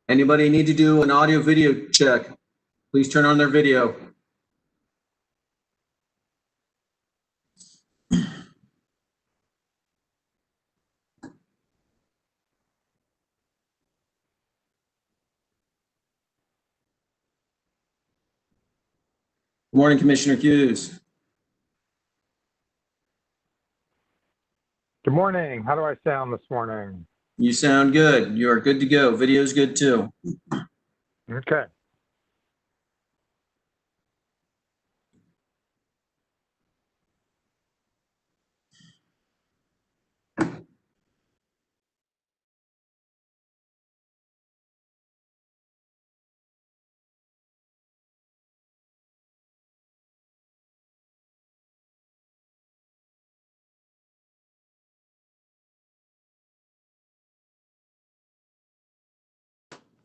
Anybody need to do an audio video check? Please turn on their video. Good morning, Commissioner Hughes. Good morning. How do I sound this morning? You sound good. You are good to go. Video's good too. Okay.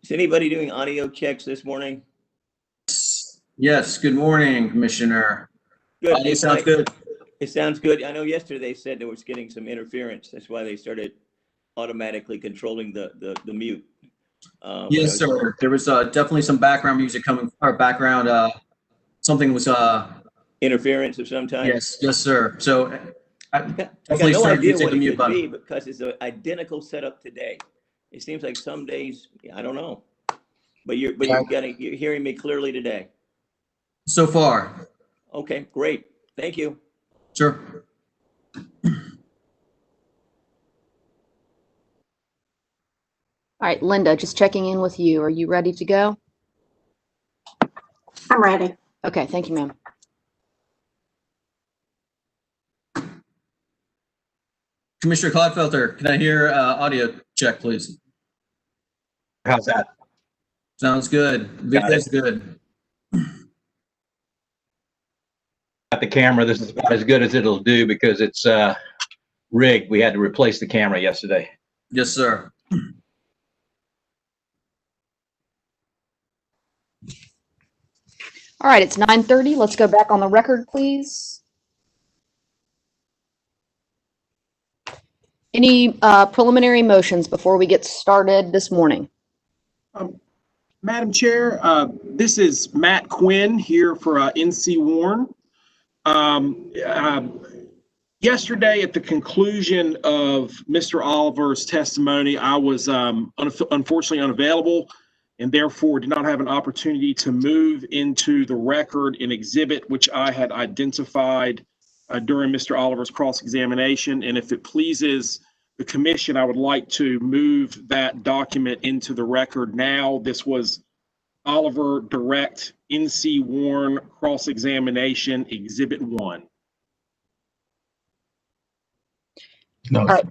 Is anybody doing audio checks this morning? Yes, good morning, Commissioner. Good. Audio sounds good. It sounds good. I know yesterday they said there was getting some interference. That's why they started automatically controlling the mute. Yes, sir. There was definitely some background music coming, or background, something was, interference of some type. yes, sir. So I got definitely no started idea using what the it mute could button. be because it's an identical setup today. It seems like some days, I don't know, but you're hearing me clearly today. So far. Okay, great. Thank you. Sure. All right, Linda, just checking in with you. Are you ready to go? I'm ready. Okay, thank you, ma'am. Commissioner Clodfelter, can I hear audio check, please? How's that? Sounds good. Video's good. Got the camera. This is about as good as it'll do because it's rigged. We had to replace the camera yesterday. Yes, sir. All right, it's 9:30. Let's go back on the record, please. Any preliminary motions before we get started this morning? Madam Chair, this is Matt Quinn here for NC Warren. Yesterday, at the conclusion of Mr. Oliver's testimony, I was unfortunately unavailable and therefore did not have an opportunity to move into the record an exhibit which I had identified during Mr. Oliver's cross-examination. And if it pleases the commission, I would like to move that document into the record now. This was Oliver Direct NC Warren cross-examination Exhibit 1. No, right.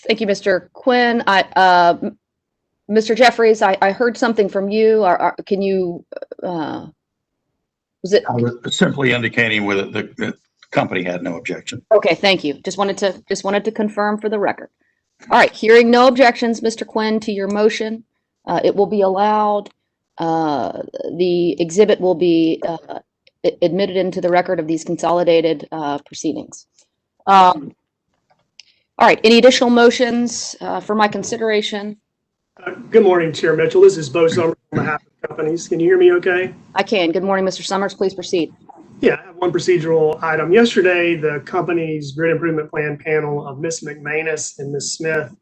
Thank you, Mr. Quinn. Mr. Jeffries, I heard something from you. Can you, was it? I was simply indicating whether the company had no objection. Okay, thank you. Just wanted to confirm for the record. All right, hearing no objections, Mr. Quinn, to your motion, it will be allowed. The exhibit will be admitted into the record of these consolidated proceedings. All right, any additional motions for my consideration? Good morning, Chair Mitchell. This is Bo Summers on behalf of companies. Can you hear me okay? I can. Good morning, Mr. Summers. Please proceed. Yeah, I have one procedural item. Yesterday, the company's grid improvement plan panel of Ms. McManus and Ms. Smith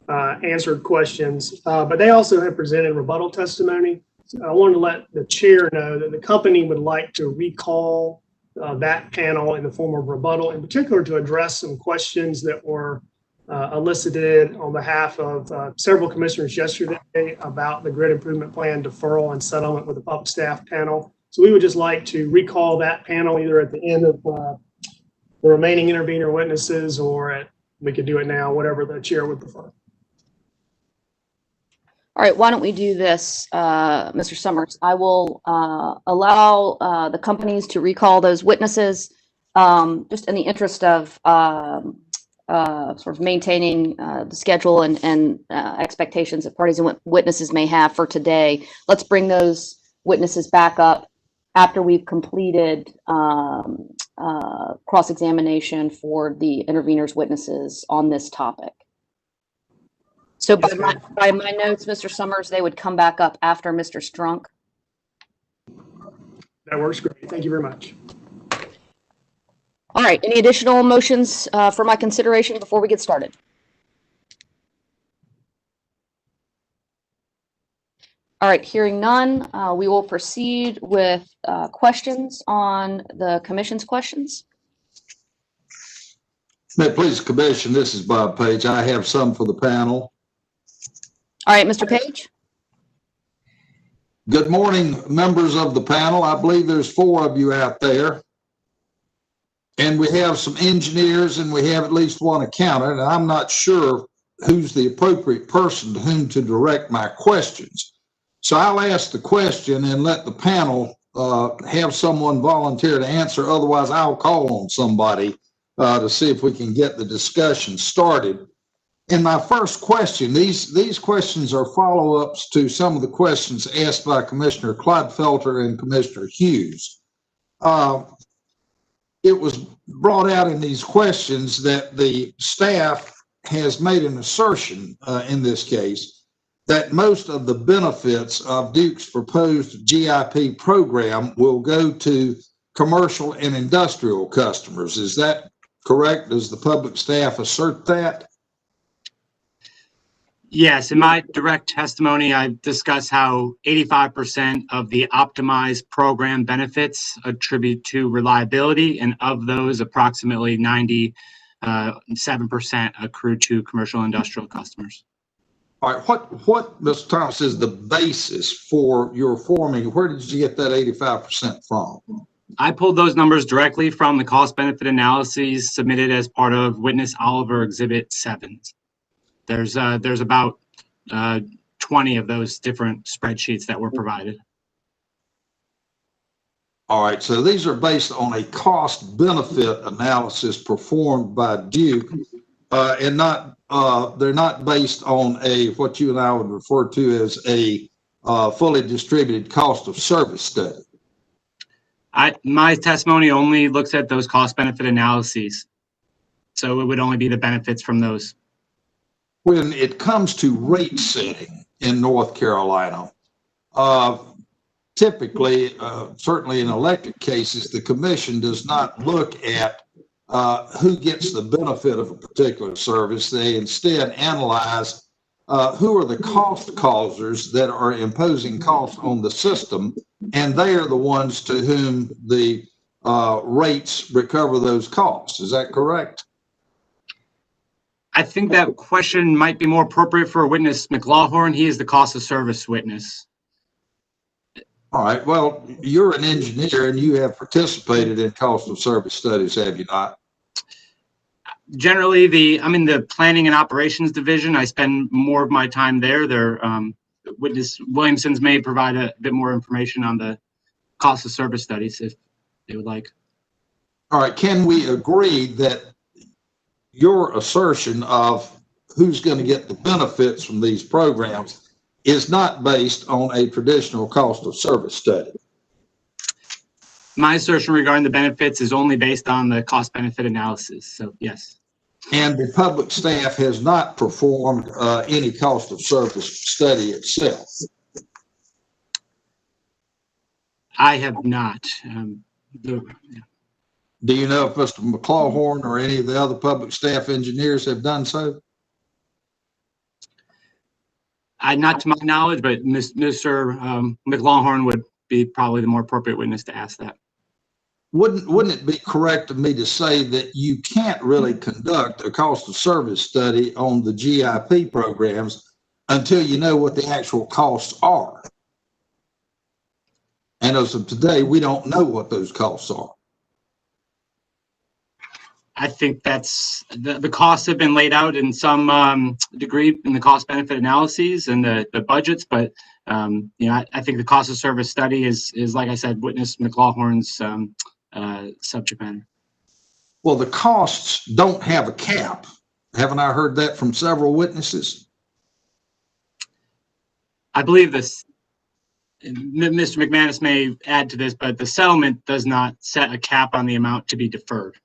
answered questions, but they also have presented rebuttal testimony. So I wanted to let the chair know that the company would like to recall that panel in the form of rebuttal, in particular to address some questions that were elicited on behalf of several commissioners yesterday about the grid improvement plan deferral and settlement with the public staff panel. So we would just like to recall that panel either at the end of the remaining intervener witnesses, or we could do it now, whatever the chair would prefer. All right, why don't we do this, Mr. Summers? I will allow the companies to recall those witnesses just in the interest of sort of maintaining the schedule and expectations that parties and witnesses may have for today. Let's bring those witnesses back up after we've completed cross-examination for the interveners' witnesses on this topic. So Yes, ma'am. by my notes, Mr. Summers, they would come back up after Mr. Strunk. That works great. Thank you very much. All right, any additional motions for my consideration before we get started? All right, hearing none, we will proceed with questions on the commission's questions. May it please the commission, this is Bob Page. I have some for the panel. All right, Mr. Page. Good morning, members of the panel. I believe there's 4 of you out there. And we have some engineers and we have at least 1 accountant, and I'm not sure who's the appropriate person to whom to direct my questions. So I'll ask the question and let the panel have someone volunteer to answer. Otherwise, I'll call on somebody to see if we can get the discussion started. In my first question, these questions are follow-ups to some of the questions asked by Commissioner Clodfelter and Commissioner Hughes. It was brought out in these questions that the staff has made an assertion in this case that most of the benefits of Duke's proposed GIP program will go to commercial and industrial customers. Is that correct? Does the public staff assert that? Yes, in my direct testimony, I discuss how 85% of the optimized program benefits attribute to reliability, and of those, approximately 97% accrue to commercial and industrial customers. All right, what, Mr. Thomas, is the basis for your forming? Where did you get that 85% from? I pulled those numbers directly from the cost benefit analyses submitted as part of Witness Oliver Exhibit 7. There's about 20 of those different spreadsheets that were provided. All right, so these are based on a cost benefit analysis performed by Duke, and they're not based on what you and I would refer to as a fully distributed cost of service study. My testimony only looks at those cost benefit analyses, so it would only be the benefits from those. When it comes to rate setting in North Carolina, typically, certainly in electric cases, the commission does not look at who gets the benefit of a particular service. They instead analyze who are the cost causers that are imposing costs on the system, and they are the ones to whom the rates recover those costs. Is that correct? I think that question might be more appropriate for Witness McLaughlin. He is the cost of service witness. All right. Well, you're an engineer and you have participated in cost of service studies, have you not? Generally, I'm in the planning and operations division. I spend more of my time there. Witness Williamson's may provide a bit more information on the cost of service studies if they would like. All right. Can we agree that your assertion of who's going to get the benefits from these programs is not based on a traditional cost of service study? My assertion regarding the benefits is only based on the cost benefit analysis. So yes. And the public staff has not performed any cost of service study itself? I have not. Do you know if Mr. McLaughlin or any of the other public staff engineers have done so? Not to my knowledge, but Mr. McLaughlin would be probably the more appropriate witness to ask that. Wouldn't it be correct of me to say that you can't really conduct a cost of service study on the GIP programs until you know what the actual costs are? And as of today, we don't know what those costs are. I think that's the costs have been laid out in some degree in the cost benefit analyses and the budgets, but I think the cost of service study is like I said, Witness McLaughlin's subject matter. Well, the costs don't have a cap. Haven't I heard that from several witnesses? I believe this. Mr. McManus may add to this, but the settlement does not set a cap on the amount to be deferred.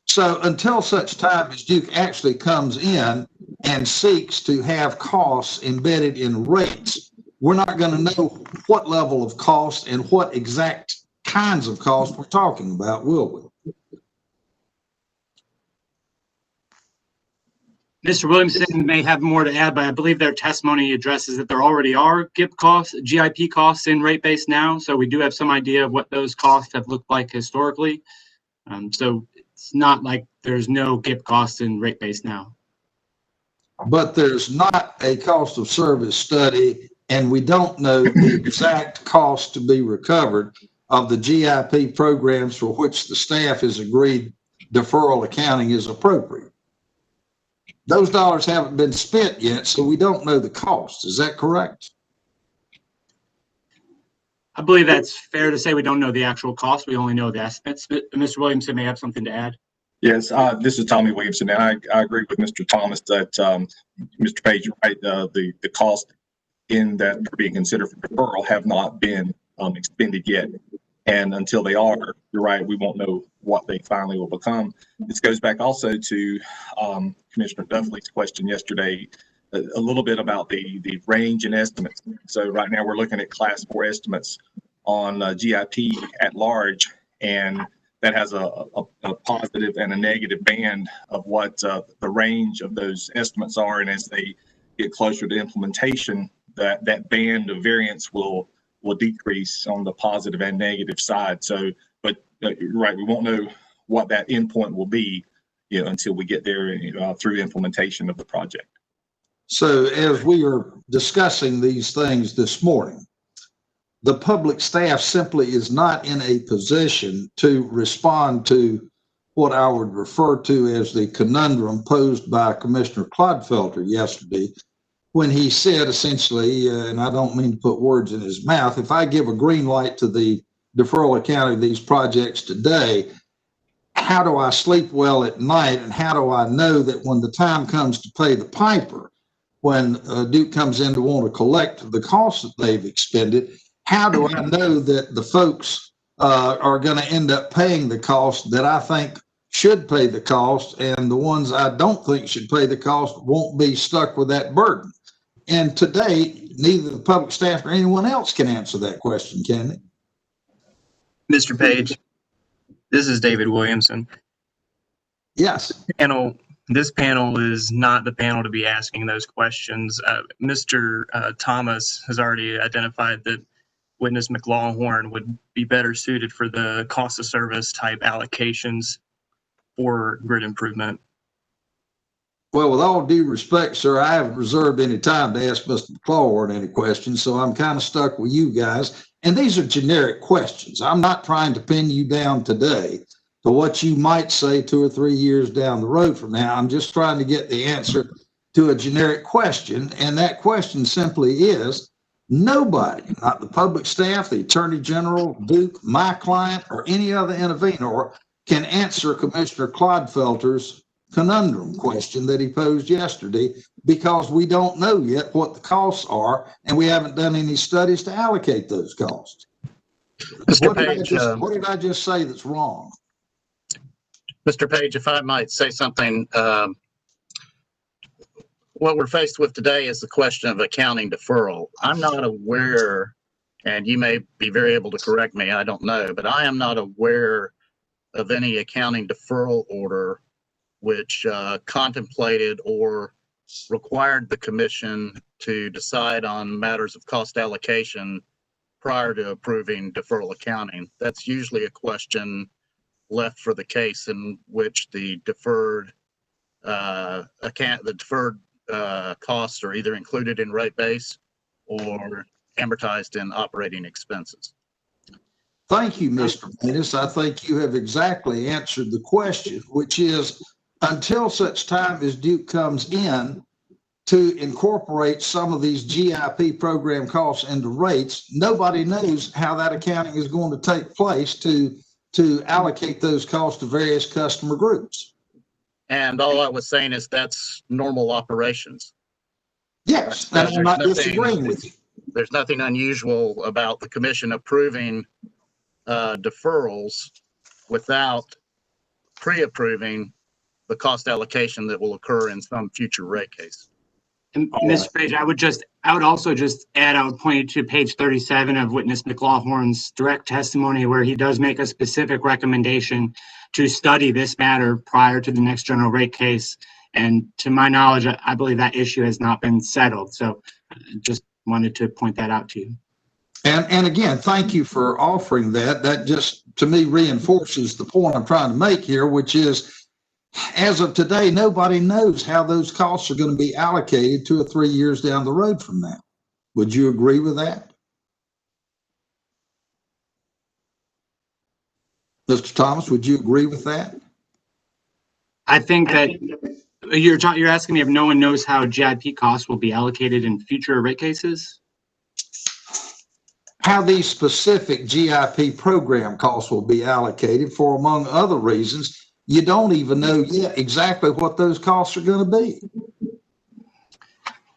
So until such time as Duke actually comes in and seeks to have costs embedded in rates, we're not going to know what level of cost and what exact kinds of costs we're talking about, will we? Mr. Williamson may have more to add, but I believe their testimony addresses that there already are GIP costs, GIP costs in rate base now. So we do have some idea of what those costs have looked like historically. So it's not like there's no GIP costs in rate base now. But there's not a cost of service study, and we don't know the exact cost to be recovered of the GIP programs for which the staff has agreed deferral accounting is appropriate. Those dollars haven't been spent yet, so we don't know the cost. Is that correct? I believe that's fair to say. We don't know the actual cost. We only know the estimates. Mr. Williamson may have something to add. Yes, this is Tommy Williamson, and I agree with Mr. Thomas that Mr. Page, right, the cost in that are being considered for deferral have not been expended yet. And until they are, you're right, we won't know what they finally will become. This goes back also to Commissioner Duffley's question yesterday, a little bit about the range and estimates. So right now we're looking at class 4 estimates on GIP at large, and that has a positive and a negative band of what the range of those estimates are. And as they get closer to implementation, that band of variance will decrease on the positive and negative side. So, but you're right, we won't know what that endpoint will be, until we get there through implementation of the project. So as we are discussing these things this morning, the public staff simply is not in a position to respond to what I would refer to as the conundrum posed by Commissioner Clodfelter yesterday, when he said essentially, and I don't mean to put words in his mouth, if I give a green light to the deferral accounting of these projects today, how do I sleep well at night, and how do I know that when the time comes to pay the piper, when Duke comes in to want to collect the costs that they've expended, how do I know that the folks are going to end up paying the cost that I think should pay the cost, and the ones I don't think should pay the cost won't be stuck with that burden? And today, neither the public staff or anyone else can answer that question, can they? Mr. Page, this is David Williamson. Yes. This panel is not the panel to be asking those questions. Mr. Thomas has already identified that witness McLawhorn would be better suited for the cost of service type allocations for grid improvement. Well, with all due respect, sir, I haven't reserved any time to ask Mr. McLawhorn any questions, so I'm kind of stuck with you guys. And these are generic questions. I'm not trying to pin you down today to what you might say 2 or 3 years down the road from now. I'm just trying to get the answer to a generic question, and that question simply is, nobody, not the public staff, the Attorney General, Duke, my client, or any other intervenor can answer Commissioner Clodfelter's conundrum question that he posed yesterday, because we don't know yet what the costs are, and we haven't done any studies to allocate those costs. Mr. What Page, what did I just say that's wrong? Mr. Page, if I might say something, what we're faced with today is the question of accounting deferral. I'm not aware, and you may be very able to correct me, I don't know, but I am not aware of any accounting deferral order which contemplated or required the commission to decide on matters of cost allocation prior to approving deferral accounting. That's usually a question left for the case in which the deferred costs are either included in rate base or amortized in operating expenses. Thank you, Mr. Menace. I think you have exactly answered the question, which is, until such time as Duke comes in to incorporate some of these GIP program costs into rates, nobody knows how that accounting is going to take place to allocate those costs to various customer groups. And all I was saying is that's normal operations. Yes, and I'm not disagreeing with you. There's nothing unusual about the commission approving deferrals without pre-approving the cost allocation that will occur in some future rate case. And Mr. Page, I would also just add, I would point you to page 37 of witness McLawhorn's direct testimony, where he does make a specific recommendation to study this matter prior to the next general rate case. And to my knowledge, I believe that issue has not been settled. So just wanted to point that out to you. And again, thank you for offering that. That just, to me, reinforces the point I'm trying to make here, which is, as of today, nobody knows how those costs are going to be allocated 2 or 3 years down the road from now. Would you agree with that? Mr. Thomas, would you agree with that? I think that you're asking me if no one knows how GIP costs will be allocated in future rate cases? How these specific GIP program costs will be allocated for, among other reasons, you don't even know yet exactly what those costs are going to be.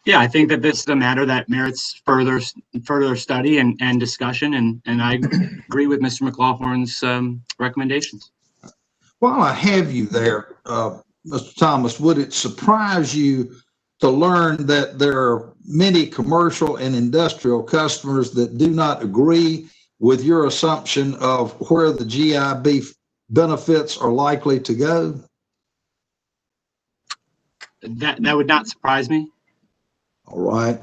Yeah, I think that this is a matter that merits further study and discussion, and I agree with Mr. McLawhorn's recommendations. While I have you there, Mr. Thomas, would it surprise you to learn that there are many commercial and industrial customers that do not agree with your assumption of where the GIB benefits are likely to go? That would not surprise me. All right.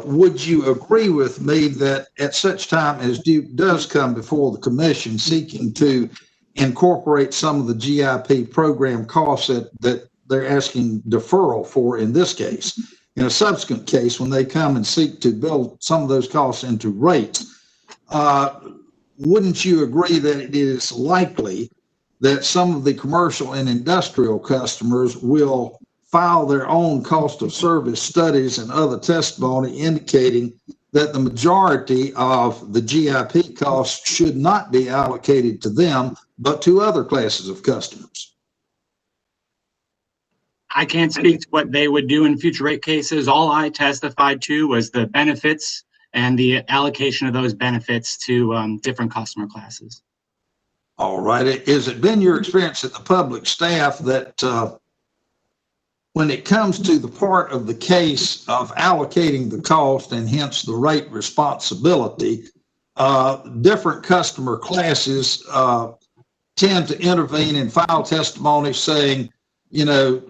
Would you agree with me that at such time as Duke does come before the commission seeking to incorporate some of the GIP program costs that they're asking deferral for in this case, in a subsequent case when they come and seek to build some of those costs into rates, wouldn't you agree that it is likely that some of the commercial and industrial customers will file their own cost of service studies and other testimony indicating that the majority of the GIP costs should not be allocated to them, but to other classes of customers? I can't speak to what they would do in future rate cases. All I testified to was the benefits and the allocation of those benefits to different customer classes. All right. Has it been your experience at the public staff that when it comes to the part of the case of allocating the cost and hence the rate responsibility, different customer classes tend to intervene and file testimony saying, you know,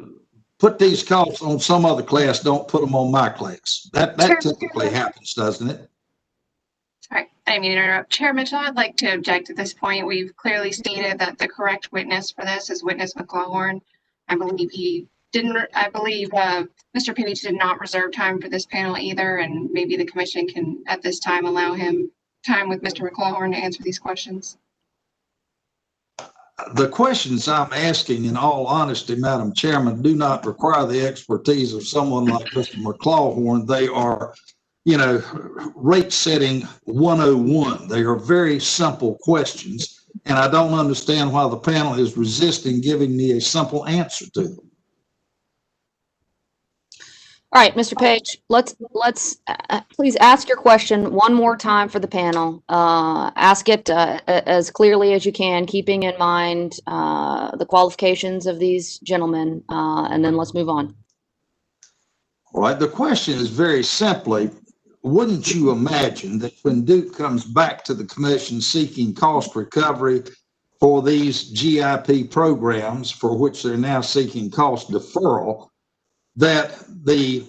put these costs on some other class, don't put them on my class. That typically happens, doesn't it? Sorry, I didn't mean to interrupt. Chair Mitchell, I'd like to object at this point. We've clearly stated that the correct witness for this is witness McLawhorn. I believe Mr. Page did not reserve time for this panel either, and maybe the commission can at this time allow him time with Mr. McLawhorn to answer these questions. The questions I'm asking, in all honesty, Madam Chairman, do not require the expertise of someone like Mr. McLawhorn. They are, you know, rate setting 101. They are very simple questions, and I don't understand why the panel is resisting giving me a simple answer to them. All right, Mr. Page, let's please ask your question one more time for the panel. Ask it as clearly as you can, keeping in mind the qualifications of these gentlemen, and then let's move on. All right, the question is very simply, wouldn't you imagine that when Duke comes back to the commission seeking cost recovery for these GIP programs for which they're now seeking cost deferral, that the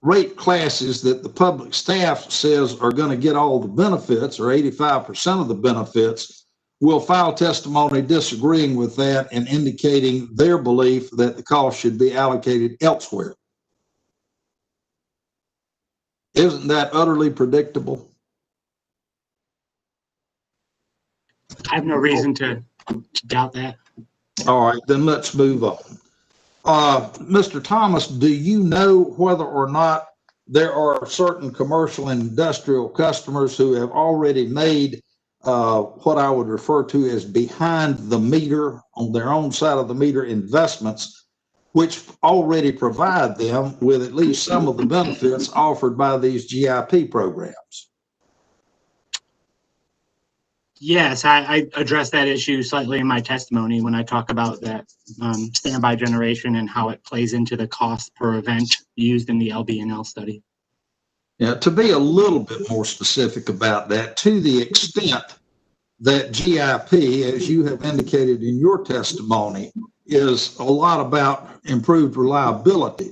rate classes that the public staff says are going to get all the benefits, or 85% of the benefits, will file testimony disagreeing with that and indicating their belief that the cost should be allocated elsewhere? Isn't that utterly predictable? I have no reason to doubt that. All right, then let's move on. Mr. Thomas, do you know whether or not there are certain commercial and industrial customers who have already made what I would refer to as behind the meter, on their own side of the meter investments, which already provide them with at least some of the benefits offered by these GIP programs? Yes, I addressed that issue slightly in my testimony when I talk about that standby generation and how it plays into the cost per event used in the LBNL study. Yeah, to be a little bit more specific about that, to the extent that GIP, as you have indicated in your testimony, is a lot about improved reliability.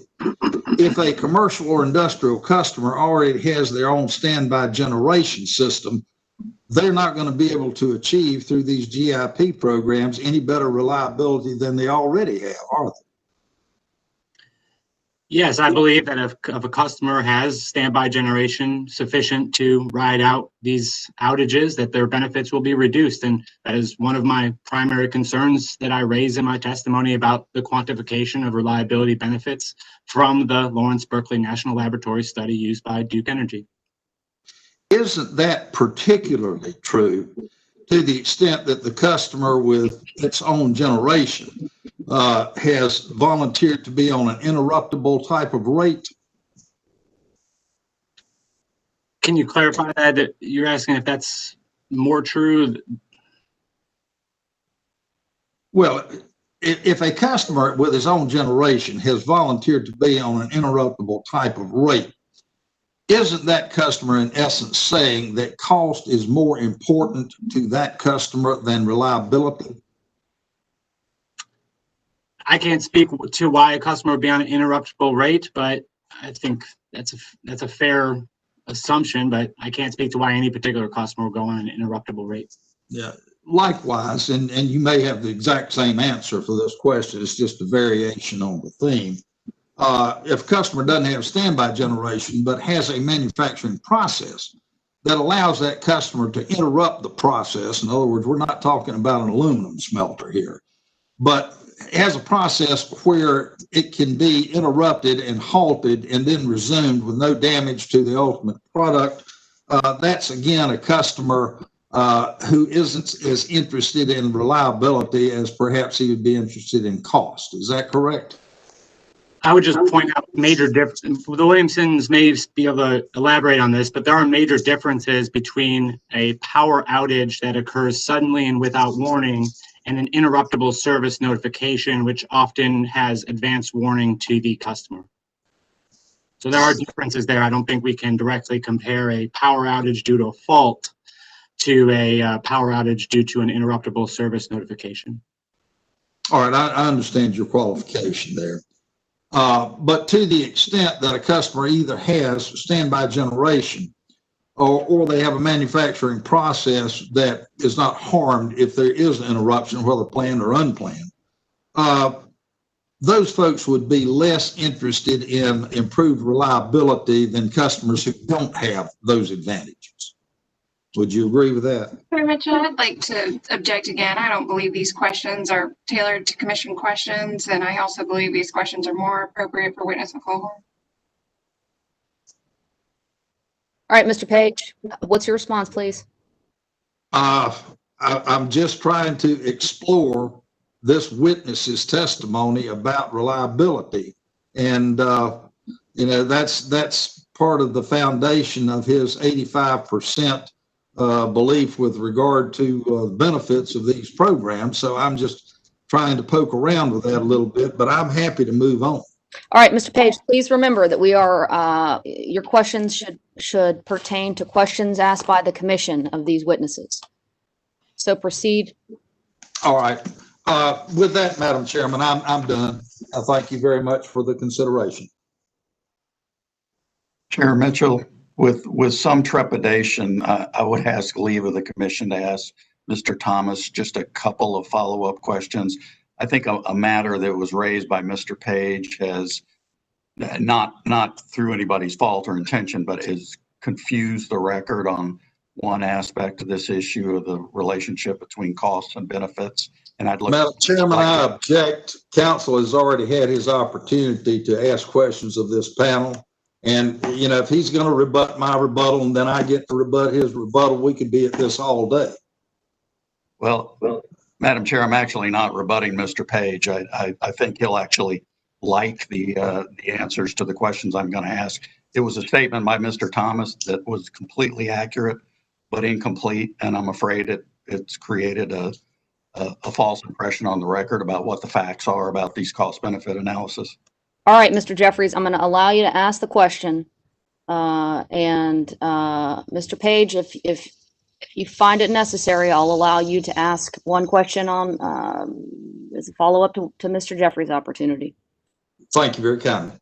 If a commercial or industrial customer already has their own standby generation system, they're not going to be able to achieve through these GIP programs any better reliability than they already have, are they? Yes, I believe that if a customer has standby generation sufficient to ride out these outages, that their benefits will be reduced. And that is one of my primary concerns that I raise in my testimony about the quantification of reliability benefits from the Lawrence Berkeley National Laboratory study used by Duke Energy. Isn't that particularly true to the extent that the customer with its own generation has volunteered to be on an interruptible type of rate? Can you clarify that? You're asking if that's more true? Well, if a customer with his own generation has volunteered to be on an interruptible type of rate, isn't that customer in essence saying that cost is more important to that customer than reliability? I can't speak to why a customer would be on an interruptible rate, but I think that's a fair assumption, but I can't speak to why any particular customer will go on an interruptible rate. Yeah, likewise, and you may have the exact same answer for this question. It's just a variation on the theme. If a customer doesn't have standby generation, but has a manufacturing process that allows that customer to interrupt the process, in other words, we're not talking about an aluminum smelter here, but has a process where it can be interrupted and halted and then resumed with no damage to the ultimate product, that's again a customer who isn't as interested in reliability as perhaps he would be interested in cost. Is that correct? I would just point out major differences. The Williamsons may be able to elaborate on this, but there are major differences between a power outage that occurs suddenly and without warning and an interruptible service notification, which often has advanced warning to the customer. So there are differences there. I don't think we can directly compare a power outage due to a fault to a power outage due to an interruptible service notification. All right, I understand your qualification there. But to the extent that a customer either has standby generation or they have a manufacturing process that is not harmed if there is an interruption, whether planned or unplanned, those folks would be less interested in improved reliability than customers who don't have those advantages. Would you agree with that? Chair Mitchell, I'd like to object again. I don't believe these questions are tailored to commission questions, and I also believe these questions are more appropriate for witness McLaughlin. All right, Mr. Page, what's your response, please? I'm just trying to explore this witness's testimony about reliability. And, you know, that's part of the foundation of his 85% belief with regard to the benefits of these programs. So I'm just trying to poke around with that a little bit, but I'm happy to move on. All right, Mr. Page, please remember that we are, your questions should pertain to questions asked by the commission of these witnesses. So proceed. All right. With that, Madam Chairman, I'm done. I thank you very much for the consideration. Chair Mitchell, with some trepidation, I would ask leave of the commission to ask Mr. Thomas just a couple of follow-up questions. I think a matter that was raised by Mr. Page has not through anybody's fault or intention, but has confused the record on one aspect of this issue of the relationship between costs and benefits. And I'd look. Madam Chairman, I object. Council has already had his opportunity to ask questions of this panel. And, you know, if he's going to rebut my rebuttal and then I get to rebut his rebuttal, we could be at this all day. Well, Madam Chair, I'm actually not rebutting Mr. Page. I think he'll actually like the answers to the questions I'm going to ask. It was a statement by Mr. Thomas that was completely accurate, but incomplete. And I'm afraid it's created a false impression on the record about what the facts are about these cost benefit analysis. All right, Mr. Jeffries, I'm going to allow you to ask the question. Mr. Page, if you find it necessary, I'll allow you to ask one question on as a follow-up to Mr. Jeffries' opportunity. Thank you very kindly.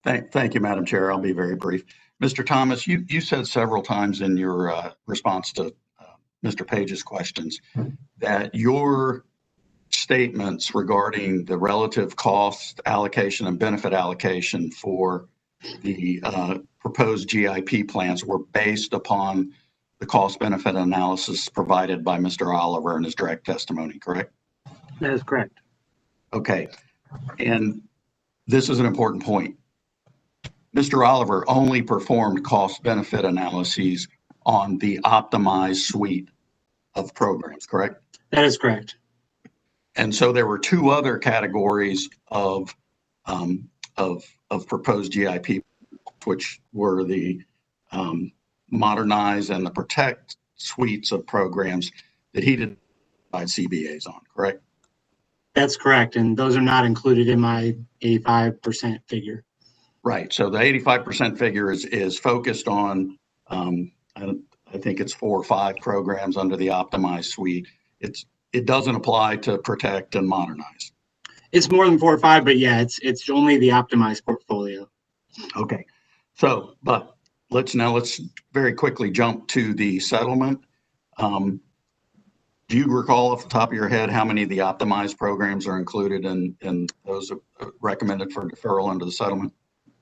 Thank you, Madam Chair. I'll be very brief. Mr. Thomas, you said several times in your response to Mr. Page's questions that your statements regarding the relative cost allocation and benefit allocation for the proposed GIP plans were based upon the cost benefit analysis provided by Mr. Oliver in his direct testimony, correct? That is correct. Okay. And this is an important point. Mr. Oliver only performed cost benefit analyses on the optimized suite of programs, correct? That is correct. And so there were two other categories of proposed GIP, which were the modernize and the protect suites of programs that he did provide CBAs on, correct? That's correct. And those are not included in my 85% figure. Right. So the 85% figure is focused on, I think it's 4 or 5 programs under the optimized suite. It doesn't apply to protect and modernize. It's more than 4 or 5, but yeah, it's only the optimized portfolio. Okay. So, but let's very quickly jump to the settlement. Do you recall off the top of your head how many of the optimized programs are included in those recommended for deferral under the settlement?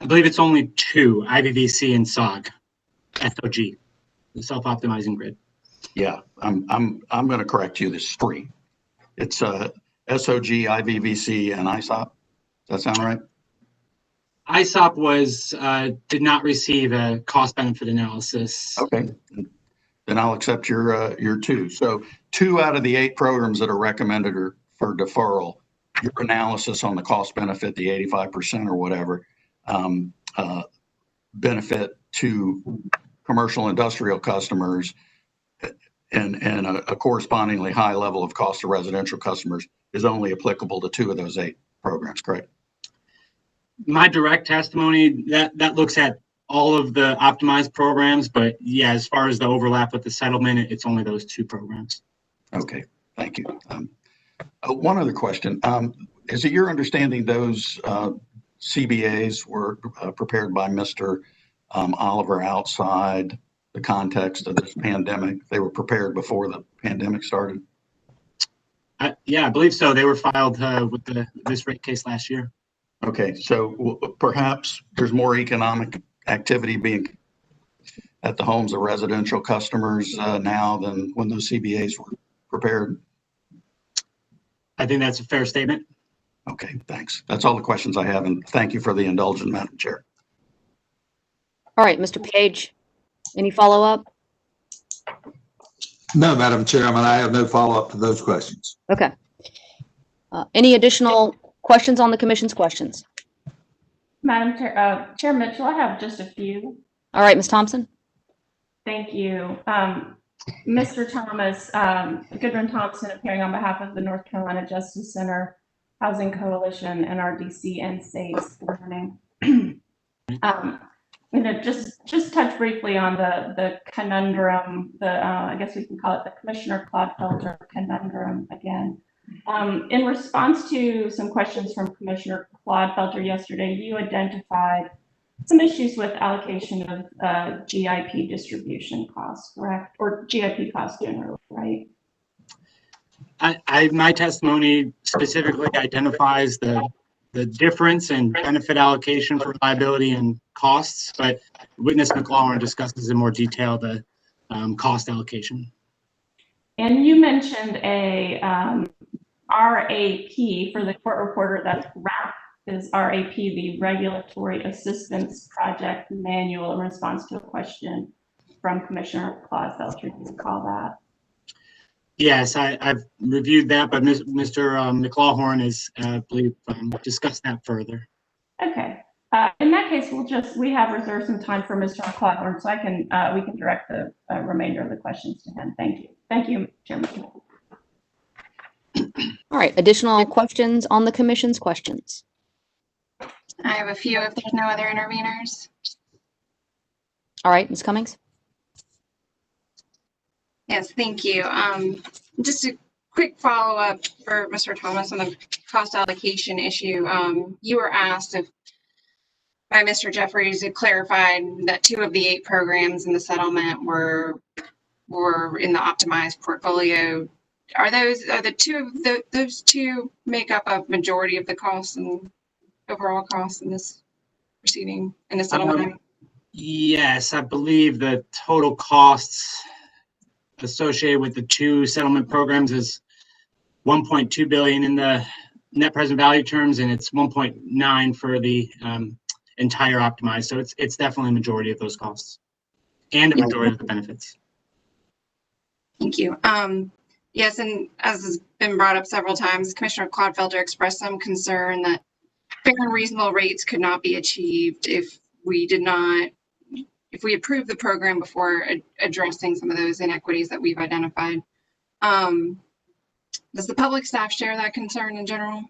I believe it's only 2, IVVC and SOG, the self-optimizing grid. Yeah, I'm going to correct you. There's 3. It's SOG, IVVC, and ISOP. Does that sound right? ISOP did not receive a cost benefit analysis. Okay, then I'll accept your 2. So 2 out of the 8 programs that are recommended for deferral, your analysis on the cost benefit, the 85% or whatever, benefit to commercial industrial customers and a correspondingly high level of cost to residential customers is only applicable to 2 of those 8 programs, correct? My direct testimony, that looks at all of the optimized programs, but yeah, as far as the overlap with the settlement, it's only those 2 programs. Okay, thank you. One other question. Is it your understanding those CBAs were prepared by Mr. Oliver outside the context of this pandemic? They were prepared before the pandemic started? Yeah, I believe so. They were filed with this rate case last year. Okay, so perhaps there's more economic activity being at the homes of residential customers now than when those CBAs were prepared? I think that's a fair statement. Okay, thanks. That's all the questions I have, and thank you for the indulgence, Madam Chair. All right, Mr. Page, any follow-up? No, Madam Chairman, I have no follow-up to those questions. Okay. Any additional questions on the commission's questions? Madam Chair, Chair Mitchell, I have just a few. All right, Ms. Thompson. Thank you. Mr. Thomas, Goodwin Thompson, appearing on behalf of the North Carolina Justice Center Housing Coalition, NRDC, and SAVES. Good morning. I'm going to just touch briefly on the conundrum, I guess we can call it the Commissioner Clodfelter conundrum again. In response to some questions from Commissioner Clodfelter yesterday, you identified some issues with allocation of GIP distribution costs, correct? Or GIP costs generally, right? My testimony specifically identifies the difference in benefit allocation for liability and costs, but witness McLaurin discusses in more detail the cost allocation. And you mentioned a RAP for the court reporter. That's RAP is RAP, the Regulatory Assistance Project Manual, in response to a question from Commissioner Clodfelter. Do you recall that? Yes, I've reviewed that, but Mr. McLaughlin has, I believe, discussed that further. Okay. In that case, we have reserved some time for Mr. McLaughlin, so we can direct the remainder of the questions to him. Thank you. Thank you, Chairman. All right, additional questions on the commission's questions? I have a few if there's no other interveners. All right, Ms. Cummings? Yes, thank you. Just a quick follow-up for Mr. Thomas on the cost allocation issue. You were asked by Mr. Jeffries, it clarified that 2 of the 8 programs in the settlement were in the optimized portfolio. Are the 2 of those 2 make up a majority of the costs and overall costs in this proceeding in the settlement? Yes, I believe the total costs associated with the 2 settlement programs is 1.2 billion in the net present value terms, and it's 1.9 for the entire optimized. So it's definitely a majority of those costs and a majority of the benefits. Thank you. Yes, and as has been brought up several times, Commissioner Clodfelter expressed some concern that fair and reasonable rates could not be achieved if we approved the program before addressing some of those inequities that we've identified. Does the public staff share that concern in general?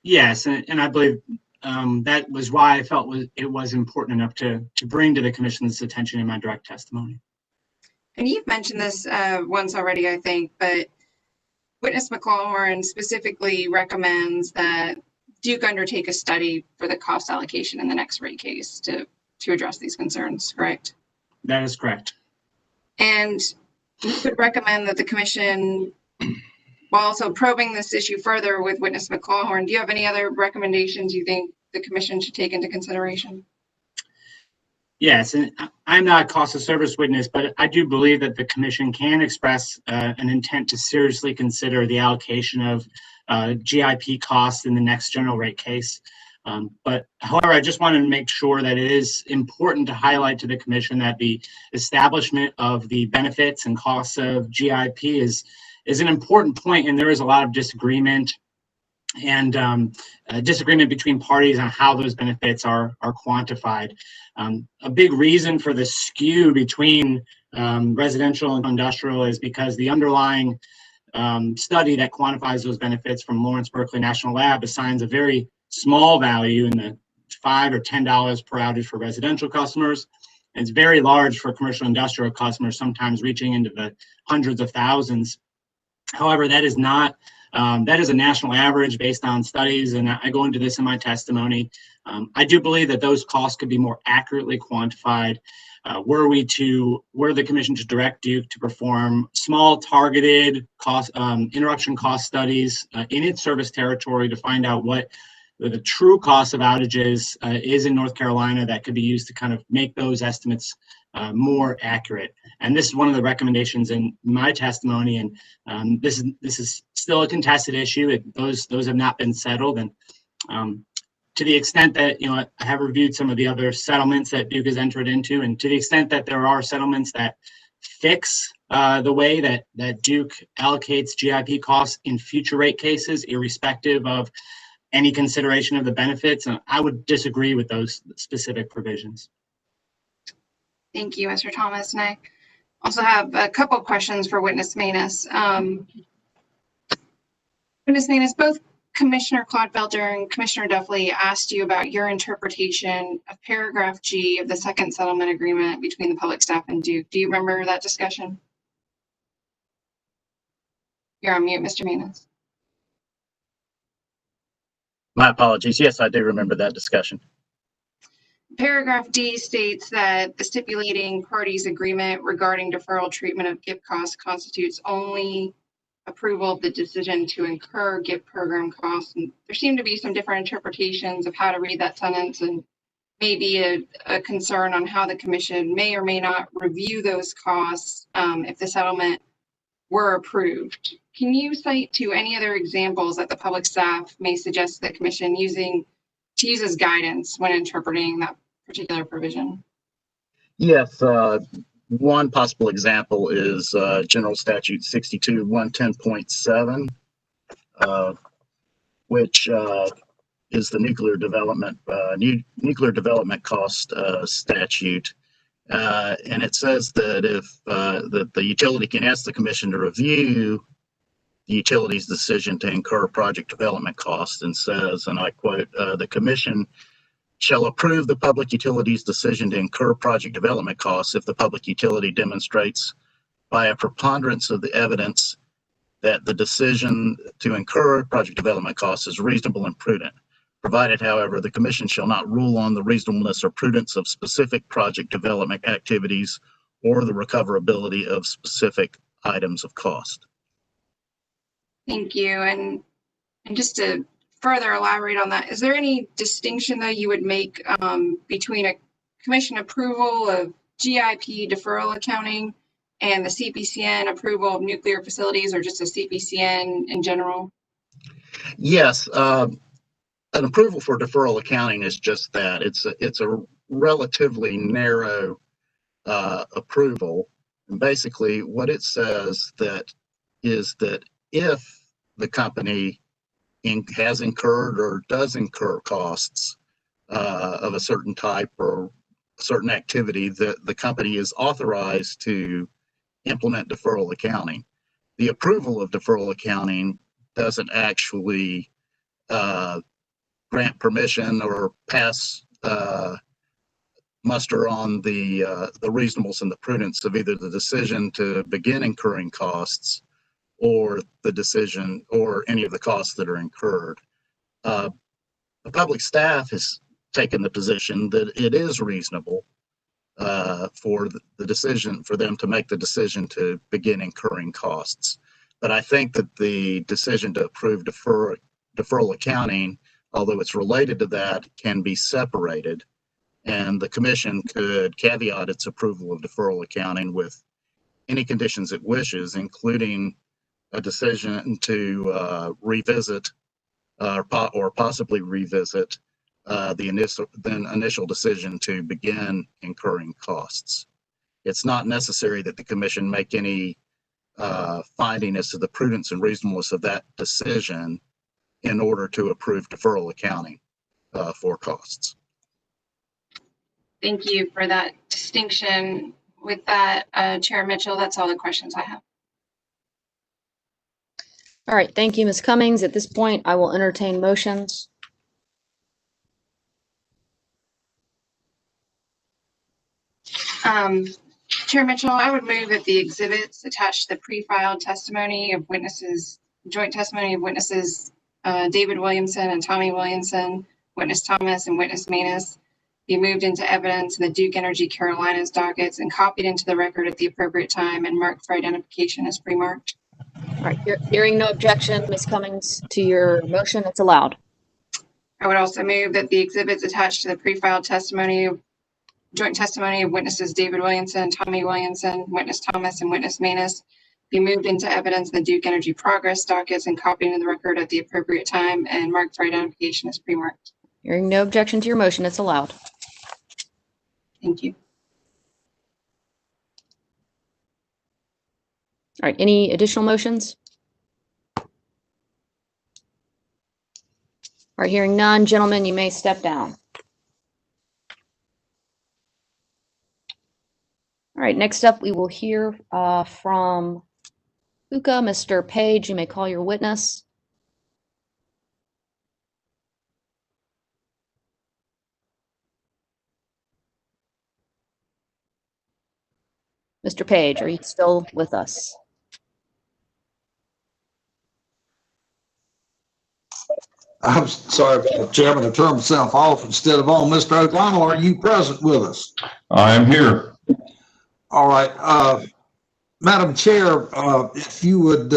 Yes, and I believe that was why I felt it was important enough to bring to the commission's attention in my direct testimony. And you've mentioned this once already, I think, but Witness McLaughlin specifically recommends that Duke undertake a study for the cost allocation in the next rate case to address these concerns, correct? That is correct. And you would recommend that the commission, while also probing this issue further with Witness McLaughlin, do you have any other recommendations you think the commission should take into consideration? Yes, and I'm not a cost of service witness, but I do believe that the commission can express an intent to seriously consider the allocation of GIP costs in the next general rate case. But however, I just want to make sure that it is important to highlight to the commission that the establishment of the benefits and costs of GIP is an important point, and there is a lot of disagreement and disagreement between parties on how those benefits are quantified. A big reason for the skew between residential and industrial is because the underlying study that quantifies those benefits from Lawrence Berkeley National Lab assigns a very small value in the $5 or $10 per outage for residential customers. And it's very large for commercial industrial customers, sometimes reaching into the hundreds of thousands. However, that is not that is a national average based on studies, and I go into this in my testimony. I do believe that those costs could be more accurately quantified were the commission to direct Duke to perform small targeted cost interruption cost studies in its service territory to find out what the true cost of outages is in North Carolina that could be used to kind of make those estimates more accurate. And this is one of the recommendations in my testimony. And this is still a contested issue. Those have not been settled. And to the extent that, I have reviewed some of the other settlements that Duke has entered into, and to the extent that there are settlements that fix the way that Duke allocates GIP costs in future rate cases, irrespective of any consideration of the benefits, I would disagree with those specific provisions. Thank you, Mr. Thomas. And I also have a couple of questions for Witness Maness. Witness Maness, both Commissioner Clodfelter and Commissioner Duffley asked you about your interpretation of paragraph G of the second settlement agreement between the public staff and Duke. Do you remember that discussion? You're on mute, Mr. Maness. My apologies. Yes, I do remember that discussion. Paragraph D states that the stipulating parties agreement regarding deferral treatment of GIP costs constitutes only approval of the decision to incur GIP program costs. And there seem to be some different interpretations of how to read that sentence, and maybe a concern on how the commission may or may not review those costs if the settlement were approved. Can you cite to any other examples that the public staff may suggest the commission to use as guidance when interpreting that particular provision? Yes, one possible example is General Statute 62-110.7, which is the nuclear development cost statute. And it says that if that the utility can ask the commission to review the utility's decision to incur project development costs, and says, and I quote, the commission shall approve the public utility's decision to incur project development costs if the public utility demonstrates by a preponderance of the evidence that the decision to incur project development costs is reasonable and prudent. Provided, however, the commission shall not rule on the reasonableness or prudence of specific project development activities or the recoverability of specific items of cost. Thank you. And just to further elaborate on that, is there any distinction that you would make between a commission approval of GIP deferral accounting and the CPCN approval of nuclear facilities, or just a CPCN in general? Yes, an approval for deferral accounting is just that. It's a relatively narrow approval. And basically what it says is that if the company has incurred or does incur costs of a certain type or a certain activity, that the company is authorized to implement deferral accounting. The approval of deferral accounting doesn't actually grant permission or pass muster on the reasonableness and the prudence of either the decision to begin incurring costs or the decision or any of the costs that are incurred. The public staff has taken the position that it is reasonable for the decision, for them to make the decision to begin incurring costs. But I think that the decision to approve deferral accounting, although it's related to that, can be separated. And the commission could caveat its approval of deferral accounting with any conditions it wishes, including a decision to revisit or possibly revisit the initial decision to begin incurring costs. It's not necessary that the commission make any finding as to the prudence and reasonableness of that decision in order to approve deferral accounting for costs. Thank you for that distinction. With that, Chair Mitchell, that's all the questions I have. All right, thank you, Ms. Cummings. At this point, I will entertain motions. Chair Mitchell, I would move that the exhibits attached to the pre-filed testimony of witnesses, joint testimony of witnesses David Williamson and Tommy Williamson, witness Thomas and witness Manus, be moved into evidence in the Duke Energy Carolinas dockets and copied into the record at the appropriate time and marked for identification as pre-marked. All right, hearing no objection, Ms. Cummings, to your motion, it's allowed. I would also move that the exhibits attached to the pre-filed testimony of joint testimony of witnesses David Williamson, Tommy Williamson, witness Thomas, and witness Manus be moved into evidence in the Duke Energy Progress dockets and copied into the record at the appropriate time and marked for identification as pre-marked. Hearing no objection to your motion, it's allowed. Thank you. All right, any additional motions? All right, hearing none, gentlemen, you may step down. All right, next up, we will hear from Fuka. Mr. Page, you may call your witness. Mr. Page, are you still with us? I'm sorry, Chairman, to turn myself off instead of on. Mr. O'Donnell, are you present with us? I am here. All right. Madam Chair, if you would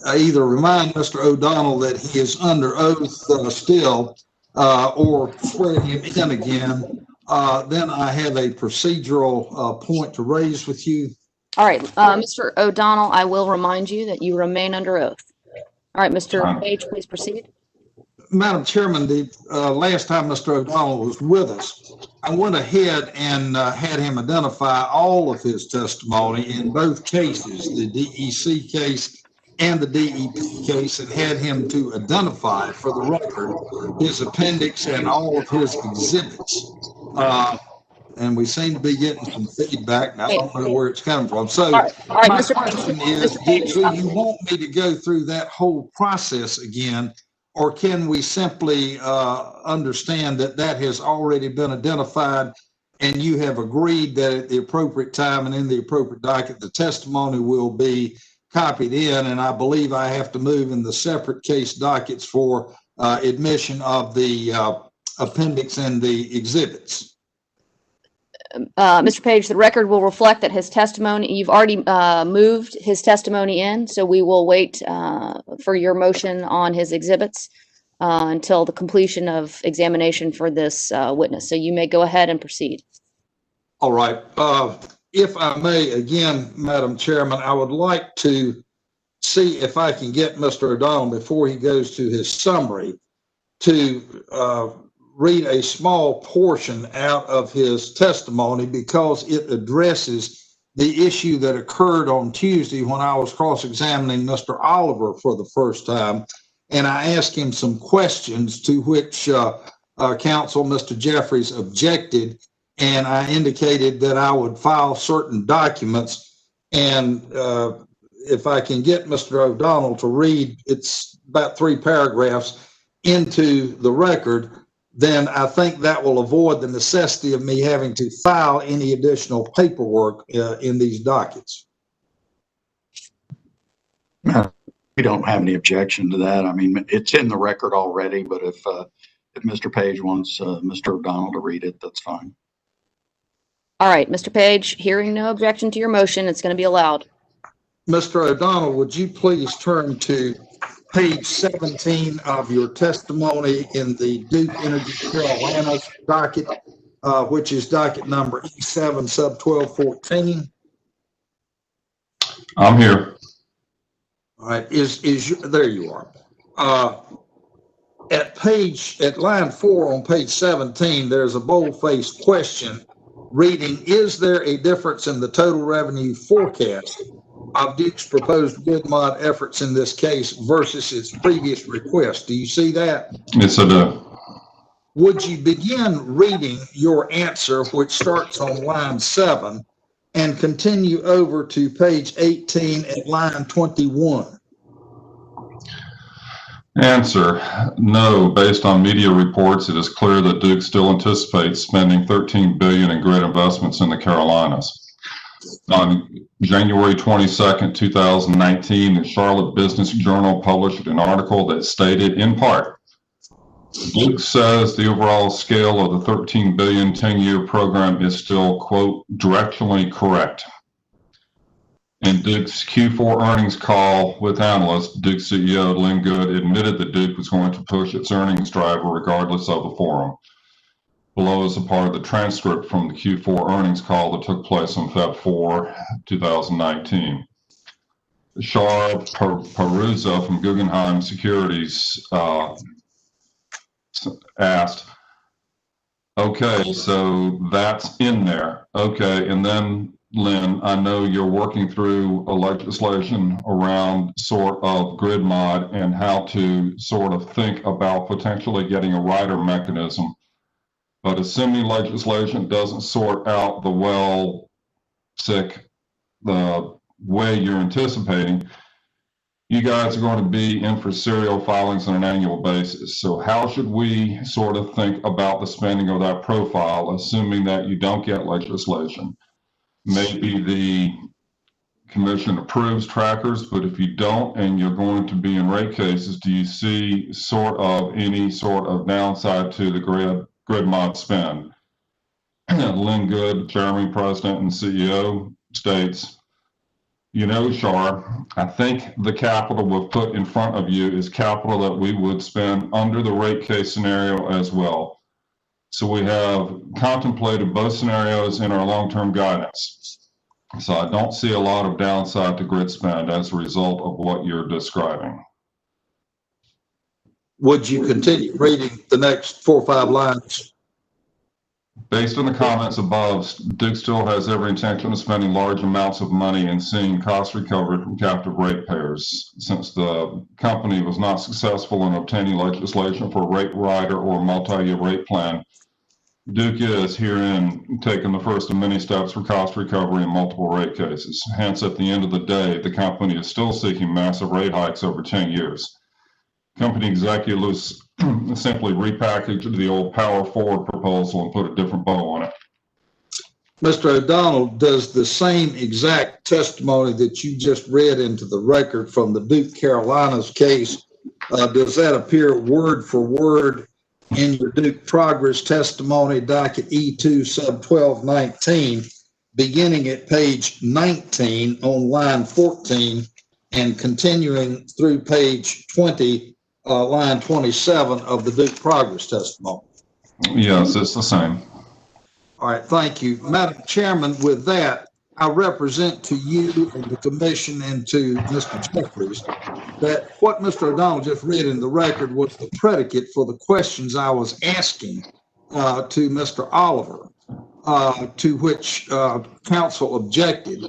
either remind Mr. O'Donnell that he is under oath still or swear him in again, then I have a procedural point to raise with you. All right, Mr. O'Donnell, I will remind you that you remain under oath. All right, Mr. Page, please proceed. Madam Chairman, the last time Mr. O'Donnell was with us, I went ahead and had him identify all of his testimony in both cases, the DEC case and the DEP case and had him to identify for the record his appendix and all of his exhibits. And we seem to be getting some feedback, and I don't know where it's coming from. So all right, my Mr. question is, do you want me to go through that whole process again, or can we simply understand that that has already been identified and you have agreed that at the appropriate time and in the appropriate docket, the testimony will be copied in, and I believe I have to move in the separate case dockets for admission of the appendix and the exhibits? Mr. Page, the record will reflect that his testimony, you've already moved his testimony in, so we will wait for your motion on his exhibits until the completion of examination for this witness. So you may go ahead and proceed. All right. If I may, again, Madam Chairman, I would like to see if I can get Mr. O'Donnell, before he goes to his summary, to read a small portion out of his testimony, because it addresses the issue that occurred on Tuesday when I was cross-examining Mr. Oliver for the first time. And I asked him some questions to which counsel, Mr. Jeffries, objected. And I indicated that I would file certain documents. And if I can get Mr. O'Donnell to read, it's about 3 paragraphs into the record, then I think that will avoid the necessity of me having to file any additional paperwork in these dockets. We don't have any objection to that. I mean, it's in the record already, but if Mr. Page wants Mr. O'Donnell to read it, that's fine. All right, Mr. Page, hearing no objection to your motion, it's going to be allowed. Mr. O'Donnell, would you please turn to page 17 of your testimony in the Duke Energy Carolinas docket, which is docket number E7 sub 1214. I'm here. All right, there you are. At line 4 on page 17, there's a bold-faced question reading, is there a difference in the total revenue forecast of Duke's proposed grid mod efforts in this case versus its previous request? Do you see that? Yes, I do. Would you begin reading your answer, which starts on line 7, and continue over to page 18 at line 21? Answer, no. Based on media reports, it is clear that Duke still anticipates spending $13 billion in grid investments in the Carolinas. On January 22nd, 2019, the Charlotte Business Journal published an article that stated, in part, Duke says the overall scale of the $13 billion 10-year program is still, quote, directionally correct. In Duke's Q4 earnings call with analysts, Duke CEO Lynn Good admitted that Duke was going to push its earnings driver regardless of the forum. Below is a part of the transcript from the Q4 earnings call that took place on Feb 4, 2019. Shar Peruza from Guggenheim Securities asked, okay, so that's in there. Okay, and then Lynn, I know you're working through a legislation around sort of grid mod and how to sort of think about potentially getting a rider mechanism. But assuming legislation doesn't sort out the way you're anticipating, you guys are going to be in for serial filings on an annual basis. So how should we sort of think about the spending of that profile, assuming that you don't get legislation? Maybe the commission approves trackers, but if you don't and you're going to be in rate cases, do you see any sort of downside to the grid mod spend? Lynn Good, Chairman, President, and CEO, states, you know, Shar, I think the capital we've put in front of you is capital that we would spend under the rate case scenario as well. So we have contemplated both scenarios in our long-term guidance. So I don't see a lot of downside to grid spend as a result of what you're describing. Would you continue reading the next 4 or 5 lines? Based on the comments above, Duke still has every intention of spending large amounts of money and seeing cost recovery from captive ratepayers. Since the company was not successful in obtaining legislation for a rate rider or multi-year rate plan, Duke is herein taking the first of many steps for cost recovery in multiple rate cases. Hence, at the end of the day, the company is still seeking massive rate hikes over 10 years. Company executives simply repackaged the old Power Forward proposal and put a different bow on it. Mr. O'Donnell, does the same exact testimony that you just read into the record from the Duke Carolinas case, does that appear word for word in your Duke Progress testimony, docket E2 sub 1219, beginning at page 19 on line 14 and continuing through page 20, line 27 of the Duke Progress testimony? Yes, it's the same. All right, thank you. Madam Chairman, with that, I represent to you and the commission and to Mr. Jeffries that what Mr. O'Donnell just read in the record was the predicate for the questions I was asking to Mr. Oliver, to which counsel objected.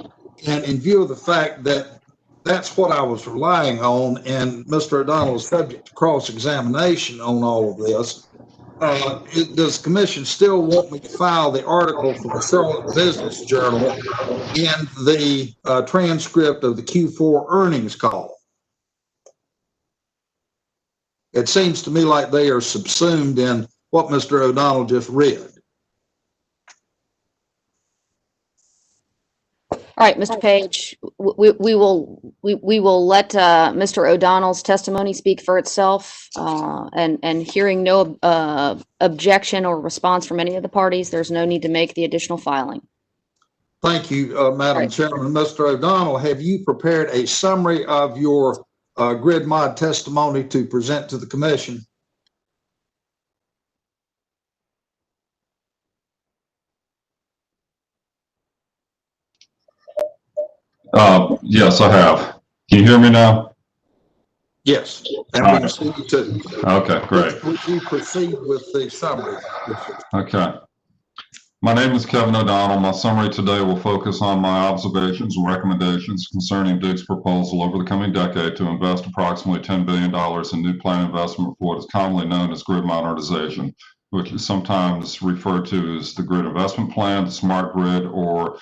And in view of the fact that that's what I was relying on, and Mr. O'Donnell is subject to cross-examination on all of this, does the commission still want me to file the article from the Charlotte Business Journal in the transcript of the Q4 earnings call? It seems to me like they are subsumed in what Mr. O'Donnell just read. All right, Mr. Page, we will let Mr. O'Donnell's testimony speak for itself, and hearing no objection or response from any of the parties, there's no need to make the additional filing. Thank you, Madam Chairman. Mr. O'Donnell, have you prepared a summary of your grid mod testimony to present to the commission? Yes, I have. Can you hear me now? Yes, and we can see you too. Okay, great. Would you proceed with the summary? Okay. My name is Kevin O'Donnell. My summary today will focus on my observations and recommendations concerning Duke's proposal over the coming decade to invest approximately $10 billion in new plan investment for what is commonly known as grid modernization, which is sometimes referred to as the Grid Investment Plan, the Smart Grid, or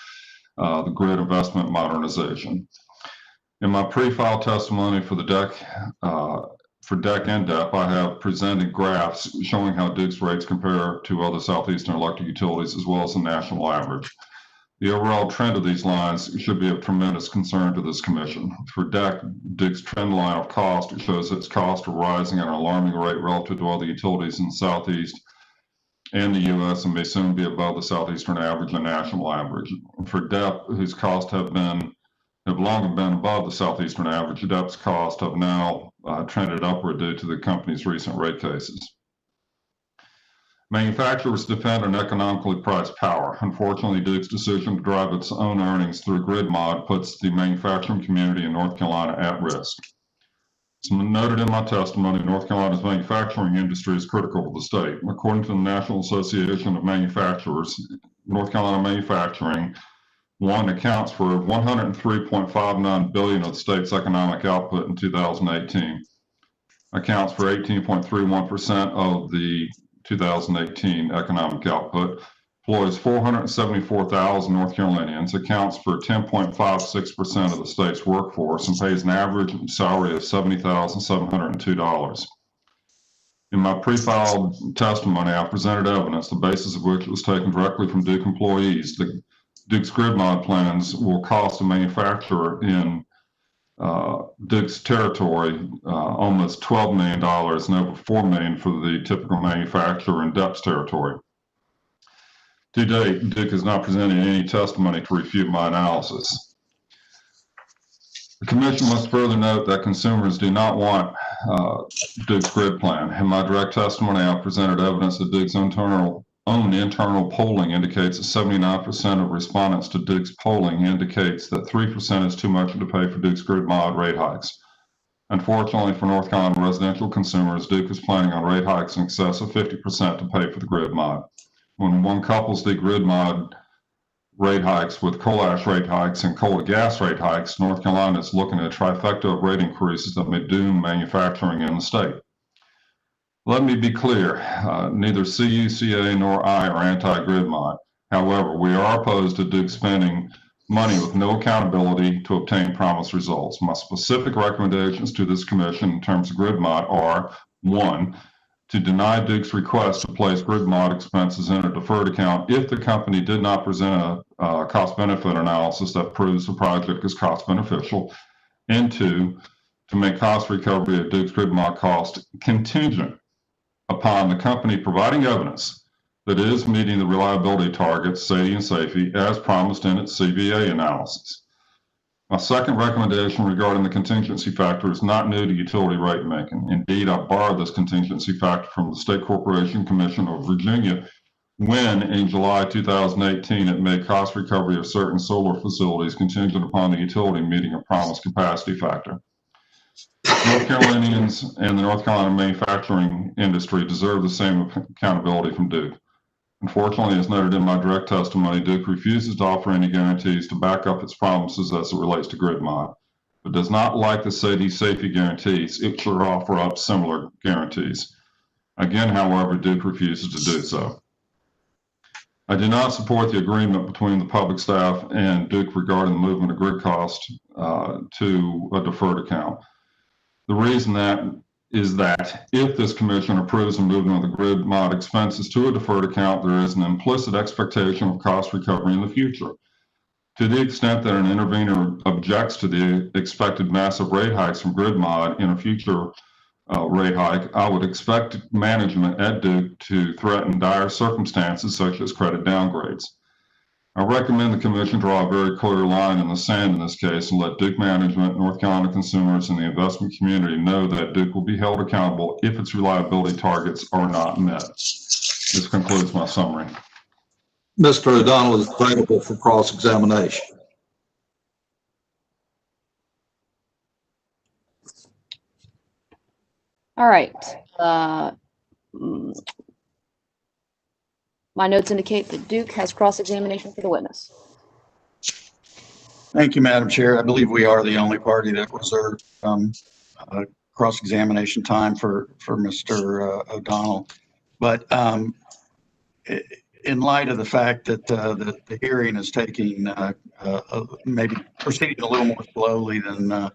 the Grid Investment Modernization. In my pre-file testimony for the DEC and DEP, I have presented graphs showing how Duke's rates compare to other southeastern electric utilities as well as the national average. The overall trend of these lines should be of tremendous concern to this commission. For DEC, Duke's trend line of cost shows its costs are rising at an alarming rate relative to other utilities in the southeast and the U.S. and may soon be above the southeastern average and national average. For DEP, whose costs have long been above the southeastern average, DEP's costs have now trended upward due to the company's recent rate cases. Manufacturers depend on economically priced power. Unfortunately, Duke's decision to drive its own earnings through grid mod puts the manufacturing community in North Carolina at risk. As noted in my testimony, North Carolina's manufacturing industry is critical to the state. According to the National Association of Manufacturers, North Carolina manufacturing, one, accounts for $103.59 billion of the state's economic output in 2018, accounts for 18.31% of the 2018 economic output, employs 474,000 North Carolinians, accounts for 10.56% of the state's workforce, and pays an average salary of $70,702. In my pre-filed testimony, I presented evidence, the basis of which was taken directly from Duke employees. The Duke's grid mod plans will cost a manufacturer in Duke's territory almost $12 million and over $4 million for the typical manufacturer in DEP's territory. To date, Duke has not presented any testimony to refute my analysis. The commission must further note that consumers do not want Duke's grid plan. In my direct testimony, I presented evidence that Duke's own internal polling indicates that 79% of respondents to Duke's polling indicates that 3% is too much to pay for Duke's grid mod rate hikes. Unfortunately for North Carolina residential consumers, Duke is planning on rate hikes in excess of 50% to pay for the grid mod. When one couples the grid mod rate hikes with coal ash rate hikes and coal to gas rate hikes, North Carolina is looking at a trifecta of rate increases that may doom manufacturing in the state. Let me be clear, neither CUCA nor I are anti-grid mod. However, we are opposed to Duke spending money with no accountability to obtain promised results. My specific recommendations to this commission in terms of grid mod are: 1, to deny Duke's request to place grid mod expenses in a deferred account if the company did not present a cost-benefit analysis that proves the project is cost beneficial, and 2, to make cost recovery of Duke's grid mod cost contingent upon the company providing evidence that it is meeting the reliability targets, SAIDI and SAIFI, as promised in its CVA analysis. My second recommendation regarding the contingency factor is not new to utility rate making. Indeed, I borrowed this contingency factor from the State Corporation Commission of Virginia when, in July 2018, it made cost recovery of certain solar facilities contingent upon the utility meeting a promised capacity factor. North Carolinians and the North Carolina manufacturing industry deserve the same accountability from Duke. Unfortunately, as noted in my direct testimony, Duke refuses to offer any guarantees to back up its promises as it relates to grid mod, but does not like the SAIDI guarantees. It should offer up similar guarantees. Again, however, Duke refuses to do so. I do not support the agreement between the public staff and Duke regarding the movement of grid cost to a deferred account. The reason that is that if this commission approves the movement of the grid mod expenses to a deferred account, there is an implicit expectation of cost recovery in the future. To the extent that an intervener objects to the expected massive rate hikes from grid mod in a future rate hike, I would expect management at Duke to threaten dire circumstances such as credit downgrades. I recommend the commission draw a very clear line in the sand in this case and let Duke management, North Carolina consumers, and the investment community know that Duke will be held accountable if its reliability targets are not met. This concludes my summary. Mr. O'Donnell is available for cross-examination. All right. My notes indicate that Duke has cross-examination for the witness. Thank you, Madam Chair. I believe we are the only party that reserved cross-examination time for Mr. O'Donnell. But in light of the fact that the hearing is taking maybe proceeding a little more slowly than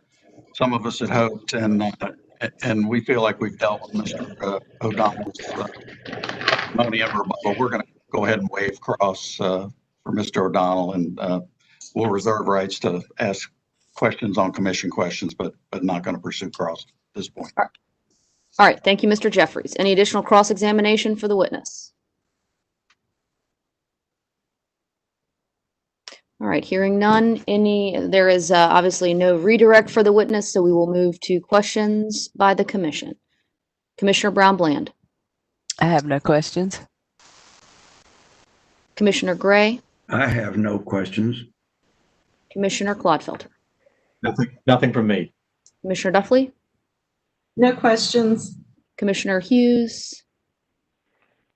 some of us had hoped, and we feel like we've dealt with Mr. O'Donnell's testimony and rebuttal, we're going to go ahead and waive cross for Mr. O'Donnell, and we'll reserve rights to ask questions on commission questions, but not going to pursue cross at this point. All right. Thank you, Mr. Jeffries. Any additional cross-examination for the witness? All right. Hearing none. There is obviously no redirect for the witness, so we will move to questions by the commission. Commissioner Brown-Bland. I have no questions. Commissioner Gray. I have no questions. Commissioner Clodfelter. Nothing from me. Commissioner Duffley. No questions. Commissioner Hughes.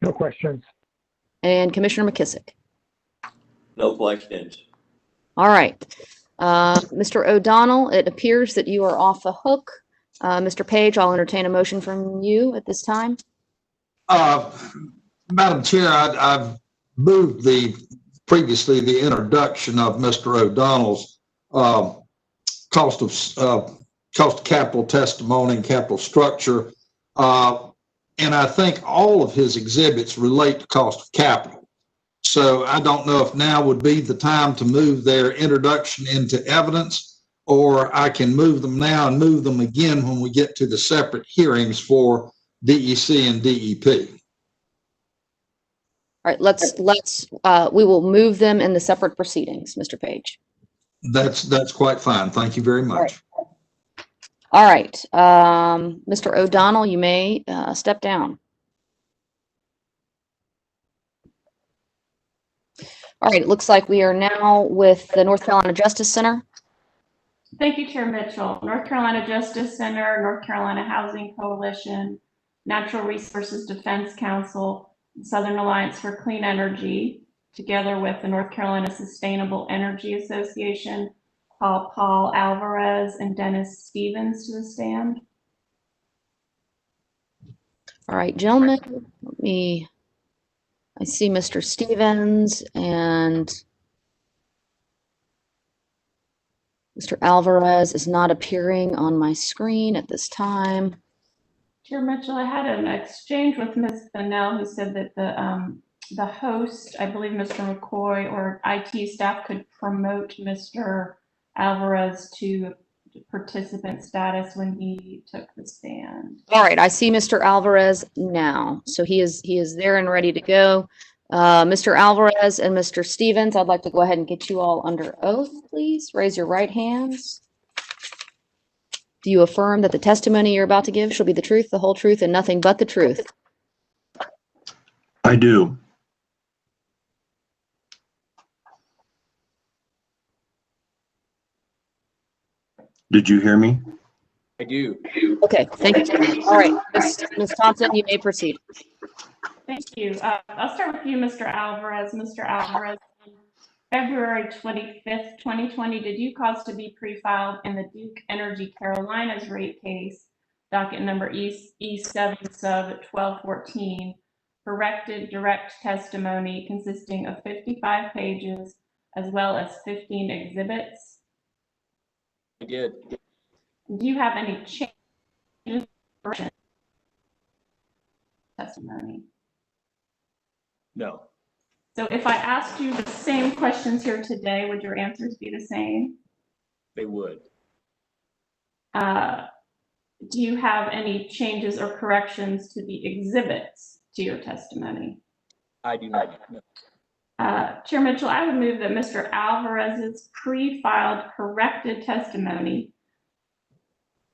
No questions. And Commissioner McKissick. No questions. All right. Mr. O'Donnell, it appears that you are off the hook. Mr. Page, I'll entertain a motion from you at this time. Madam Chair, I've moved previously the introduction of Mr. O'Donnell's cost of capital testimony and capital structure. And I think all of his exhibits relate to cost of capital. So I don't know if now would be the time to move their introduction into evidence, or I can move them now and move them again when we get to the separate hearings for DEC and DEP. All right, we will move them in the separate proceedings, Mr. Page. That's quite fine. Thank you very much. All right. Mr. O'Donnell, you may step down. All right, it looks like we are now with the North Carolina Justice Center. Thank you, Chair Mitchell. North Carolina Justice Center, North Carolina Housing Coalition, Natural Resources Defense Council, Southern Alliance for Clean Energy, together with the North Carolina Sustainable Energy Association, call Paul Alvarez and Dennis Stevens to the stand. All right, gentlemen, I see Mr. Stevens and Mr. Alvarez is not appearing on my screen at this time. Chair Mitchell, I had an exchange with Ms. Bennell, who said that the host, I believe Mr. McCoy or IT staff, could promote Mr. Alvarez to participant status when he took the stand. All right, I see Mr. Alvarez now. So he is there and ready to go. Mr. Alvarez and Mr. Stevens, I'd like to go ahead and get you all under oath, please. Raise your right hands. Do you affirm that the testimony you're about to give shall be the truth, the whole truth, and nothing but the truth? I do. Did you hear me? I do. Okay, thank you. All right, Ms. Thompson, you may proceed. Thank you. I'll start with you, Mr. Alvarez. Mr. Alvarez, on February 25th, 2020, did you cause to be pre-filed in the Duke Energy Carolinas rate case, docket number E7 sub 1214, corrected direct testimony consisting of 55 pages as well as 15 exhibits? I did. Do you have any changes or testimony? No. So if I asked you the same questions here today, would your answers be the same? They would. Do you have any changes or corrections to the exhibits to your testimony? I do not. No. Chair Mitchell, I would move that Mr. Alvarez's pre-filed corrected testimony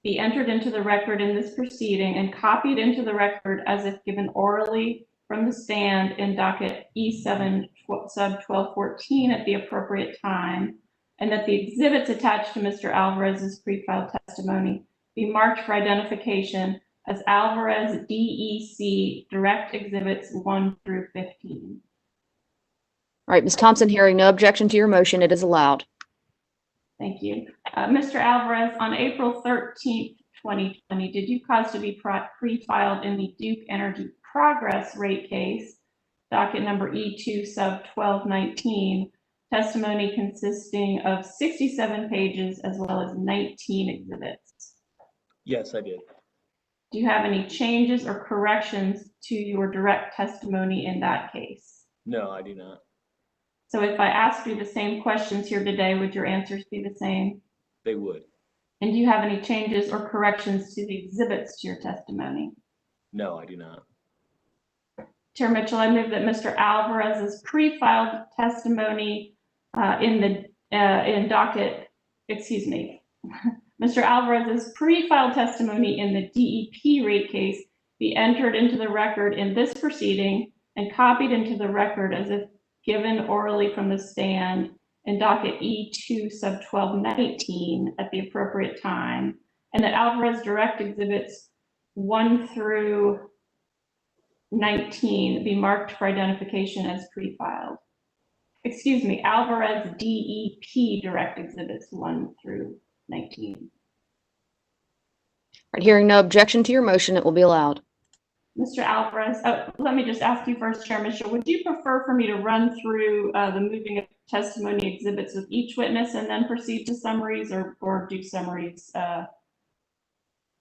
be entered into the record in this proceeding and copied into the record as if given orally from the stand in docket E7 sub 1214 at the appropriate time, and that the exhibits attached to Mr. Alvarez's pre-filed testimony be marked for identification as Alvarez DEC Direct Exhibits 1 through 15. All right, Ms. Thompson, hearing no objection to your motion, it is allowed. Thank you. Mr. Alvarez, on April 13th, 2020, did you cause to be pre-filed in the Duke Energy Progress rate case, docket number E2 sub 1219, testimony consisting of 67 pages as well as 19 exhibits? Yes, I did. Do you have any changes or corrections to your direct testimony in that case? No, I do not. So if I asked you the same questions here today, would your answers be the same? They would. And do you have any changes or corrections to the exhibits to your testimony? No, I do not. Chair Mitchell, I move that Mr. Alvarez's pre-filed testimony in docket, excuse me, Mr. Alvarez's pre-filed testimony in the DEP rate case be entered into the record in this proceeding and copied into the record as if given orally from the stand in docket E2 sub 1219 at the appropriate time, and that Alvarez direct exhibits 1 through 19 be marked for identification as pre-filed. Excuse me, Alvarez DEP direct exhibits 1 through 19. All right, hearing no objection to your motion, it will be allowed. Mr. Alvarez, let me just ask you first, Chair Mitchell, would you prefer for me to run through the moving of testimony exhibits with each witness and then proceed to summaries, or do summaries,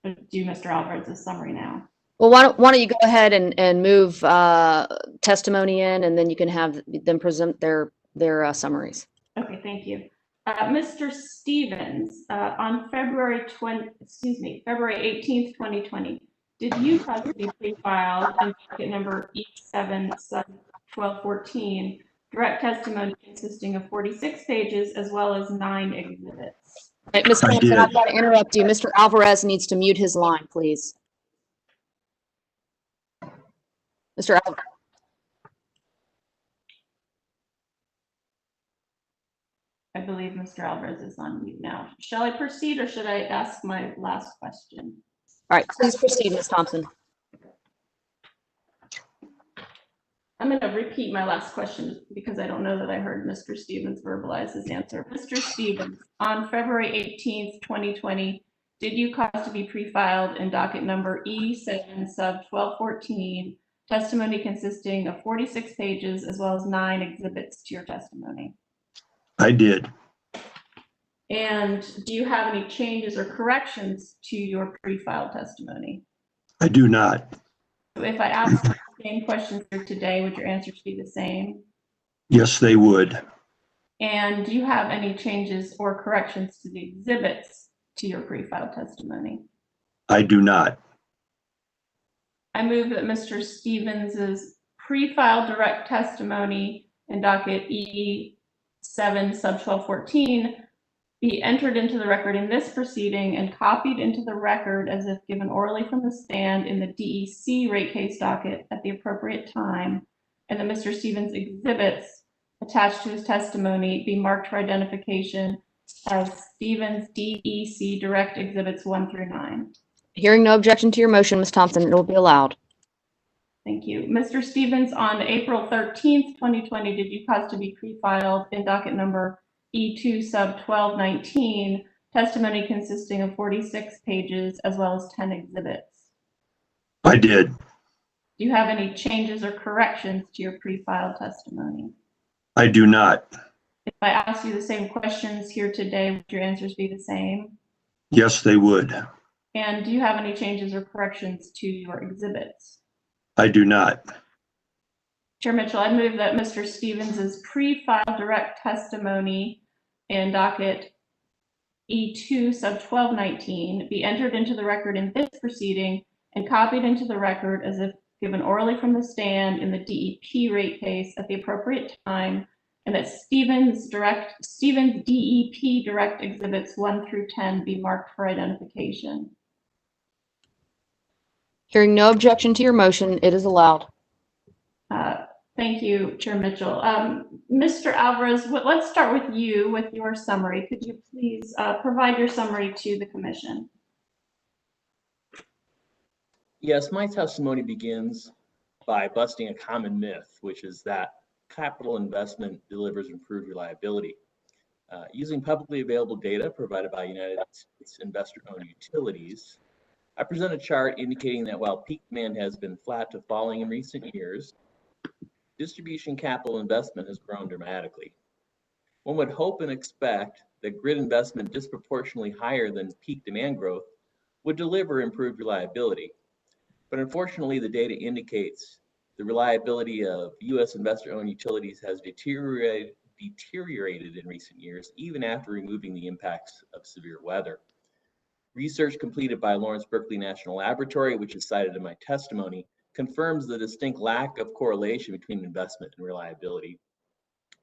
do Mr. Alvarez's summary now? Well, why don't you go ahead and move testimony in, and then you can have them present their summaries. Okay, thank you. Mr. Stevens, on February 18th, 2020, did you cause to be pre-filed in docket number E7 sub 1214 direct testimony consisting of 46 pages as well as 9 exhibits? All right, Ms. Thompson, I've got to interrupt you. Mr. Alvarez needs to mute his line, please. Mr. Alvarez. I believe Mr. Alvarez is on mute now. Shall I proceed or should I ask my last question? All right, please proceed, Ms. Thompson. I'm going to repeat my last question because I don't know that I heard Mr. Stevens verbalize his answer. Mr. Stevens, on February 18th, 2020, did you cause to be pre-filed in docket number E7 sub 1214 testimony consisting of 46 pages as well as 9 exhibits to your testimony? I did. And do you have any changes or corrections to your pre-filed testimony? I do not. So if I ask the same questions here today, would your answers be the same? Yes, they would. And do you have any changes or corrections to the exhibits to your pre-filed testimony? I do not. I move that Mr. Stevens's pre-filed direct testimony in docket E7 sub 1214 be entered into the record in this proceeding and copied into the record as if given orally from the stand in the DEC rate case docket at the appropriate time, and that Mr. Stevens' exhibits attached to his testimony be marked for identification as Stevens DEC Direct Exhibits 1 through 9. Hearing no objection to your motion, Ms. Thompson, it will be allowed. Thank you. Mr. Stevens, on April 13th, 2020, did you cause to be pre-filed in docket number E2 sub 1219 testimony consisting of 46 pages as well as 10 exhibits? I did. Do you have any changes or corrections to your pre-filed testimony? I do not. If I ask you the same questions here today, would your answers be the same? Yes, they would. And do you have any changes or corrections to your exhibits? I do not. Chair Mitchell, I move that Mr. Stevens's pre-filed direct testimony in docket E2 sub 1219 be entered into the record in this proceeding and copied into the record as if given orally from the stand in the DEP rate case at the appropriate time, and that Stevens DEP direct exhibits 1 through 10 be marked for identification. Hearing no objection to your motion, it is allowed. Thank you, Chair Mitchell. Mr. Alvarez, let's start with you with your summary. Could you please provide your summary to the commission? Yes, my testimony begins by busting a common myth, which is that capital investment delivers improved reliability. Using publicly available data provided by United States investor-owned utilities, I present a chart indicating that while peak demand has been flat to falling in recent years, distribution capital investment has grown dramatically. One would hope and expect that grid investment disproportionately higher than peak demand growth would deliver improved reliability. But unfortunately, the data indicates the reliability of U.S. investor-owned utilities has deteriorated in recent years, even after removing the impacts of severe weather. Research completed by Lawrence Berkeley National Laboratory, which is cited in my testimony, confirms the distinct lack of correlation between investment and reliability.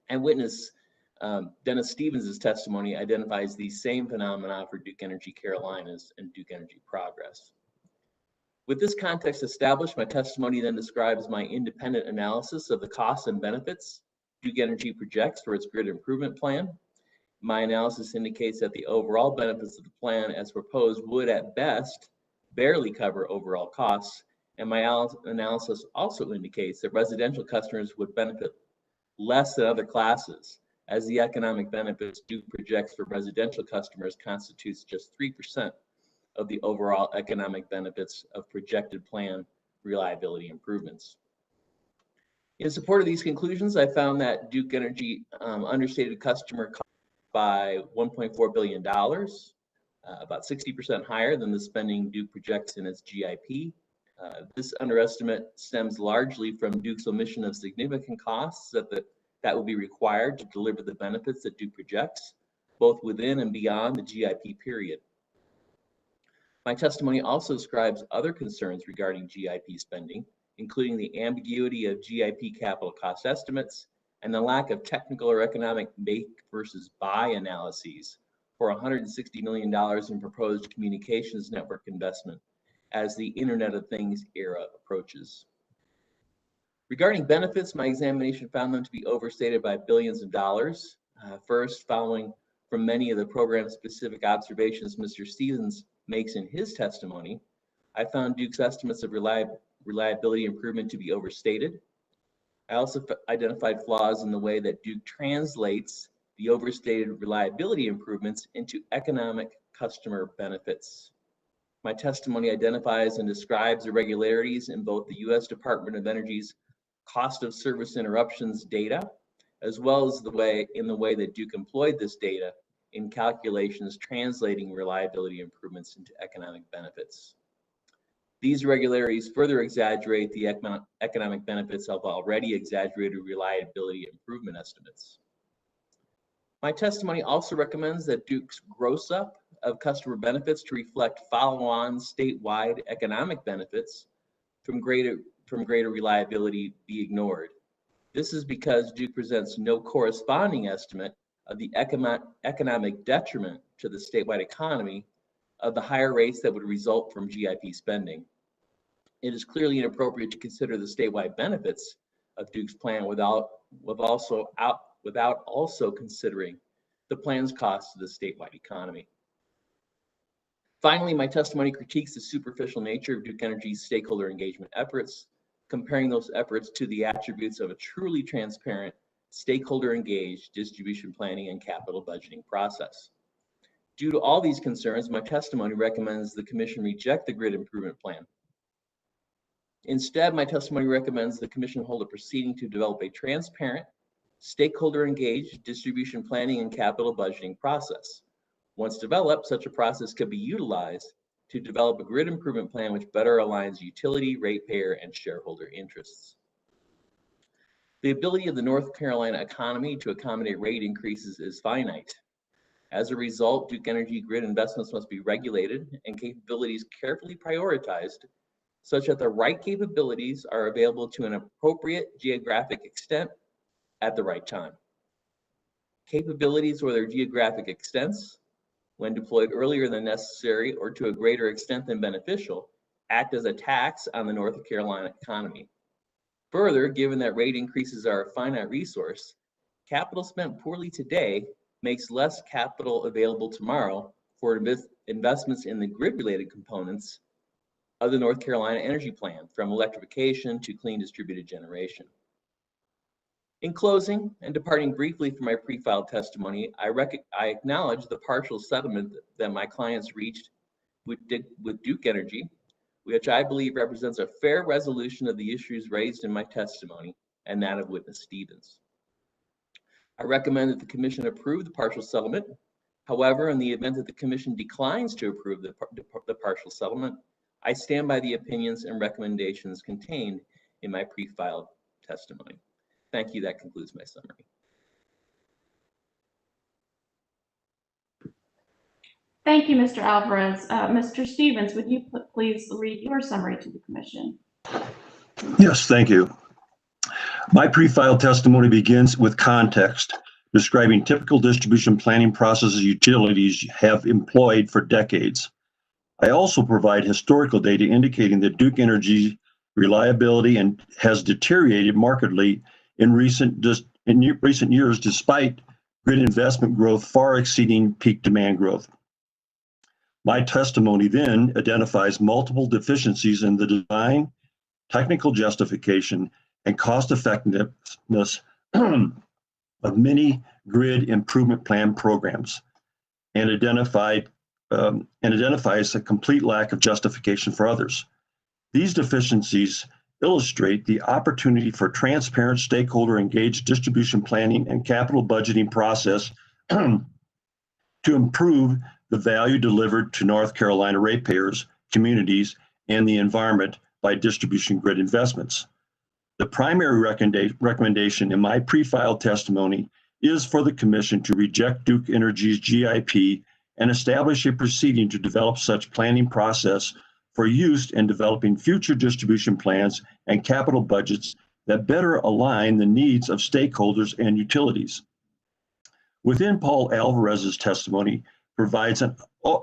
And witness Dennis Stevens' testimony identifies these same phenomena for Duke Energy Carolinas and Duke Energy Progress. With this context established, my testimony then describes my independent analysis of the costs and benefits Duke Energy projects for its grid improvement plan. My analysis indicates that the overall benefits of the plan as proposed would at best barely cover overall costs. And my analysis also indicates that residential customers would benefit less than other classes, as the economic benefits Duke projects for residential customers constitutes just 3% of the overall economic benefits of projected plan reliability improvements. In support of these conclusions, I found that Duke Energy understated customer costs by $1.4 billion, about 60% higher than the spending Duke projects in its GIP. This underestimate stems largely from Duke's omission of significant costs that will be required to deliver the benefits that Duke projects, both within and beyond the GIP period. My testimony also describes other concerns regarding GIP spending, including the ambiguity of GIP capital cost estimates and the lack of technical or economic make versus buy analyses for $160 million in proposed communications network investment as the Internet of Things era approaches. Regarding benefits, my examination found them to be overstated by billions of dollars. First, following from many of the program-specific observations Mr. Stevens makes in his testimony, I found Duke's estimates of reliability improvement to be overstated. I also identified flaws in the way that Duke translates the overstated reliability improvements into economic customer benefits. My testimony identifies and describes irregularities in both the U.S. Department of Energy's cost of service interruptions data, as well as the way that Duke employed this data in calculations translating reliability improvements into economic benefits. These irregularities further exaggerate the economic benefits of already exaggerated reliability improvement estimates. My testimony also recommends that Duke's gross up of customer benefits to reflect follow-on statewide economic benefits from greater reliability be ignored. This is because Duke presents no corresponding estimate of the economic detriment to the statewide economy of the higher rates that would result from GIP spending. It is clearly inappropriate to consider the statewide benefits of Duke's plan without also considering the plan's costs to the statewide economy. Finally, my testimony critiques the superficial nature of Duke Energy's stakeholder engagement efforts, comparing those efforts to the attributes of a truly transparent, stakeholder engaged distribution planning and capital budgeting process. Due to all these concerns, my testimony recommends the Commission reject the grid improvement plan. Instead, my testimony recommends the Commission hold a proceeding to develop a transparent, stakeholder engaged distribution planning and capital budgeting process. Once developed, such a process could be utilized to develop a grid improvement plan which better aligns utility, ratepayer, and shareholder interests. The ability of the North Carolina economy to accommodate rate increases is finite. As a result, Duke Energy grid investments must be regulated and capabilities carefully prioritized such that the right capabilities are available to an appropriate geographic extent at the right time. Capabilities or their geographic extents, when deployed earlier than necessary or to a greater extent than beneficial, act as a tax on the North Carolina economy. Further, given that rate increases are a finite resource, capital spent poorly today makes less capital available tomorrow for investments in the grid-related components of the North Carolina Energy Plan, from electrification to clean distributed generation. In closing, and departing briefly from my pre-filed testimony, I acknowledge the partial settlement that my clients reached with Duke Energy, which I believe represents a fair resolution of the issues raised in my testimony and that of witness Stevens. I recommend that the Commission approve the partial settlement. However, in the event that the Commission declines to approve the partial settlement, I stand by the opinions and recommendations contained in my pre-filed testimony. Thank you. That concludes my summary. Thank you, Mr. Alvarez. Mr. Stevens, would you please read your summary to the Commission? Yes, thank you. My pre-filed testimony begins with context, describing typical distribution planning processes utilities have employed for decades. I also provide historical data indicating that Duke Energy reliability has deteriorated markedly in recent years, despite grid investment growth far exceeding peak demand growth. My testimony then identifies multiple deficiencies in the design, technical justification, and cost effectiveness of many grid improvement plan programs, and identifies a complete lack of justification for others. These deficiencies illustrate the opportunity for transparent, stakeholder engaged distribution planning and capital budgeting process to improve the value delivered to North Carolina ratepayers, communities, and the environment by distribution grid investments. The primary recommendation in my pre-filed testimony is for the Commission to reject Duke Energy's GIP and establish a proceeding to develop such planning process for use in developing future distribution plans and capital budgets that better align the needs of stakeholders and utilities. Within Paul Alvarez's testimony provides an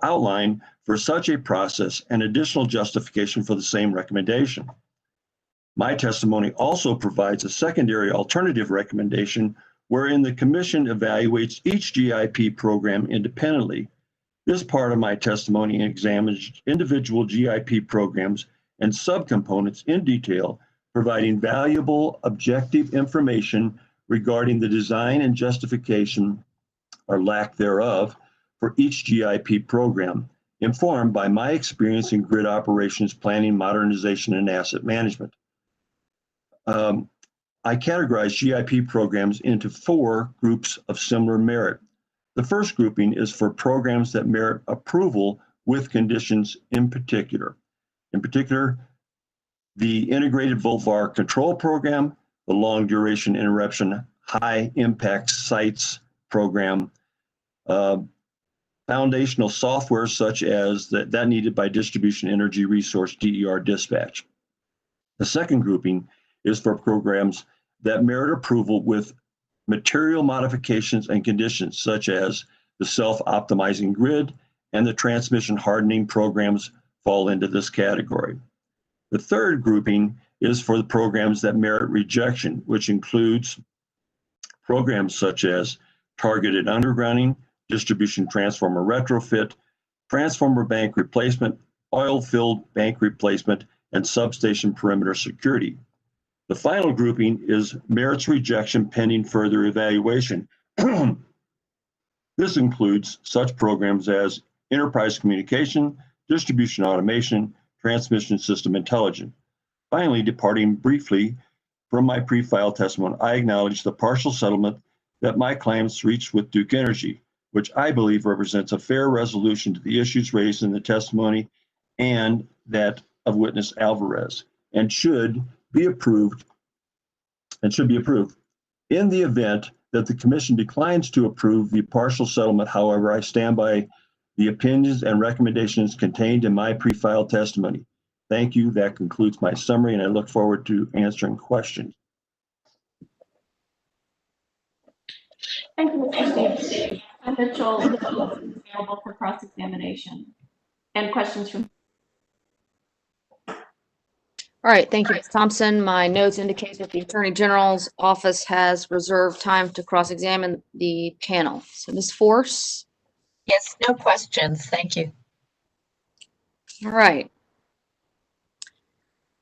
outline for such a process and additional justification for the same recommendation. My testimony also provides a secondary alternative recommendation wherein the Commission evaluates each GIP program independently. This part of my testimony examines individual GIP programs and subcomponents in detail providing valuable objective information regarding the design and justification or lack thereof for each GIP program, informed by my experience in grid operations, planning, modernization, and asset management. I categorize GIP programs into 4 groups of similar merit. The first grouping is for programs that merit approval with conditions in particular. In particular, the Integrated Volt-VAR Control Program, the Long Duration Interruption High Impact Sites Program, foundational software such as that needed by Distribution Energy Resource DER dispatch. The second grouping is for programs that merit approval with material modifications and conditions such as the self-optimizing grid and the transmission hardening programs fall into this category. The third grouping is for the programs that merit rejection, which includes programs such as targeted undergrounding, distribution transformer retrofit, transformer bank replacement, oil-filled bank replacement, and substation perimeter security. The final grouping is merits rejection pending further evaluation. This includes such programs as enterprise communication, distribution automation, transmission system intelligence. Finally, departing briefly from my pre-file testimony, I acknowledge the partial settlement that my clients reached with Duke Energy, which I believe represents a fair resolution to the issues raised in the testimony and that of witness Alvarez, and should be approved. In the event that the commission declines to approve the partial settlement, however, I stand by the opinions and recommendations contained in my pre-filed testimony. Thank you. That concludes my summary, and I look forward to answering questions. Thank you, Mr. Steve. Mitchell is available for cross-examination and questions from. All right, thank you, Ms. Thompson. My notes indicate that the Attorney General's office has reserved time to cross-examine the panel. So Ms. Force? Yes, no questions. Thank you. All right.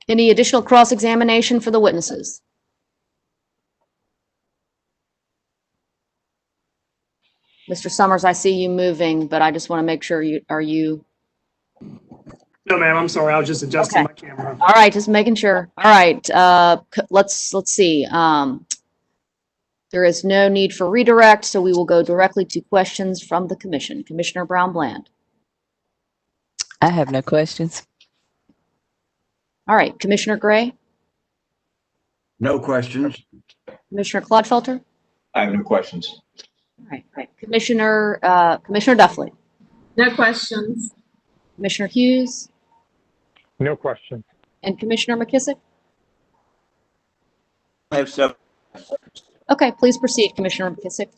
Any additional cross-examination for the witnesses? Mr. Summers, I see you moving, but I just want to make sure are you? No, ma'am, I'm sorry. I was just adjusting my camera. All right, just making sure. All right, let's see. There is no need for redirect, so we will go directly to questions from the commission. Commissioner Brown-Bland. I have no questions. All right, Commissioner Gray? No questions. Commissioner Clodfelter? I have no questions. All right. Commissioner Duffley? No questions. Commissioner Hughes? No questions. And Commissioner McKissick? I have several. Okay, please proceed, Commissioner McKissick.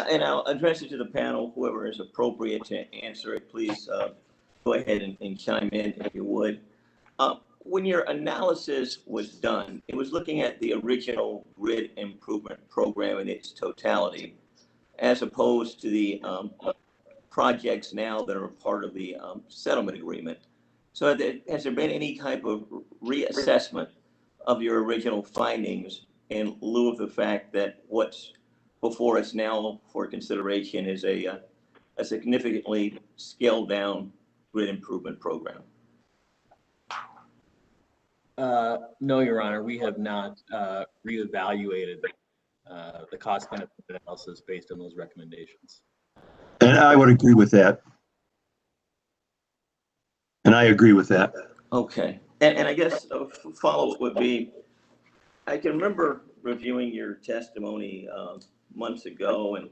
And I'll address it to the panel, whoever is appropriate to answer it, please go ahead and chime in if you would. When your analysis was done, it was looking at the original grid improvement program in its totality, as opposed to the projects now that are a part of the settlement agreement. So has there been any type of reassessment of your original findings in lieu of the fact that what's before us now for consideration is a significantly scaled down grid improvement program? No, Your Honor, we have not reevaluated the cost benefit analysis based on those recommendations. And I would agree with that. And I agree with that. Okay. And I guess a follow-up would be, I can remember reviewing your testimony months ago, and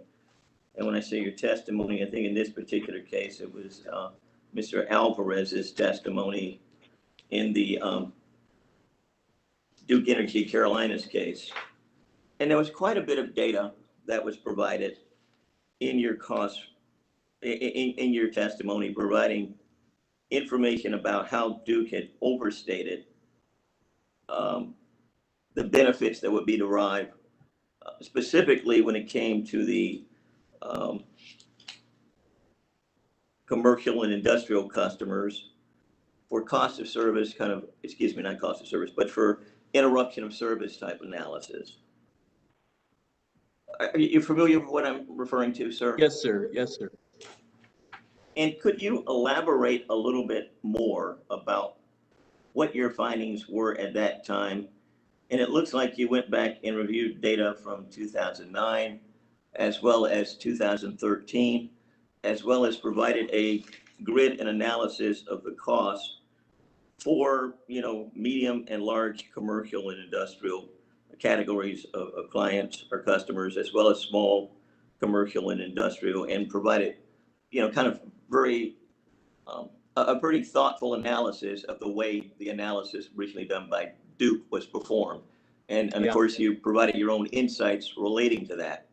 when I say your testimony, I think in this particular case, it was Mr. Alvarez's testimony in the Duke Energy Carolinas case. And there was quite a bit of data that was provided in your in your testimony, providing information about how Duke had overstated the benefits that would be derived, specifically when it came to the commercial and industrial customers for cost of service kind of, excuse me, not cost of service, but for interruption of service type analysis. Are you familiar with what I'm referring to, sir? Yes, sir. Yes, sir. And could you elaborate a little bit more about what your findings were at that time? And it looks like you went back and reviewed data from 2009, as well as 2013, as well as provided a grid and analysis of the cost for, medium and large commercial and industrial categories of clients or customers, as well as small commercial and industrial, and provided, kind of very, a pretty thoughtful analysis of the way the analysis originally done by Duke was performed. And of course, you provided your own insights relating to that.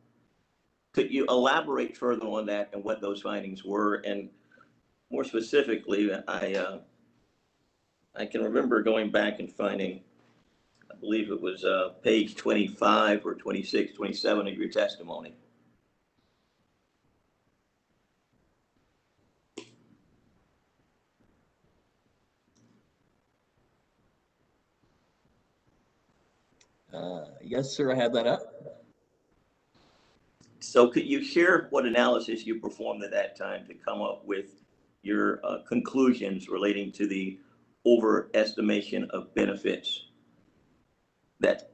Could you elaborate further on that and what those findings were? And more specifically, I can remember going back and finding, I believe it was page 25 or 26, 27 of your testimony. Yes, sir, I have that up. So could you share what analysis you performed at that time to come up with your conclusions relating to the overestimation of benefits that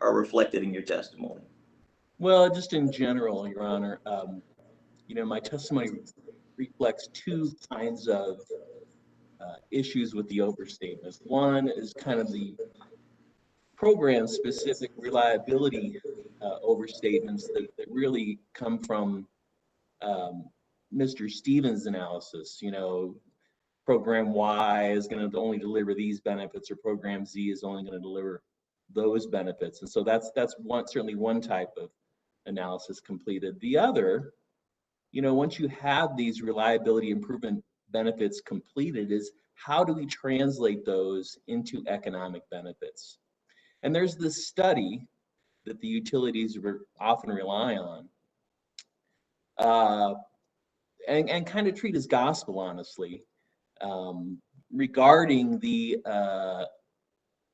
are reflected in your testimony? Well, just in general, Your Honor, my testimony reflects two kinds of issues with the overstatements. One is kind of the program-specific reliability overstatements that really come from Mr. Stevens' analysis. Program Y is going to only deliver these benefits, or program Z is only going to deliver those benefits. And so that's certainly one type of analysis completed. The other, once you have these reliability improvement benefits completed, is how do we translate those into economic benefits? And there's this study that the utilities often rely on and kind of treat as gospel, honestly, regarding the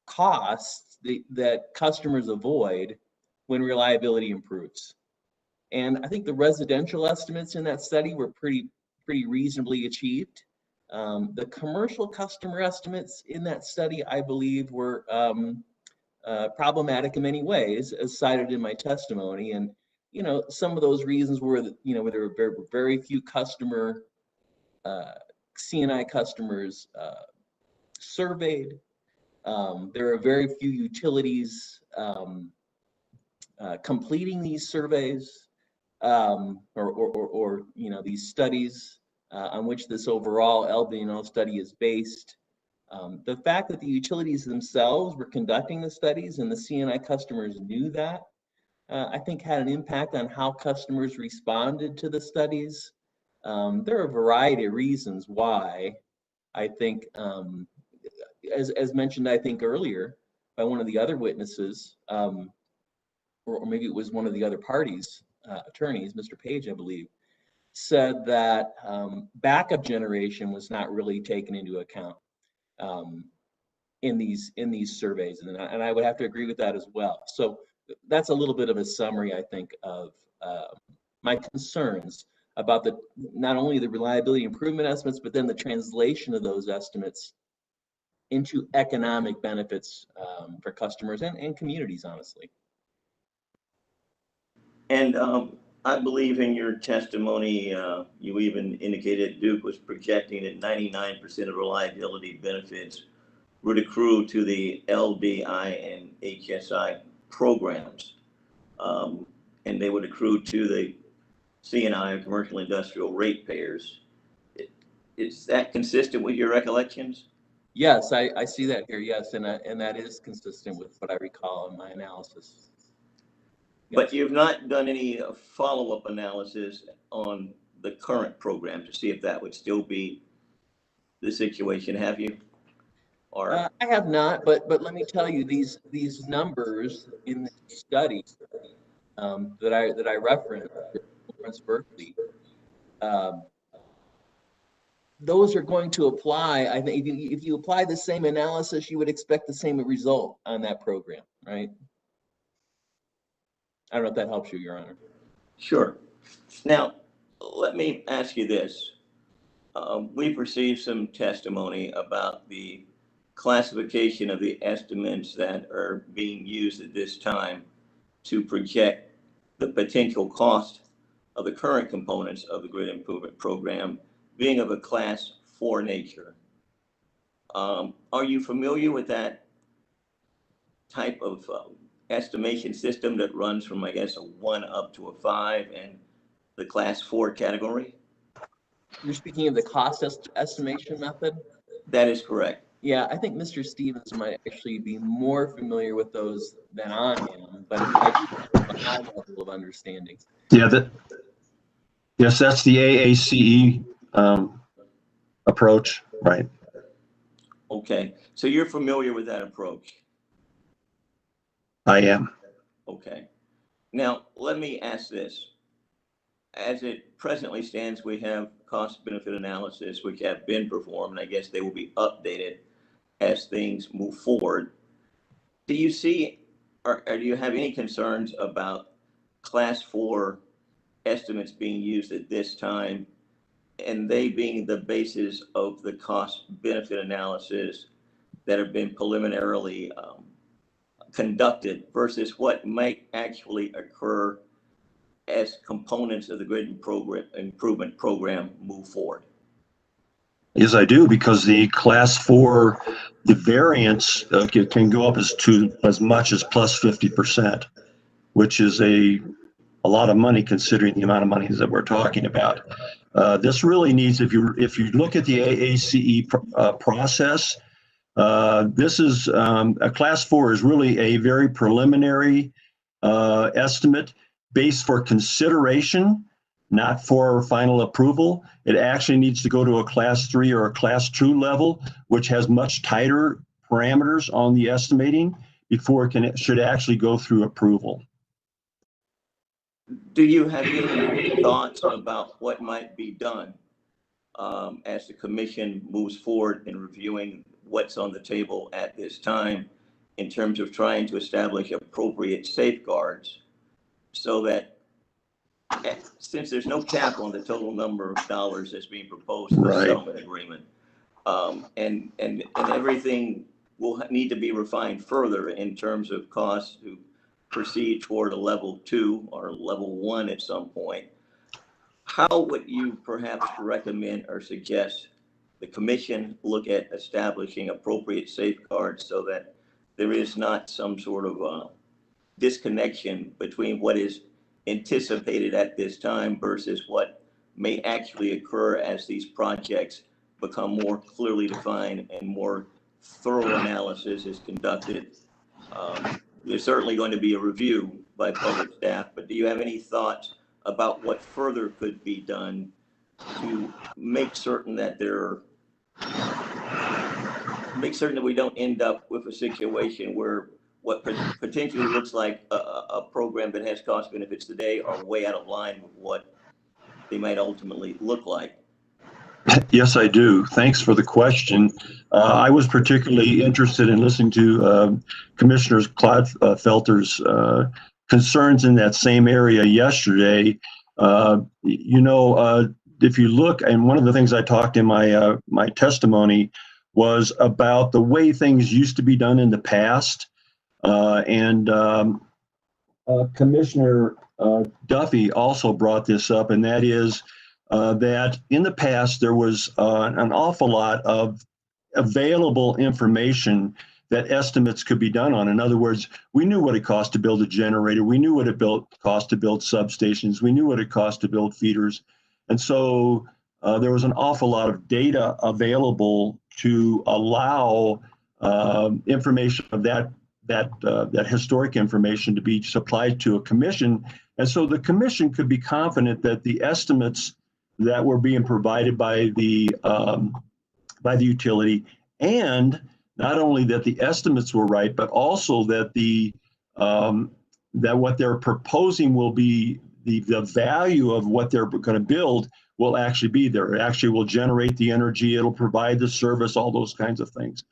costs that customers avoid when reliability improves. And I think the residential estimates in that study were pretty reasonably achieved. The commercial customer estimates in that study, I believe, were problematic in many ways, as cited in my testimony. And, some of those reasons were that, there were very few customer, C&I customers surveyed. There are very few utilities completing these surveys or these studies on which this overall LBNL study is based. The fact that the utilities themselves were conducting the studies and the C&I customers knew that, I think had an impact on how customers responded to the studies. There are a variety of reasons why I think, as mentioned, I think earlier by one of the other witnesses, or maybe it was one of the other parties' attorneys, Mr. Page, I believe, said that backup generation was not really taken into account in these surveys, and I would have to agree with that as well. So that's a little bit of a summary, I think, of my concerns about not only the reliability improvement estimates, but then the translation of those estimates into economic benefits for customers and communities, honestly. And I believe in your testimony, you even indicated Duke was projecting that 99% of reliability benefits would accrue to the LDI and HSI programs, and they would accrue to the C&I, commercial industrial ratepayers. Is that consistent with your recollections? Yes, I see that here. Yes, and that is consistent with what I recall in my analysis. But you've not done any follow-up analysis on the current program to see if that would still be the situation, have you? Or I have not, but let me tell you, these numbers in the study that I referenced Berkeley, those are going to apply. I think if you apply the same analysis, you would expect the same result on that program, right? I don't know if that helps you, Your Honor. Sure. Now, let me ask you this. We've received some testimony about the classification of the estimates that are being used at this time to project the potential cost of the current components of the grid improvement program being of a class 4 nature. Are you familiar with that type of estimation system that runs from, I guess, a 1 up to a 5 and the class 4 category? You're speaking of the cost estimation method? That is correct. Yeah, I think Mr. Stevens might actually be more familiar with those than I am, but I do have a high level of understanding. Yeah, yes, that's the AACE approach, right? Okay, so you're familiar with that approach? I am. Okay. Now, let me ask this. As it presently stands, we have cost benefit analysis, which have been performed. I guess they will be updated as things move forward. Do you see, or do you have any concerns about class 4 estimates being used at this time and they being the basis of the cost benefit analysis that have been preliminarily conducted versus what might actually occur as components of the grid improvement program move forward? Yes, I do, because the class 4, the variance can go up as much as plus 50%, which is a lot of money considering the amount of money that we're talking about. This really needs, if you look at the AACE process, this is a class 4 is really a very preliminary estimate based for consideration, not for final approval. It actually needs to go to a class 3 or a class 2 level, which has much tighter parameters on the estimating before it should actually go through approval. Do you have any thoughts about what might be done as the commission moves forward in reviewing what's on the table at this time in terms of trying to establish appropriate safeguards so that, since there's no cap on the total number of dollars that's being proposed in the settlement agreement, and everything will need to be refined further in terms of costs to proceed toward a level 2 or level 1 at some point, how would you perhaps recommend or suggest the commission look at establishing appropriate safeguards so that there is not some sort of disconnection between what is anticipated at this time versus what may actually occur as these projects become more clearly defined and more thorough analysis is conducted? There's certainly going to be a review by public staff, but do you have any thoughts about what further could be done to make certain that we don't end up with a situation where what potentially looks like a program that has cost benefits today are way out of line with what they might ultimately look like? Yes, I do. Thanks for the question. I was particularly interested in listening to Commissioner Clodfelter's concerns in that same area yesterday. If you look, and one of the things I talked in my testimony was about the way things used to be done in the past. Commissioner Duffy also brought this up, and that is that in the past there was an awful lot of available information that estimates could be done on. In other words, we knew what it cost to build a generator. We knew what it cost to build substations. We knew what it cost to build feeders. And so there was an awful lot of data available to allow information of that historic information to be supplied to a commission. And so the commission could be confident that the estimates that were being provided by the utility, and not only that the estimates were right, but also that that what they're proposing will be the value of what they're going to build will actually be there. It actually will generate the energy. It'll provide the service, all those kinds of things.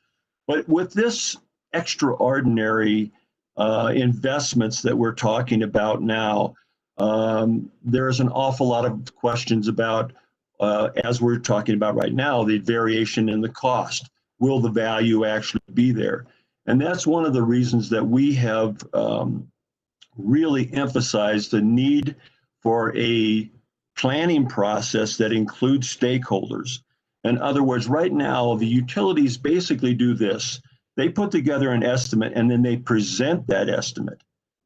But with this extraordinary investments that we're talking about now, there's an awful lot of questions about, as we're talking about right now, the variation in the cost. Will the value actually be there? And that's one of the reasons that we have really emphasized the need for a planning process that includes stakeholders. In other words, right now, the utilities basically do this. They put together an estimate and then they present that estimate.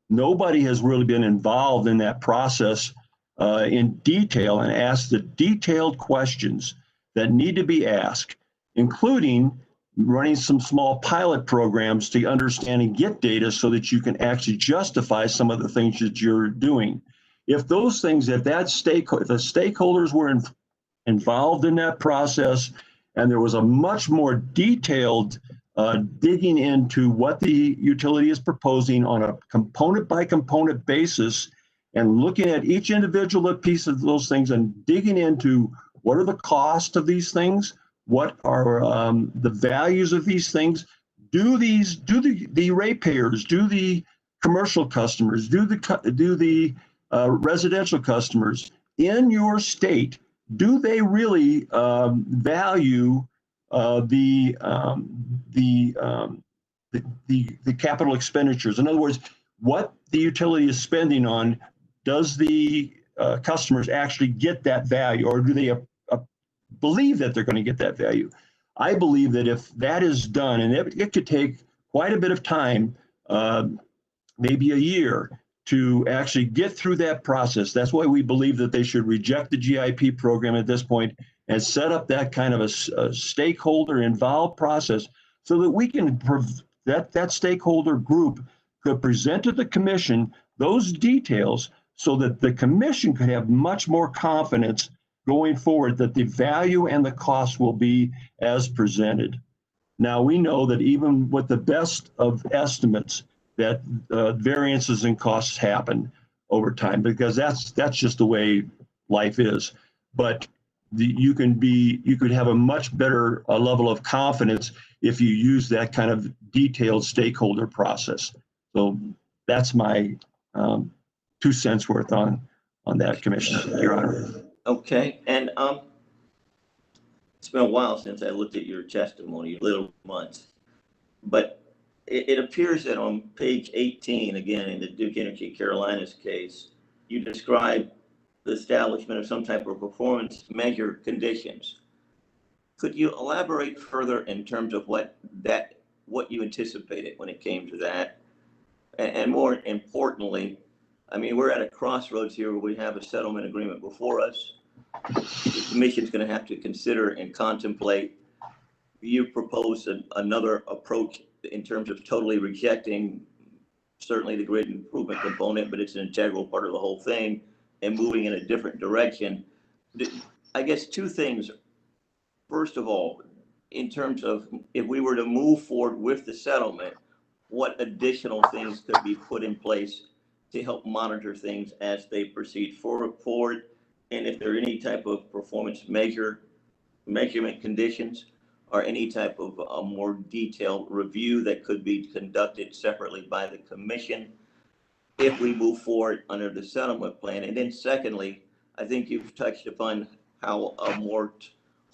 Nobody has really been involved in that process in detail and asked the detailed questions that need to be asked, including running some small pilot programs to understand and get data so that you can actually justify some of the things that you're doing. If those things, if the stakeholders were involved in that process, and there was a much more detailed digging into what the utility is proposing on a component by component basis, and looking at each individual piece of those things and digging into what are the costs of these things, what are the values of these things, do the ratepayers, do the commercial customers, do the residential customers in your state, do they really value the capital expenditures? In other words, what the utility is spending on, does the customers actually get that value, or do they believe that they're going to get that value? I believe that if that is done, and it could take quite a bit of time, maybe a year, to actually get through that process. That's why we believe that they should reject the GIP program at this point and set up that kind of a stakeholder involved process so that we can, that stakeholder group could present to the commission those details so that the commission could have much more confidence going forward that the value and the cost will be as presented. Now, we know that even with the best of estimates, that variances in costs happen over time, because that's just the way life is. But you could have a much better level of confidence if you use that kind of detailed stakeholder process. So that's my 2 cents worth on that, Commissioner, Your Honor. Okay, and it's been a while since I looked at your testimony, little months, but it appears that on page 18, again, in the Duke Energy Carolinas case, you describe the establishment of some type of performance measure conditions. Could you elaborate further in terms of what you anticipated when it came to that? And more importantly, I mean, we're at a crossroads here where we have a settlement agreement before us. The commission's going to have to consider and contemplate. You proposed another approach in terms of totally rejecting certainly the grid improvement component, but it's an integral part of the whole thing, and moving in a different direction. I guess 2 things. First of all, in terms of if we were to move forward with the settlement, what additional things could be put in place to help monitor things as they proceed forward, and if there are any type of performance measurement conditions or any type of a more detailed review that could be conducted separately by the commission if we move forward under the settlement plan. And then secondly, I think you've touched upon how a more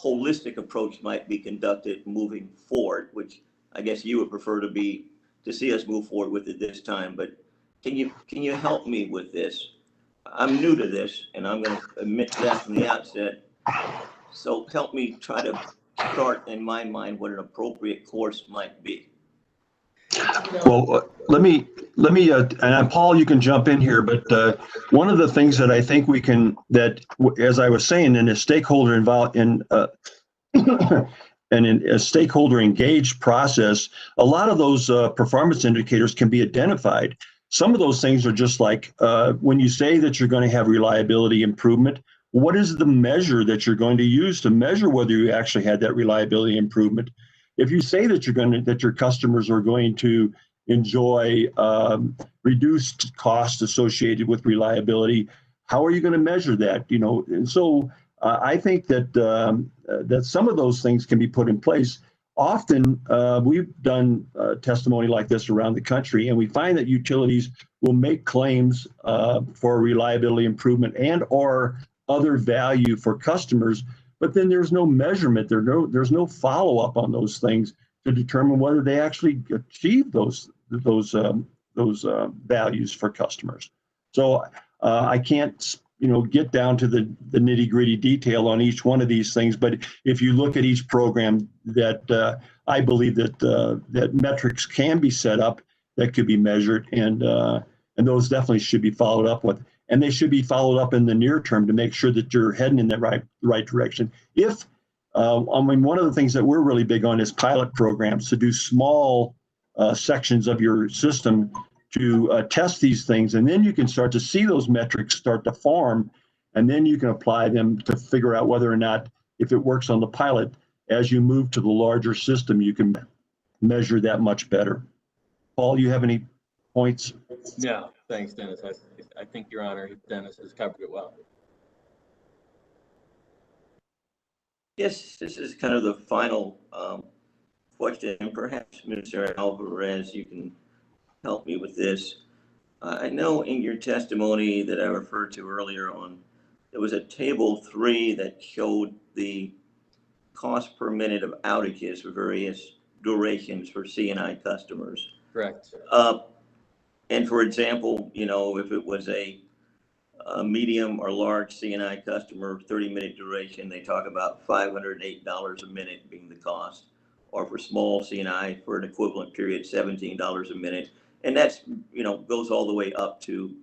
holistic approach might be conducted moving forward, which I guess you would prefer to see us move forward with it this time. But can you help me with this? I'm new to this, and I'm going to admit that from the outset. So help me try to start in my mind what an appropriate course might be. Well, let me, and Paul, you can jump in here, but one of the things that I think we can, that as I was saying, in a stakeholder involved in and in a stakeholder engaged process, a lot of those performance indicators can be identified. Some of those things are just like when you say that you're going to have reliability improvement, what is the measure that you're going to use to measure whether you actually had that reliability improvement? If you say that that your customers are going to enjoy reduced costs associated with reliability, how are you going to measure that? And so I think that that some of those things can be put in place. Often we've done testimony like this around the country, and we find that utilities will make claims for reliability improvement and or other value for customers, but then there's no measurement. There's no follow-up on those things to determine whether they actually achieve those values for customers. So I can't get down to the nitty-gritty detail on each one of these things, but if you look at each program, that I believe that metrics can be set up that could be measured, and those definitely should be followed up with, and they should be followed up in the near term to make sure that you're heading in the right direction. One of the things that we're really big on is pilot programs, to do small sections of your system to test these things, and then you can start to see those metrics start to form, and then you can apply them to figure out whether or not, if it works on the pilot, as you move to the larger system, you can measure that much better. Paul, you have any points? No, thanks, Dennis. I think Your Honor, Dennis has covered it well. Yes, this is kind of the final question, and perhaps Mr. Alvarez, you can help me with this. I know in your testimony that I referred to earlier on, there was a table 3 that showed the cost per minute of outages for various durations for C&I customers. Correct. And for example, if it was a medium or large C&I customer, 30-minute duration, they talk about $508 a minute being the cost, or for small C&I for an equivalent period, $17 a minute. And that's, goes all the way up to,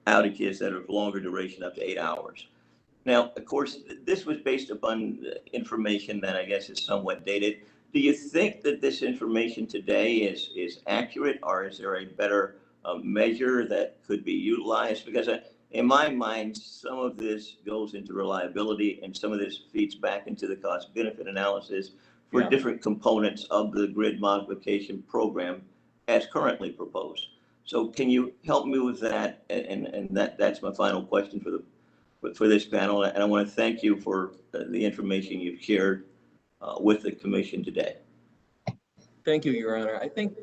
outages that are of longer duration, up to 8 hours. Now, of course, this was based upon information that I guess is somewhat dated. Do you think that this information today is accurate, or is there a better measure that could be utilized? Because in my mind, some of this goes into reliability and some of this feeds back into the cost benefit analysis for different components of the grid modification program as currently proposed. So can you help me with that? And that's my final question for this panel. And I want to thank you for the information you've shared with the commission today. Thank you, Your Honor. I think,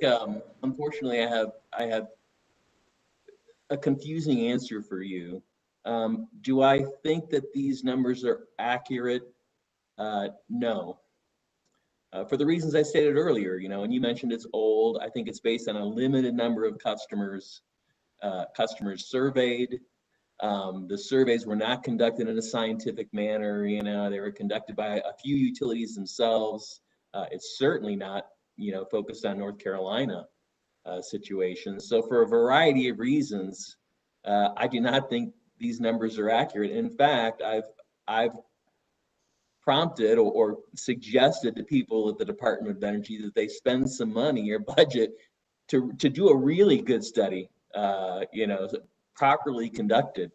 unfortunately, I have a confusing answer for you. Do I think that these numbers are accurate? No. For the reasons I stated earlier, and you mentioned it's old. I think it's based on a limited number of customers surveyed. The surveys were not conducted in a scientific manner. They were conducted by a few utilities themselves. It's certainly not, focused on North Carolina situations. So for a variety of reasons, I do not think these numbers are accurate. In fact, I've prompted or suggested to people at the Department of Energy that they spend some money or budget to do a really good study, properly conducted,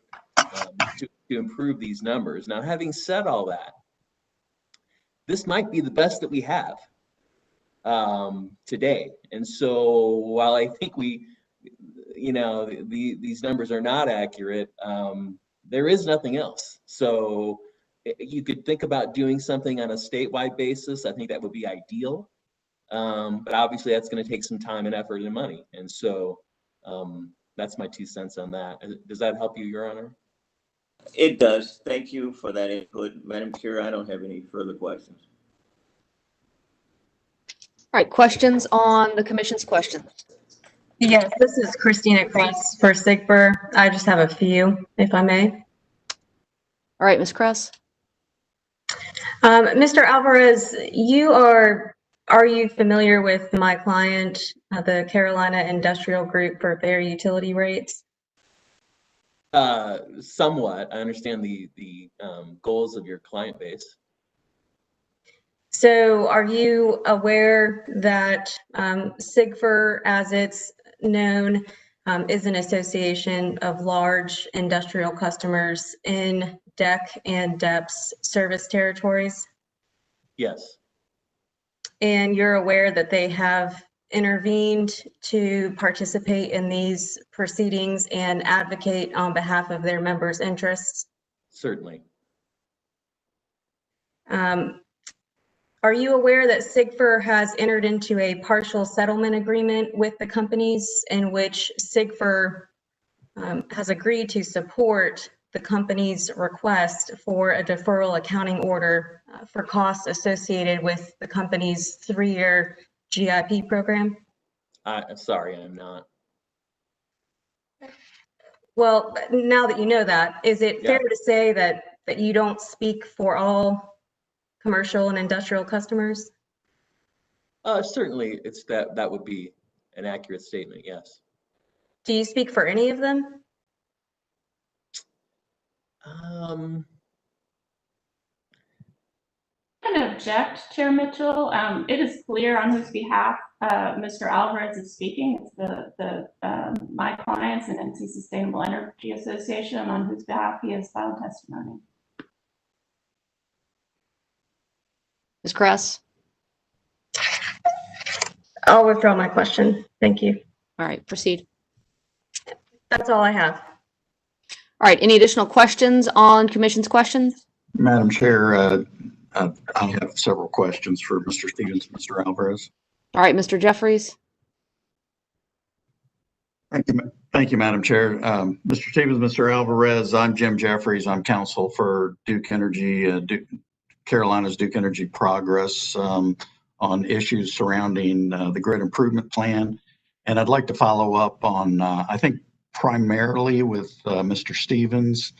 to improve these numbers. Now, having said all that, this might be the best that we have today. And so while I think these numbers are not accurate, there is nothing else. So you could think about doing something on a statewide basis. I think that would be ideal. But obviously that's going to take some time and effort and money. And so that's my 2 cents on that. Does that help you, Your Honor? It does. Thank you for that input. Madam Chair, I don't have any further questions. All right, questions on the commission's questions? Yes, this is Christina Kress for SIGFR. I just have a few, if I may. All right, Ms. Kress. Mr. Alvarez, are you familiar with my client, the Carolina Industrial Group, for their utility rates? Somewhat. I understand the goals of your client base. So are you aware that SIGFR, as it's known, is an association of large industrial customers in DEC and DEP's service territories? Yes. And you're aware that they have intervened to participate in these proceedings and advocate on behalf of their members' interests? Certainly. Are you aware that SIGFR has entered into a partial settlement agreement with the companies in which SIGFR has agreed to support the company's request for a deferral accounting order for costs associated with the company's 3-year GIP program? I'm sorry, I'm not. Well, now that you know that, is it fair Yeah. to say that you don't speak for all commercial and industrial customers? Certainly, that would be an accurate statement, yes. Do you speak for any of them? Um, I can object, Chair Mitchell. It is clear on whose behalf Mr. Alvarez is speaking. It's my clients and NC Sustainable Energy Association, on whose behalf he has filed testimony. Ms. Kress? I'll withdraw my question. Thank you. All right, proceed. That's all I have. All right, any additional questions on commission's questions? Madam Chair, I have several questions for Mr. Stevens, Mr. Alvarez. All right, Mr. Jeffries? Thank you, Madam Chair. Mr. Stevens, Mr. Alvarez, I'm Jim Jeffries. I'm counsel for Duke Energy, Carolina's Duke Energy Progress on issues surrounding the grid improvement plan. And I'd like to follow up on, I think, primarily with Mr. Stevens,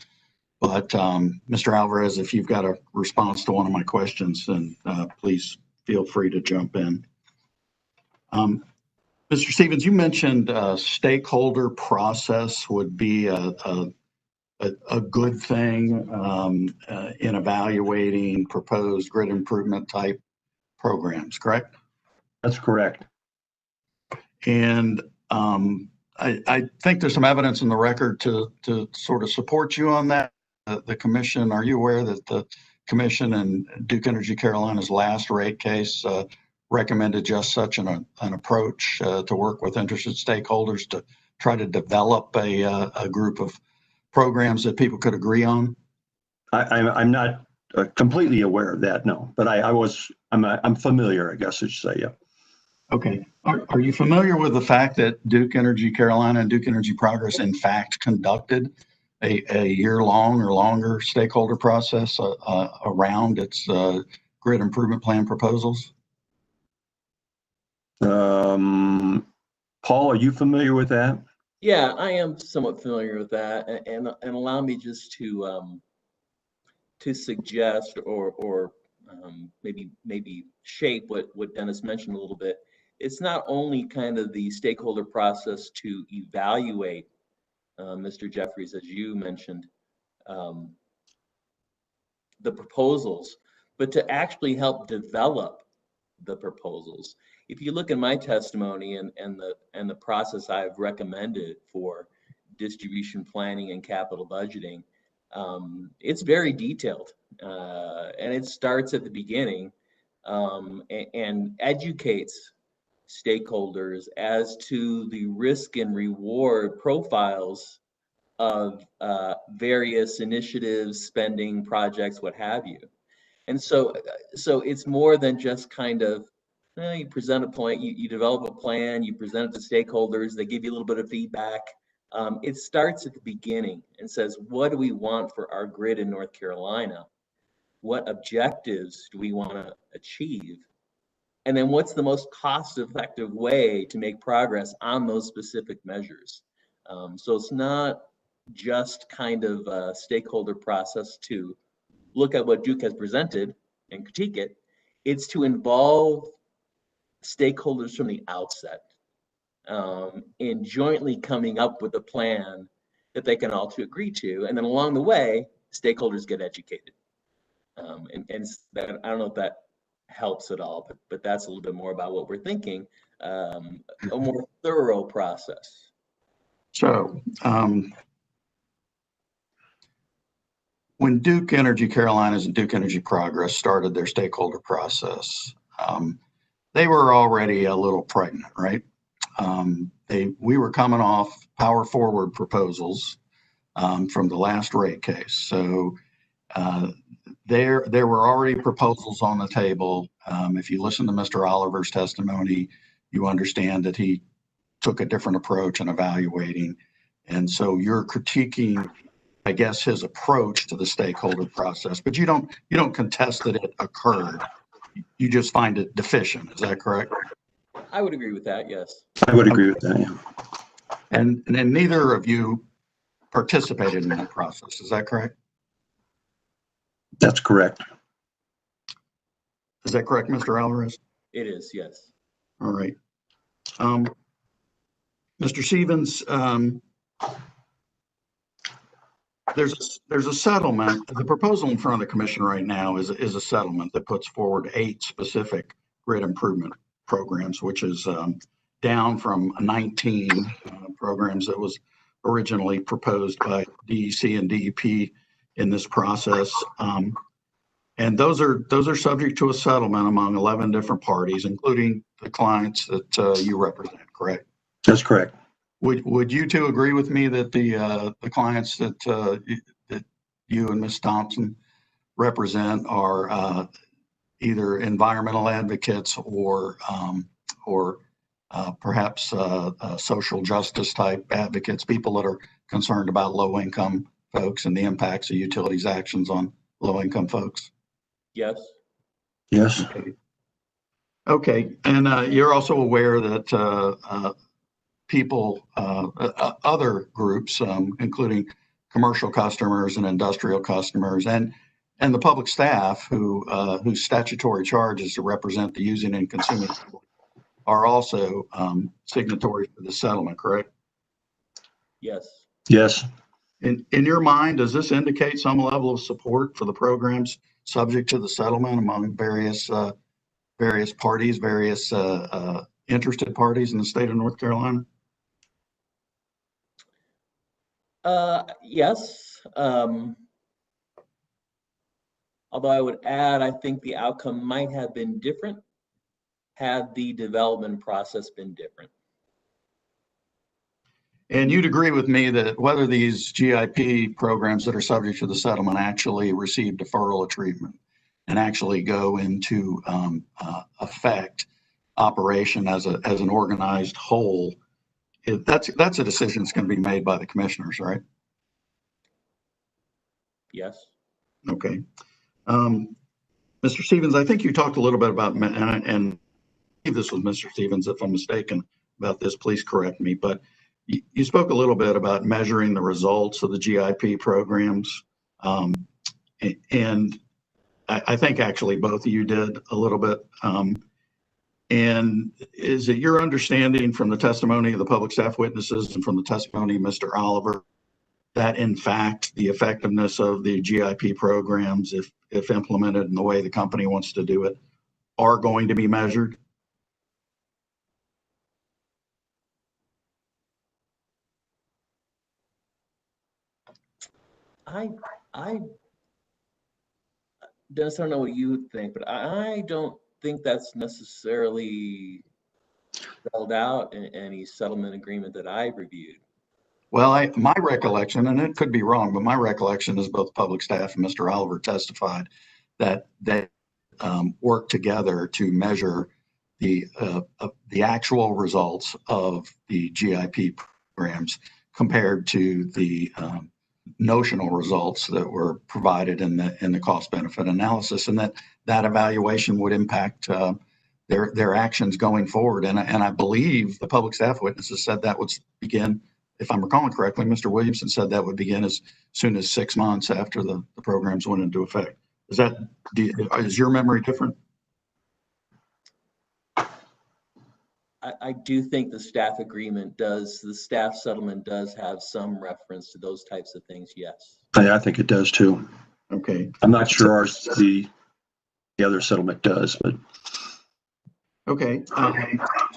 but Mr. Alvarez, if you've got a response to one of my questions, then please feel free to jump in. Mr. Stevens, you mentioned stakeholder process would be a good thing in evaluating proposed grid improvement type programs, correct? That's correct. And I think there's some evidence in the record to sort of support you on that. The commission, are you aware that the commission and Duke Energy Carolina's last rate case recommended just such an approach to work with interested stakeholders to try to develop a group of programs that people could agree on? I'm not completely aware of that, no, but I'm familiar, I guess I should say, yeah. Okay. Are you familiar with the fact that Duke Energy Carolina and Duke Energy Progress in fact conducted a year-long or longer stakeholder process around its grid improvement plan proposals? Paul, are you familiar with that? yeah, I am somewhat familiar with that, and allow me just to suggest or maybe shape what Dennis mentioned a little bit. It's not only kind of the stakeholder process to evaluate, Mr. Jeffries, as you mentioned, the proposals, but to actually help develop the proposals. If you look at my testimony and the process I've recommended for distribution planning and capital budgeting, it's very detailed, and it starts at the beginning and educates stakeholders as to the risk and reward profiles of various initiatives, spending, projects, what have you. And so it's more than just kind of, you present a point, you develop a plan, you present it to stakeholders, they give you a little bit of feedback. It starts at the beginning and says, what do we want for our grid in North Carolina? What objectives do we want to achieve? And then what's the most cost-effective way to make progress on those specific measures? So it's not just kind of a stakeholder process to look at what Duke has presented and critique it. It's to involve stakeholders from the outset in jointly coming up with a plan that they can all to agree to. And then along the way, stakeholders get educated. And that, I don't know if that helps at all, but that's a little bit more about what we're thinking, a more thorough process. So when Duke Energy Carolinas and Duke Energy Progress started their stakeholder process, they were already a little pregnant, right? We were coming off power forward proposals from the last rate case. So there were already proposals on the table. If you listen to Mr. Oliver's testimony, you understand that he took a different approach in evaluating. And so you're critiquing, I guess, his approach to the stakeholder process, but you don't contest that it occurred. You just find it deficient. Is that correct? I would agree with that, yes. I would agree with that, yeah. And neither of you participated in that process. Is that correct? That's correct. Is that correct, Mr. Alvarez? It is, yes. All right. Mr. Stevens, there's a settlement. The proposal in front of the commission right now is a settlement that puts forward 8 specific grid improvement programs, which is down from 19 programs that was originally proposed by DEC and DEP in this process. And those are subject to a settlement among 11 different parties, including the clients that you represent, correct? That's correct. Would you two agree with me that the clients that you and Ms. Thompson represent are either environmental advocates or perhaps social justice type advocates, people that are concerned about low income folks and the impacts of utilities actions on low income folks? Yes. Yes. Okay. And you're also aware that people, other groups, including commercial customers and industrial customers, and the public staff whose statutory charge is to represent the using and consuming people, are also signatories to the settlement, correct? Yes. Yes. In your mind, does this indicate some level of support for the programs subject to the settlement among various parties, various interested parties in the state of North Carolina? Yes. Although I would add, I think the outcome might have been different had the development process been different. And you'd agree with me that whether these GIP programs that are subject to the settlement actually receive deferral of treatment and actually go into effect operation as an organized whole, that's a decision that's going to be made by the commissioners, right? Yes. Okay. Mr. Stevens, I think you talked a little bit about, and this was Mr. Stevens, if I'm mistaken about this, please correct me, but you spoke a little bit about measuring the results of the GIP programs. And I think actually both of you did a little bit. And is it your understanding from the testimony of the public staff witnesses and from the testimony of Mr. Oliver that in fact the effectiveness of the GIP programs, if implemented in the way the company wants to do it, are going to be measured? Dennis, I don't know what you would think, but I don't think that's necessarily spelled out in any settlement agreement that I've reviewed. Well, my recollection, and it could be wrong, but my recollection is both public staff and Mr. Oliver testified that they work together to measure the actual results of the GIP programs compared to the notional results that were provided in the cost benefit analysis, and that evaluation would impact their actions going forward. And I believe the public staff witnesses said that would begin, if I'm recalling correctly, Mr. Williamson said that would begin as soon as 6 months after the programs went into effect. Is your memory different? I do think the staff settlement does have some reference to those types of things, yes. I think it does too. Okay. I'm not sure the other settlement does, but. Okay.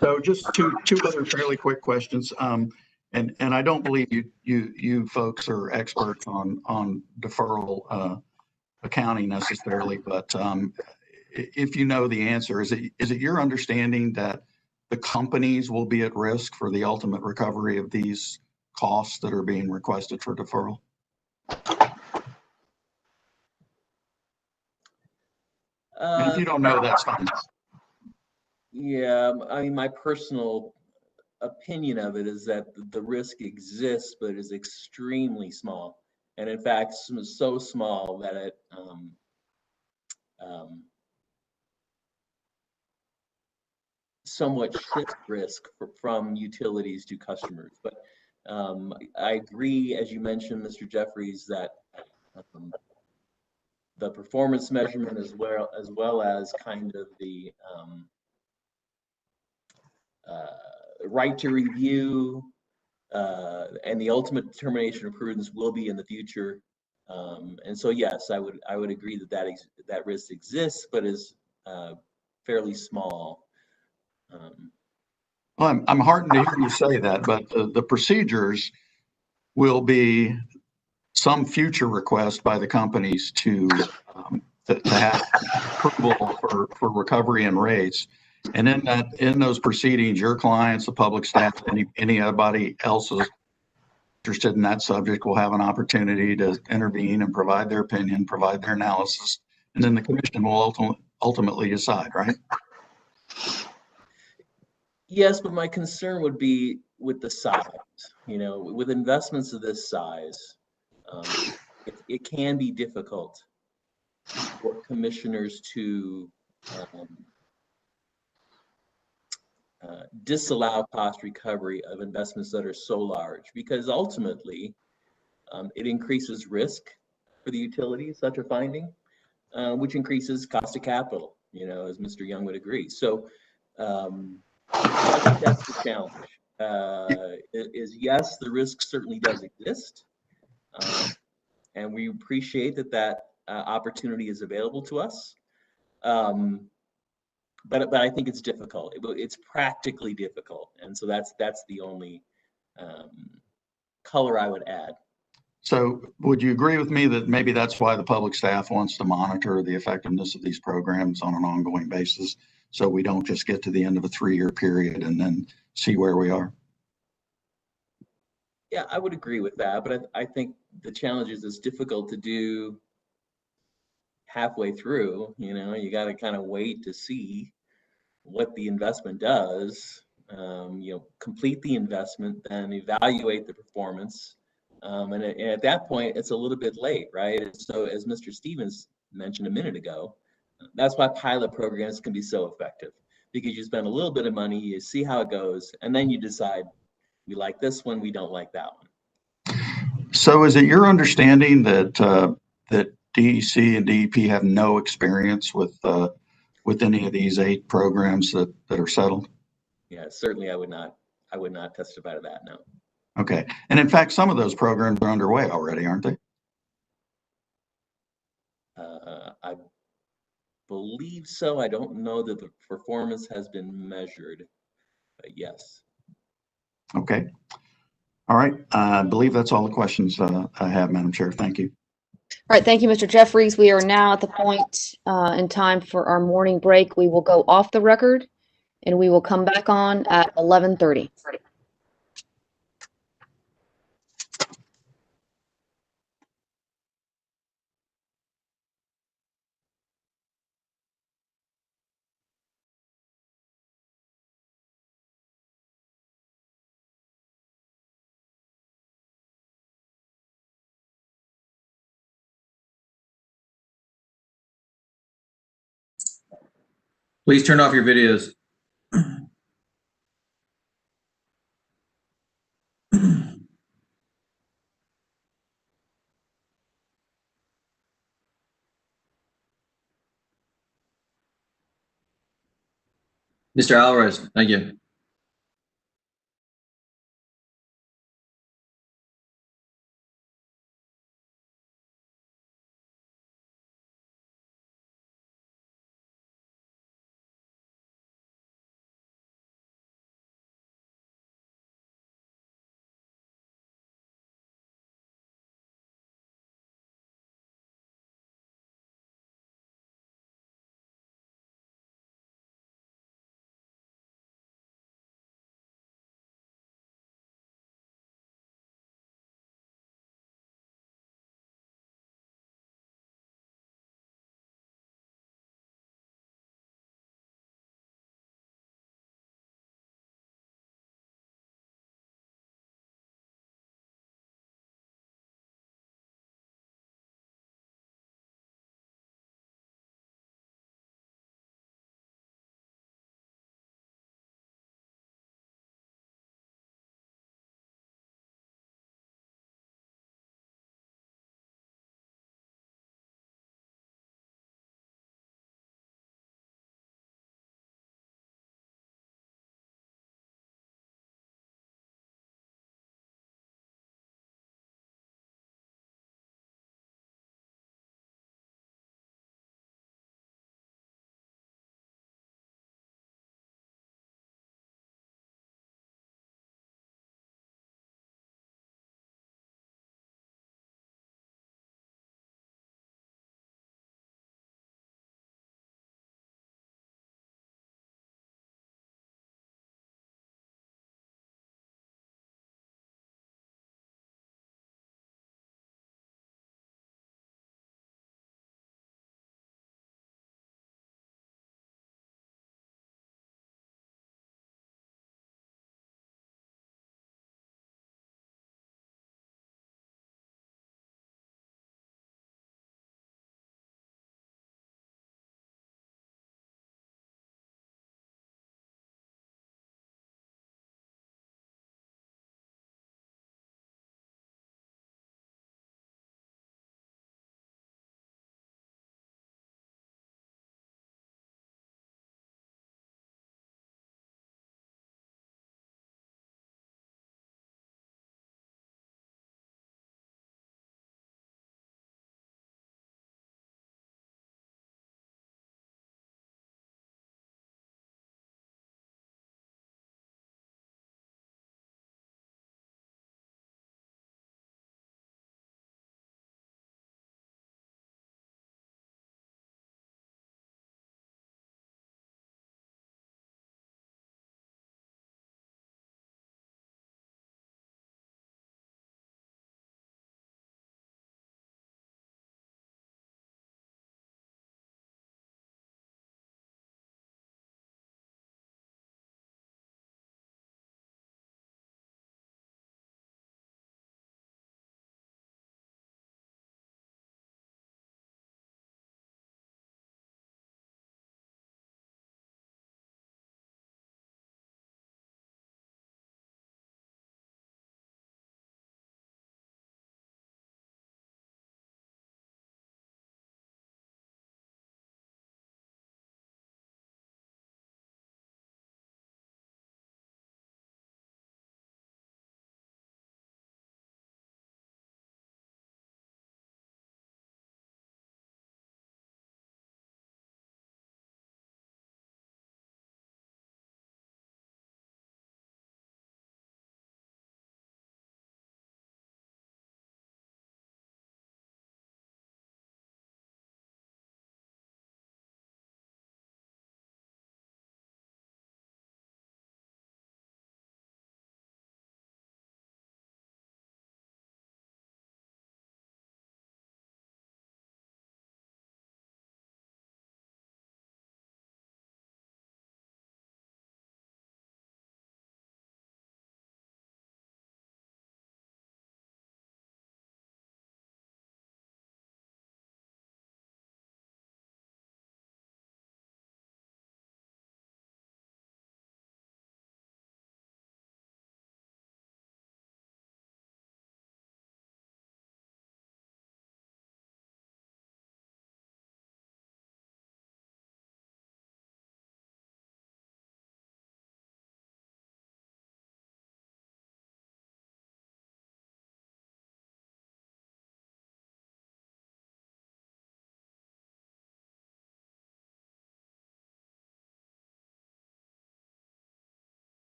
So just two other fairly quick questions. And I don't believe you folks are experts on deferral accounting necessarily, but if you know the answer, is it your understanding that the companies will be at risk for the ultimate recovery of these costs that are being requested for deferral? And if you don't know, that's fine. Yeah, I mean, my personal opinion of it is that the risk exists, but is extremely small. And in fact, so small that it somewhat shifts risk from utilities to customers. But I agree, as you mentioned, Mr. Jeffries, that the performance measurement as well as kind of the right to review and the ultimate determination of prudence will be in the future. And so, yes, I would agree that risk exists, but is fairly small. Well, I'm heartened to hear you say that, but the procedures will be some future request by the companies to have approval for recovery and rates. And in those proceedings, your clients, the public staff, anybody else is interested in that subject will have an opportunity to intervene and provide their opinion, provide their analysis, and then the commission will ultimately decide, right? Yes, but my concern would be with the size. You know, with investments of this size, it can be difficult for commissioners to disallow cost recovery of investments that are so large, because ultimately it increases risk for the utilities, such a finding, which increases cost of capital, you know, as Mr. Young would agree. So I think that's the challenge. Is yes, the risk certainly does exist, and we appreciate that opportunity is available to us. But I think it's difficult. It's practically difficult, and so that's the only color I would add. So would you agree with me that maybe that's why the public staff wants to monitor the effectiveness of these programs on an ongoing basis, so we don't just get to the end of a 3-year period and then see where we are? Yeah, I would agree with that, but I think the challenge is it's difficult to do halfway through. You know, you got to kind of wait to see what the investment does, you know, complete the investment, then evaluate the performance. And at that point, it's a little bit late, right? And so as Mr. Stevens mentioned a minute ago, that's why pilot programs can be so effective, because you spend a little bit of money, you see how it goes, and then you decide, we like this one, we don't like that one. So is it your understanding that that DEC and DEP have no experience with any of these 8 programs that are settled? Yeah, certainly I would not testify to that, no. Okay. And in fact, some of those programs are underway already, aren't they? I believe so. I don't know that the performance has been measured, but yes. Okay. All right. I believe that's all the questions I have, Madam Chair. Thank you. All right, thank you, Mr. Jeffries. We are now at the point in time for our morning break. We will go off the record and we will come back on at 11:30. Please turn off your videos. Mr. Alvarez, thank you.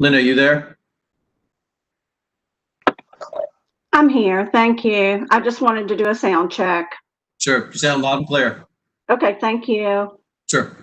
Linda, you there? I'm here. Thank you. I just wanted to do a sound check. Sure. You sound loud and clear. Okay, thank you. Sure.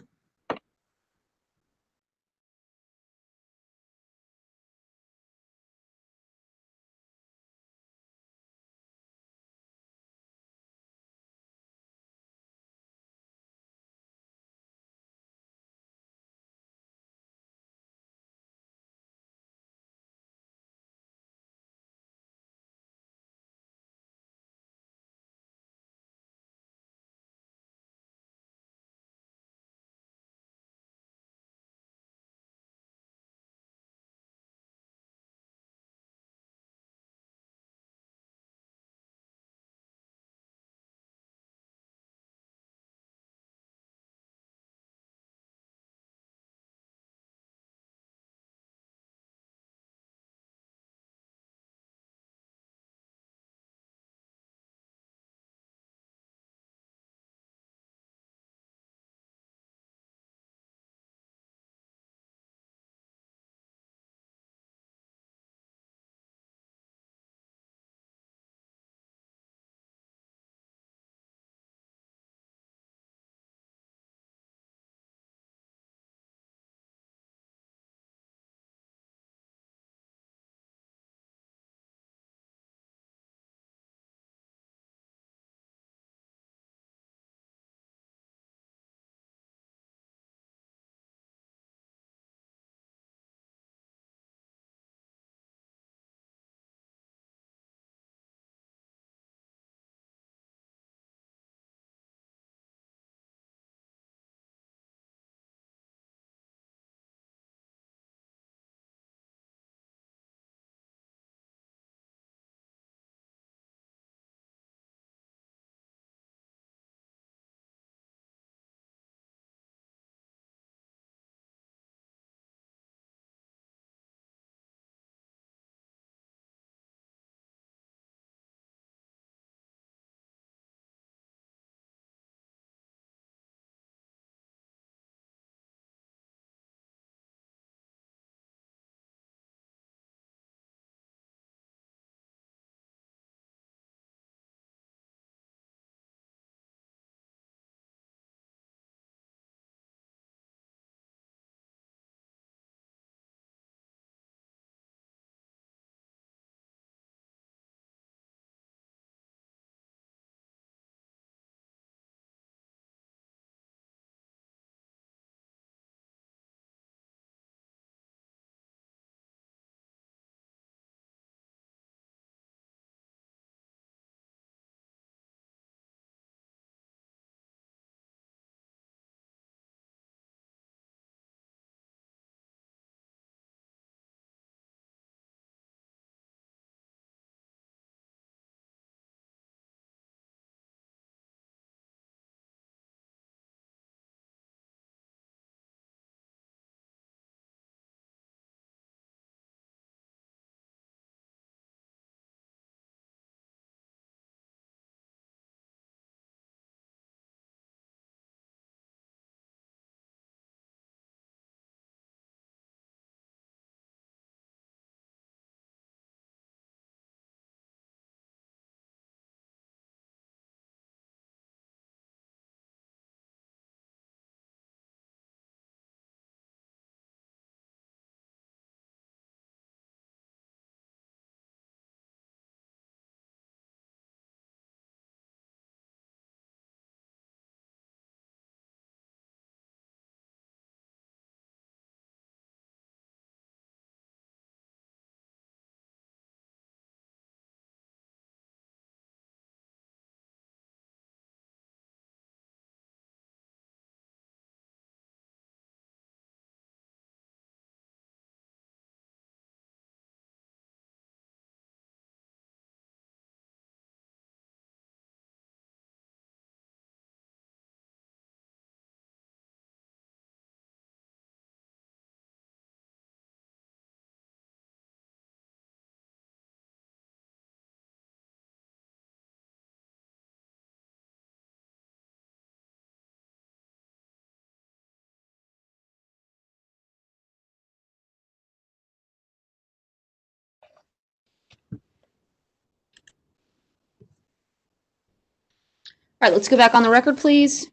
right, let's go back on the record, please.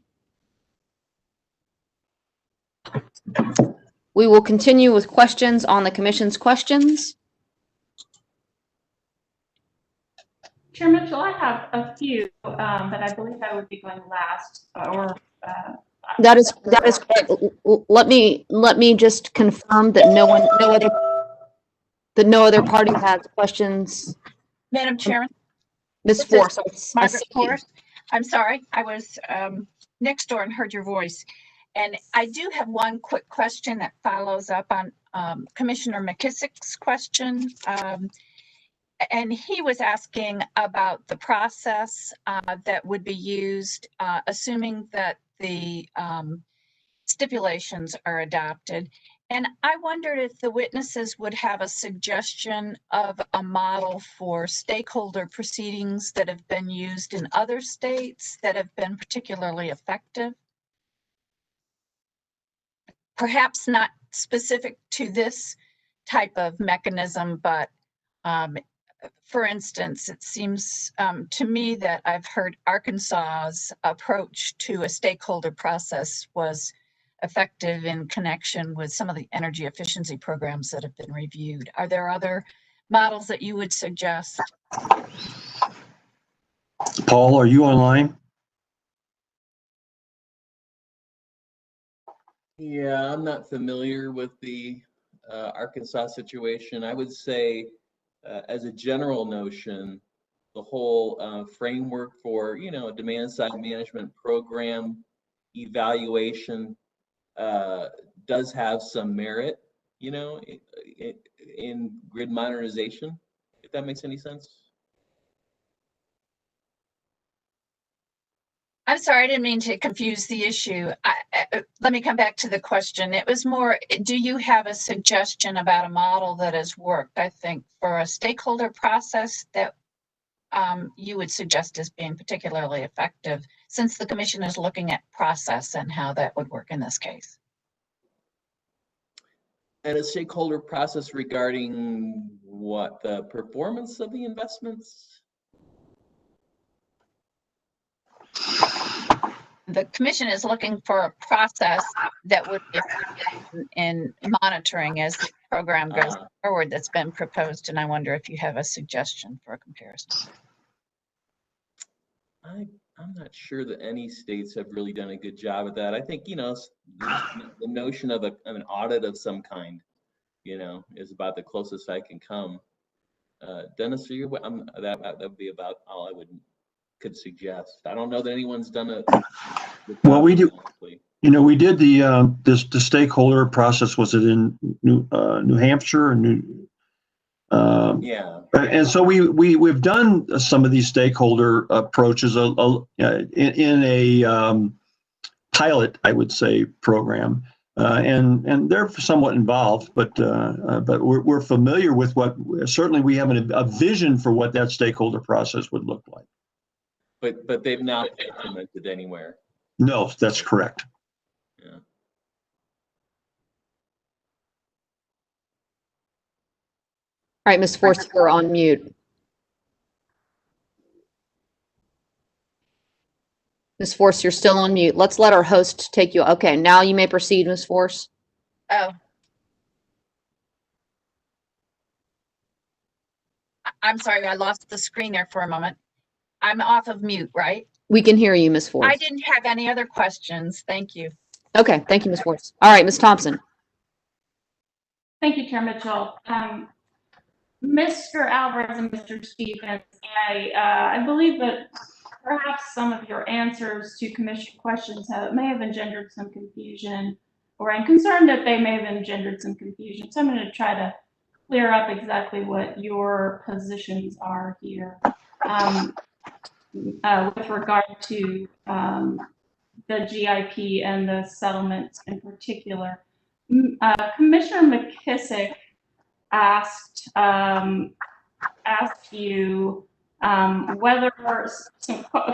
We will continue with questions on the commission's questions. Chair Mitchell, I have a few, but I believe I would be going last, That is correct. Let me just confirm that no other party has questions. Madam Chairman? Ms. This is Force. I Margaret see you. Force. I'm sorry, I was next door and heard your voice. And I do have one quick question that follows up on Commissioner McKissick's question. And he was asking about the process that would be used, assuming that the stipulations are adopted. And I wondered if the witnesses would have a suggestion of a model for stakeholder proceedings that have been used in other states that have been particularly effective. Perhaps not specific to this type of mechanism, but for instance, it seems to me that I've heard Arkansas's approach to a stakeholder process was effective in connection with some of the energy efficiency programs that have been reviewed. Are there other models that you would suggest? Paul, are you online? Yeah, I'm not familiar with the Arkansas situation. I would say, as a general notion, the whole framework for, a demand side management program evaluation does have some merit, in grid modernization, if that makes any sense. I'm sorry, I didn't mean to confuse the issue. Let me come back to the question. It was more, do you have a suggestion about a model that has worked, I think, for a stakeholder process that you would suggest as being particularly effective, since the commission is looking at process and how that would work in this case? And a stakeholder process regarding what, the performance of the investments? The commission is looking for a process that would be effective in monitoring as the program goes forward that's been proposed, and I wonder if you have a suggestion for a comparison. I'm not sure that any states have really done a good job of that. I think, the notion of an audit of some kind, is about the closest I can come. Dennis, that would be about all I could suggest. I don't know that anyone's done it. Well, we do. We did the stakeholder process. Was it in New Hampshire or yeah. And so we've done some of these stakeholder approaches in a pilot, I would say, program, and they're somewhat involved, but we're familiar with what. Certainly, we have a vision for what that stakeholder process would look like. But they've not implemented anywhere. No, that's correct. Yeah. All right, Ms. Force, you're on mute. Ms. Force, you're still on mute. Let's let our host take you. Okay, now you may proceed, Ms. Force. Oh. I'm sorry, I lost the screen there for a moment. I'm off of mute, right? We can hear you, Ms. Force. I didn't have any other questions. Thank you. Okay, thank you, Ms. Force. All right, Ms. Thompson. Thank you, Chair Mitchell. Mr. Alvarez and Mr. Stevens, I believe that perhaps some of your answers to commission questions may have engendered some confusion, or I'm concerned that they may have engendered some confusion. So I'm going to try to clear up exactly what your positions are here. With regard to the GIP and the settlements in particular. Commissioner McKissick asked you whether, a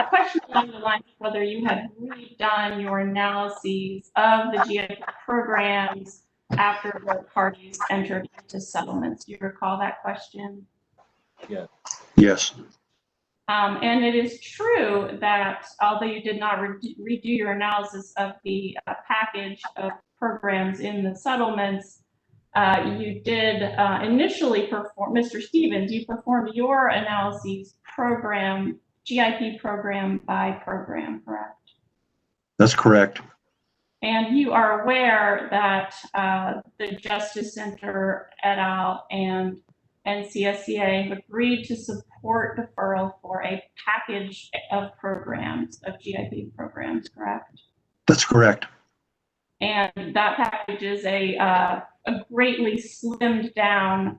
question along the lines of whether you had redone your analyses of the GIP programs after the parties entered into settlements. Do you recall that question? Yeah. Yes. And it is true that although you did not redo your analysis of the package of programs in the settlements, you did initially perform, Mr. Stevens, you performed your analyses program, GIP program by program, correct? That's correct. And you are aware that the Justice Center et al. And NCSCA have agreed to support deferral for a package of programs, of GIP programs, correct? That's correct. And that package is a greatly slimmed down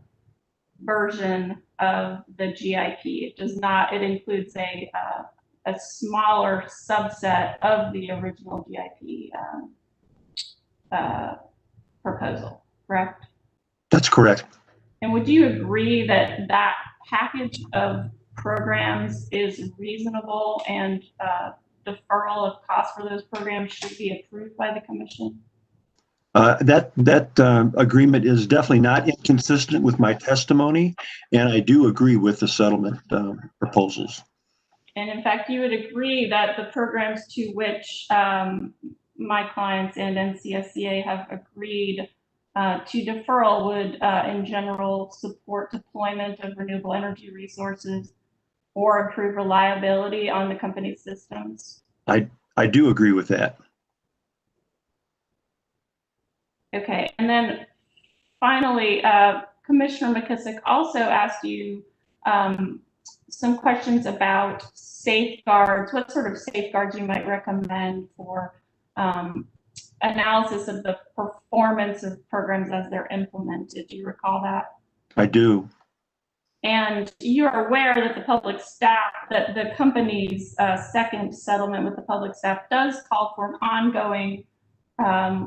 version of the GIP. It does not, it includes a smaller subset of the original GIP proposal, correct? That's correct. And would you agree that that package of programs is reasonable and deferral of costs for those programs should be approved by the commission? That agreement is definitely not inconsistent with my testimony, and I do agree with the settlement proposals. And in fact, you would agree that the programs to which my clients and NCSCA have agreed to deferral would, in general, support deployment of renewable energy resources or improve reliability on the company's systems? I do agree with that. Okay, and then finally, Commissioner McKissick also asked you some questions about safeguards, what sort of safeguards you might recommend for analysis of the performance of programs as they're implemented. Do you recall that? I do. And you're aware that the public staff, that the company's second settlement with the public staff does call for an ongoing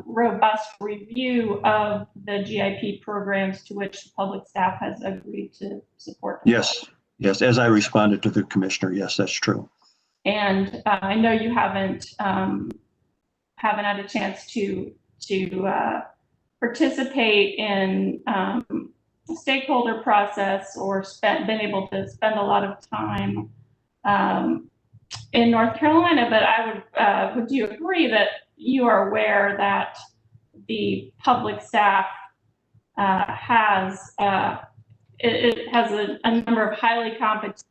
robust review of the GIP programs to which the public staff has agreed to support. Yes, yes, as I responded to the commissioner, yes, that's true. And I know you haven't had a chance to participate in the stakeholder process or been able to spend a lot of time in North Carolina, but would you agree that you are aware that the public staff has a number of highly competent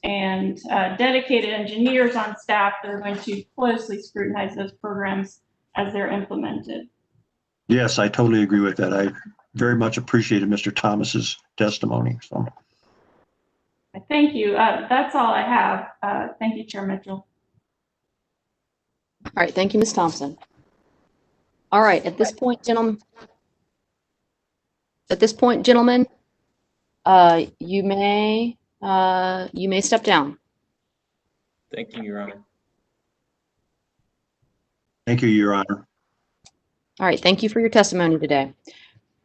and dedicated engineers on staff that are going to closely scrutinize those programs as they're implemented? Yes, I totally agree with that. I very much appreciated Mr. Thomas's testimony. So. Thank you. That's all I have. Thank you, Chair Mitchell. All right, thank you, Ms. Thompson. All right, at this point, gentlemen, you may step down. Thank you, Your Honor. Thank you, Your Honor. All right, thank you for your testimony today.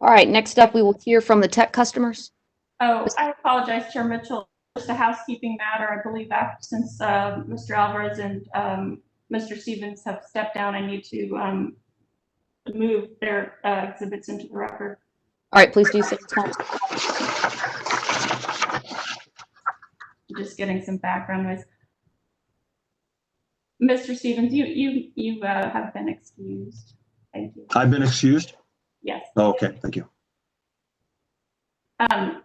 All right, next up, we will hear from the tech customers. Oh, I apologize, Chair Mitchell. Just a housekeeping matter. I believe since Mr. Alvarez and Mr. Stevens have stepped down, I need to move their exhibits into the record. All right, please do so. Just getting some background noise. Mr. Stevens, you have been excused. Thank you. I've been excused? Yes. Okay, thank you. I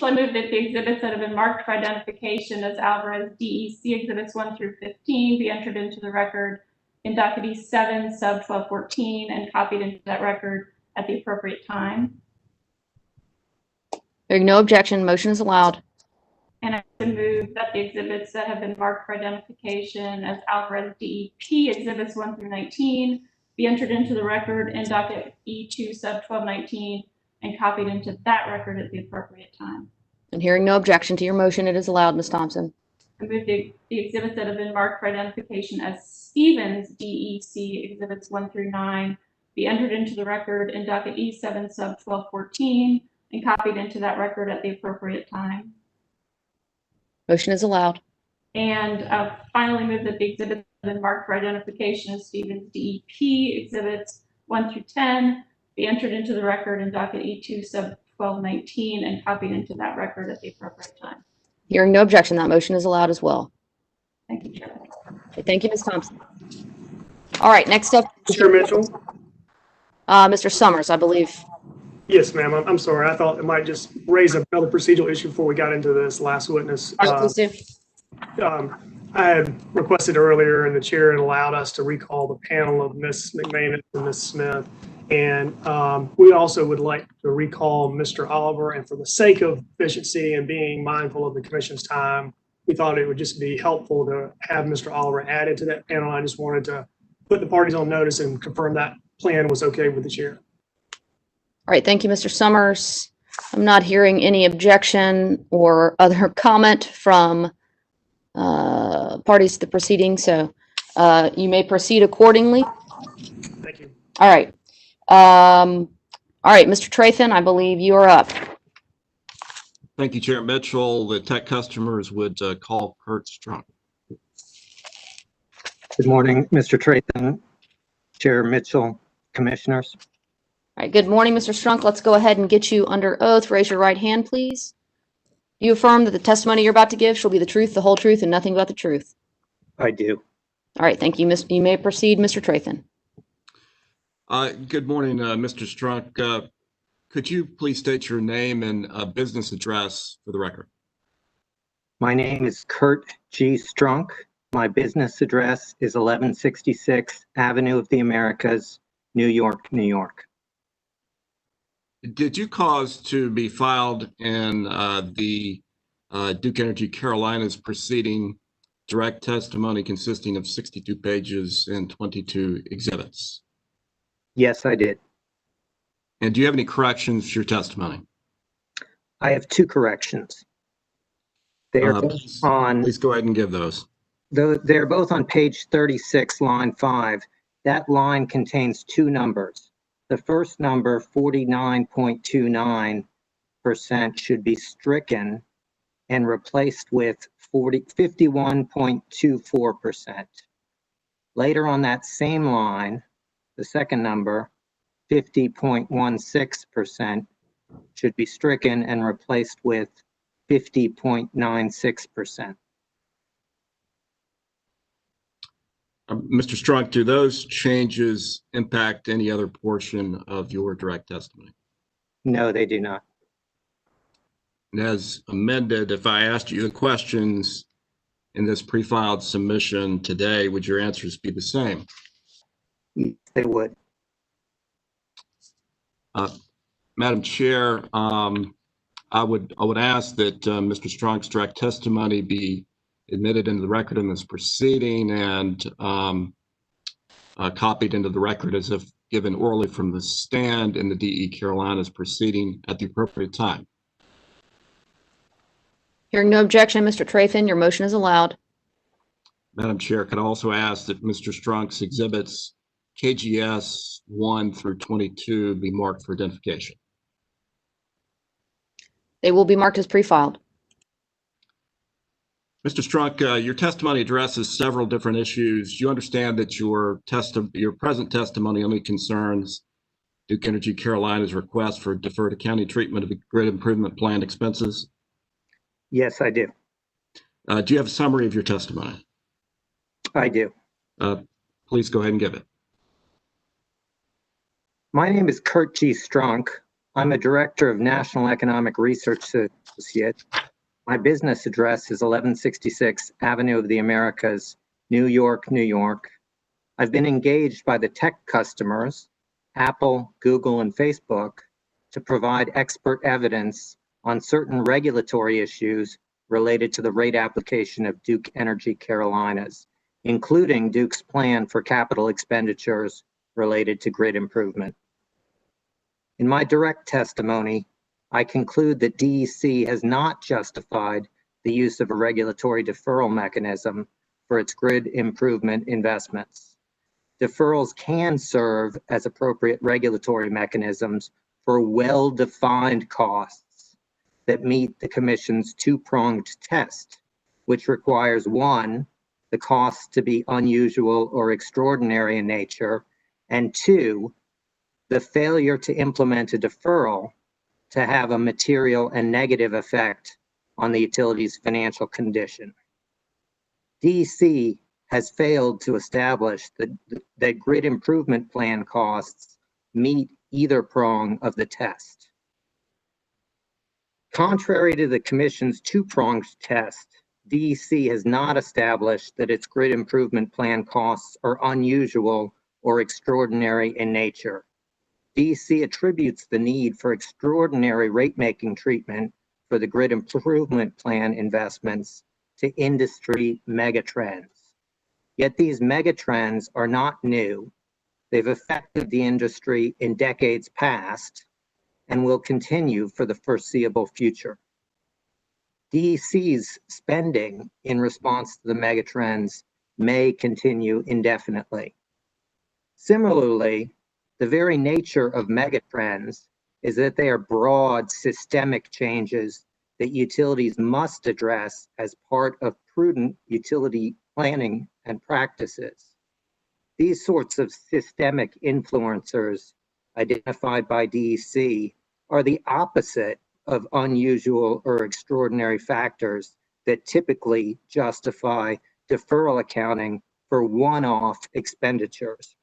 move that the exhibits that have been marked for identification as Alvarez DEC exhibits 1 through 15 be entered into the record in docket E7 sub 1214 and copied into that record at the appropriate time. Hearing no objection, motion is allowed. And I move that the exhibits that have been marked for identification as Alvarez DEP exhibits 1 through 19 be entered into the record in docket E2 sub 1219 and copied into that record at the appropriate time. And hearing no objection to your motion, it is allowed, Ms. Thompson. I move the exhibits that have been marked for identification as Stevens DEC exhibits 1 through 9 be entered into the record in docket E7 sub 1214 and copied into that record at the appropriate time. Motion is allowed. And finally move that the exhibits that have been marked for identification as Stevens DEP exhibits 1 through 10 be entered into the record in docket E2 sub 1219 and copied into that record at the appropriate time. Hearing no objection, that motion is allowed as well. Thank you, Chair. Okay, thank you, Ms. Thompson. All right, next up, Chair Mitchell? Mr. Summers, I believe. Yes, ma'am. I'm sorry. I thought it might just raise another procedural issue before we got into this last witness. Please do. I had requested earlier, and the chair had allowed us to recall the panel of Ms. McManus and Ms. Smith. And we also would like to recall Mr. Oliver. And for the sake of efficiency and being mindful of the commission's time, we thought it would just be helpful to have Mr. Oliver added to that panel. I just wanted to put the parties on notice and confirm that plan was okay with the chair. All right, thank you, Mr. Summers. I'm not hearing any objection or other comment from parties to the proceeding, so you may proceed accordingly. Thank you. All right. All right, Mr. Trathan, I believe you are up. Thank you, Chair Mitchell. The tech customers would call Kurt Strunk. Good morning, Mr. Trathan, Chair Mitchell, Commissioners. All right, good morning, Mr. Strunk. Let's go ahead and get you under oath. Raise your right hand, please. You affirm that the testimony you're about to give shall be the truth, the whole truth, and nothing but the truth. I do. All right, thank you. You may proceed, Mr. Trathan. Good morning, Mr. Strunk. Could you please state your name and business address for the record? My name is Kurt G. Strunk. My business address is 1166 Avenue of the Americas, New York, New York. Did you cause to be filed in the Duke Energy Carolinas proceeding direct testimony consisting of 62 pages and 22 exhibits? Yes, I did. And do you have any corrections to your testimony? I have two corrections. They are both on. Please go ahead and give those. They're both on page 36, line 5. That line contains two numbers. The first number, 49.29%, should be stricken and replaced with 51.24%. Later on that same line, the second number, 50.16%, should be stricken and replaced with 50.96%. Mr. Strunk, do those changes impact any other portion of your direct testimony? No, they do not. And as amended, if I asked you the questions in this pre-filed submission today, would your answers be the same? They would. Madam Chair, I would ask that Mr. Strunk's direct testimony be admitted into the record in this proceeding and copied into the record as if given orally from the stand in the DE Carolinas proceeding at the appropriate time. Hearing no objection, Mr. Trathan, your motion is allowed. Madam Chair, could I also ask that Mr. Strunk's exhibits KGS 1 through 22 be marked for identification? They will be marked as pre-filed. Mr. Strunk, your testimony addresses several different issues. You understand that your present testimony only concerns Duke Energy Carolinas' request for deferred accounting treatment of the grid improvement plan expenses? Yes, I do. Do you have a summary of your testimony? I do. Please go ahead and give it. My name is Kurt G. Strunk. I'm a director of National Economic Research Associate. My business address is 1166 Avenue of the Americas, New York, New York. I've been engaged by the tech customers, Apple, Google, and Facebook, to provide expert evidence on certain regulatory issues related to the rate application of Duke Energy Carolinas, including Duke's plan for capital expenditures related to grid improvement. In my direct testimony, I conclude that DEC has not justified the use of a regulatory deferral mechanism for its grid improvement investments. Deferrals can serve as appropriate regulatory mechanisms for well-defined costs that meet the Commission's two-pronged test, which requires, one, the costs to be unusual or extraordinary in nature, and two, the failure to implement a deferral to have a material and negative effect on the utility's financial condition. DEC has failed to establish that grid improvement plan costs meet either prong of the test. Contrary to the Commission's two-pronged test, DEC has not established that its grid improvement plan costs are unusual or extraordinary in nature. DEC attributes the need for extraordinary rate-making treatment for the grid improvement plan investments to industry megatrends. Yet these megatrends are not new. They've affected the industry in decades past and will continue for the foreseeable future. DEC's spending in response to the megatrends may continue indefinitely. Similarly, the very nature of megatrends is that they are broad systemic changes that utilities must address as part of prudent utility planning and practices. These sorts of systemic influencers identified by DEC are the opposite of unusual or extraordinary factors that typically justify deferral accounting for one-off expenditures.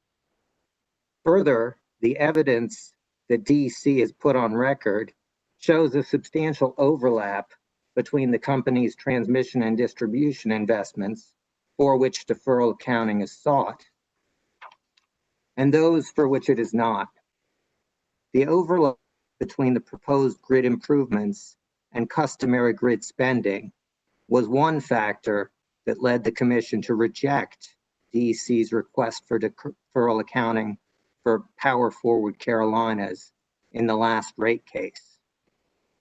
Further, the evidence that DEC has put on record shows a substantial overlap between the company's transmission and distribution investments for which deferral accounting is sought and those for which it is not. The overlap between the proposed grid improvements and customary grid spending was one factor that led the Commission to reject DEC's request for deferral accounting for Power Forward Carolinas in the last rate case.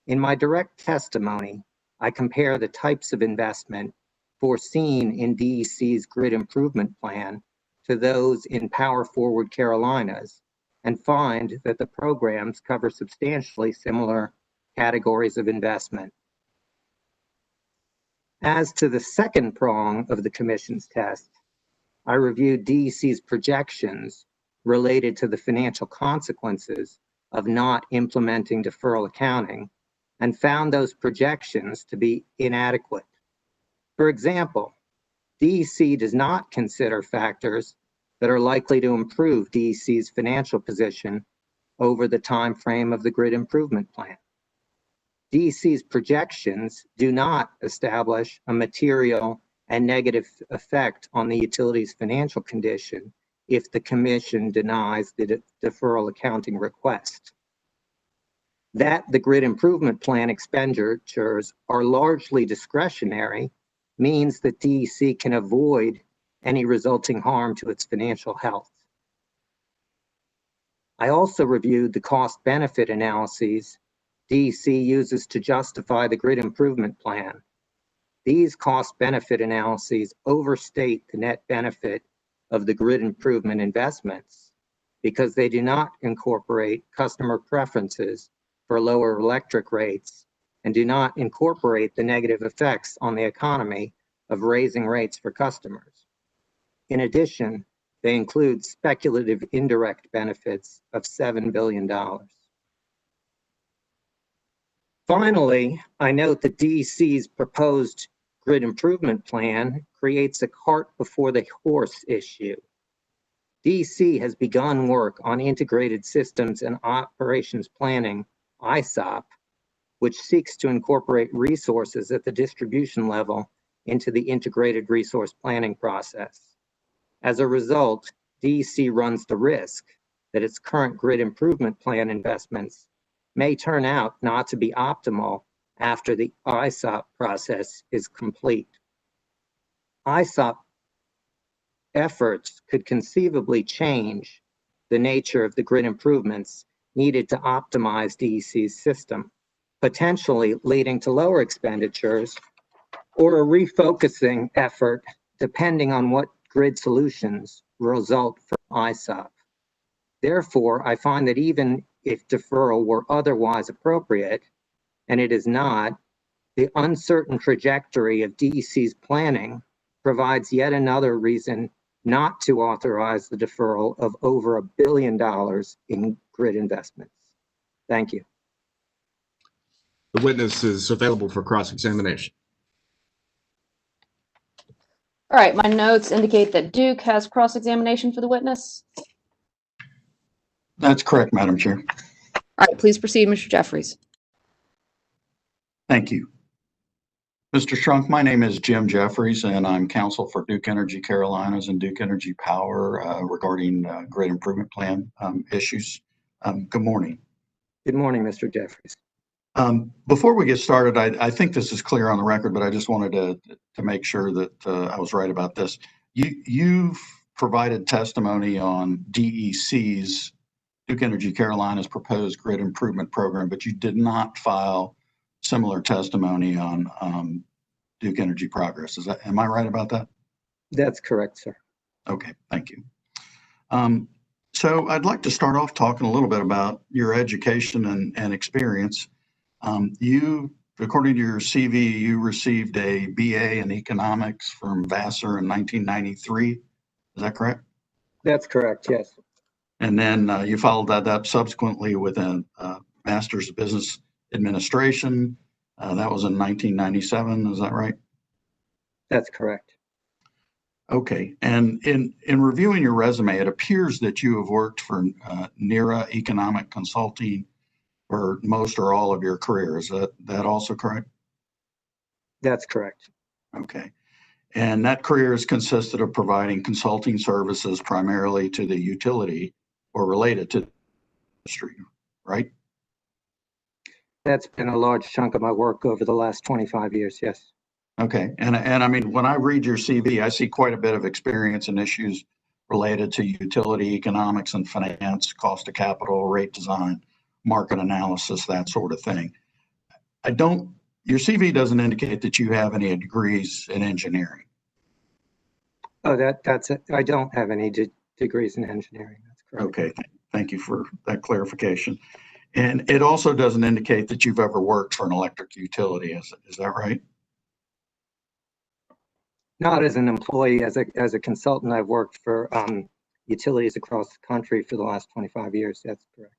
In my direct testimony, I compare the types of investment foreseen in DEC's grid improvement plan to those in Power Forward Carolinas and find that the programs cover substantially similar categories of investment. As to the second prong of the Commission's test, I reviewed DEC's projections related to the financial consequences of not implementing deferral accounting and found those projections to be inadequate. For example, DEC does not consider factors that are likely to improve DEC's financial position over the time frame of the grid improvement plan. DEC's projections do not establish a material and negative effect on the utility's financial condition if the Commission denies the deferral accounting request. That the grid improvement plan expenditures are largely discretionary means that DEC can avoid any resulting harm to its financial health. I also reviewed the cost-benefit analyses DEC uses to justify the grid improvement plan. These cost-benefit analyses overstate the net benefit of the grid improvement investments because they do not incorporate customer preferences for lower electric rates and do not incorporate the negative effects on the economy of raising rates for customers. In addition, they include speculative indirect benefits of $7 billion. Finally, I note that DEC's proposed grid improvement plan creates a cart before the horse issue. DEC has begun work on Integrated Systems and Operations Planning, ISOP, which seeks to incorporate resources at the distribution level into the integrated resource planning process. As a result, DEC runs the risk that its current grid improvement plan investments may turn out not to be optimal after the ISOP process is complete. ISOP efforts could conceivably change the nature of the grid improvements needed to optimize DEC's system, potentially leading to lower expenditures or a refocusing effort depending on what grid solutions result from ISOP. Therefore, I find that even if deferral were otherwise appropriate, and it is not, the uncertain trajectory of DEC's planning provides yet another reason not to authorize the deferral of over $1 billion in grid investments. Thank you. the witness is available for cross-examination. All right, my notes indicate that Duke has cross-examination for the witness. That's correct, Madam Chair. All right, please proceed, Mr. Jeffries. Thank you. Mr. Strunk, my name is Jim Jeffries, and I'm counsel for Duke Energy Carolinas and Duke Energy Power regarding grid improvement plan issues. Good morning. Good morning, Mr. Jeffries. Before we get started, I think this is clear on the record, but I just wanted to make sure that I was right about this. You've provided testimony on DEC's, Duke Energy Carolinas proposed grid improvement program, but you did not file similar testimony on Duke Energy Progress. Am I right about that? That's correct, sir. Okay, thank you. So I'd like to start off talking a little bit about your education and experience. According to your CV, you received a BA in economics from Vassar in 1993. Is that correct? That's correct, yes. And then you followed that up subsequently with a Master's of Business Administration. That was in 1997. Is that right? That's correct. Okay. And in reviewing your resume, it appears that you have worked for NERA Economic Consulting for most or all of your career. Is that also correct? That's correct. Okay. And that career has consisted of providing consulting services primarily to the utility or related to the industry, right? That's been a large chunk of my work over the last 25 years, yes. Okay. And I mean, when I read your CV, I see quite a bit of experience in issues related to utility economics and finance, cost of capital, rate design, market analysis, that sort of thing. Your CV doesn't indicate that you have any degrees in engineering. Oh, that's it. I don't have any degrees in engineering. That's correct. Okay. Thank you for that clarification. And it also doesn't indicate that you've ever worked for an electric utility. Is that right? Not as an employee, as a consultant. I've worked for utilities across the country for the last 25 years. That's correct.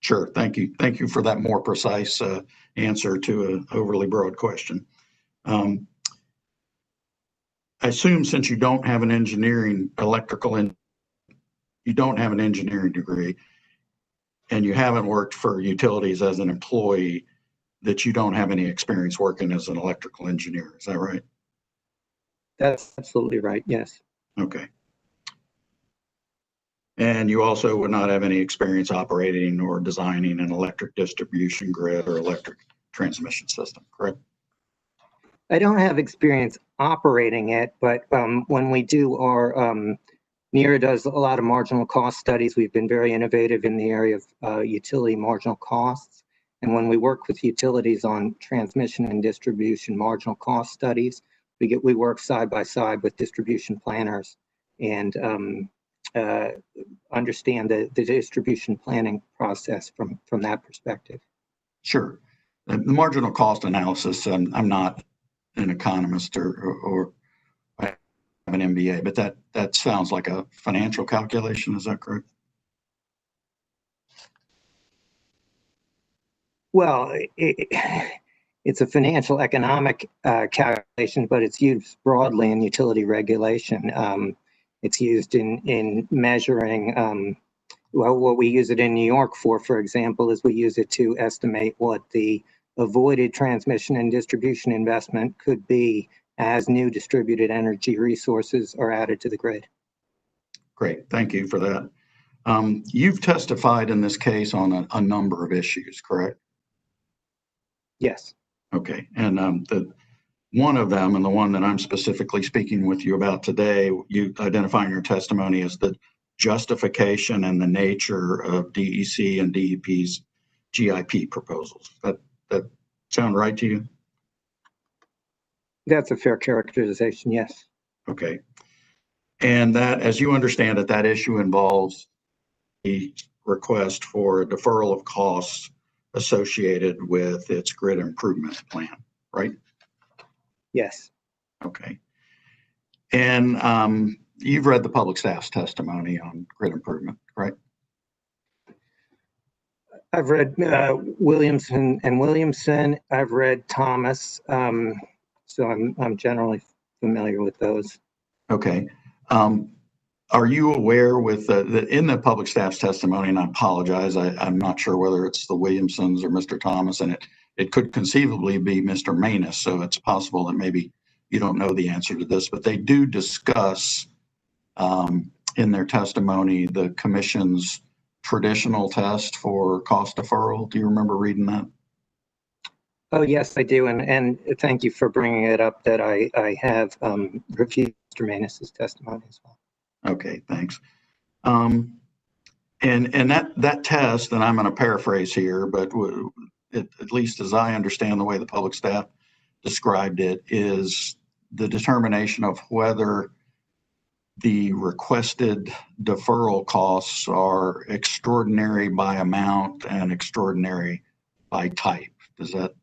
Sure. Thank you. Thank you for that more precise answer to an overly broad question. I assume since you don't have an engineering degree and you haven't worked for utilities as an employee, that you don't have any experience working as an electrical engineer. Is that right? That's absolutely right. Yes. Okay. And you also would not have any experience operating or designing an electric distribution grid or electric transmission system, correct? I don't have experience operating it, but when we do our, NERA does a lot of marginal cost studies. We've been very innovative in the area of utility marginal costs. And when we work with utilities on transmission and distribution marginal cost studies, we work side by side with distribution planners and understand the distribution planning process from that perspective. Sure. The marginal cost analysis, I'm not an economist or I have an MBA, but that sounds like a financial calculation. Is that correct? Well, it's a financial economic calculation, but it's used broadly in utility regulation. It's used in measuring, well, what we use it in New York for example, is we use it to estimate what the avoided transmission and distribution investment could be as new distributed energy resources are added to the grid. Great, thank you for that. You've testified in this case on a number of issues, correct? Yes. Okay, and one of them, and the one that I'm specifically speaking with you about today, you identify in your testimony as the justification and the nature of DEC and DEP's GIP proposals. That sound right to you? That's a fair characterization, yes. Okay. And that, as you understand it, that issue involves the request for a deferral of costs associated with its grid improvement plan, right? Yes. Okay. And you've read the public staff's testimony on grid improvement, right? I've read Williamson and Williamson. I've read Thomas. So I'm generally familiar with those. Okay. Are you aware with in the public staff's testimony, and I apologize, I'm not sure whether it's the Williamsons or Mr. Thomas, and it could conceivably be Mr. Manus, so it's possible that maybe you don't know the answer to this, but they do discuss in their testimony the commission's traditional test for cost deferral. Do you remember reading that? Oh, yes, I do. And thank you for bringing it up that I have reviewed Mr. Manus's testimony as well. Okay, thanks. And that test, and I'm going to paraphrase here, but at least as I understand the way the public staff described it, is the determination of whether the requested deferral costs are extraordinary by amount and extraordinary by type. Is that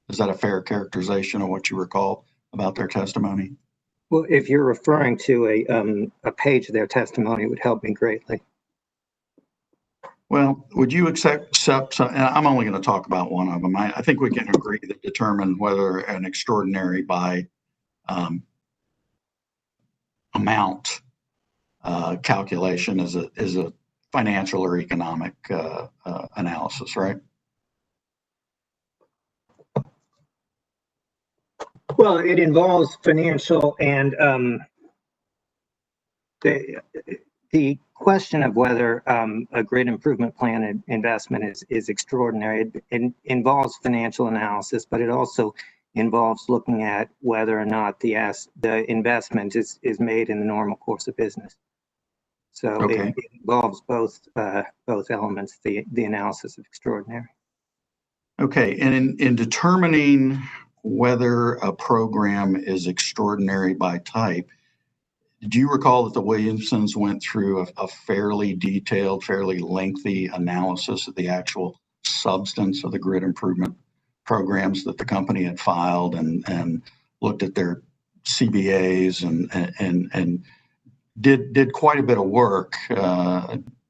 a fair characterization of what you recall about their testimony? Well, if you're referring to a page of their testimony, it would help me greatly. Well, would you accept some, and I'm only going to talk about one of them. I think we can agree to determine whether an extraordinary by amount calculation is a financial or economic analysis, right? Well, it involves financial and the question of whether a grid improvement plan investment is extraordinary. It involves financial analysis, but it also involves looking at whether or not the investment is made in the normal course of business. So okay. it involves both elements, the analysis of extraordinary. Okay, and in determining whether a program is extraordinary by type, do you recall that the Williamsons went through a fairly detailed, fairly lengthy analysis of the actual substance of the grid improvement programs that the company had filed and looked at their CBAs and did quite a bit of work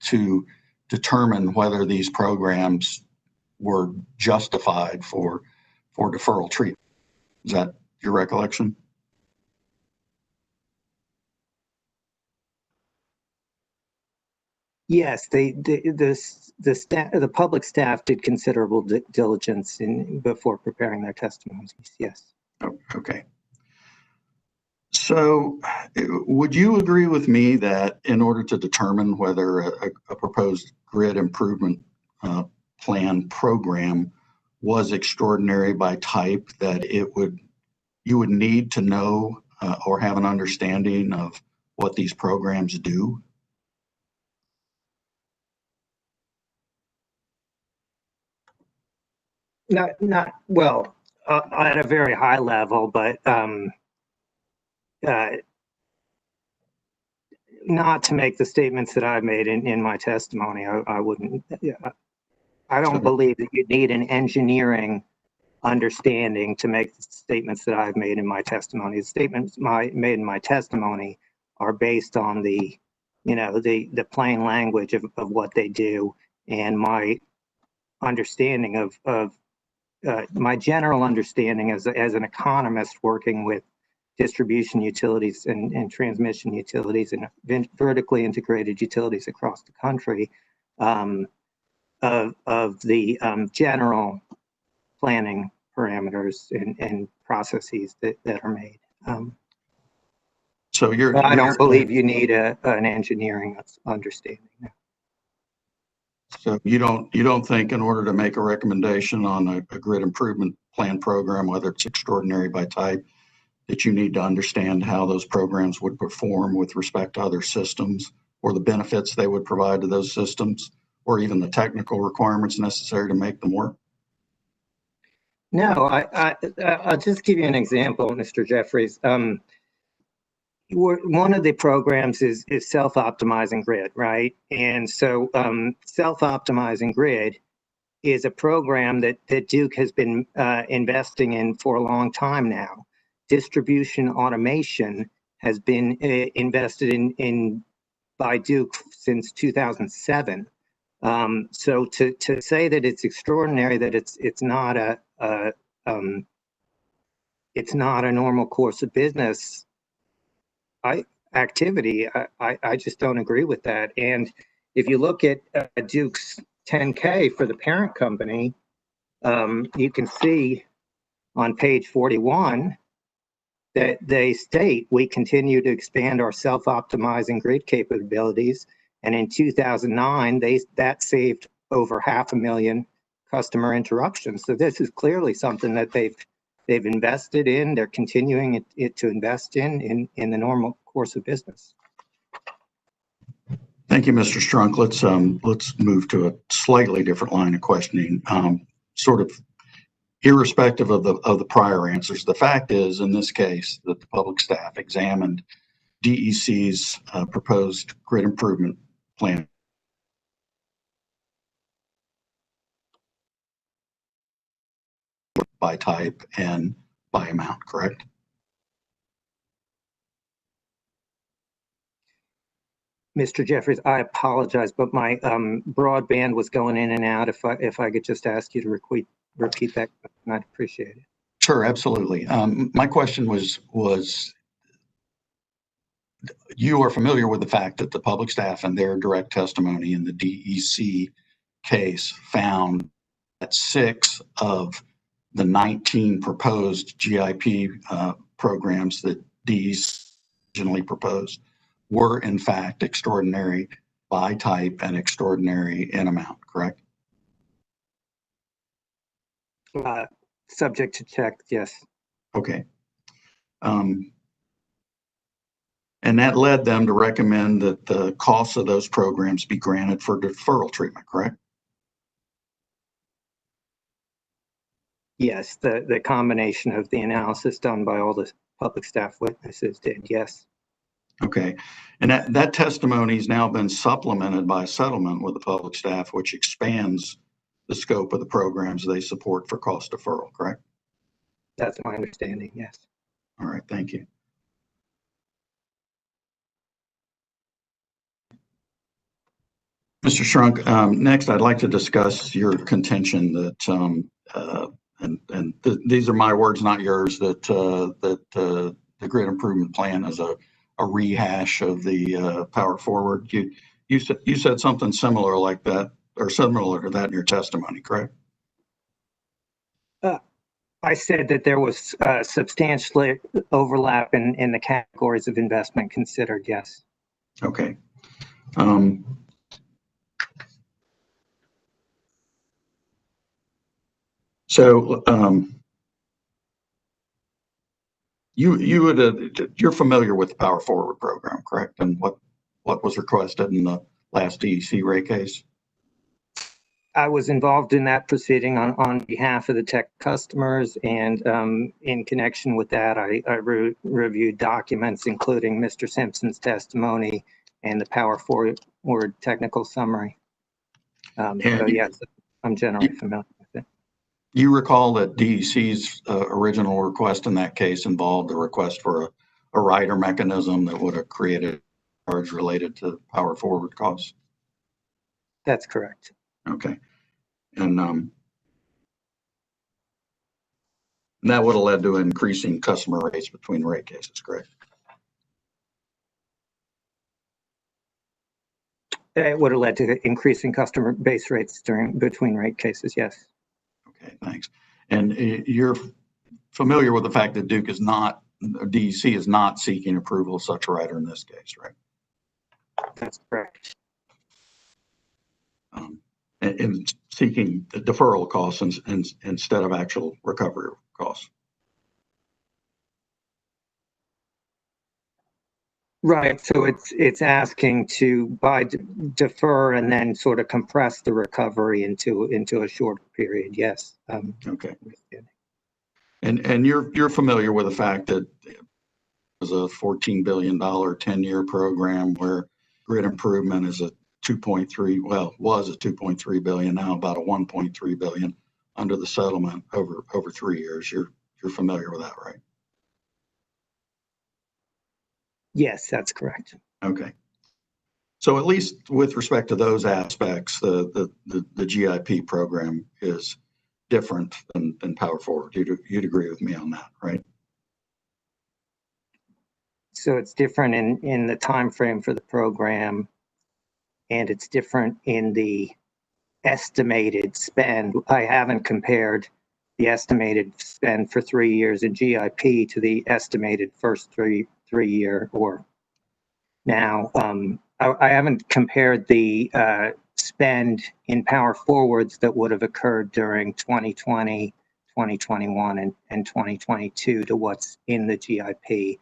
to determine whether these programs were justified for deferral treatment? Is that your recollection? Yes, the public staff did considerable diligence before preparing their testimonies. Yes. Oh, okay. So would you agree with me that in order to determine whether a proposed grid improvement plan program was extraordinary by type, that you would need to know or have an understanding of what these programs do? Not well, at a very high level, but not to make the statements that I've made in my testimony. I wouldn't. I don't believe that you need an engineering understanding to make the statements that I've made in my testimony. The statements made in my testimony are based on the plain language of what they do, and my understanding of my general understanding as an economist working with distribution utilities and transmission utilities and vertically integrated utilities across the country, of the general planning parameters and processes that are made. So I don't believe you need an engineering understanding. So you don't think in order to make a recommendation on a grid improvement plan program, whether it's extraordinary by type, that you need to understand how those programs would perform with respect to other systems, or the benefits they would provide to those systems, or even the technical requirements necessary to make them work? No, I'll just give you an example, Mr. Jeffries. One of the programs is self-optimizing grid, right? And so self-optimizing grid is a program that Duke has been investing in for a long time now. Distribution automation has been invested in by Duke since 2007. So to say that it's extraordinary, that it's not it's not a normal course of business activity, I just don't agree with that. And if you look at Duke's 10K for the parent company, you can see on page 41 that they state we continue to expand our self-optimizing grid capabilities. And in 2009, that saved over 500,000 customer interruptions. So this is clearly something that they've invested in. They're continuing to invest in the normal course of business. Thank you, Mr. Strunk. Let's move to a slightly different line of questioning. Sort of irrespective of the prior answers, the fact is, in this case, that the public staff examined DEC's proposed grid improvement plan by type and by amount, correct? Mr. Jeffries, I apologize, but my broadband was going in and out. If I could just ask you to repeat that, I'd appreciate it. Sure, absolutely. My question was you are familiar with the fact that the public staff and their direct testimony in the DEC case found that 6 of the 19 proposed GIP programs that DEC originally proposed were in fact extraordinary by type and extraordinary in amount, correct? Subject to check, yes. Okay. And that led them to recommend that the costs of those programs be granted for deferral treatment, correct? Yes, the combination of the analysis done by all the public staff witnesses did, yes. Okay, and that testimony has now been supplemented by a settlement with the public staff, which expands the scope of the programs they support for cost deferral, correct? That's my understanding, yes. All right, thank you. Mr. Strunk, next I'd like to discuss your contention that, these are my words, not yours, that the grid improvement plan is a rehash of the Power Forward. You said something similar like that, or similar to that in your testimony, correct? I said that there was substantial overlap in the categories of investment considered, yes. Okay. So you're familiar with the Power Forward program, correct? And what was requested in the last DEC rate case? I was involved in that proceeding on behalf of the tech customers, and in connection with that, I reviewed documents, including Mr. Simpson's testimony and the Power Forward technical summary. So yes, I'm generally familiar with it. You recall that DEC's original request in that case involved a request for a rider mechanism that would have created a charge related to Power Forward costs? That's correct. Okay. And that would have led to increasing customer rates between rate cases, correct? It would have led to increasing customer base rates between rate cases, yes. Okay, thanks. And you're familiar with the fact that Duke is not, DEC is not seeking approval of such a rider in this case, right? That's correct. And seeking deferral costs instead of actual recovery costs. Right. So it's asking to defer and then sort of compress the recovery into a shorter period. Yes. Okay. And you're familiar with the fact that it was a $14 billion 10-year program where grid improvement is a 2.3, well, was a 2.3 billion, now about a 1.3 billion under the settlement over 3 years. You're familiar with that, right? Yes, that's correct. Okay. So at least with respect to those aspects, the GIP program is different than Power Forward. You'd agree with me on that, right? So it's different in the time frame for the program, and it's different in the estimated spend. I haven't compared the estimated spend for 3 years in GIP to the estimated first three year or now. I haven't compared the spend in Power Forwards that would have occurred during 2020, 2021, and 2022 to what's in the GIP.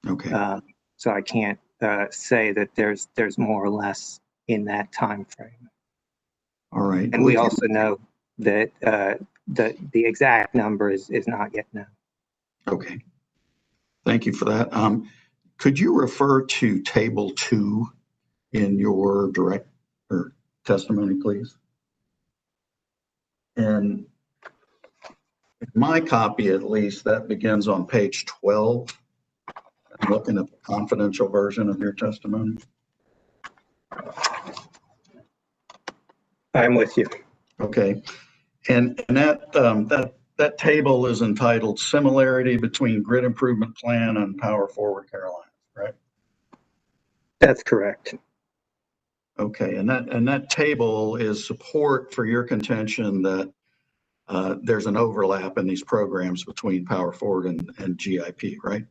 Okay. So I can't say that there's more or less in that time frame. All right. And we also know that the exact number is not yet known. Okay. Thank you for that. Could you refer to table 2 in your direct or testimony, please? And in my copy, at least, that begins on page 12. I'm looking at the confidential version of your testimony. I'm with you. Okay. And that table is entitled Similarity Between Grid Improvement Plan and Power Forward Carolina, right? That's correct. Okay, and that table is support for your contention that there's an overlap in these programs between Power Forward and GIP, right?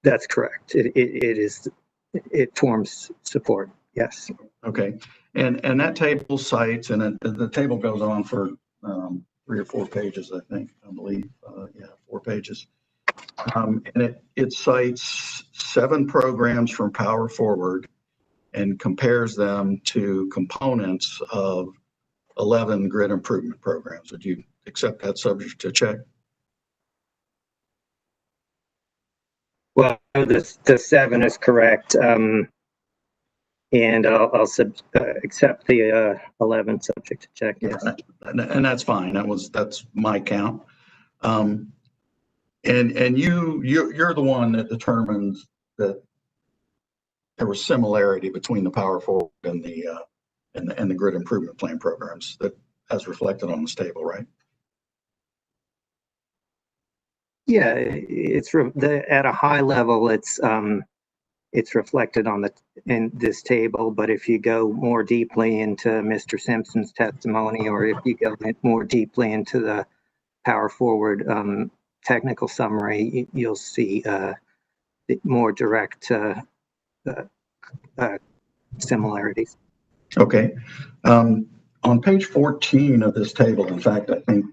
That's correct. It forms support. Yes. Okay, and that table cites, and the table goes on for 3 or 4 pages, I believe. Yeah, 4 pages. And it cites 7 programs from Power Forward and compares them to components of 11 grid improvement programs. Would you accept that subject to check? Well, the 7 is correct. And I'll accept the 11 subject to check. Yes. And that's fine. That's my count. And you're the one that determines that there was similarity between the Power Forward and the grid improvement plan programs, that as reflected on this table, right? Yeah, it's at a high level. It's reflected in this table, but if you go more deeply into Mr. Simpson's testimony, or if you go more deeply into the Power Forward technical summary, you'll see more direct similarities. Okay. On page 14 of this table, in fact, I think,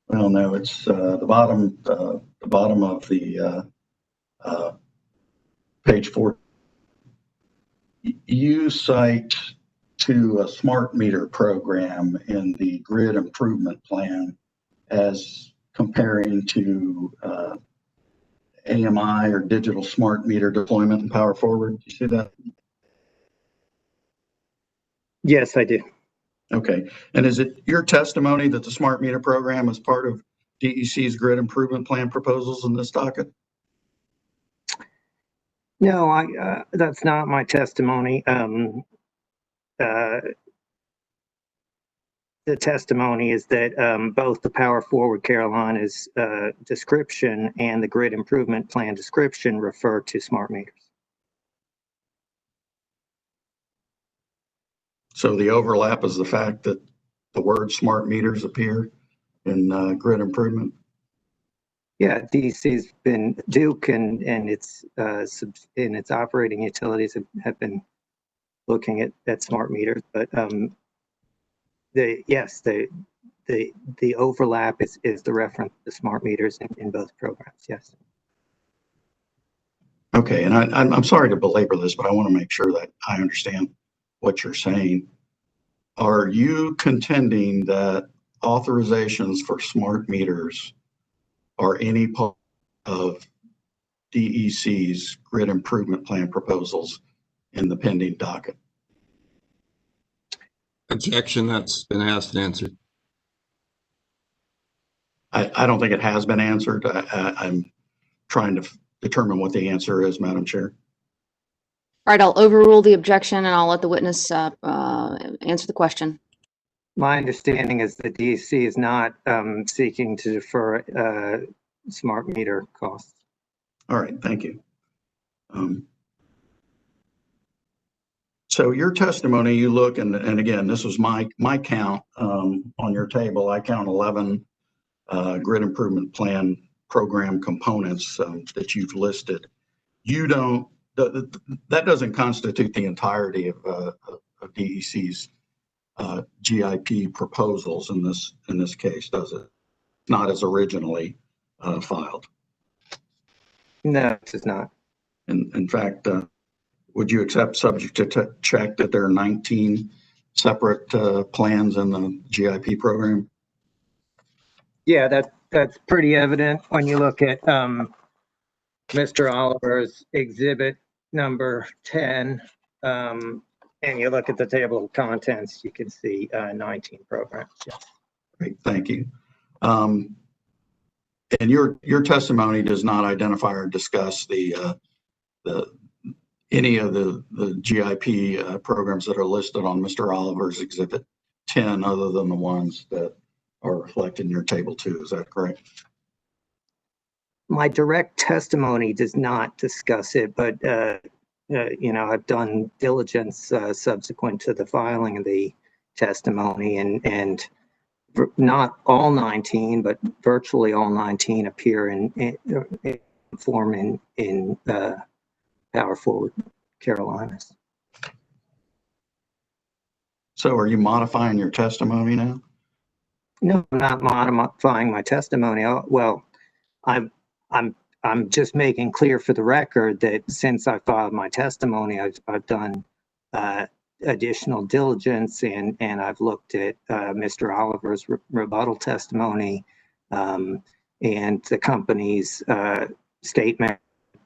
well, no, it's the bottom of the page 4. You cite to a smart meter program in the grid improvement plan as comparing to AMI or digital smart meter deployment in Power Forward. Do you see that? Yes, I do. Okay. And is it your testimony that the smart meter program is part of DEC's grid improvement plan proposals in this docket? No, that's not my testimony. The testimony is that both the Power Forward Carolina's description and the grid improvement plan description refer to smart meters. So the overlap is the fact that the word smart meters appear in grid improvement? Yeah, DEC's been, Duke and its in its operating utilities have been looking at smart meters, but the overlap is the reference to smart meters in both programs. Yes. Okay, and I'm sorry to belabor this, but I want to make sure that I understand what you're saying. Are you contending that authorizations for smart meters are any part of DEC's grid improvement plan proposals in the pending docket? Objection. That's been asked and answered. I don't think it has been answered. I'm trying to determine what the answer is, Madam Chair. All right, I'll overrule the objection and I'll let the witness answer the question. My understanding is that DEC is not seeking to defer smart meter costs. All right, thank you. So your testimony, you look, and again, this was my count on your table. I count 11 grid improvement plan program components that you've listed. You don't, that doesn't constitute the entirety of DEC's GIP proposals in this case, does it? Not as originally filed. No, it does not. In fact, would you accept, subject to check, that there are 19 separate plans in the GIP program? Yeah, that's pretty evident when you look at Mr. Oliver's exhibit number 10, and you look at the table of contents, you can see 19 programs. Yes. Great, thank you. And your testimony does not identify or discuss any of the GIP programs that are listed on Mr. Oliver's exhibit 10, other than the ones that are reflected in your table 2. Is that correct? My direct testimony does not discuss it, but you know, I've done diligence subsequent to the filing of the testimony, and not all 19, but virtually all 19 appear in form in Power Forward Carolinas. So are you modifying your testimony now? No, I'm not modifying my testimony. Well, I'm just making clear for the record that since I filed my testimony, I've done additional diligence, and I've looked at Mr. Oliver's rebuttal testimony and the company's statement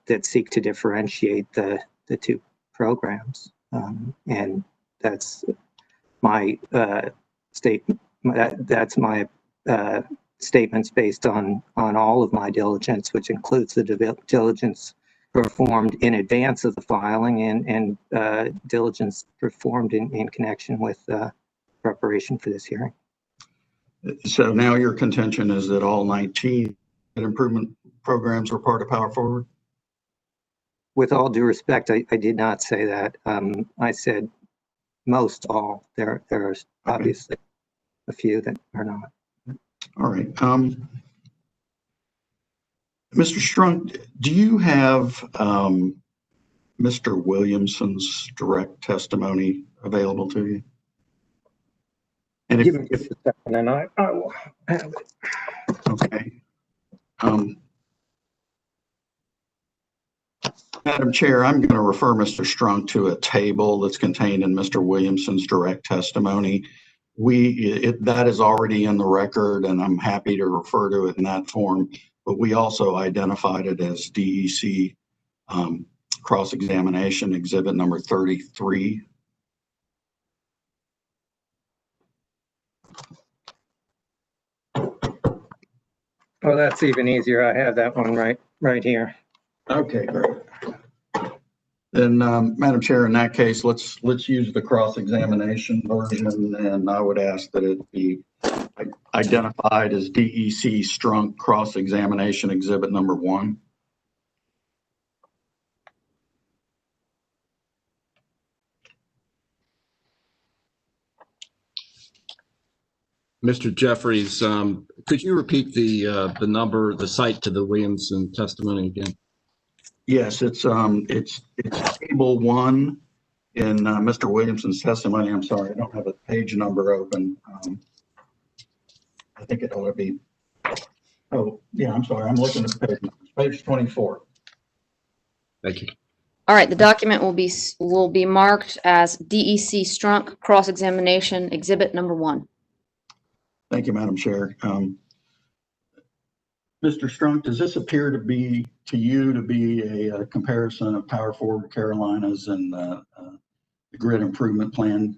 that seek to differentiate the two programs, and that's my statement. That's my statements based on all of my diligence, which includes the diligence performed in advance of the filing and diligence performed in connection with preparation for this hearing. So now your contention is that all 19 improvement programs are part of Power Forward? With all due respect, I did not say that. I said most all. There are obviously a few that are not. All right. Mr. Strunk, do you have Mr. Williamson's direct testimony available to you? And give me just a second, and I will have it. Okay. Madam Chair, I'm going to refer Mr. Strunk to a table that's contained in Mr. Williamson's direct testimony. That is already in the record, and I'm happy to refer to it in that form, but we also identified it as DEC cross-examination exhibit number 33. Oh, that's even easier. I have that one right here. Okay, great. Then, Madam Chair, in that case, let's use the cross-examination version, and I would ask that it be identified as DEC Strunk cross-examination exhibit number 1. Mr. Jeffries, could you repeat the site to the Williamson testimony again? Yes, it's table 1 in Mr. Williamson's testimony. I'm sorry, I don't have a page number open. I think it ought to be. Oh, yeah, I'm sorry. I'm looking at the page 24. Thank you. All right, the document will be marked as DEC Strunk cross-examination exhibit number 1. Thank you, Madam Chair. Mr. Strunk, does this appear to you to be a comparison of Power Forward Carolinas and the grid improvement plan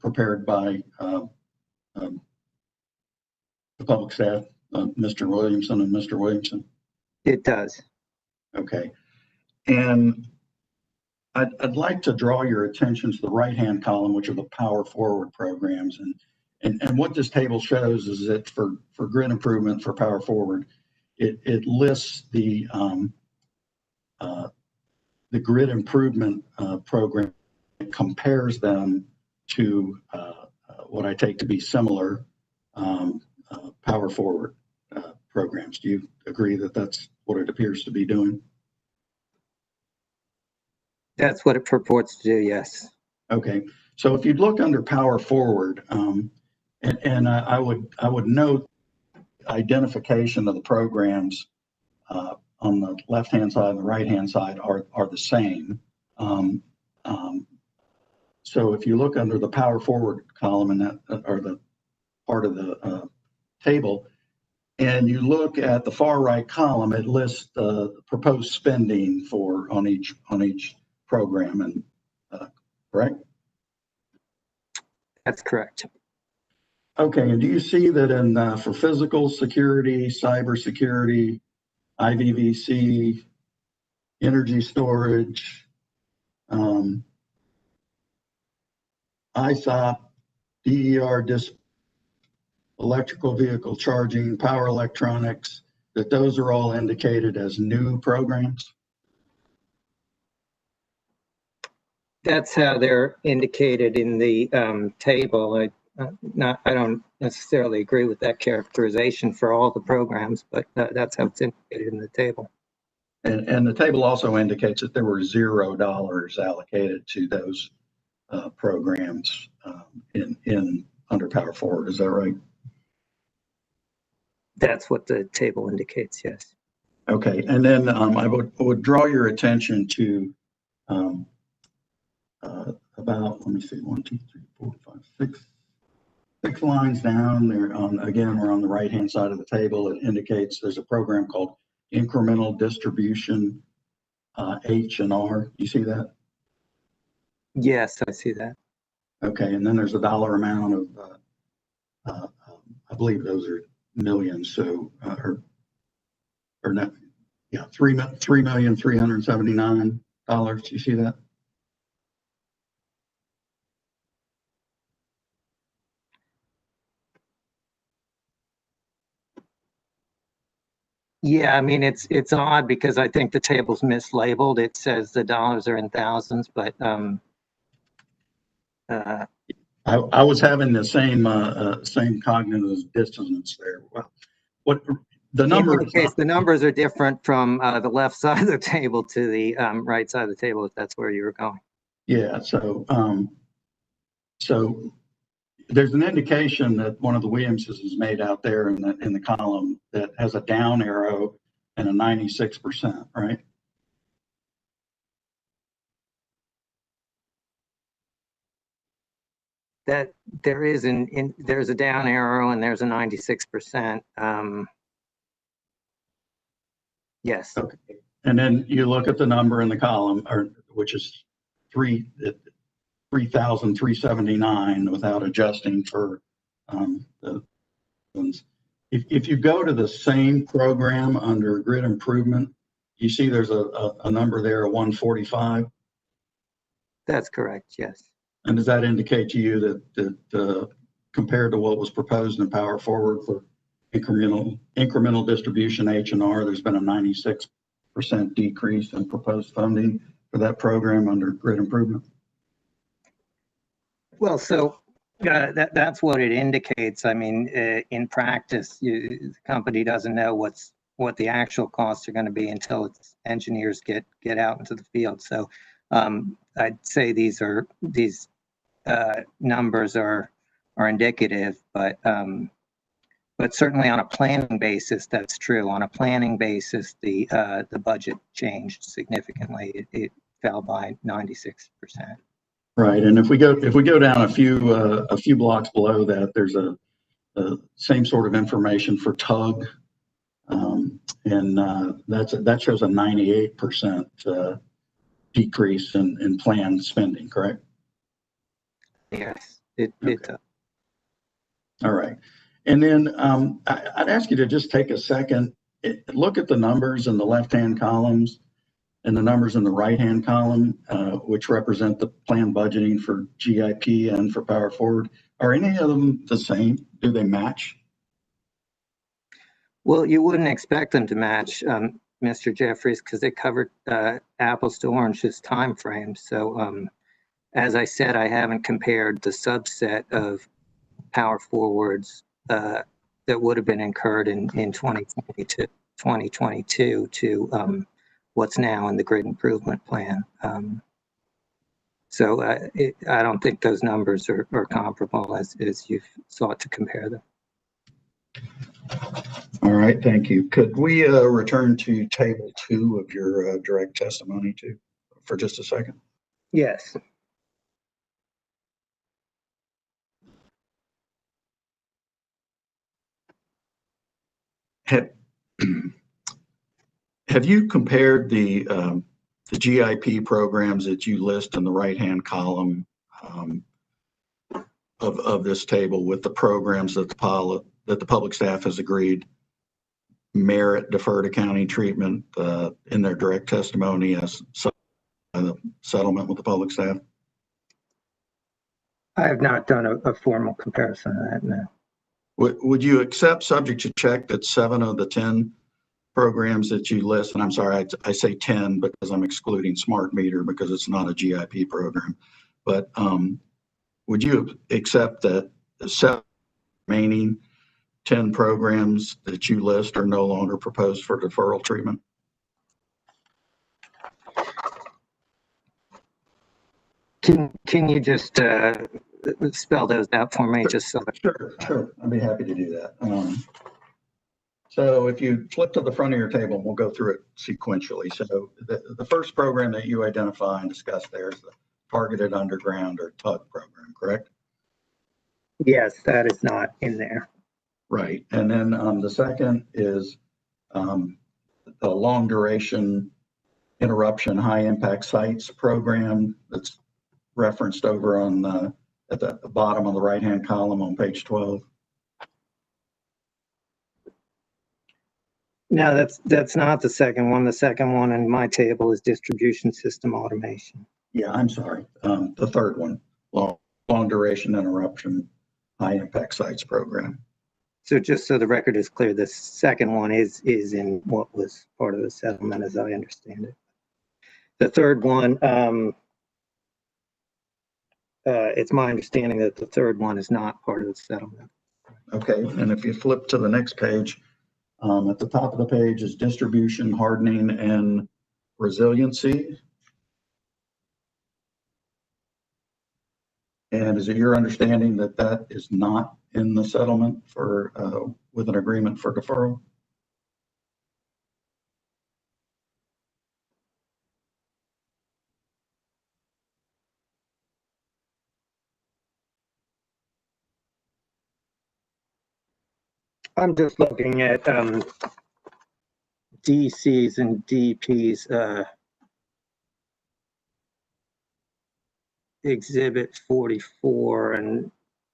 prepared by the public staff, Mr. Williamson and Mr. Williamson? It does. Okay. And I'd like to draw your attention to the right-hand column, which are the Power Forward programs. And what this table shows is that for grid improvement for Power Forward, it lists the grid improvement program. It compares them to what I take to be similar Power Forward programs. Do you agree that that's what it appears to be doing? That's what it purports to do, yes. Okay, so if you'd look under Power Forward, and I would note identification of the programs on the left-hand side and the right-hand side are the same. So if you look under the Power Forward column and that, or the part of the table, and you look at the far right column, it lists the proposed spending for on each program, and correct? That's correct. Okay, and do you see that in for physical security, cyber security, IVVC, energy storage, ISOP, DER, electrical vehicle charging, power electronics, that those are all indicated as new programs? That's how they're indicated in the table. I don't necessarily agree with that characterization for all the programs, but that's how it's indicated in the table. And the table also indicates that there were $0 allocated to those programs in under Power Forward. Is that right? That's what the table indicates, yes. Okay, and then I would draw your attention to about, let me see, 1, 2, 3, 4, 5, 6 lines down there. Again, we're on the right-hand side of the table. It indicates there's a program called Incremental Distribution H&R. You see that? Yes, I see that. Okay, and then there's a dollar amount of, I believe those are millions, so, or not, yeah, $3,379,000. You see that? Yeah, I mean, it's odd because I think the table's mislabeled. It says the dollars are in thousands, but I was having the same cognitive dissonance there. Well, what the numbers? In any case, the numbers are different from the left side of the table to the right side of the table, if that's where you were going. Yeah. So so there's an indication that one of the Williamses is made out there in the column that has a down arrow and a 96%, right? That there is there's a down arrow and there's a 96%. Yes. Okay. And then you look at the number in the column, which is 3,379 without adjusting for the ones. If you go to the same program under grid improvement, you see there's a number there of 145. That's correct. Yes. And does that indicate to you that compared to what was proposed in Power Forward for incremental distribution H&R, there's been a 96% decrease in proposed funding for that program under grid improvement? Well, so that's what it indicates. I mean, in practice, the company doesn't know what the actual costs are going to be until its engineers get out into the field. So I'd say these numbers are indicative, but certainly on a planning basis, that's true. On a planning basis, the budget changed significantly. It fell by 96%. Right, and if we go down a few blocks below that, there's a same sort of information for TUG, and that shows a 98% decrease in planned spending. Correct? Yes, it does. All right, and then I'd ask you to just take a second, look at the numbers in the left-hand columns, and the numbers in the right-hand column, which represent the planned budgeting for GIP and for Power Forward, are any of them the same? Do they match? Well, you wouldn't expect them to match, Mr. Jeffries, because they covered apples to oranges time frame. So as I said, I haven't compared the subset of Power Forwards that would have been incurred in 2022 to what's now in the grid improvement plan. So I don't think those numbers are comparable as you've sought to compare them. All right, thank you. Could we return to table 2 of your direct testimony for just a second? Yes. Have you compared the GIP programs that you list in the right-hand column of this table with the programs that the public staff has agreed merit deferred accounting treatment in their direct testimony as the settlement with the public staff? I have not done a formal comparison of that, no. Would you accept, subject to check, that 7 of the 10 programs that you list, and I'm sorry, I say 10 because I'm excluding smart meter because it's not a GIP program, but would you accept that the 7 remaining 10 programs that you list are no longer proposed for deferral treatment? Can you just spell those out for me, just so that... Sure. I'd be happy to do that. So if you flip to the front of your table, we'll go through it sequentially. So the first program that you identify and discuss there is the Targeted Underground, or TUG program, correct? Yes, that is not in there. Right. And then the second is the Long Duration Interruption High Impact Sites program that's referenced over on at the bottom of the right-hand column on page 12. No, that's not the second one. The second one in my table is Distribution System Automation. Yeah, I'm sorry. The third one, Long Duration Interruption High Impact Sites program. So just so the record is clear, the second one is in what was part of the settlement, as I understand it. The third one, it's my understanding that the third one is not part of the settlement. Okay, and if you flip to the next page, at the top of the page is Distribution Hardening and Resiliency. And is it your understanding that that is not in the settlement for with an agreement for deferral? I'm just looking at DC's and DP's Exhibit 44, and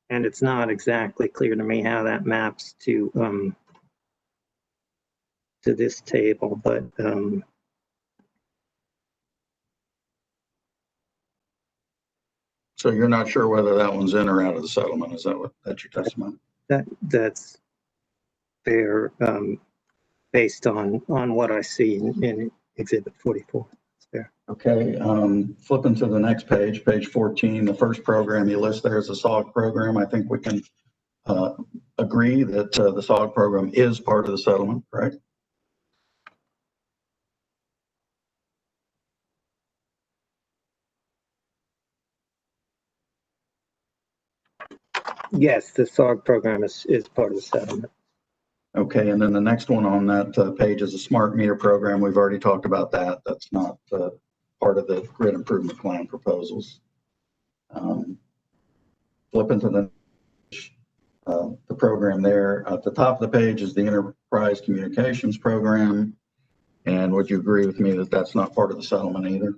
it's not exactly clear to me how that maps to this table, but so you're not sure whether that one's in or out of the settlement? Is that that's your testimony? That's fair, based on what I see in Exhibit 44. That's fair. Okay, flipping to the next page, page 14, the first program you list there is the SOG program. I think we can agree that the SOG program is part of the settlement, correct? Yes, the SOG program is part of the settlement. Okay, and then the next one on that page is a smart meter program. We've already talked about that. That's not part of the grid improvement plan proposals. Flipping to the program there, at the top of the page is the Enterprise Communications Program. And would you agree with me that that's not part of the settlement either?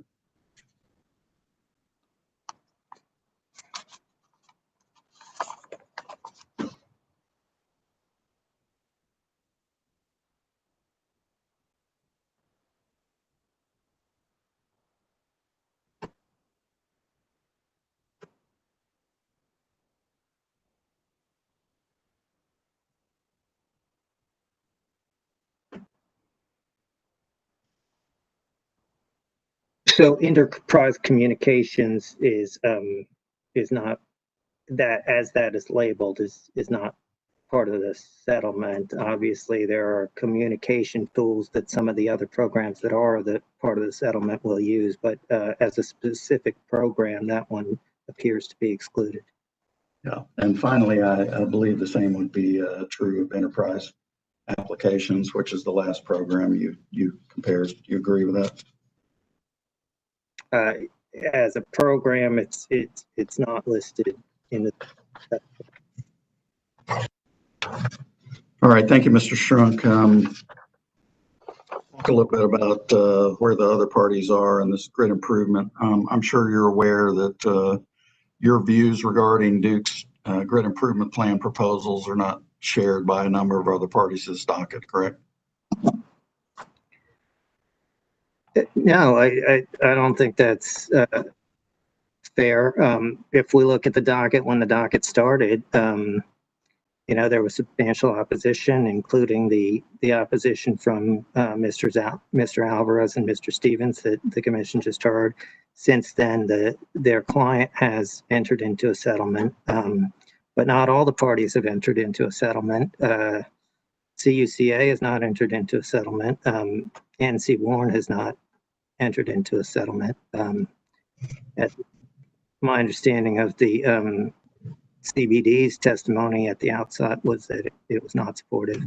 So enterprise communications is not that, as that is labeled, is not part of the settlement. Obviously, there are communication tools that some of the other programs that are the part of the settlement will use, but as a specific program, that one appears to be excluded. Yeah, and finally, I believe the same would be true of enterprise applications, which is the last program you compared. Do you agree with that? As a program, it's not listed in the. All right, thank you, Mr. Strunk. Talk a little bit about where the other parties are in this grid improvement. I'm sure you're aware that your views regarding Duke's grid improvement plan proposals are not shared by a number of other parties to this docket, correct? No, I don't think that's fair. If we look at the docket, when the docket started, there was substantial opposition, including the opposition from Mr. Alvarez and Mr. Stevens that the commission just heard. Since then, their client has entered into a settlement, but not all the parties have entered into a settlement. CUCA has not entered into a settlement. NC Warren has not entered into a settlement. My understanding of the CBD's testimony at the outset was that it was not supportive.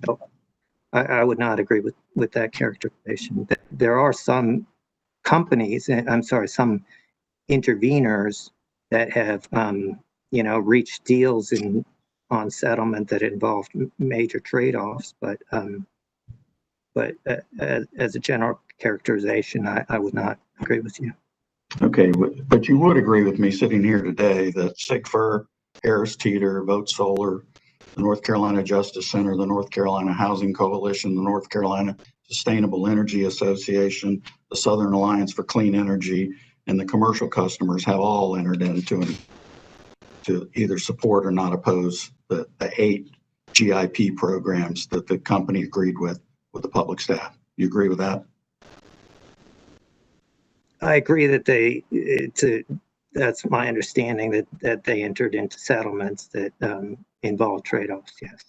So I would not agree with that characterization. There are some companies, some interveners that have, reached deals on settlement that involved major trade-offs, but as a general characterization, I would not agree with you. Okay, but you would agree with me sitting here today that SIGFUR, Harris Teeter, Vote Solar, the North Carolina Justice Center, the North Carolina Housing Coalition, the North Carolina Sustainable Energy Association, the Southern Alliance for Clean Energy, and the commercial customers have all entered into to either support or not oppose the 8 GIP programs that the company agreed with the public staff. You agree with that? I agree that that's my understanding that they entered into settlements that involve trade-offs, yes.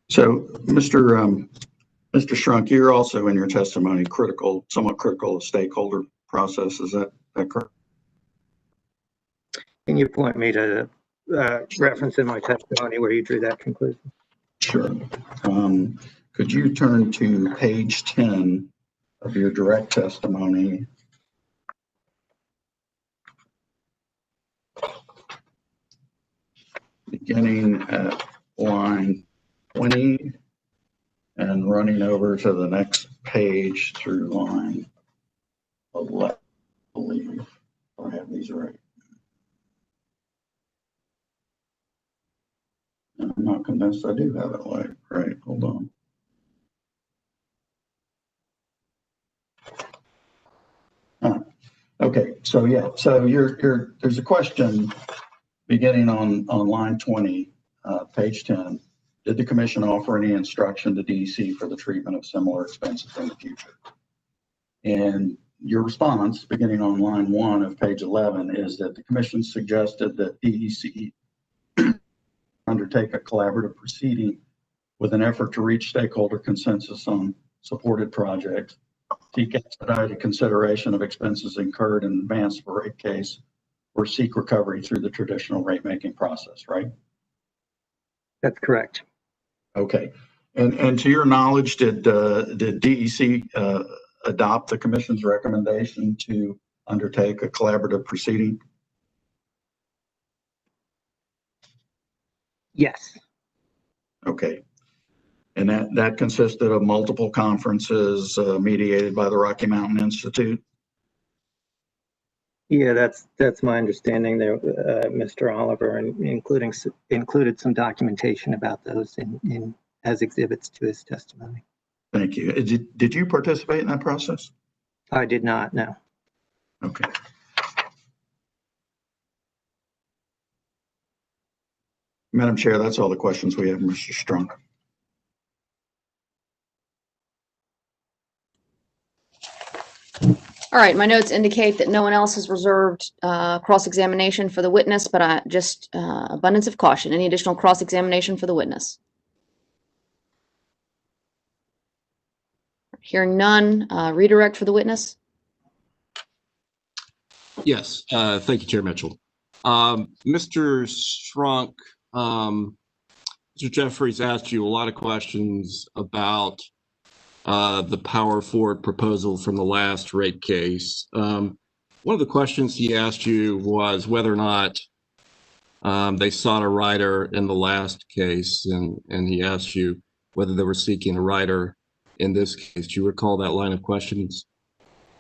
So, Mr. Strunk, you're also in your testimony somewhat critical of stakeholder process. Is that correct? Can you point me to reference in my testimony where you drew that conclusion? Sure. Could you turn to page 10 of your direct testimony? Beginning at line 20 and running over to the next page through line 11, I believe. I have these right. I'm not convinced I do have it right. Hold on. Okay, so yeah, so there's a question beginning on line 20, page 10. Did the commission offer any instruction to DEC for the treatment of similar expenses in the future? And your response, beginning on line 1 of page 11, is that the commission suggested that DEC undertake a collaborative proceeding with an effort to reach stakeholder consensus on supported projects, seek expedited consideration of expenses incurred in advance of a rate case, or seek recovery through the traditional rate making process, right? That's correct. Okay. And to your knowledge, did DEC adopt the commission's recommendation to undertake a collaborative proceeding? Yes. Okay. And that consisted of multiple conferences mediated by the Rocky Mountain Institute? Yeah, that's my understanding there, Mr. Oliver, and included some documentation about those in as exhibits to his testimony. Thank you. Did you participate in that process? I did not, no. Okay. Madam Chair, that's all the questions we have, Mr. Strunk. All right, my notes indicate that no one else has reserved cross-examination for the witness, but just abundance of caution. Any additional cross-examination for the witness? Hearing none, redirect for the witness. Yes, thank you, Chair Mitchell. Mr. Strunk, Mr. Jeffries asked you a lot of questions about the Power Forward proposal from the last rate case. One of the questions he asked you was whether or not they sought a rider in the last case, and he asked you whether they were seeking a rider in this case. Do you recall that line of questions?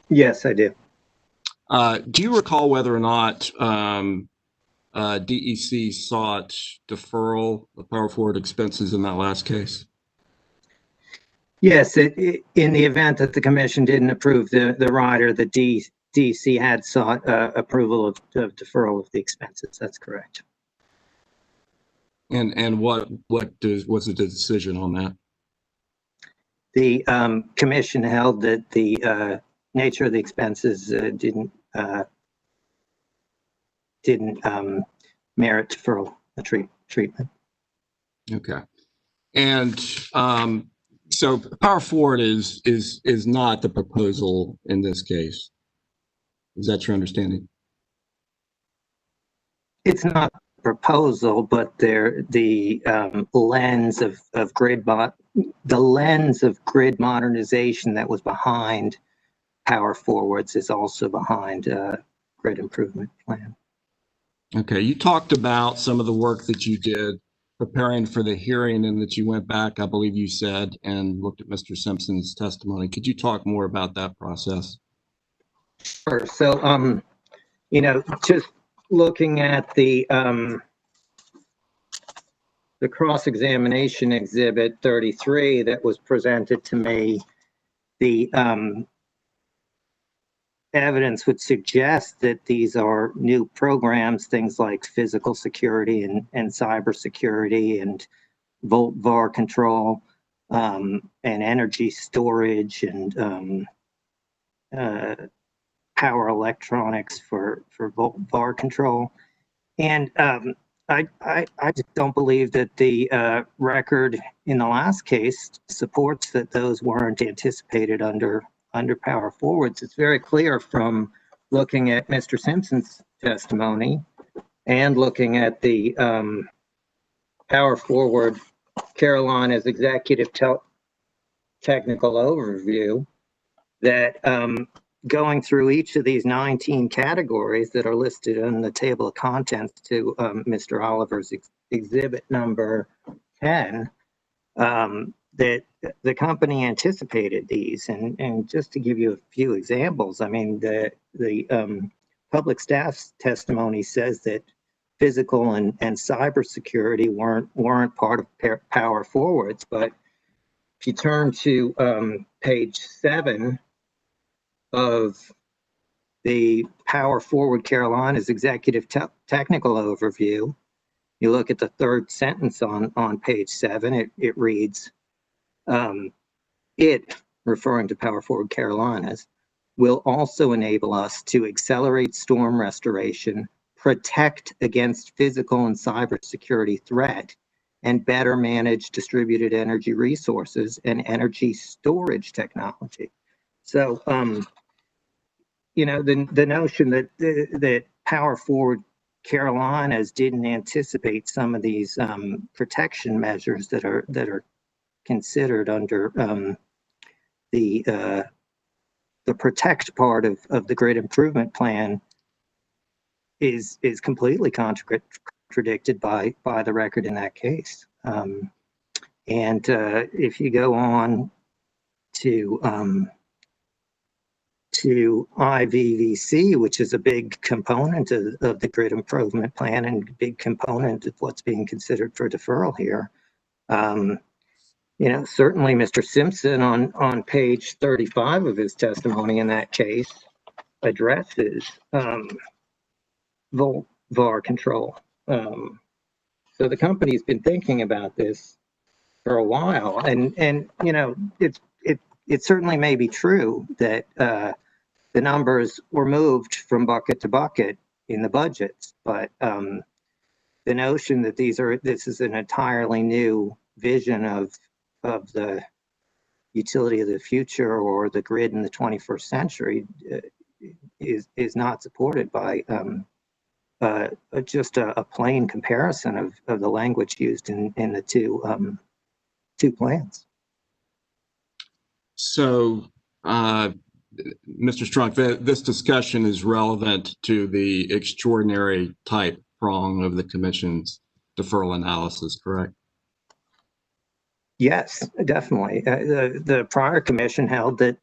Yes, I do. Do you recall whether or not DEC sought deferral of Power Forward expenses in that last case? Yes, in the event that the commission didn't approve the rider, the DEC had sought approval of deferral of the expenses. That's correct. And what was the decision on that? The commission held that the nature of the expenses didn't merit deferral treatment. Okay. And so Power Forward is not the proposal in this case. Is that your understanding? It's not a proposal, but the lens of grid modernization that was behind Power Forwards is also behind grid improvement plan. Okay. You talked about some of the work that you did preparing for the hearing and that you went back, I believe you said, and looked at Mr. Simpson's testimony. Could you talk more about that process? Sure. So, just looking at the cross-examination exhibit 33 that was presented to me, the evidence would suggest that these are new programs, things like physical security and cyber security and volt VAR control and energy storage and power electronics for volt VAR control. And I just don't believe that the record in the last case supports that those weren't anticipated under Power Forwards. It's very clear from looking at Mr. Simpson's testimony and looking at the Power Forward Carolina's executive technical overview that going through each of these 19 categories that are listed in the table of contents to Mr. Oliver's exhibit number 10, that the company anticipated these. And just to give you a few examples, I mean, the public staff's testimony says that physical and cybersecurity weren't part of Power Forwards. But if you turn to page 7 of the Power Forward Carolina's executive technical overview, you look at the third sentence on page 7, it reads, it, referring to Power Forward Carolinas, will also enable us to accelerate storm restoration, protect against physical and cybersecurity threat, and better manage distributed energy resources and energy storage technology. So, the notion that Power Forward Carolinas didn't anticipate some of these protection measures that are considered under the protect part of the grid improvement plan is completely contradicted by the record in that case. And if you go on to IVVC, which is a big component of the grid improvement plan and a big component of what's being considered for deferral here. Certainly Mr. Simpson on page 35 of his testimony in that case volt VAR control. So the company's been thinking about this for a while, and you know, it certainly may be true that the numbers were moved from bucket to bucket in the budgets, but the notion that this is an entirely new vision of the utility of the future or the grid in the 21st century is not supported by just a plain comparison of the language used in the two plans. So, Mr. Strunk, this discussion is relevant to the extraordinary type prong of the commission's deferral analysis, correct? Yes, definitely. The prior commission held that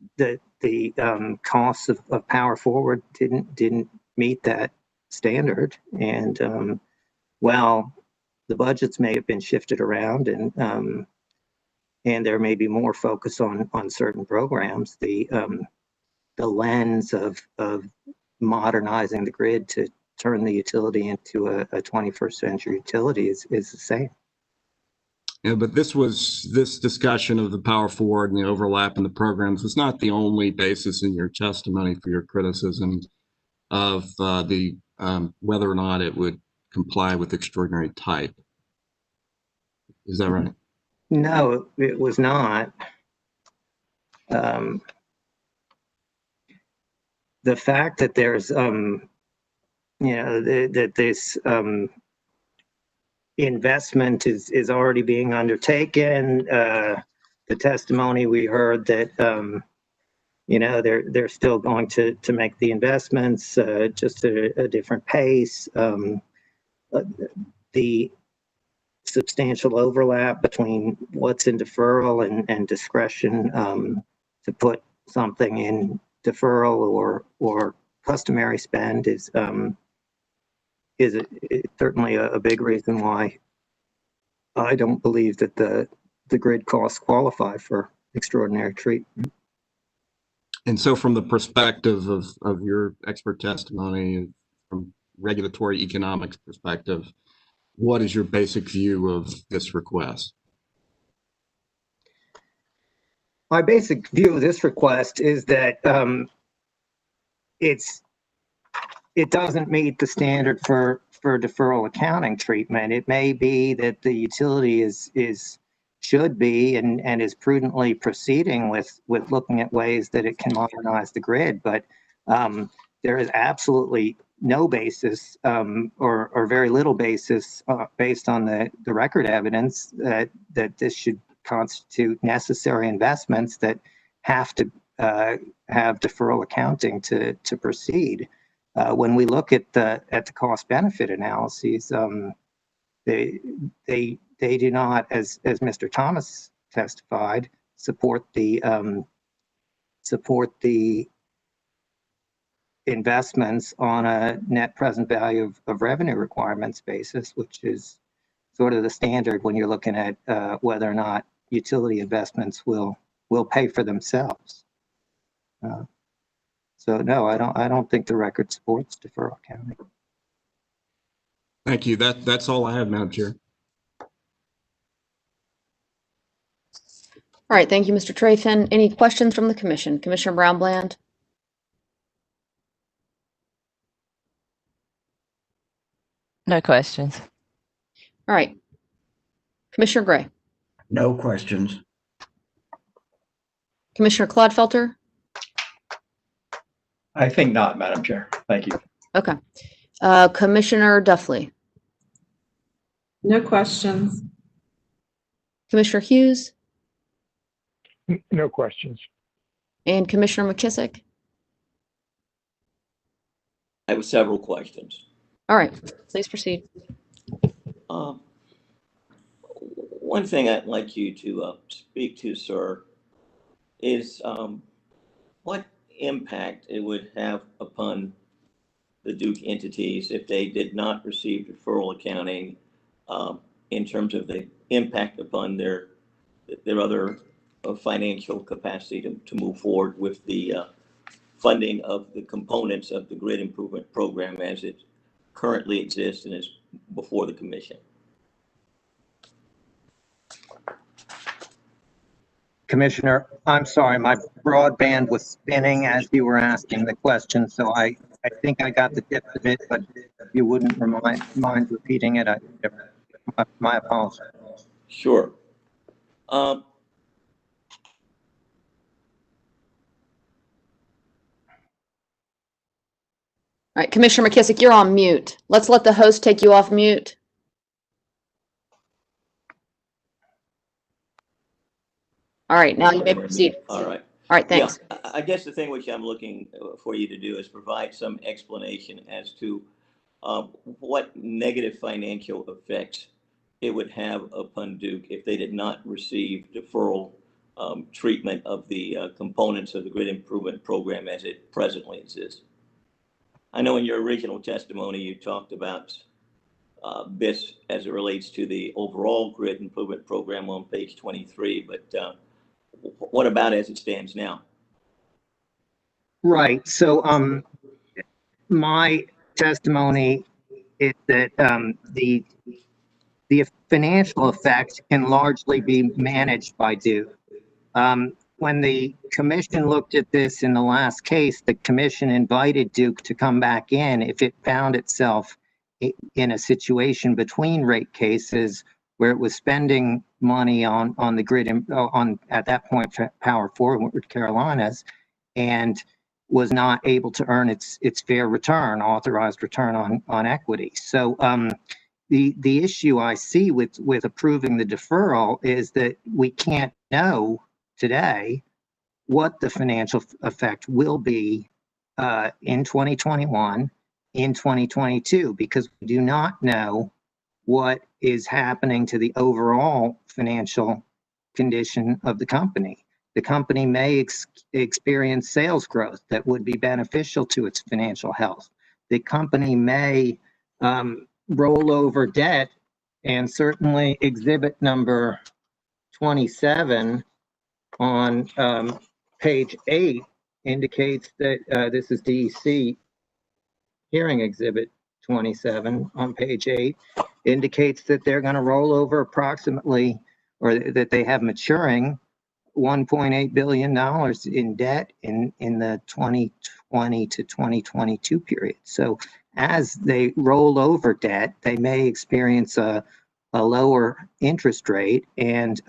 the costs of Power Forward didn't meet that standard, and while the budgets may have been shifted around and there may be more focus on certain programs, the lens of modernizing the grid to turn the utility into a 21st century utility is the same. Yeah, but this discussion of the Power Forward and the overlap in the programs was not the only basis in your testimony for your criticism of the whether or not it would comply with extraordinary type. Is that right? No, it was not. The fact that there's, you know, that this investment is already being undertaken. The testimony we heard that, you know, they're still going to make the investments, just at a different pace. The substantial overlap between what's in deferral and discretion to put something in deferral or customary spend is certainly a big reason why I don't believe that the grid costs qualify for extraordinary treatment. And so from the perspective of your expert testimony, from regulatory economics perspective, what is your basic view of this request? My basic view of this request is that it doesn't meet the standard for deferral accounting treatment. It may be that the utility should be and is prudently proceeding with looking at ways that it can modernize the grid, but there is absolutely no basis or very little basis based on the record evidence that this should constitute necessary investments that have to have deferral accounting to proceed. When we look at the cost benefit analyses, they do not, as Mr. Thomas testified, support the investments on a net present value of revenue requirements basis, which is sort of the standard when you're looking at whether or not utility investments will pay for themselves. So no, I don't think the record supports deferral accounting. Thank you. That's all I have, Madam Chair. All right, thank you, Mr. Trefin. Any questions from the commission? Commissioner Brownbland? No questions. All right. Commissioner Gray? No questions. Commissioner Clodfelter? I think not, Madam Chair. Thank you. Okay. Commissioner Duffley? No questions. Commissioner Hughes? No questions. And Commissioner McKissick? I have several questions. All right, please proceed. One thing I'd like you to speak to, sir, is what impact it would have upon the Duke entities if they did not receive deferral accounting in terms of the impact upon their other financial capacity to move forward with the funding of the components of the grid improvement program as it currently exists and is before the commission. Commissioner, I'm sorry, my broadband was spinning as you were asking the question, so I think I got the gist of it, but if you wouldn't mind repeating it, my apologies. Sure. Um, All right, Commissioner McKissick, you're on mute. Let's let the host take you off mute. All right, now you may proceed. All right. All right, thanks. Yeah, I guess the thing which I'm looking for you to do is provide some explanation as to what negative financial effects it would have upon Duke if they did not receive deferral treatment of the components of the grid improvement program as it presently exists. I know in your original testimony you talked about this as it relates to the overall grid improvement program on page 23, but what about as it stands now? Right. So, my testimony is that the financial effects can largely be managed by Duke. When the commission looked at this in the last case, the commission invited Duke to come back in if it found itself in a situation between rate cases where it was spending money on the grid on at that point Power Forward Carolinas, and was not able to earn its fair return, authorized return on equity. So the issue I see with approving the deferral is that we can't know today what the financial effect will be in 2021, in 2022, because we do not know what is happening to the overall financial condition of the company. The company may experience sales growth that would be beneficial to its financial health. The company may roll over debt, and certainly exhibit number 27 on page 8 indicates that this is DEC hearing exhibit 27 on page 8 indicates that they're going to roll over approximately, or that they have maturing $1.8 billion in debt in the 2020 to 2022 period. So as they roll over debt, they may experience a lower interest rate. And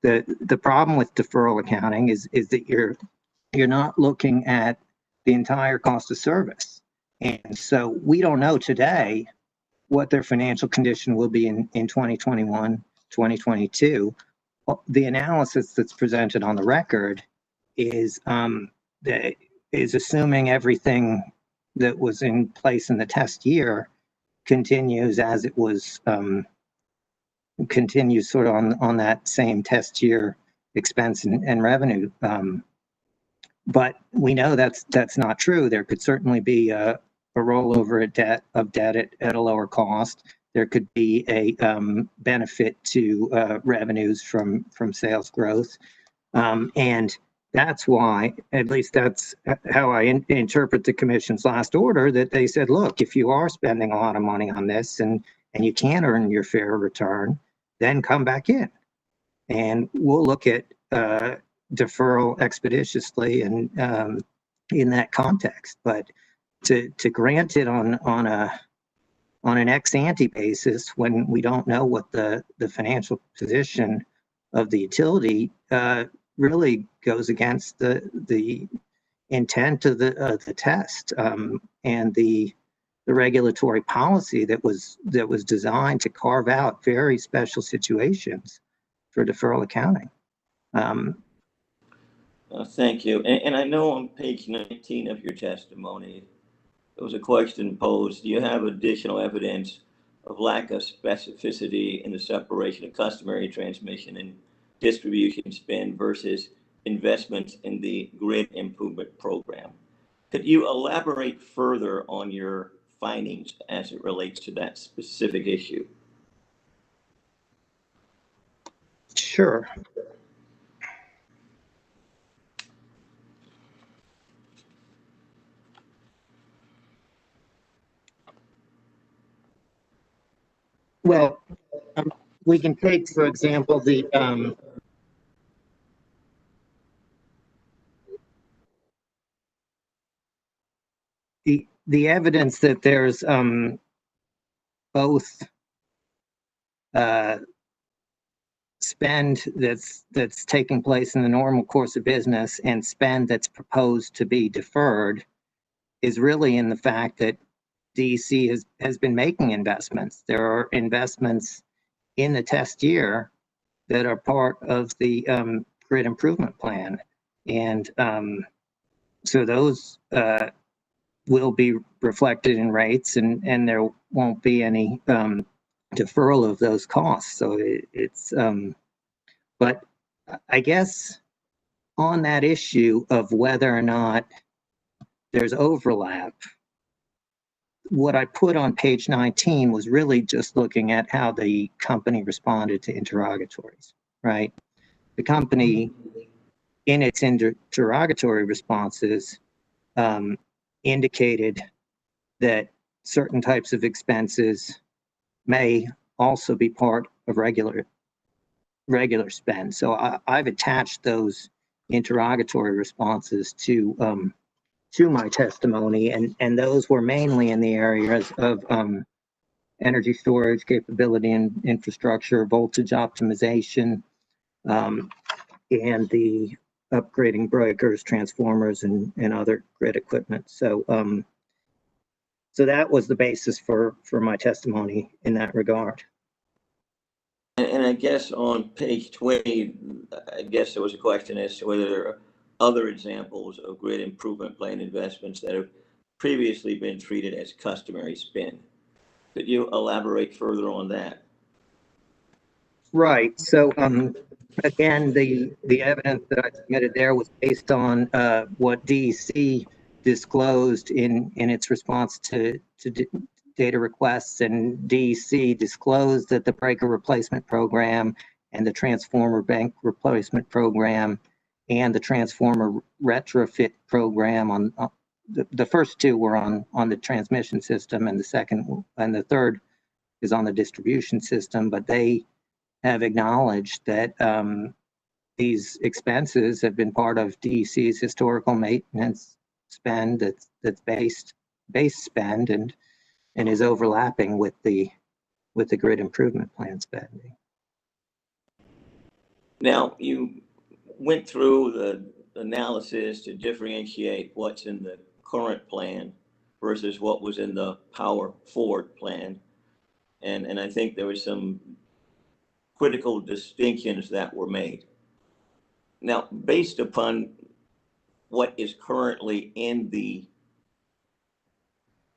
the problem with deferral accounting is that you're not looking at the entire cost of service. And so we don't know today what their financial condition will be in 2021, 2022. The analysis that's presented on the record is assuming everything that was in place in the test year continues as it was, continues sort of on that same test year expense and revenue. But we know that's not true. There could certainly be a rollover of debt at a lower cost. There could be a benefit to revenues from sales growth. And that's why, at least that's how I interpret the commission's last order, that they said, look, if you are spending a lot of money on this and you can't earn your fair return, then come back in. And we'll look at deferral expeditiously and in that context. But to grant it on an ex-ante basis when we don't know what the financial position of the utility really goes against the intent of the test and the regulatory policy that was designed to carve out very special situations for deferral accounting. Thank you. And I know on page 19 of your testimony, there was a question posed. Do you have additional evidence of lack of specificity in the separation of customary transmission and distribution spend versus investments in the grid improvement program? Could you elaborate further on your findings as it relates to that specific issue? Sure. Well, we can take, for example, the the evidence that there's both spend that's taking place in the normal course of business and spend that's proposed to be deferred is really in the fact that DEC has been making investments. There are investments in the test year that are part of the grid improvement plan. And so those will be reflected in rates, and there won't be any deferral of those costs. So it's, but I guess on that issue of whether or not there's overlap, what I put on page 19 was really just looking at how the company responded to interrogatories, right? The company, in its interrogatory responses, indicated that certain types of expenses may also be part of regular spend. So I've attached those interrogatory responses to my testimony, and those were mainly in the areas of energy storage capability and infrastructure, voltage optimization, and the upgrading breakers, transformers, and other grid equipment. So so that was the basis for my testimony in that regard. And I guess on page 20, I guess there was a question as to whether there are other examples of grid improvement plan investments that have previously been treated as customary spend. Could you elaborate further on that? Right. So again, the evidence that I submitted there was based on what DEC disclosed in its response to data requests, and DEC disclosed that the breaker replacement program and the transformer bank replacement program and the transformer retrofit program on the first two were on the transmission system, and the second and the third is on the distribution system, but they have acknowledged that these expenses have been part of DEC's historical maintenance spend that's base spend and is overlapping with the grid improvement plan spending. Now, you went through the analysis to differentiate what's in the current plan versus what was in the Power Forward plan. And I think there were some critical distinctions that were made. Now, based upon what is currently in the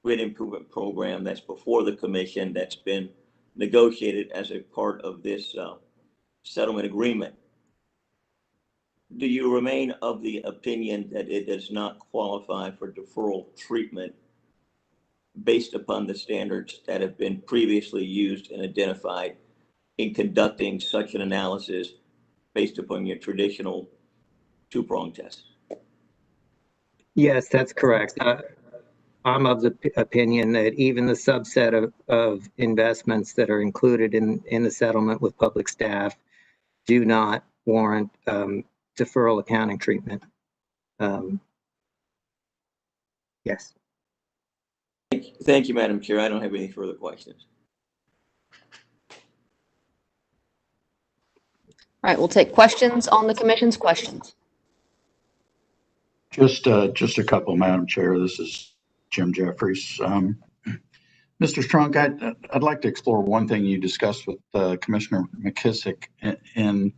grid improvement program that's before the commission, that's been negotiated as a part of this settlement agreement, do you remain of the opinion that it does not qualify for deferral treatment based upon the standards that have been previously used and identified in conducting such an analysis based upon your traditional two-prong test? Yes, that's correct. I'm of the opinion that even the subset of investments that are included in the settlement with public staff do not warrant deferral accounting treatment. Yes. Thank you, Madam Chair. I don't have any further questions. All right, we'll take questions on the commission's questions. Just a couple, Madam Chair. This is Jim Jeffries. Mr. Strunk, I'd like to explore one thing you discussed with Commissioner McKissick. And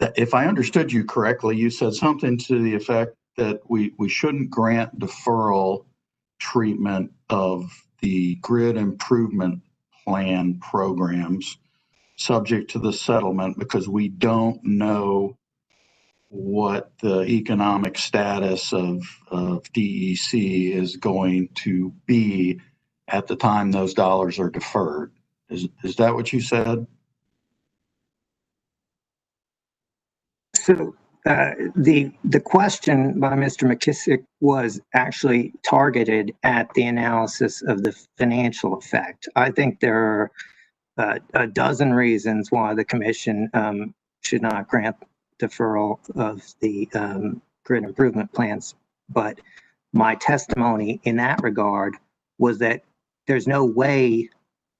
if I understood you correctly, you said something to the effect that we shouldn't grant deferral treatment of the grid improvement plan programs subject to the settlement because we don't know what the economic status of DEC is going to be at the time those dollars are deferred. Is that what you said? So the question by Mr. McKissick was actually targeted at the analysis of the financial effect. I think there are a dozen reasons why the commission should not grant deferral of the grid improvement plans, but my testimony in that regard was that there's no way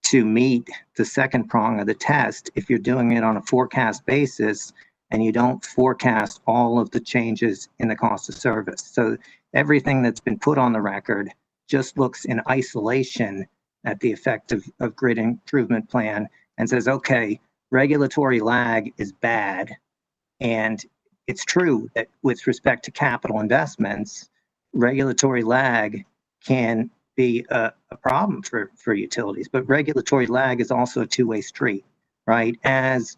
to meet the second prong of the test if you're doing it on a forecast basis and you don't forecast all of the changes in the cost of service. So everything that's been put on the record just looks in isolation at the effect of grid improvement plan and says, okay, regulatory lag is bad. And it's true that with respect to capital investments, regulatory lag can be a problem for utilities, but regulatory lag is also a two-way street, right? As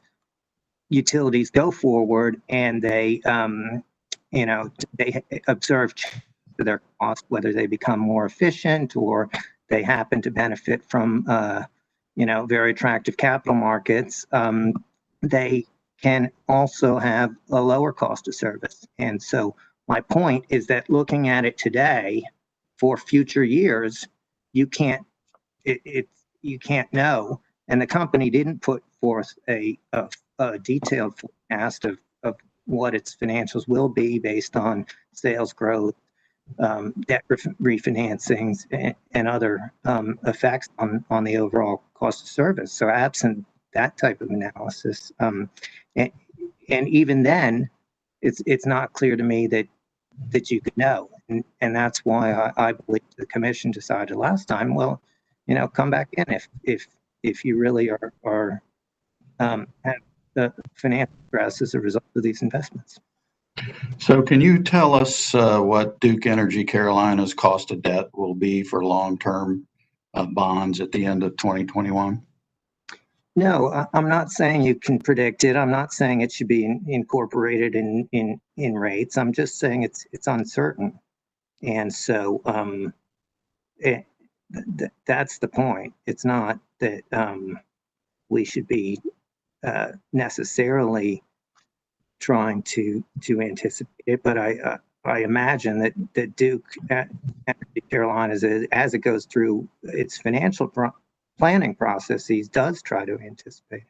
utilities go forward and they, they observe their cost, whether they become more efficient or they happen to benefit from, very attractive capital markets, they can also have a lower cost of service. And so my point is that looking at it today for future years, you can't know. And the company didn't put forth a detailed forecast of what its financials will be based on sales growth, debt refinancings, and other effects on the overall cost of service. So absent that type of analysis, and even then, it's not clear to me that you could know, and that's why I believe the commission decided last time, well, come back in if you really are have the financial stress as a result of these investments. So can you tell us what Duke Energy Carolina's cost of debt will be for long-term bonds at the end of 2021? No, I'm not saying you can predict it. I'm not saying it should be incorporated in rates. I'm just saying it's uncertain. And so that's the point. It's not that we should be necessarily trying to anticipate it, but I imagine that Duke Energy Carolina, as it goes through its financial planning processes, does try to anticipate.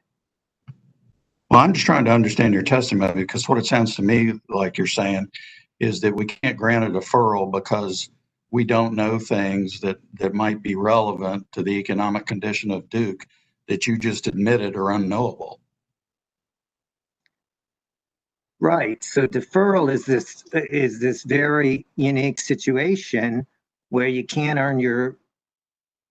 Well, I'm just trying to understand your testimony, because what it sounds to me like you're saying is that we can't grant a deferral because we don't know things that might be relevant to the economic condition of Duke that you just admitted are unknowable. Right. So deferral is this very unique situation where you can't earn your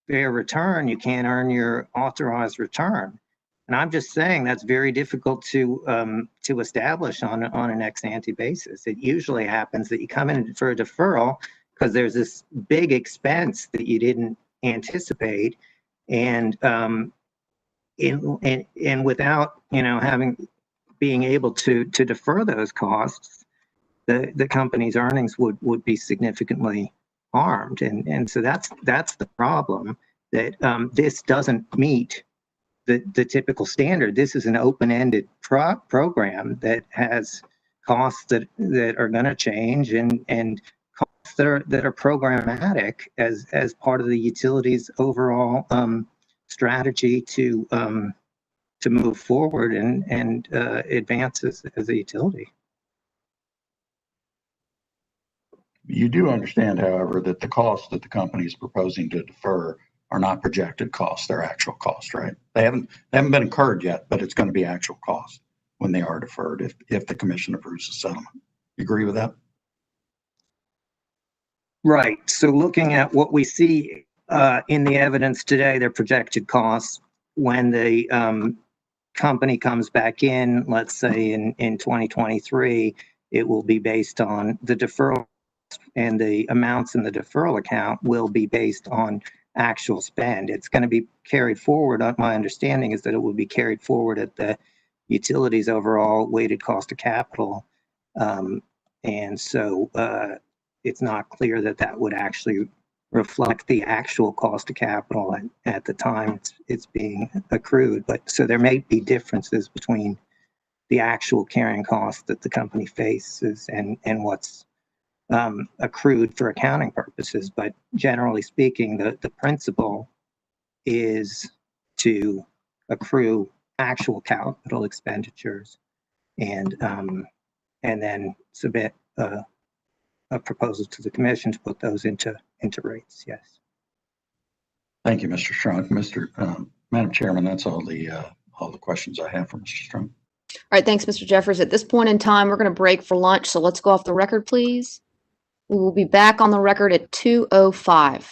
fair return, you can't earn your authorized return. And I'm just saying that's very difficult to establish on an ex ante basis. It usually happens that you come in for a deferral because there's this big expense that you didn't anticipate, and without being able to defer those costs, the company's earnings would be significantly harmed, and so that's the problem, that this doesn't meet the typical standard. This is an open-ended program that has costs that are going to change, and costs that are programmatic as part of the utility's overall strategy to move forward and advance as a utility. You do understand, however, that the costs that the company is proposing to defer are not projected costs, they're actual costs, right? They haven't been incurred yet, but it's going to be actual costs when they are deferred if the commission approves the settlement. You agree with that? Right. So looking at what we see in the evidence today, their projected costs when the company comes back in, let's say in 2023, it will be based on the deferral, and the amounts in the deferral account will be based on actual spend. It's going to be carried forward. My understanding is that it will be carried forward at the utility's overall weighted cost of capital. And so it's not clear that would actually reflect the actual cost of capital at the time it's being accrued. But so there may be differences between the actual carrying costs that the company faces and what's accrued for accounting purposes. But generally speaking, the principle is to accrue actual capital expenditures and then submit a proposal to the commission to put those into rates, yes. Thank you, Mr. Strunk. Madam Chairman, that's all the questions I have for Mr. Strunk. All right, thanks, Mr. Jeffers. At this point in time, we're going to break for lunch, so let's go off the record, please. We will be back on the record at 2:05.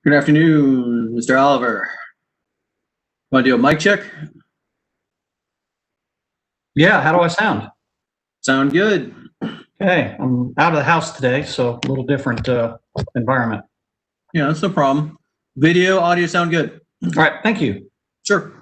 Good afternoon, Mr. Oliver. Want to do a mic check? Yeah, how do I sound? Sound good. Okay, I'm out of the house today, so a little different environment. Yeah, that's no problem. Video, audio sound good. All right, thank you. Sure.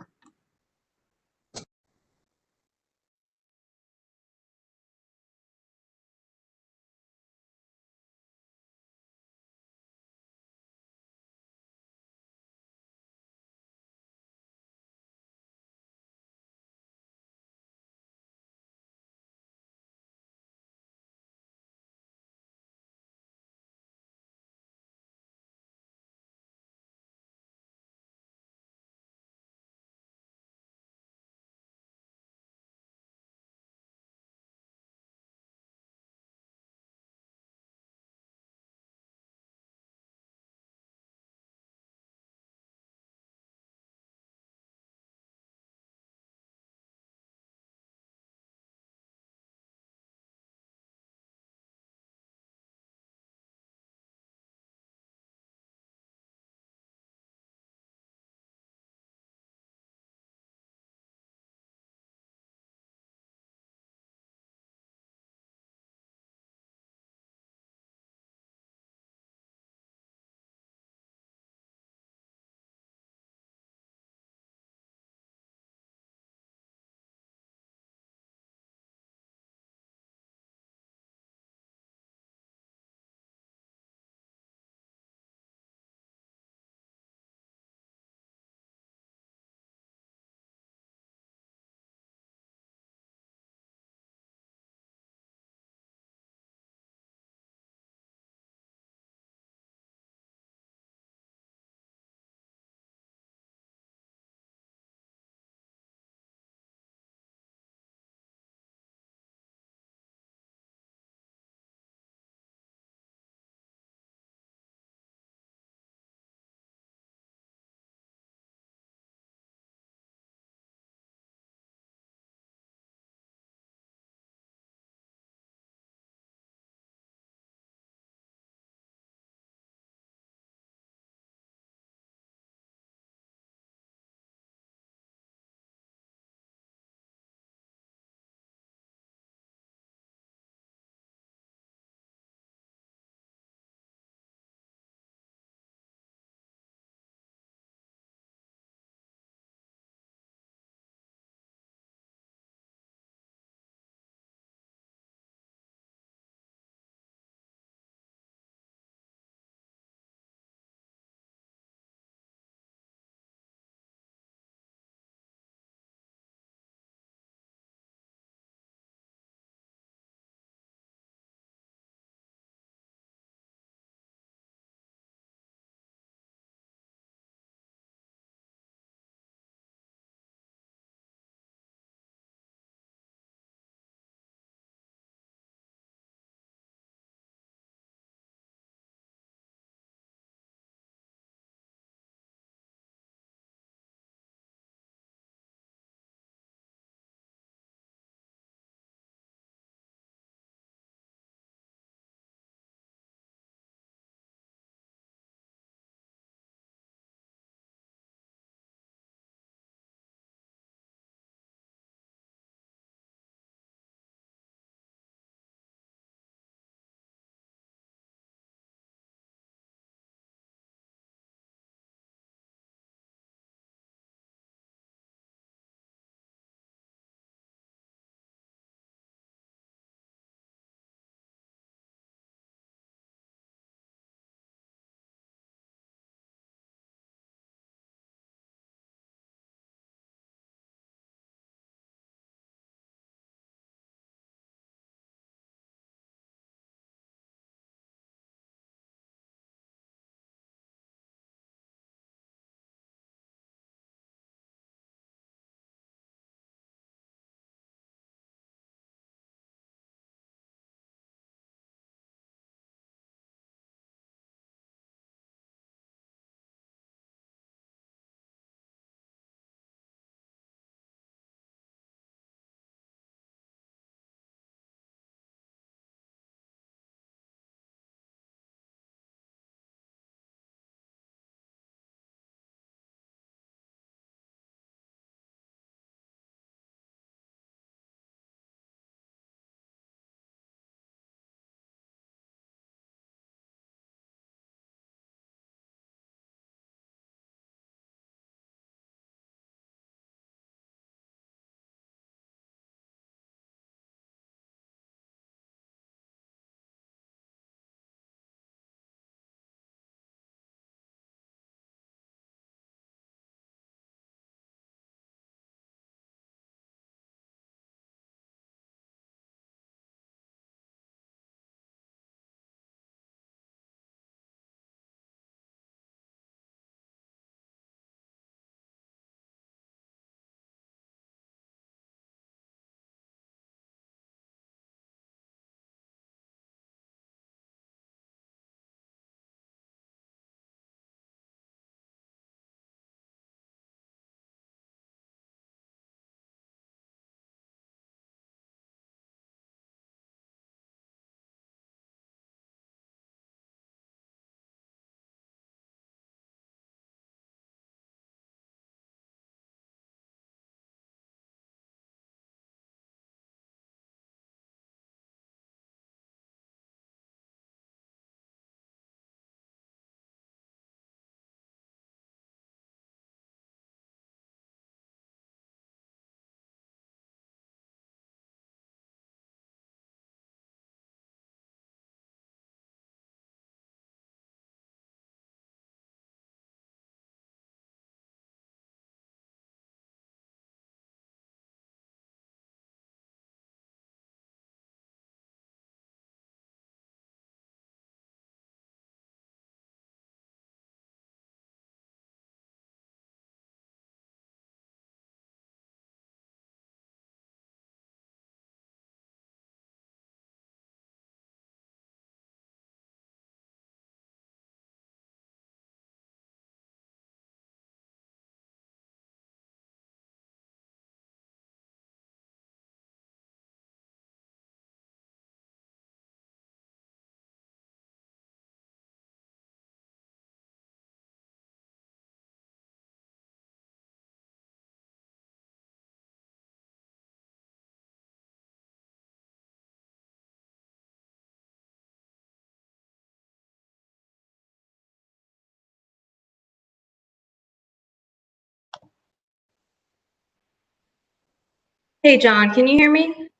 Hey, John, can you hear me?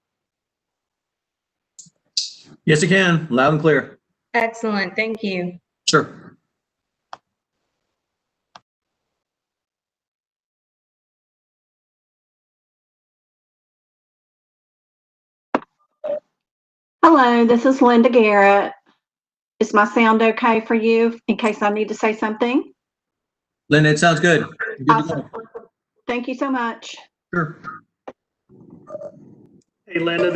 Yes, you can. Loud and clear. Excellent, thank you. Sure. Hello, this is Linda Garrett. Is my sound okay for you in case I need to say something? Linda, it sounds good. You're good to Awesome. go. Thank you so much. Sure. Hey, Linda.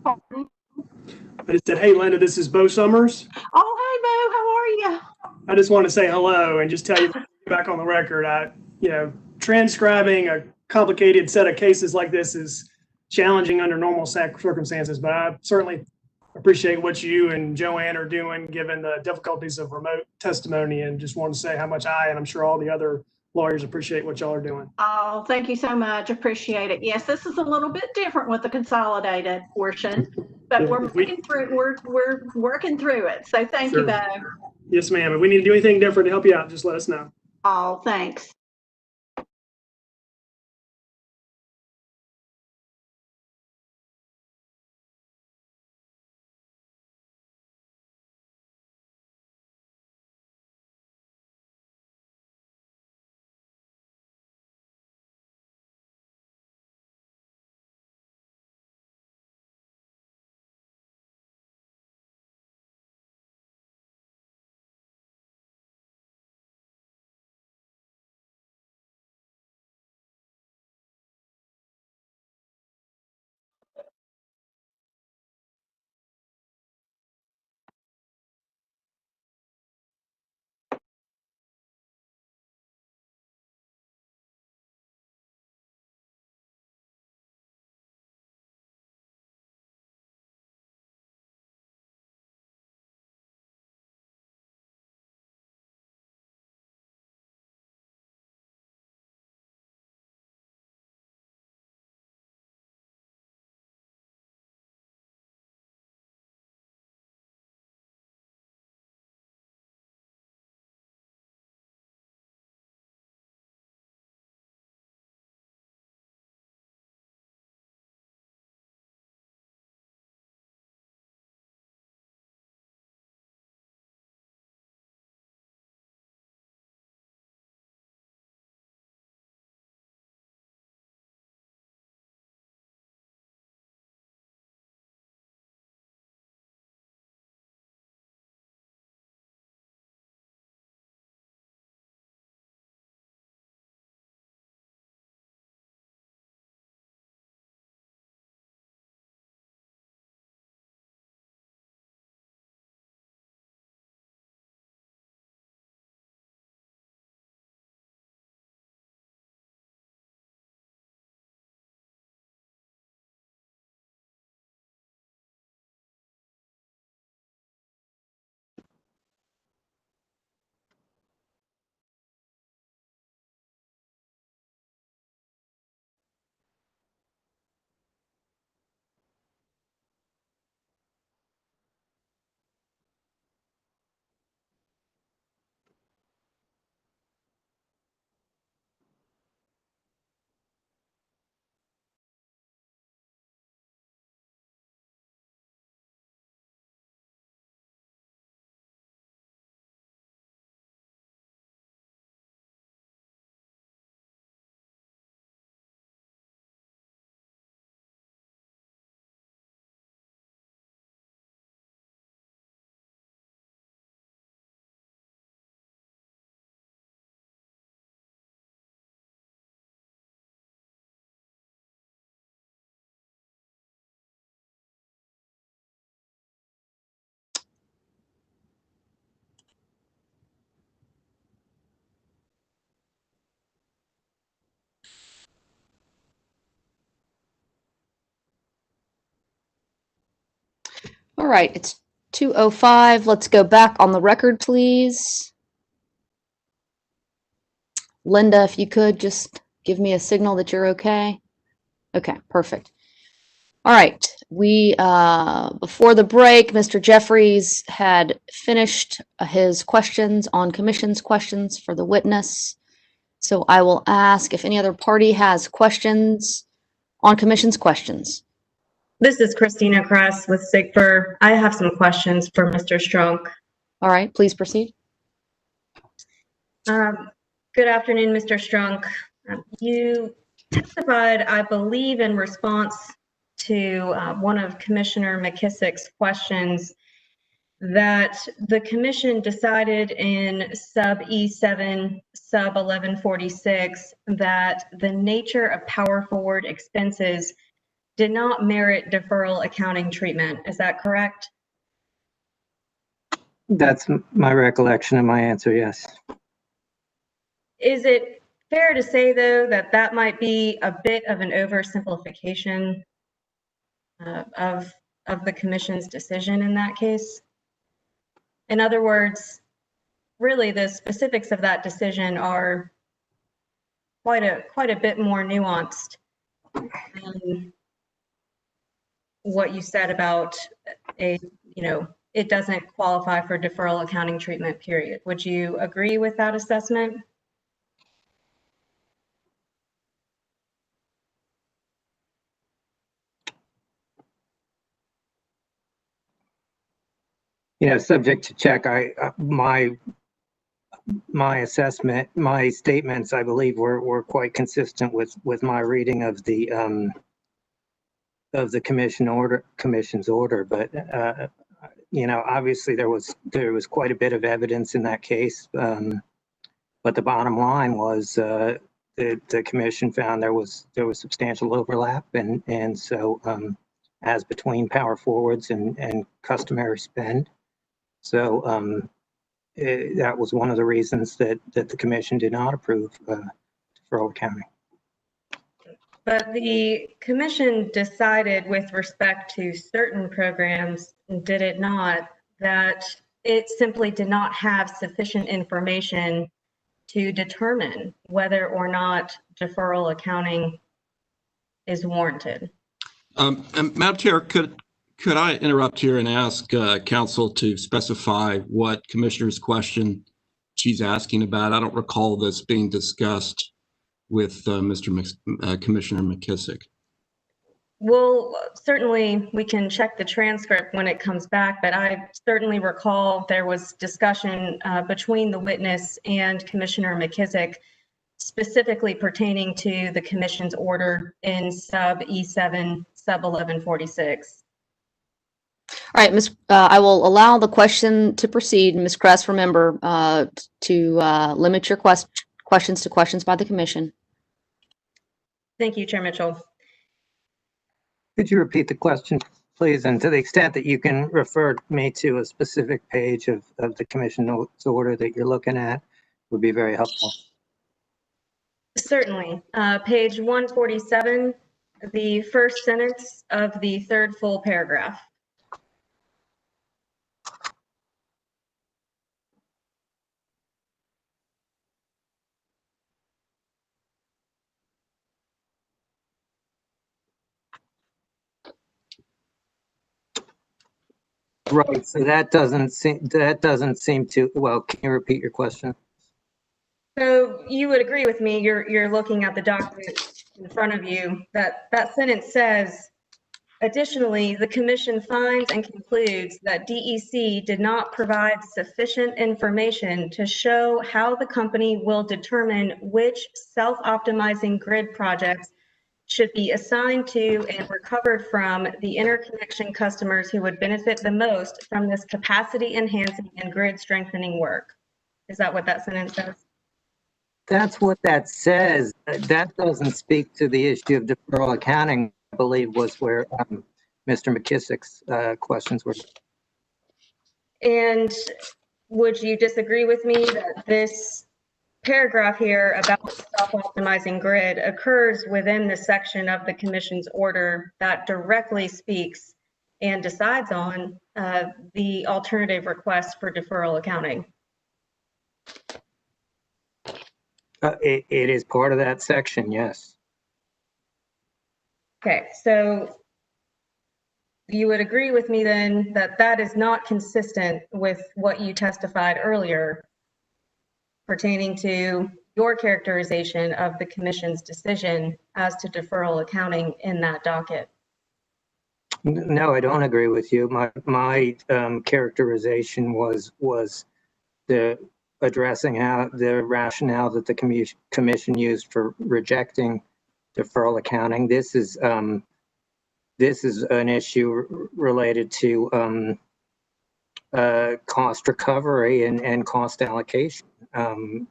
Pardon? I just said, hey, Linda, this is Bo Summers. Oh, hey, Bo, how are you? I just want to say hello and just tell you back on the record, transcribing a complicated set of cases like this is challenging under normal circumstances, but I certainly appreciate what you and Joanne are doing given the difficulties of remote testimony, and just want to say how much I, and I'm sure all the other lawyers, appreciate what y'all are doing. Oh, thank you so much. Appreciate it. Yes, this is a little bit different with the consolidated portion, but we're working through, we're working through it. So thank you, Bo. Yes, ma'am. If we need to do anything different to help you out, just let us know. Oh, thanks. All right, it's 2:05. Let's go back on the record, please. Linda, if you could just give me a signal that you're okay. Okay, perfect. All right, we, before the break, Mr. Jeffries had finished his questions on commission's questions for the witness. So I will ask if any other party has questions on commission's questions. This is Christina Kress with SIGFR. I have some questions for Mr. Strunk. All right, please proceed. Good afternoon, Mr. Strunk. You testified, I believe, in response to one of Commissioner McKissick's questions that the commission decided in sub E7, sub 1146, that the nature of power forward expenses did not merit deferral accounting treatment. Is that correct? That's my recollection of my answer, yes. Is it fair to say, though, that that might be a bit of an oversimplification of the commission's decision in that case? In other words, really the specifics of that decision are quite a bit more nuanced than what you said about it doesn't qualify for deferral accounting treatment, period. Would you agree with that assessment? Subject to check, my assessment, my statements, I believe were quite consistent with my reading of the commission's order. But obviously there was quite a bit of evidence in that case. But the bottom line was the commission found there was substantial overlap, and so as between power forwards and customary spend. So that was one of the reasons that the commission did not approve deferral accounting. But the commission decided with respect to certain programs, did it not, that it simply did not have sufficient information to determine whether or not deferral accounting is warranted. And Madam Chair, could I interrupt here and ask council to specify what commissioner's question she's asking about? I don't recall this being discussed with Commissioner McKissick. Well, certainly we can check the transcript when it comes back, but I certainly recall there was discussion between the witness and Commissioner McKissick specifically pertaining to the commission's order in sub E7, sub 1146. All right, Ms. I will allow the question to proceed. Ms. Kress, remember to limit your questions to questions by the commission. Thank you, Chair Mitchell. Could you repeat the question, please? And to the extent that you can refer me to a specific page of the commission notes order that you're looking at would be very helpful. Certainly. Page 147, the first sentence of the third full paragraph. Right, so that doesn't seem to, well, can you repeat your question? So you would agree with me, you're looking at the document in front of you, that sentence says, additionally, the commission finds and concludes that DEC did not provide sufficient information to show how the company will determine which self-optimizing grid projects should be assigned to and recovered from the interconnection customers who would benefit the most from this capacity enhancing and grid strengthening work. Is that what that sentence says? That's what that says. That doesn't speak to the issue of deferral accounting, I believe was where Mr. McKissick's questions were. And would you disagree with me that this paragraph here about self-optimizing grid occurs within the section of the commission's order that directly speaks and decides on the alternative request for deferral accounting? It is part of that section, yes. Okay, so you would agree with me then that that is not consistent with what you testified earlier pertaining to your characterization of the commission's decision as to deferral accounting in that docket. No, I don't agree with you. My characterization was the addressing how the rationale that the commission used for rejecting deferral accounting. This is an issue related to cost recovery and cost allocation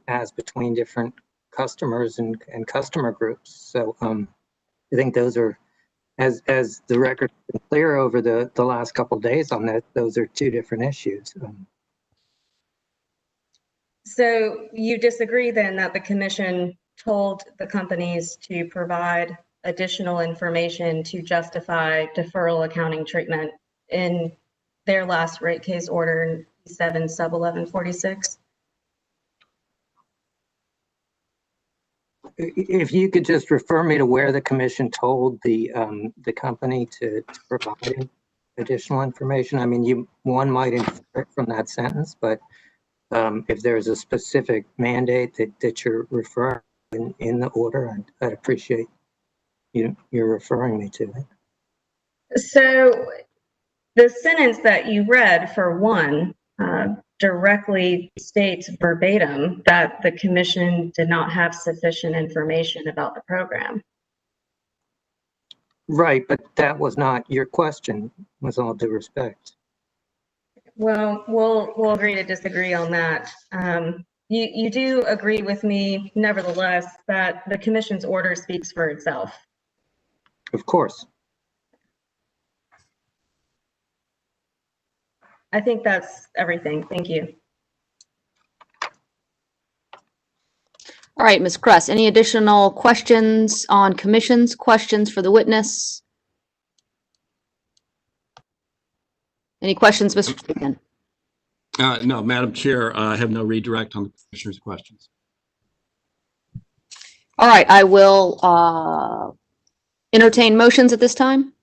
as between different customers and customer groups. So I think those are, as the record's been clear over the last couple of days on that, those are two different issues. So you disagree then that the commission told the companies to provide additional information to justify deferral accounting treatment in their last rate case order 7 sub 1146? If you could just refer me to where the commission told the company to provide additional information. I mean, one might infer it from that sentence, but if there's a specific mandate that you're referring in the order, I'd appreciate you're referring me to it. So the sentence that you read, for one, directly states verbatim that the commission did not have sufficient information about the program. Right, but that was not your question, with all due respect. Well, we'll agree to disagree on that. You do agree with me, nevertheless, that the commission's order speaks for itself. Of course. I think that's everything. Thank you. All right, Ms. Kress, any additional questions on commissions, questions for the witness? Any questions, Mr. Trahan? No, Madam Chair, I have no redirect on the commissioner's questions. All right, I will entertain motions at this time.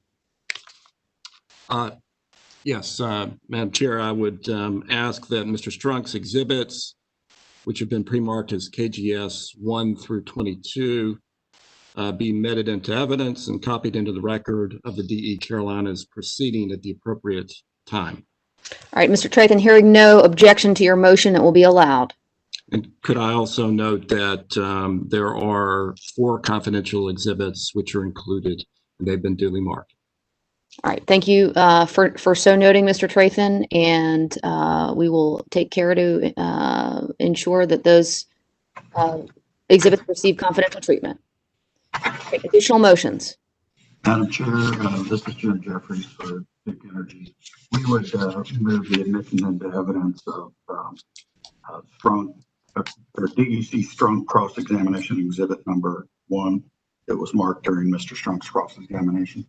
Yes, Madam Chair, I would ask that Mr. Strunk's exhibits, which have been pre-marked as KGS 1 through 22, be admitted into evidence and copied into the record of the DE Carolinas proceeding at the appropriate time. All right, Mr. Trahan, hearing no objection to your motion, it will be allowed. And could I also note that there are 4 confidential exhibits which are included, and they've been duly marked. All right, thank you for so noting, Mr. Trahan, and we will take care to ensure that those exhibits receive confidential treatment. Okay, additional motions. Madam Chair, this is Jim Jeffries for Duke Energy. We would move the admission into evidence of Strunk, or DEC Strunk cross-examination exhibit number 1 that was marked during Mr. Strunk's cross-examination.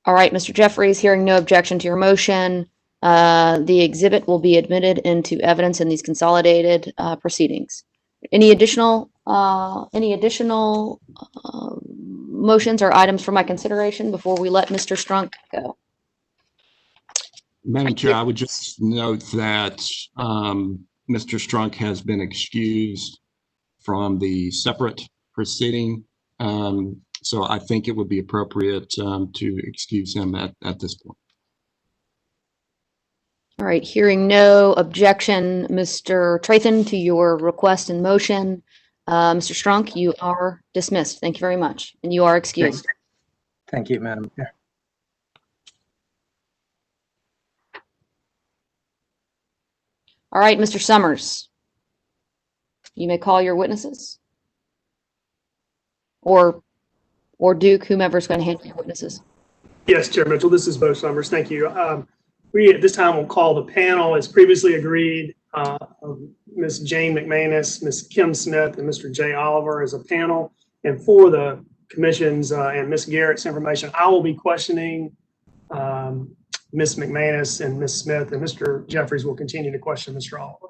All right, Mr. Jeffries, hearing no objection to your motion, the exhibit will be admitted into evidence in these consolidated proceedings. Any additional motions or items for my consideration before we let Mr. Strunk go? Madam Chair, I would just note that Mr. Strunk has been excused from the separate proceeding. So I think it would be appropriate to excuse him at this point. All right, hearing no objection, Mr. Trahan, to your request and motion, Mr. Strunk, you are dismissed. Thank you very much, and you are excused. Thank you, Madam Chair. All right, Mr. Summers, you may call your witnesses, or Duke, whomever's going to handle your witnesses. Yes, Chair Mitchell, this is Bo Summers. Thank you. We at this time will call the panel as previously agreed, Ms. Jane McManus, Ms. Kim Smith, and Mr. Jay Oliver as a panel. And for the commission's and Ms. Garrett's information, I will be questioning Ms. McManus and Ms. Smith, and Mr. Jeffries will continue to question Mr. Oliver.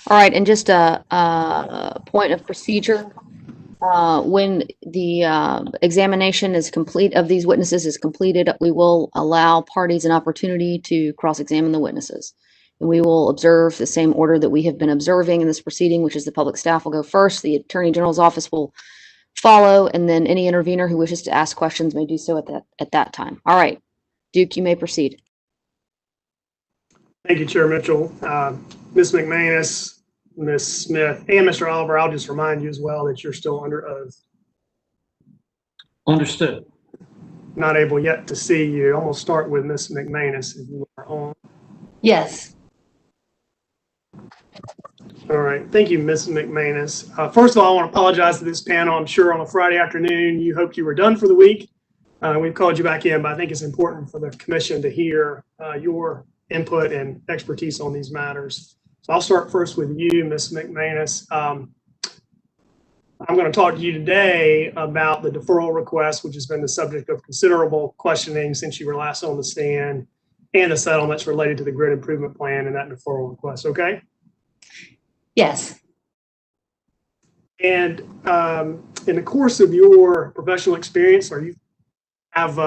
All right, and just a point of procedure. When the examination is complete of these witnesses is completed, we will allow parties an opportunity to cross-examine the witnesses. And we will observe the same order that we have been observing in this proceeding, which is the public staff will go first, the Attorney General's office will follow, and then any intervener who wishes to ask questions may do so at that time. All right, Duke, you may proceed. Thank you, Chair Mitchell. Ms. McManus, Ms. Smith, and Mr. Oliver, I'll just remind you as well that you're still under oath. Understood. Not able yet to see you. I'm going to start with Ms. McManus if you are on. Yes. All right. Thank you, Ms. McManus. First of all, I want to apologize to this panel. I'm sure on a Friday afternoon, you hoped you were done for the week. We've called you back in, but I think it's important for the commission to hear your input and expertise on these matters. So I'll start first with you, Ms. McManus. I'm going to talk to you today about the deferral request, which has been the subject of considerable questioning since you were last on the stand, and the settlements related to the grid improvement plan and that deferral request. Okay? Yes. And in the course of your professional experience, or you have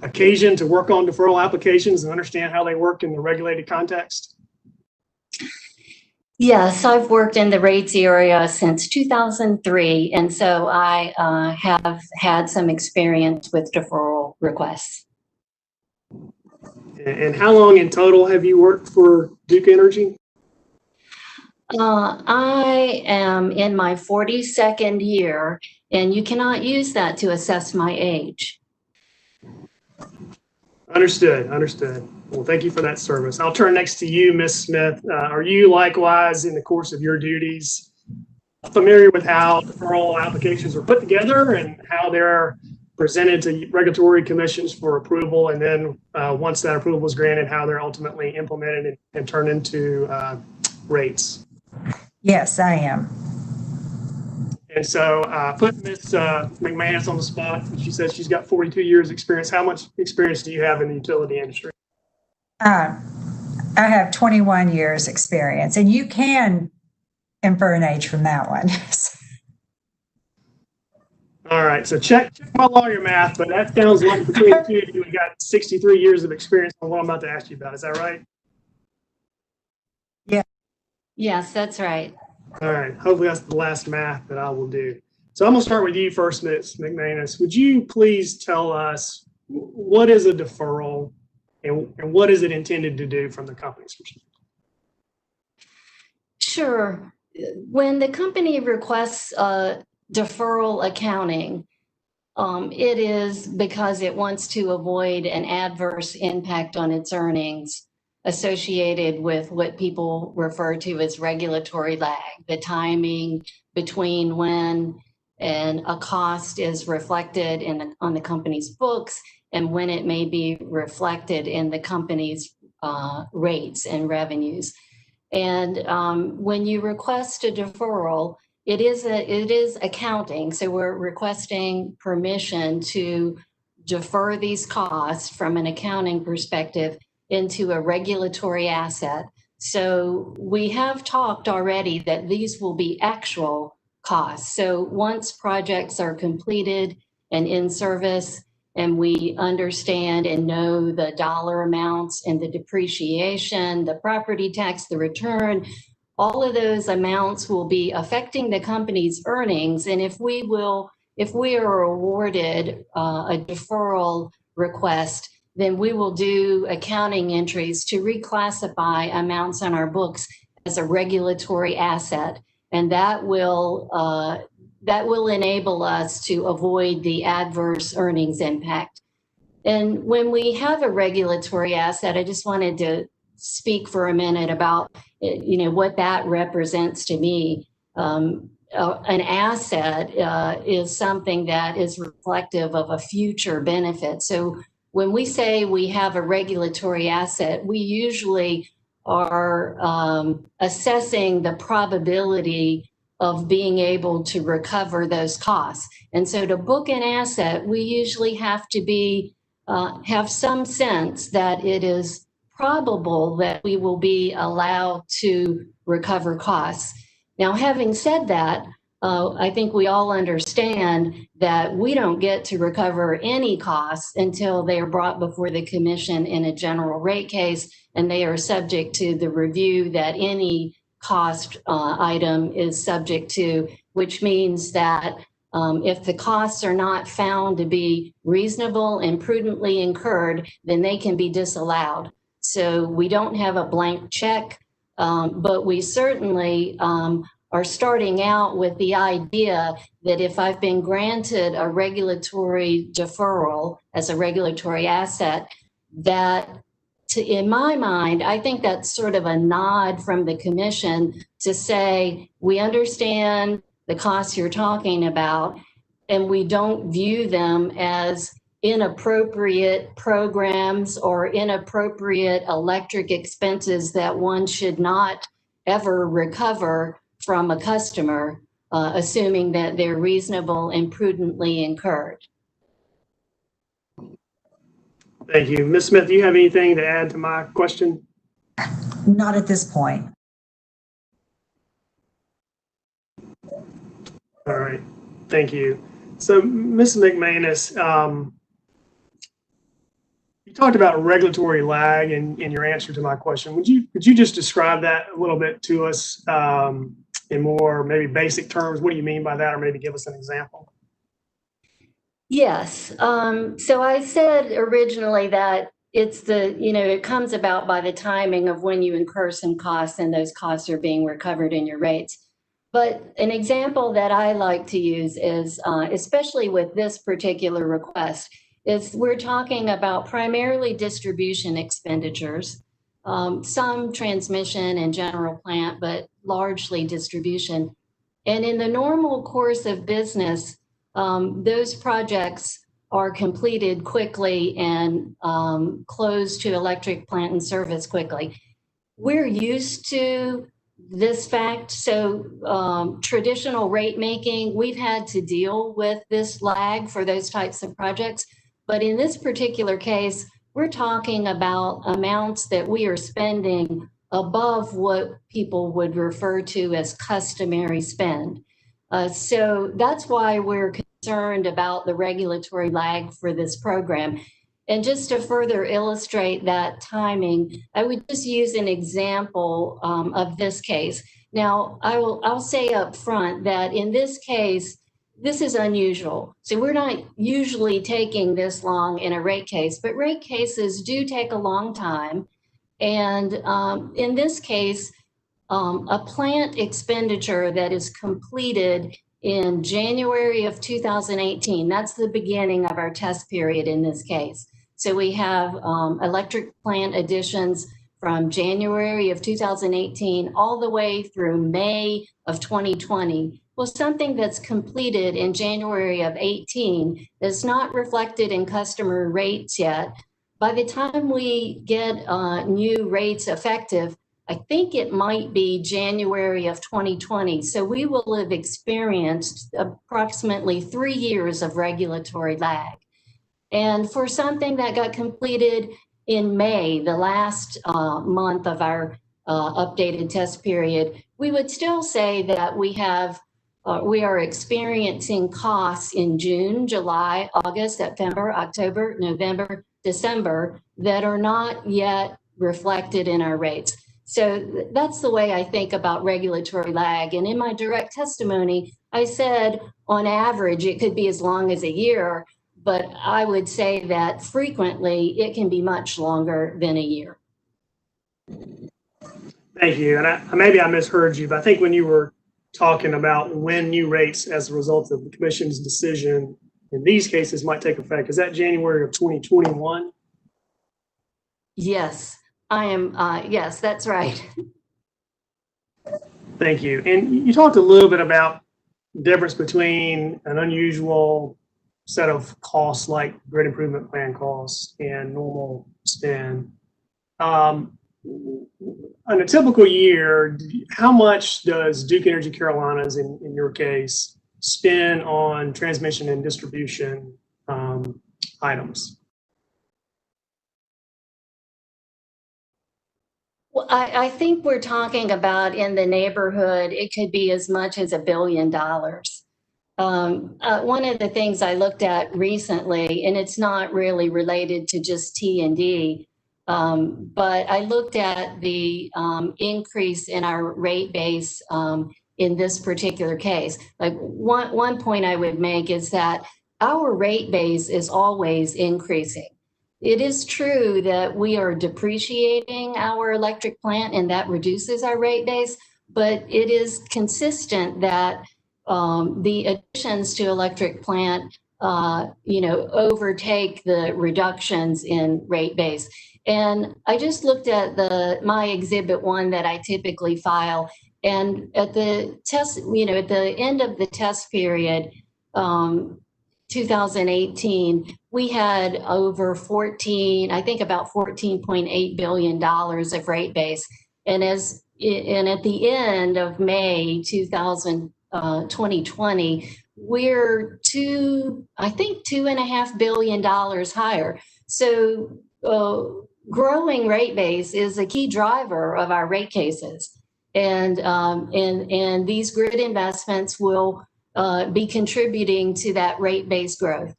occasion to work on deferral applications and understand how they work in the regulated context? Yes, I've worked in the rates area since 2003, and so I have had some experience with deferral requests. And how long in total have you worked for Duke Energy? I am in my 42nd year, and you cannot use that to assess my age. Understood. Well, thank you for that service. I'll turn next to you, Ms. Smith. Are you likewise, in the course of your duties, familiar with how deferral applications are put together and how they're presented to regulatory commissions for approval, and then once that approval is granted, how they're ultimately implemented and turned into rates? Yes, I am. And so put Ms. McManus on the spot. She says she's got 42 years experience. How much experience do you have in the utility industry? I have 21 years experience, and you can infer an age from that one. All right, so check my lawyer math, but that sounds like between the two of you, we got 63 years of experience on what I'm about to ask you about. Is that right? Yeah. Yes, that's right. All right, hopefully that's the last math that I will do. So I'm gonna start with you first, Ms. McManus. Would you please tell us what is a deferral and what is it intended to do from the company's perspective? Sure. When the company requests deferral accounting, it is because it wants to avoid an adverse impact on its earnings associated with what people refer to as regulatory lag, the timing between when a cost is reflected on the company's books and when it may be reflected in the company's rates and revenues. And when you request a deferral, it is accounting. So we're requesting permission to defer these costs from an accounting perspective into a regulatory asset. So we have talked already that these will be actual costs. So once projects are completed and in service, and we understand and know the dollar amounts and the depreciation, the property tax, the return, all of those amounts will be affecting the company's earnings. And if we are awarded a deferral request, then we will do accounting entries to reclassify amounts on our books as a regulatory asset. And that will enable us to avoid the adverse earnings impact. And when we have a regulatory asset, I just wanted to speak for a minute about what that represents to me. An asset is something that is reflective of a future benefit. So when we say we have a regulatory asset, we usually are assessing the probability of being able to recover those costs. And so to book an asset, we usually have to have some sense that it is probable that we will be allowed to recover costs. Now, having said that, I think we all understand that we don't get to recover any costs until they are brought before the commission in a general rate case, and they are subject to the review that any cost item is subject to, which means that if the costs are not found to be reasonable and prudently incurred, then they can be disallowed. So we don't have a blank check, but we certainly are starting out with the idea that if I've been granted a regulatory deferral as a regulatory asset, that in my mind, I think that's sort of a nod from the commission to say, we understand the costs you're talking about, and we don't view them as inappropriate programs or inappropriate electric expenses that one should not ever recover from a customer, assuming that they're reasonable and prudently incurred. Thank you. Ms. Smith, do you have anything to add to my question? Not at this point. All right, thank you. So, Ms. McManus, you talked about regulatory lag in your answer to my question. Could you just describe that a little bit to us in more maybe basic terms? What do you mean by that, or maybe give us an example? Yes. So I said originally that it's it comes about by the timing of when you incur some costs and those costs are being recovered in your rates. But an example that I like to use is, especially with this particular request, is we're talking about primarily distribution expenditures, some transmission and general plant, but largely distribution. And in the normal course of business, those projects are completed quickly and closed to electric plant and service quickly. We're used to this fact. So traditional rate making, we've had to deal with this lag for those types of projects. But in this particular case, we're talking about amounts that we are spending above what people would refer to as customary spend. So that's why we're concerned about the regulatory lag for this program. And just to further illustrate that timing, I would just use an example of this case. Now, I'll say up front that in this case, this is unusual. So we're not usually taking this long in a rate case, but rate cases do take a long time. And in this case, a plant expenditure that is completed in January of 2018, that's the beginning of our test period in this case. So we have electric plant additions from January of 2018 all the way through May of 2020. Well, something that's completed in January of 18 is not reflected in customer rates yet. By the time we get new rates effective, I think it might be January of 2020. So we will have experienced approximately 3 years of regulatory lag. And for something that got completed in May, the last month of our updated test period, we would still say that we are experiencing costs in June, July, August, September, October, November, December that are not yet reflected in our rates. So that's the way I think about regulatory lag. And in my direct testimony, I said on average, it could be as long as a year, but I would say that frequently it can be much longer than a year. Thank you. And maybe I misheard you, but I think when you were talking about when new rates as a result of the commission's decision in these cases might take effect, is that January of 2021? Yes, I am. Yes, that's right. Thank you. And you talked a little bit about the difference between an unusual set of costs like grid improvement plan costs and normal spend. On a typical year, how much does Duke Energy Carolinas, in your case, spend on transmission and distribution items? Well, I think we're talking about in the neighborhood, it could be as much as $1 billion. One of the things I looked at recently, and it's not really related to just T&D, but I looked at the increase in our rate base in this particular case. Like one point I would make is that our rate base is always increasing. It is true that we are depreciating our electric plant and that reduces our rate base, but it is consistent that the additions to electric plant, overtake the reductions in rate base. And I just looked at my Exhibit 1 that I typically file, and at the test, at the end of the test period, 2018, we had over about $14.8 billion of rate base. And at the end of May 2020, we're $2.5 billion higher. So growing rate base is a key driver of our rate cases. And these grid investments will be contributing to that rate base growth.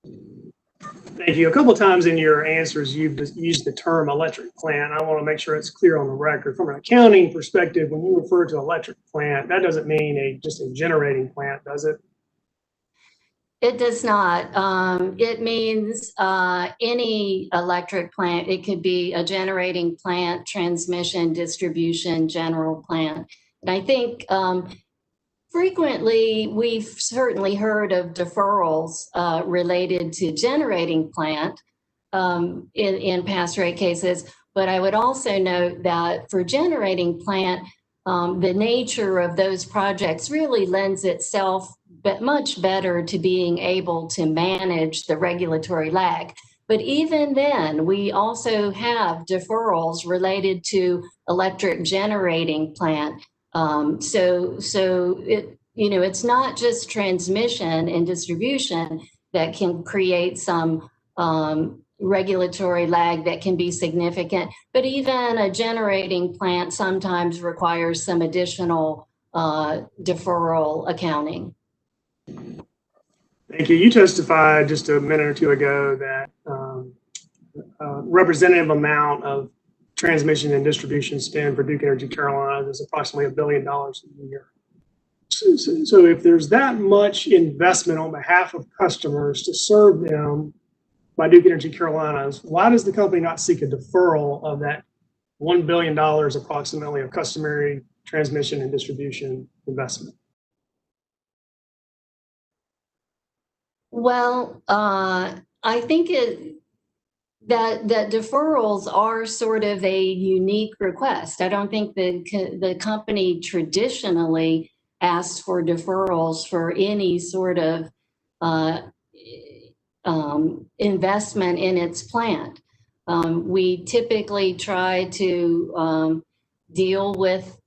Thank you. A couple of times in your answers, you've used the term electric plant. I want to make sure it's clear on the record. From an accounting perspective, when you refer to electric plant, that doesn't mean just a generating plant, does it? It does not. It means any electric plant. It could be a generating plant, transmission, distribution, general plant. And I think frequently we've certainly heard of deferrals related to generating plant in past rate cases. But I would also note that for generating plant, the nature of those projects really lends itself much better to being able to manage the regulatory lag. But even then, we also have deferrals related to electric generating plant. So it's not just transmission and distribution that can create some regulatory lag that can be significant, but even a generating plant sometimes requires some additional deferral accounting. Thank you. You testified just a minute or two ago that representative amount of transmission and distribution spend for Duke Energy Carolinas is approximately $1 billion a year. So if there's that much investment on behalf of customers to serve them by Duke Energy Carolinas, why does the company not seek a deferral of that $1 billion approximately of customary transmission and distribution investment? Well, I think that deferrals are sort of a unique request. I don't think the company traditionally asks for deferrals for any sort of investment in its plant. We typically try to deal with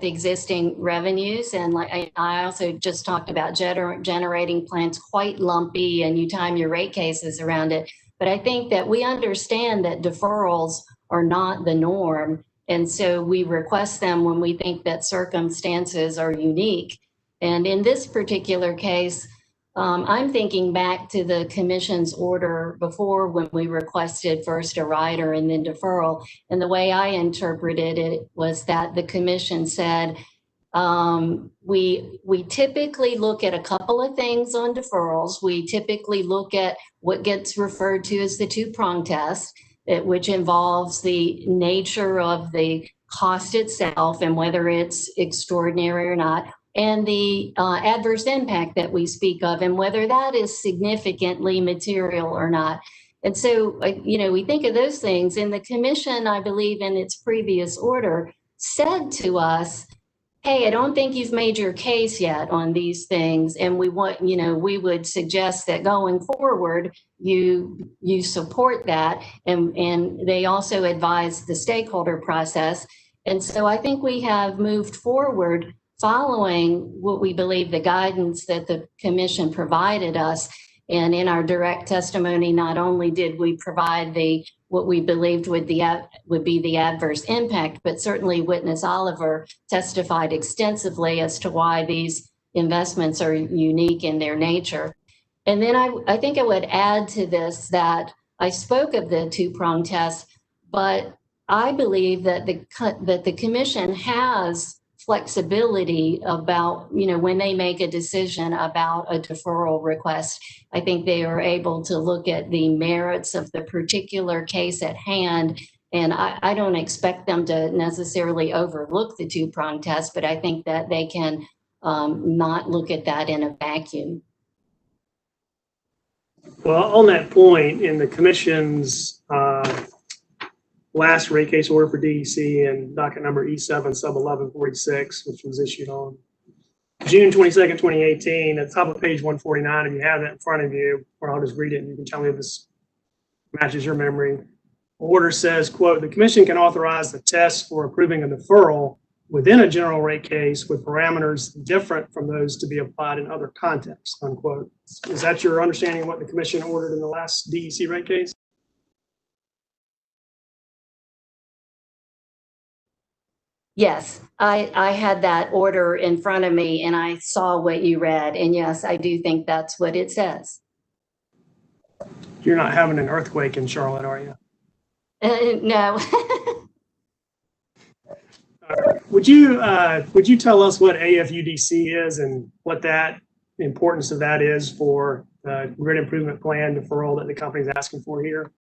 existing revenues. And like I also just talked about generating plants, quite lumpy, and you time your rate cases around it. But I think that we understand that deferrals are not the norm. And so we request them when we think that circumstances are unique. And in this particular case, I'm thinking back to the commission's order before when we requested first a rider and then deferral. And the way I interpreted it was that the commission said, we typically look at a couple of things on deferrals. We typically look at what gets referred to as the two-prong test, which involves the nature of the cost itself and whether it's extraordinary or not, and the adverse impact that we speak of and whether that is significantly material or not. And so, we think of those things, and the commission, I believe in its previous order, said to us, hey, I don't think you've made your case yet on these things. And we would suggest that going forward, you support that. And they also advised the stakeholder process. And so I think we have moved forward following what we believe the guidance that the commission provided us. And in our direct testimony, not only did we provide the what we believed would be the adverse impact, but certainly witness Oliver testified extensively as to why these investments are unique in their nature. And then I think I would add to this that I spoke of the two-prong test, but I believe that the commission has flexibility about, when they make a decision about a deferral request. I think they are able to look at the merits of the particular case at hand. And I don't expect them to necessarily overlook the two-prong test, but I think that they can not look at that in a vacuum. Well, on that point, in the commission's last rate case order for DEC and docket number E7 sub 1146, which was issued on June 22nd, 2018, at the top of page 149, if you have that in front of you, or I'll just read it and you can tell me if this matches your memory. Order says, quote, the commission can authorize the test for approving a deferral within a general rate case with parameters different from those to be applied in other contexts, unquote. Is that your understanding of what the commission ordered in the last DEC rate case? Yes, I had that order in front of me and I saw what you read. And yes, I do think that's what it says. You're not having an earthquake in Charlotte, are you? No. Would you tell us what AFUDC is and what that importance of that is for the grid improvement plan deferral that the company's asking for here?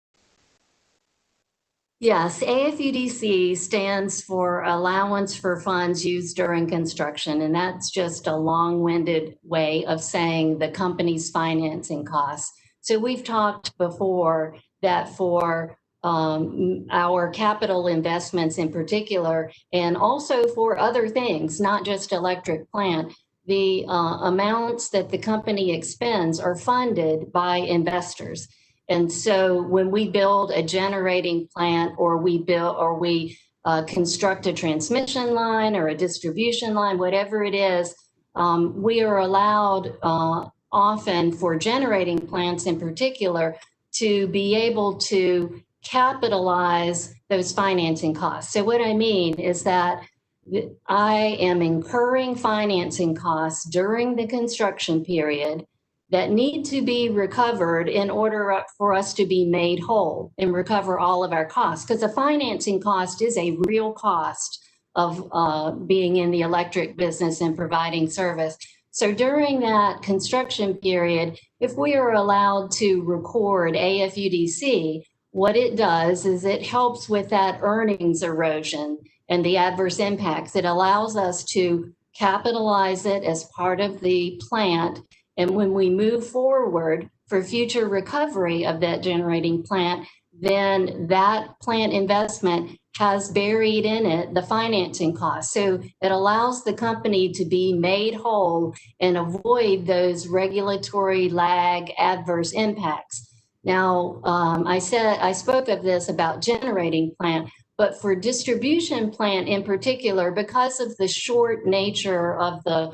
Yes, AFUDC stands for Allowance for Funds Used During Construction, and that's just a long-winded way of saying the company's financing costs. So we've talked before that for our capital investments in particular, and also for other things, not just electric plant, the amounts that the company expends are funded by investors. And so when we build a generating plant or we construct a transmission line or a distribution line, whatever it is, we are allowed often for generating plants in particular to be able to capitalize those financing costs. So what I mean is that I am incurring financing costs during the construction period that need to be recovered in order for us to be made whole and recover all of our costs. Because a financing cost is a real cost of being in the electric business and providing service. So during that construction period, if we are allowed to record AFUDC, what it does is it helps with that earnings erosion and the adverse impacts. It allows us to capitalize it as part of the plant. And when we move forward for future recovery of that generating plant, then that plant investment has buried in it the financing costs. So it allows the company to be made whole and avoid those regulatory lag adverse impacts. Now, I spoke of this about generating plant, but for distribution plant in particular, because of the short nature of the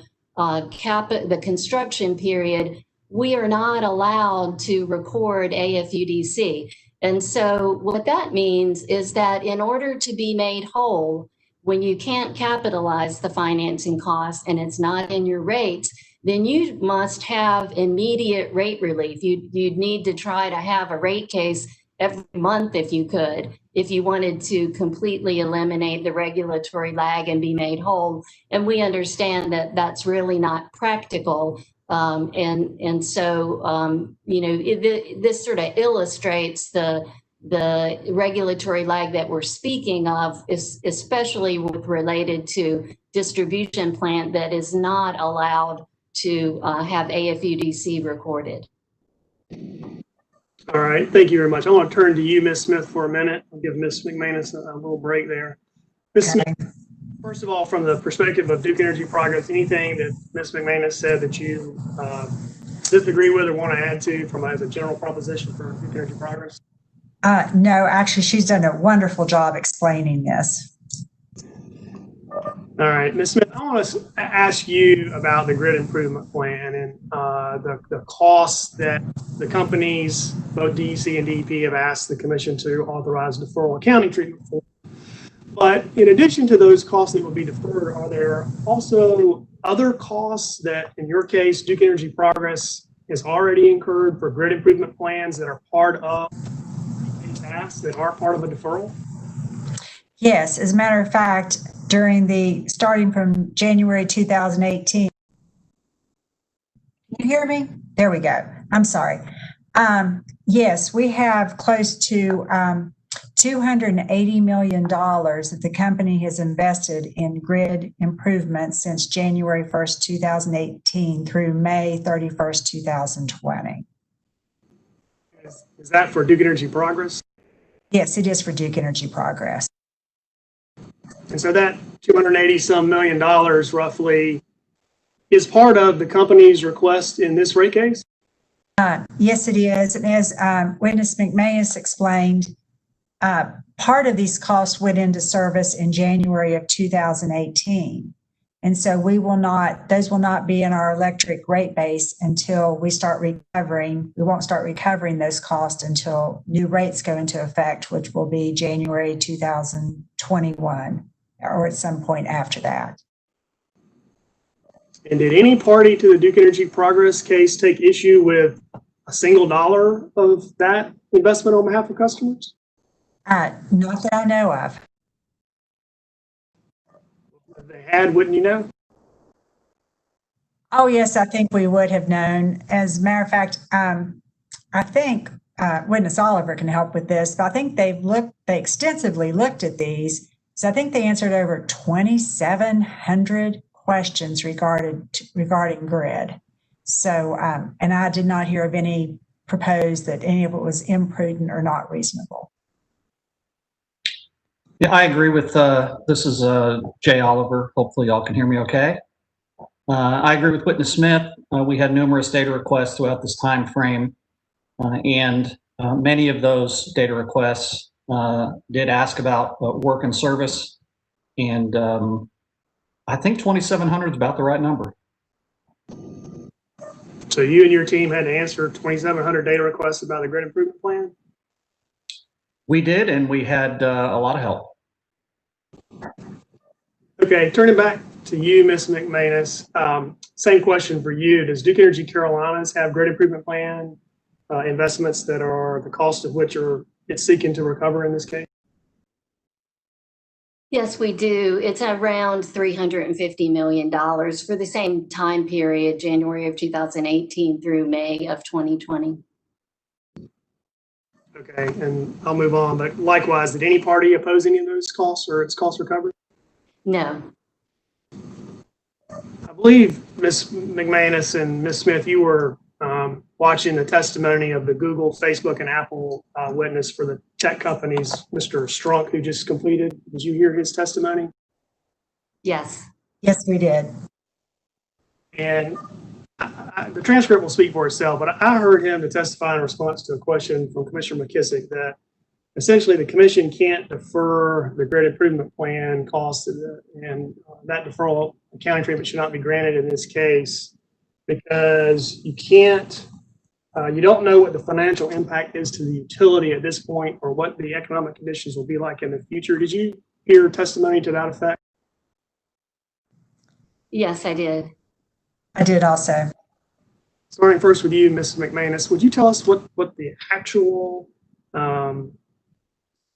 construction period, we are not allowed to record AFUDC. And so what that means is that in order to be made whole, when you can't capitalize the financing costs and it's not in your rates, then you must have immediate rate relief. You'd need to try to have a rate case every month if you could, if you wanted to completely eliminate the regulatory lag and be made whole. And we understand that that's really not practical. And so, this sort of illustrates the regulatory lag that we're speaking of, is especially related to distribution plant that is not allowed to have AFUDC recorded. All right, thank you very much. I want to turn to you, Ms. Smith, for a minute. I'll give Ms. McManus a little break there. Ms. Smith, first of all, from the perspective of Duke Energy Progress, anything that Ms. McManus said that you disagree with or want to add to as a general proposition for Duke Energy Progress? No, actually, she's done a wonderful job explaining this. All right, Ms. Smith, I want to ask you about the grid improvement plan and the costs that the companies, both DEC and DEP, have asked the commission to authorize deferral accounting treatment for. But in addition to those costs that will be deferred, are there also other costs that, in your case, Duke Energy Progress has already incurred for grid improvement plans that are part of these tasks that are part of a deferral? Yes, as a matter of fact, starting from January 2018. Can you hear me? There we go. I'm sorry. Yes, we have close to $280 million that the company has invested in grid improvements since January 1st, 2018 through May 31st, 2020. Is that for Duke Energy Progress? Yes, it is for Duke Energy Progress. And so that $280-some million roughly is part of the company's request in this rate case? Yes, it is. And as Witness McManus explained, part of these costs went into service in January of 2018. And so those will not be in our electric rate base until we start recovering. We won't start recovering those costs until new rates go into effect, which will be January 2021 or at some point after that. And did any party to the Duke Energy Progress case take issue with a single dollar of that investment on behalf of customers? Not that I know of. If they had, wouldn't you know? Oh, yes, I think we would have known. As a matter of fact, I think Witness Oliver can help with this, but I think they extensively looked at these. So I think they answered over 2,700 questions regarding grid. So, and I did not hear of any proposed that any of it was imprudent or not reasonable. Yeah, I agree with, this is Jay Oliver. Hopefully y'all can hear me okay. I agree with Witness Smith. We had numerous data requests throughout this time frame, and many of those data requests did ask about work and service, and I think 2,700 is about the right number. So you and your team had to answer 2,700 data requests about the grid improvement plan? We did, and we had a lot of help. Okay, turning back to you, Ms. McManus. Same question for you. Does Duke Energy Carolinas have grid improvement plan investments that are the cost of which it's seeking to recover in this case? Yes, we do. It's around $350 million for the same time period, January of 2018 through May of 2020. Okay, and I'll move on, but likewise, did any party oppose any of those costs or its cost recovery? No. I believe Ms. McManus and Ms. Smith, you were watching the testimony of the Google, Facebook, and Apple witness for the tech companies, Mr. Strunk, who just completed. Did you hear his testimony? Yes. Yes, we did. And the transcript will speak for itself, but I heard him to testify in response to a question from Commissioner McKissick that essentially the commission can't defer the grid improvement plan costs, and that deferral accounting treatment should not be granted in this case because you don't know what the financial impact is to the utility at this point or what the economic conditions will be like in the future. Did you hear testimony to that effect? Yes, I did. I did also. Starting first with you, Ms. McManus, would you tell us what the actual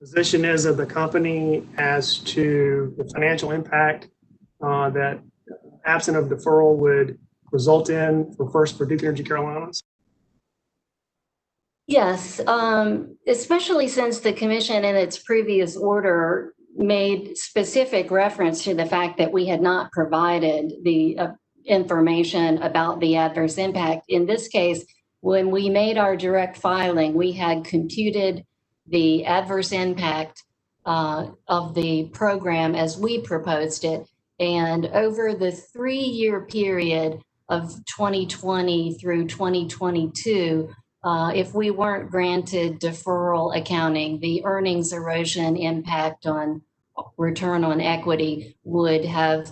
position is of the company as to the financial impact that absent of deferral would result in for Duke Energy Carolinas? Yes, especially since the commission in its previous order made specific reference to the fact that we had not provided the information about the adverse impact. In this case, when we made our direct filing, we had computed the adverse impact of the program as we proposed it. And over the 3-year period of 2020 through 2022, if we weren't granted deferral accounting, the earnings erosion impact on return on equity would have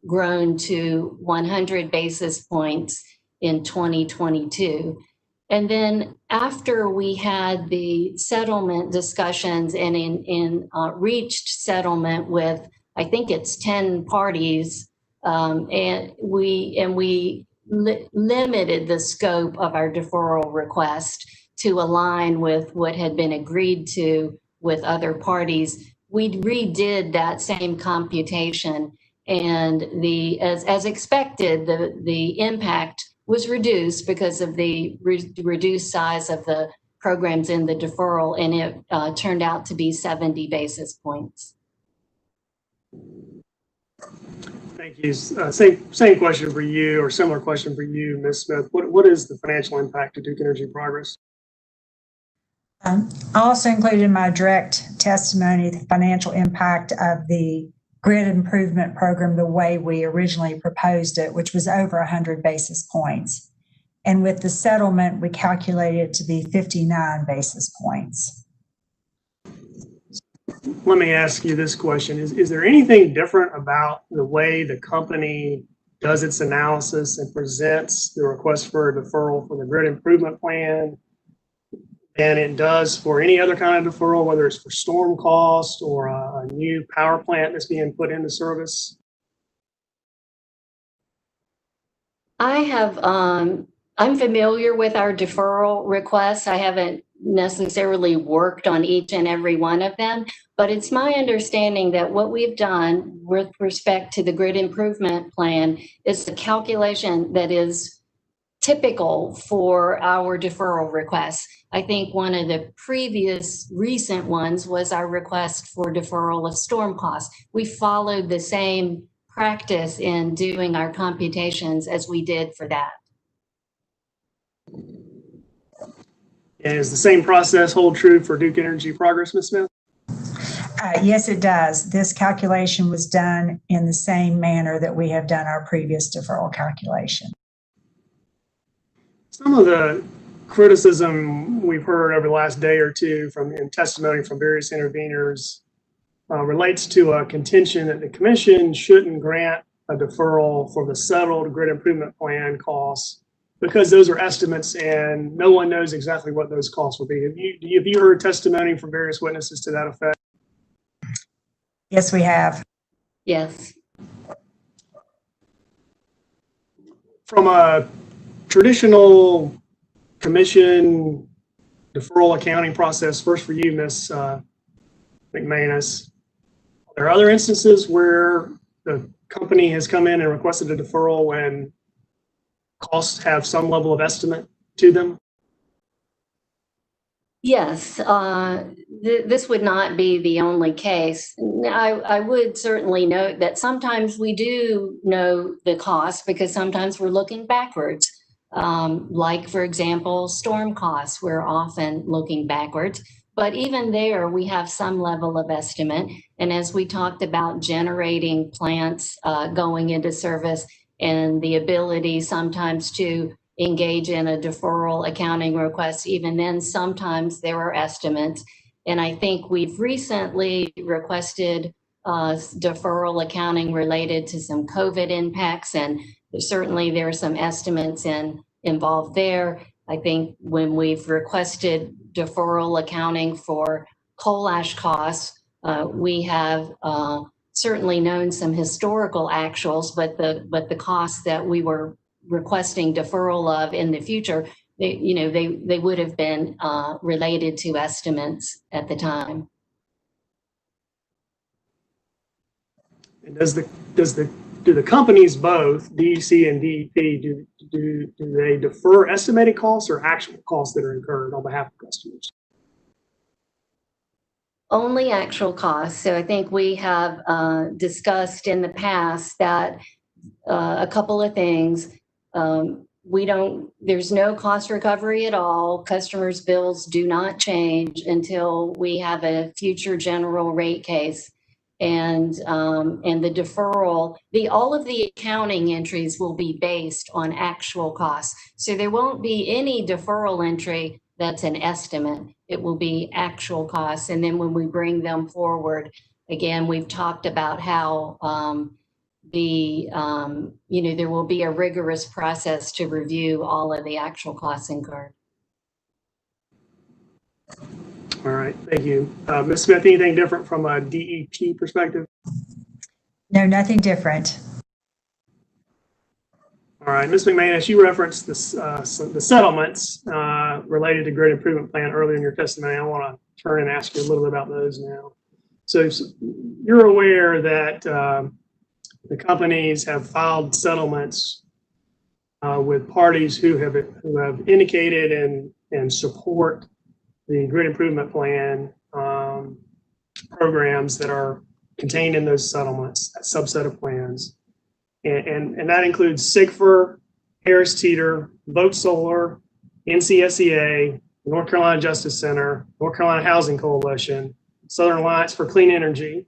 grown to 100 basis points in 2022. And then after we had the settlement discussions and reached settlement with, I think it's 10 parties, and we limited the scope of our deferral request to align with what had been agreed to with other parties. We redid that same computation, and as expected, the impact was reduced because of the reduced size of the programs in the deferral, and it turned out to be 70 basis points. Thank you. Same question for you, or similar question for you, Ms. Smith. What is the financial impact to Duke Energy Progress? I also included in my direct testimony the financial impact of the grid improvement program the way we originally proposed it, which was over 100 basis points. And with the settlement, we calculated it to be 59 basis points. Let me ask you this question. Is there anything different about the way the company does its analysis and presents the request for a deferral for the grid improvement plan than it does for any other kind of deferral, whether it's for storm cost or a new power plant that's being put into service? I'm familiar with our deferral requests. I haven't necessarily worked on each and every one of them, but it's my understanding that what we've done with respect to the grid improvement plan is the calculation that is typical for our deferral requests. I think one of the previous recent ones was our request for deferral of storm costs. We followed the same practice in doing our computations as we did for that. And is the same process hold true for Duke Energy Progress, Ms. Smith? Yes, it does. This calculation was done in the same manner that we have done our previous deferral calculation. Some of the criticism we've heard over the last day or two in testimony from various interveners relates to a contention that the commission shouldn't grant a deferral for the settled grid improvement plan costs because those are estimates and no one knows exactly what those costs will be. Have you heard testimony from various witnesses to that effect? Yes, we have. Yes. From a traditional commission deferral accounting process, first for you, Ms. McManus, are there other instances where the company has come in and requested a deferral when costs have some level of estimate to them? Yes, this would not be the only case. I would certainly note that sometimes we do know the cost because sometimes we're looking backwards. Like, for example, storm costs, we're often looking backwards. But even there, we have some level of estimate. And as we talked about generating plants going into service and the ability sometimes to engage in a deferral accounting request, even then, sometimes there are estimates. And I think we've recently requested deferral accounting related to some COVID impacts, and certainly there are some estimates involved there. I think when we've requested deferral accounting for coal ash costs, we have certainly known some historical actuals, but the costs that we were requesting deferral of in the future, they would have been related to estimates at the time. And do the companies both, DEC and DEP, do they defer estimated costs or actual costs that are incurred on behalf of customers? Only actual costs. So I think we have discussed in the past that a couple of things. There's no cost recovery at all. Customers' bills do not change until we have a future general rate case. And the deferral, all of the accounting entries will be based on actual costs. So there won't be any deferral entry that's an estimate. It will be actual costs. And then when we bring them forward again, we've talked about how there will be a rigorous process to review all of the actual costs incurred. All right, thank you. Ms. Smith, anything different from a DEP perspective? No, nothing different. All right, Ms. McManus, you referenced this, the settlements related to grid improvement plan earlier in your testimony. I want to turn and ask you a little bit about those now. So you're aware that the companies have filed settlements with parties who have indicated and support the grid improvement plan programs that are contained in those settlements, that subset of plans. And that includes SIGFR, Harris Teeter, Vote Solar, NCSEA, North Carolina Justice Center, North Carolina Housing Coalition, Southern Alliance for Clean Energy,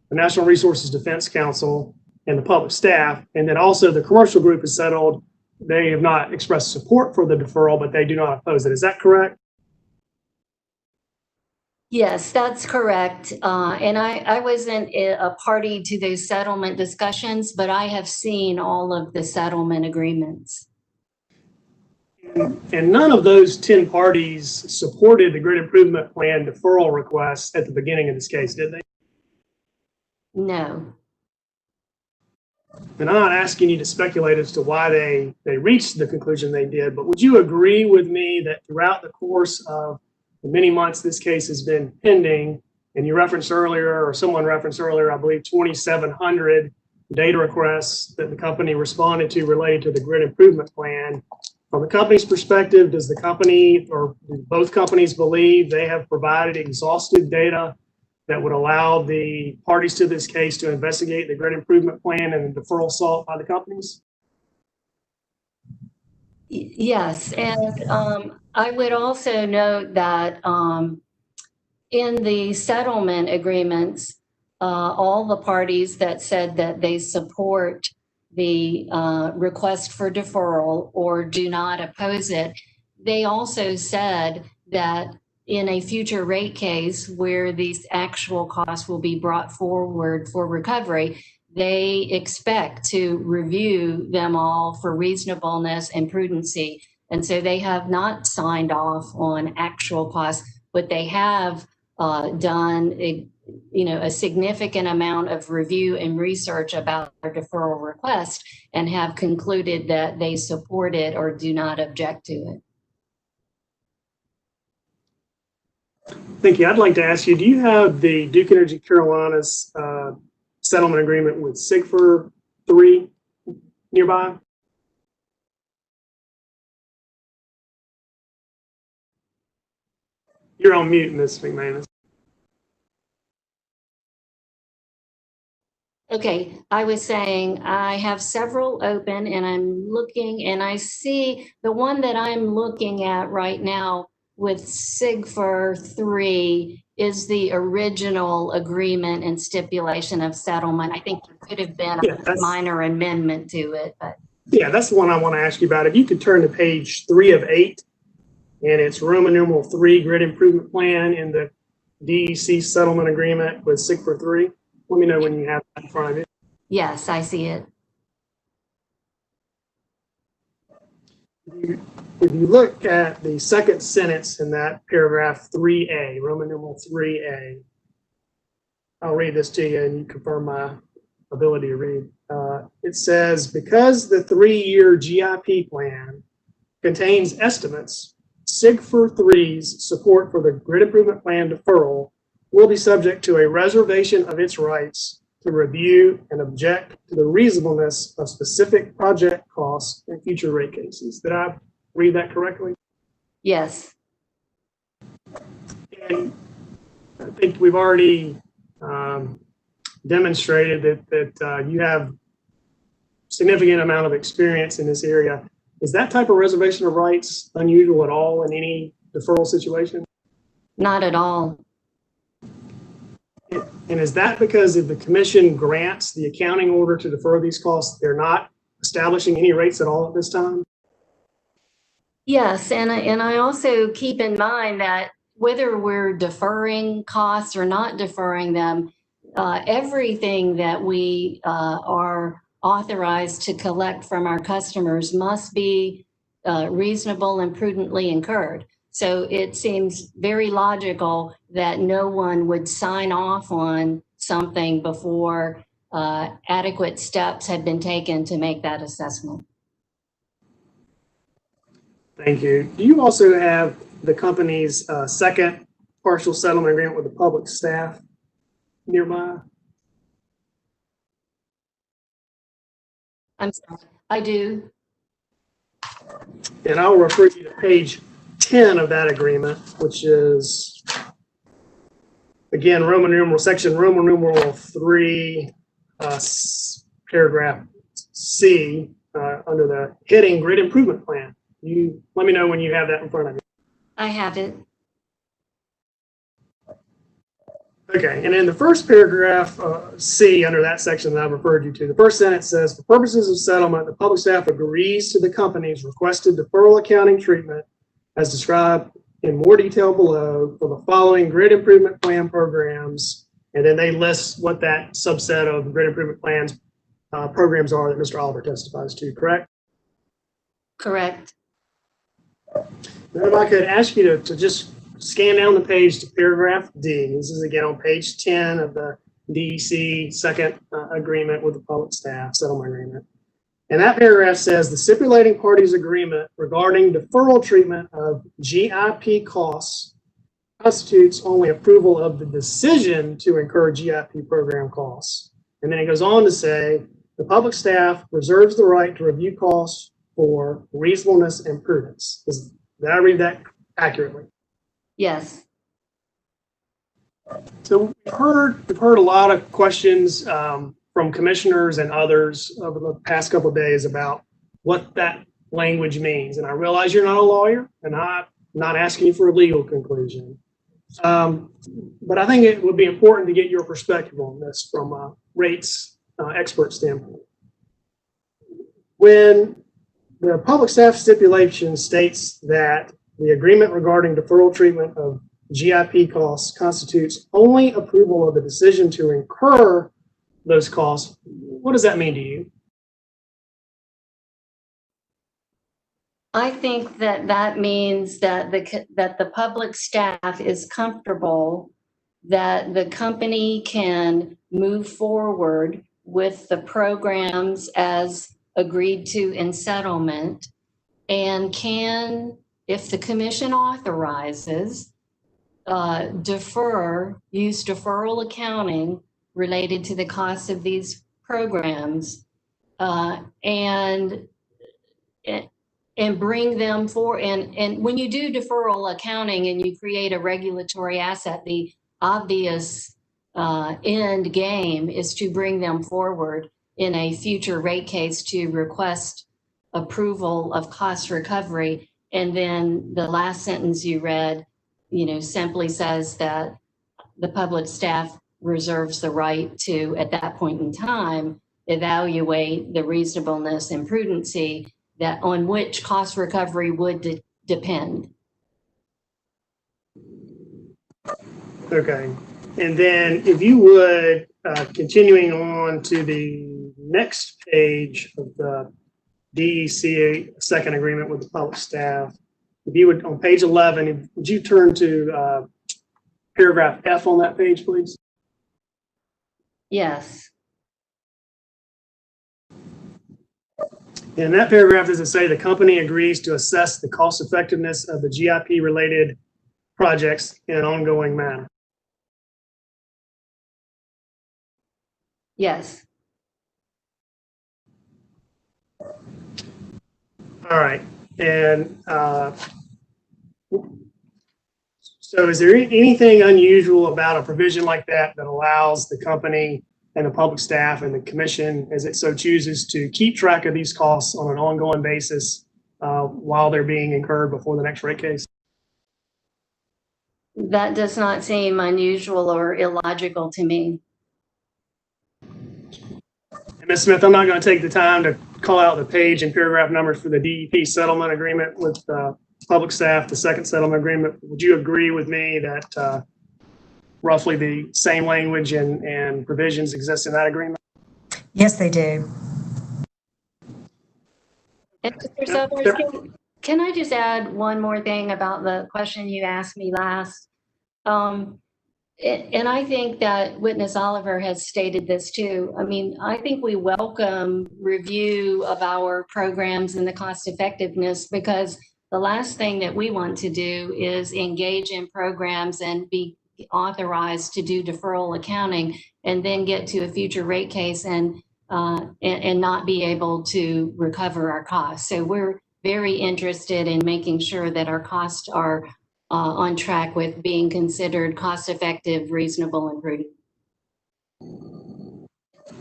the National Resources Defense Council, and the public staff. And then also the commercial group has settled. They have not expressed support for the deferral, but they do not oppose it. Is that correct? Yes, that's correct. And I wasn't a party to those settlement discussions, but I have seen all of the settlement agreements. And none of those 10 parties supported the grid improvement plan deferral request at the beginning of this case, did they? No. And I'm not asking you to speculate as to why they reached the conclusion they did, but would you agree with me that throughout the course of the many months this case has been pending, and you referenced earlier, or someone referenced earlier, I believe 2,700 data requests that the company responded to related to the grid improvement plan. From the company's perspective, does the company or do both companies believe they have provided exhaustive data that would allow the parties to this case to investigate the grid improvement plan and the deferral sought by the companies? Yes, and I would also note that in the settlement agreements, all the parties that said that they support the request for deferral or do not oppose it, they also said that in a future rate case where these actual costs will be brought forward for recovery, they expect to review them all for reasonableness and prudency. And so they have not signed off on actual costs, but they have done a significant amount of review and research about their deferral request and have concluded that they support it or do not object to it. Thank you. I'd like to ask you, do you have the Duke Energy Carolinas settlement agreement with SIGFR 3 nearby? You're on mute, Ms. McManus. Okay, I was saying I have several open and I'm looking and I see the one that I'm looking at right now with SIGFR 3 is the original agreement and stipulation of settlement. I think there could have been a minor amendment to it, but. Yeah, that's the one I want to ask you about. If you could turn to page 3 of 8, and it's Roman numeral 3 grid improvement plan in the DEC settlement agreement with SIGFR 3. Let me know when you have that in front of you. Yes, I see it. If you look at the second sentence in that paragraph 3A, Roman numeral 3A, I'll read this to you and you confirm my ability to read. It says, because the 3-year GIP plan contains estimates, SIGFR 3's support for the grid improvement plan deferral will be subject to a reservation of its rights to review and object to the reasonableness of specific project costs in future rate cases. Did I read that correctly? Yes. And I think we've already demonstrated that you have significant amount of experience in this area. Is that type of reservation of rights unusual at all in any deferral situation? Not at all. And is that because if the commission grants the accounting order to defer these costs, they're not establishing any rates at all at this time? Yes, and I also keep in mind that whether we're deferring costs or not deferring them, everything that we are authorized to collect from our customers must be reasonable and prudently incurred. So it seems very logical that no one would sign off on something before adequate steps had been taken to make that assessment. Thank you. Do you also have the company's second partial settlement agreement with the public staff nearby? I'm sorry, I do. And I'll refer you to page 10 of that agreement, which is, again, section Roman numeral 3, paragraph C, under the heading Grid Improvement Plan. You let me know when you have that in front of you. I have it. Okay, and in the first paragraph, C, under that section that I've referred you to, the first sentence says, for purposes of settlement, the public staff agrees to the company's requested deferral accounting treatment as described in more detail below for the following grid improvement plan programs. And then they list what that subset of grid improvement plans programs are that Mr. Oliver testifies to, correct? Correct. Now, if I could ask you to just scan down the page to paragraph D. This is again on page 10 of the DEC second agreement with the public staff, settlement agreement. And that paragraph says the stipulating parties agreement regarding deferral treatment of GIP costs constitutes only approval of the decision to incur GIP program costs. And then it goes on to say the public staff reserves the right to review costs for reasonableness and prudence. Did I read that accurately? Yes. So we've heard a lot of questions from commissioners and others over the past couple of days about what that language means. And I realize you're not a lawyer, and I'm not asking you for a legal conclusion. But I think it would be important to get your perspective on this from a rates expert standpoint. When the public staff stipulation states that the agreement regarding deferral treatment of GIP costs constitutes only approval of the decision to incur those costs, what does that mean to you? I think that that means that the public staff is comfortable that the company can move forward with the programs as agreed to in settlement and can, if the commission authorizes, use deferral accounting related to the cost of these programs and bring them for, and when you do deferral accounting and you create a regulatory asset, the obvious end game is to bring them forward in a future rate case to request approval of cost recovery. And then the last sentence you read, simply says that the public staff reserves the right to, at that point in time, evaluate the reasonableness and prudency that on which cost recovery would depend. Okay. And then if you would, continuing on to the next page of the DEC second agreement with the public staff, if you would, on page 11, would you turn to paragraph F on that page, please? Yes. In that paragraph, does it say the company agrees to assess the cost effectiveness of the GIP related projects in an ongoing manner? Yes. All right. And so is there anything unusual about a provision like that that allows the company and the public staff and the commission, as it so chooses, to keep track of these costs on an ongoing basis while they're being incurred before the next rate case? That does not seem unusual or illogical to me. And Ms. Smith, I'm not going to take the time to call out the page and paragraph numbers for the DEP settlement agreement with public staff, the second settlement agreement. Would you agree with me that roughly the same language and provisions exist in that agreement? Yes, they do. And Mr. Summers, can I just add one more thing about the question you asked me last? And I think that Witness Oliver has stated this too. I mean, I think we welcome review of our programs and the cost effectiveness, because the last thing that we want to do is engage in programs and be authorized to do deferral accounting and then get to a future rate case and not be able to recover our costs. So we're very interested in making sure that our costs are on track with being considered cost-effective, reasonable, and prudent.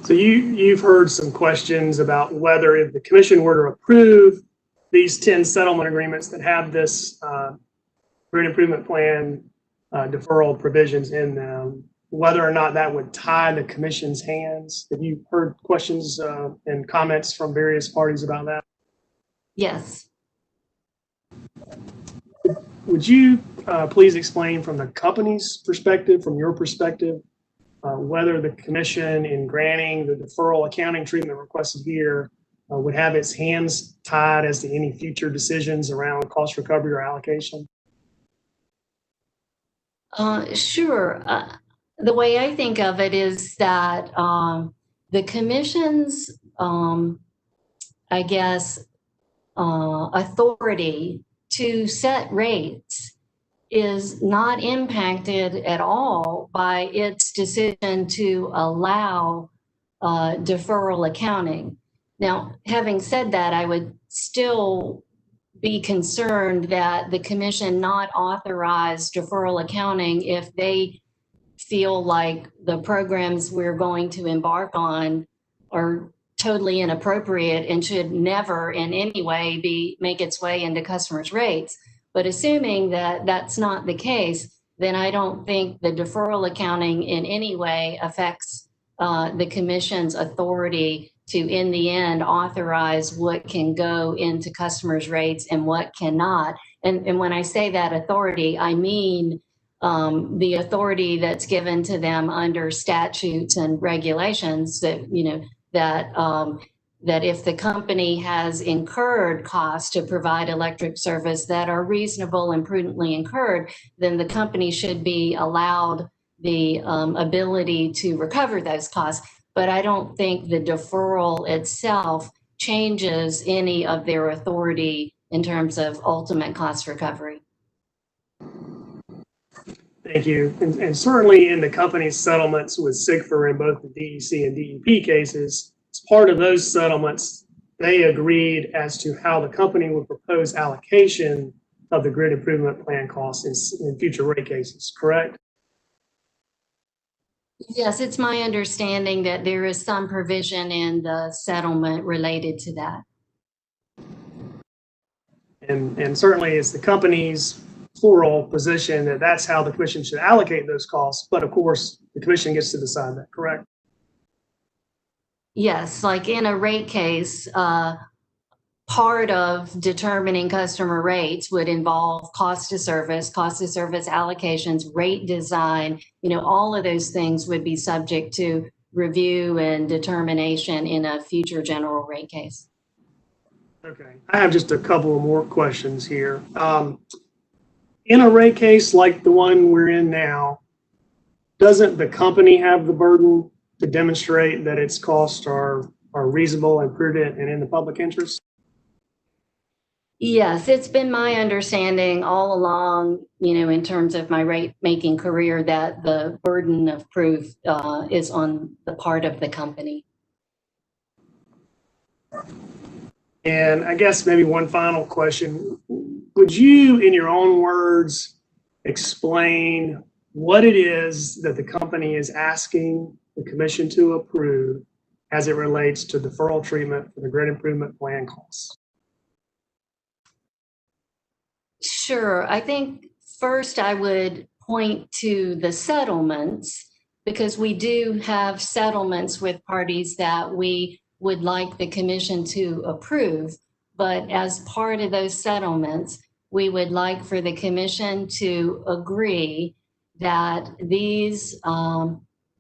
So you've heard some questions about whether if the commission were to approve these 10 settlement agreements that have this grid improvement plan deferral provisions in them, whether or not that would tie the commission's hands. Have you heard questions and comments from various parties about that? Yes. Would you please explain from the company's perspective, from your perspective, whether the commission in granting the deferral accounting treatment requested here would have its hands tied as to any future decisions around cost recovery or allocation? Sure. The way I think of it is that the commission's, I guess, authority to set rates is not impacted at all by its decision to allow deferral accounting. Now, having said that, I would still be concerned that the commission not authorize deferral accounting if they feel like the programs we're going to embark on are totally inappropriate and should never in any way make its way into customers' rates. But assuming that that's not the case, then I don't think the deferral accounting in any way affects the commission's authority to, in the end, authorize what can go into customers' rates and what cannot. And when I say that authority, I mean the authority that's given to them under statutes and regulations that, you know, that if the company has incurred costs to provide electric service that are reasonable and prudently incurred, then the company should be allowed the ability to recover those costs. But I don't think the deferral itself changes any of their authority in terms of ultimate cost recovery. Thank you. And certainly in the company's settlements with SIGFR in both the DEC and DEP cases, as part of those settlements, they agreed as to how the company would propose allocation of the grid improvement plan costs in future rate cases, correct? Yes, it's my understanding that there is some provision in the settlement related to that. And certainly it's the company's plural position that that's how the commission should allocate those costs. But of course, the commission gets to decide that, correct? Yes, like in a rate case, part of determining customer rates would involve cost of service allocations, rate design, you know, all of those things would be subject to review and determination in a future general rate case. Okay, I have just a couple of more questions here. In a rate case like the one we're in now, doesn't the company have the burden to demonstrate that its costs are reasonable and prudent and in the public interest? Yes, it's been my understanding all along, you know, in terms of my rate making career, that the burden of proof is on the part of the company. And I guess maybe one final question. Would you, in your own words, explain what it is that the company is asking the commission to approve as it relates to deferral treatment for the grid improvement plan costs? Sure. I think first I would point to the settlements, because we do have settlements with parties that we would like the commission to approve. But as part of those settlements, we would like for the commission to agree that these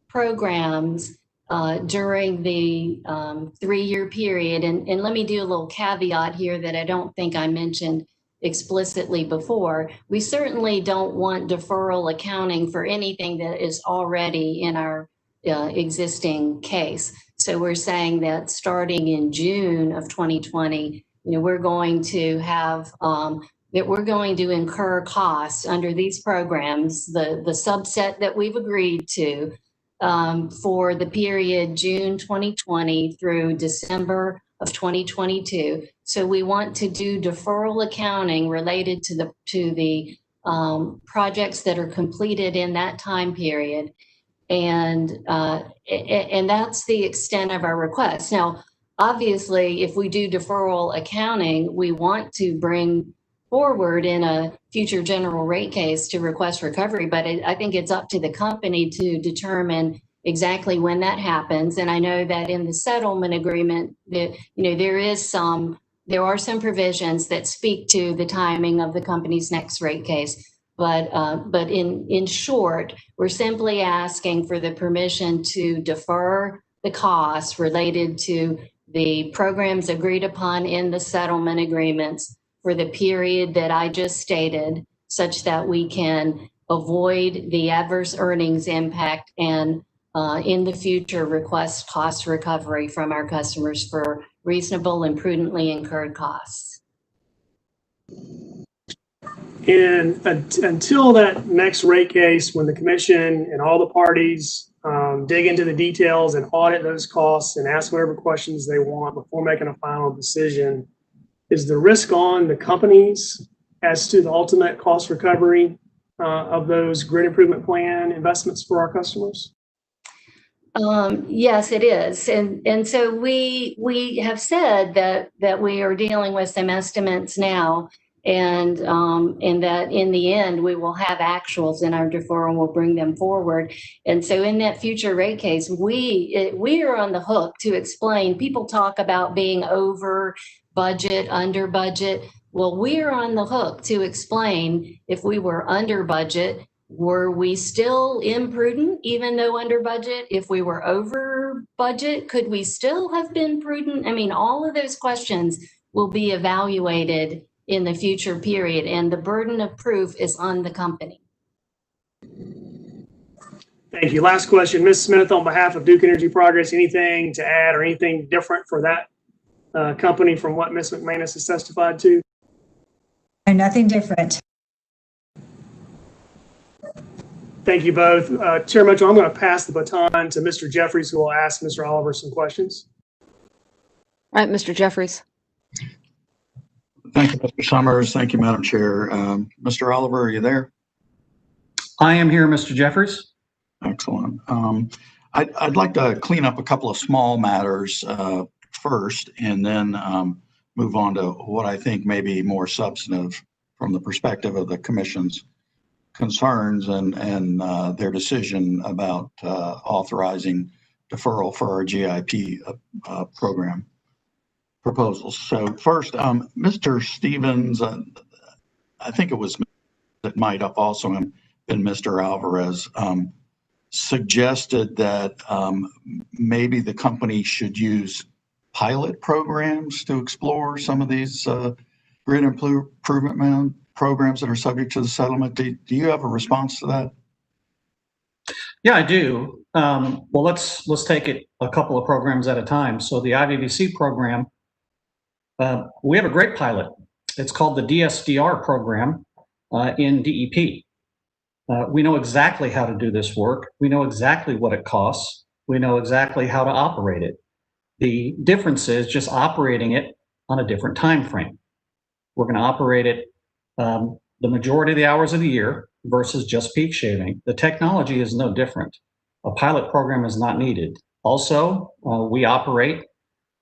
programs during the 3-year period, and let me do a little caveat here that I don't think I mentioned explicitly before. We certainly don't want deferral accounting for anything that is already in our existing case. So we're saying that starting in June of 2020, we're going to have that we're going to incur costs under these programs, the subset that we've agreed to for the period June 2020 through December of 2022. So we want to do deferral accounting related to the projects that are completed in that time period. And that's the extent of our request. Now, obviously, if we do deferral accounting, we want to bring forward in a future general rate case to request recovery, but I think it's up to the company to determine exactly when that happens. And I know that in the settlement agreement, that there are some provisions that speak to the timing of the company's next rate case. But in short, we're simply asking for the permission to defer the costs related to the programs agreed upon in the settlement agreements for the period that I just stated, such that we can avoid the adverse earnings impact and in the future request cost recovery from our customers for reasonable and prudently incurred costs. And until that next rate case, when the commission and all the parties dig into the details and audit those costs and ask whatever questions they want before making a final decision, is the risk on the companies as to the ultimate cost recovery of those grid improvement plan investments for our customers? Yes, it is. And so we have said that we are dealing with some estimates now, and that in the end, we will have actuals in our deferral and we'll bring them forward. And so in that future rate case, we are on the hook to explain. People talk about being over budget, under budget. Well, we're on the hook to explain if we were under budget, were we still imprudent even though under budget? If we were over budget, could we still have been prudent? I mean, all of those questions will be evaluated in the future period, and the burden of proof is on the company. Thank you. Last question, Ms. Smith, on behalf of Duke Energy Progress, anything to add or anything different for that company from what Ms. McManus has testified to? No, nothing different. Thank you both. Chair Mitchell, I'm going to pass the baton to Mr. Jeffries, who will ask Mr. Oliver some questions. All right, Mr. Jeffries. Thank you, Mr. Summers. Thank you, Madam Chair. Mr. Oliver, are you there? I am here, Mr. Jeffries. Excellent. I'd like to clean up a couple of small matters first, and then move on to what I think may be more substantive from the perspective of the Commission's concerns and their decision about authorizing deferral for our GIP program proposals. So first, Mr. Stevens, I think it was that might have also been Mr. Alvarez, suggested that maybe the company should use pilot programs to explore some of these grid improvement programs that are subject to the settlement. Do you have a response to that? Yeah, I do. Well, let's take it a couple of programs at a time. So the IVVC program, we have a great pilot. It's called the DSDR program in DEP. We know exactly how to do this work. We know exactly what it costs. We know exactly how to operate it. The difference is just operating it on a different time frame. We're going to operate it the majority of the hours of the year versus just peak shaving. The technology is no different. A pilot program is not needed. Also, we operate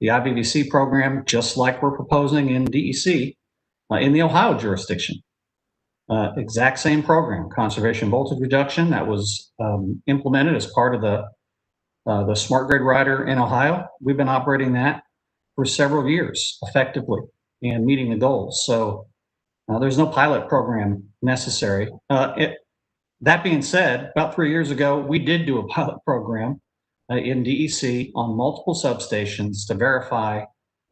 the IVVC program just like we're proposing in DEC in the Ohio jurisdiction. Exact same program, conservation voltage reduction, that was implemented as part of the smart grid rider in Ohio. We've been operating that for several years effectively and meeting the goals. So there's no pilot program necessary. That being said, about 3 years ago, we did do a pilot program in DEC on multiple substations to verify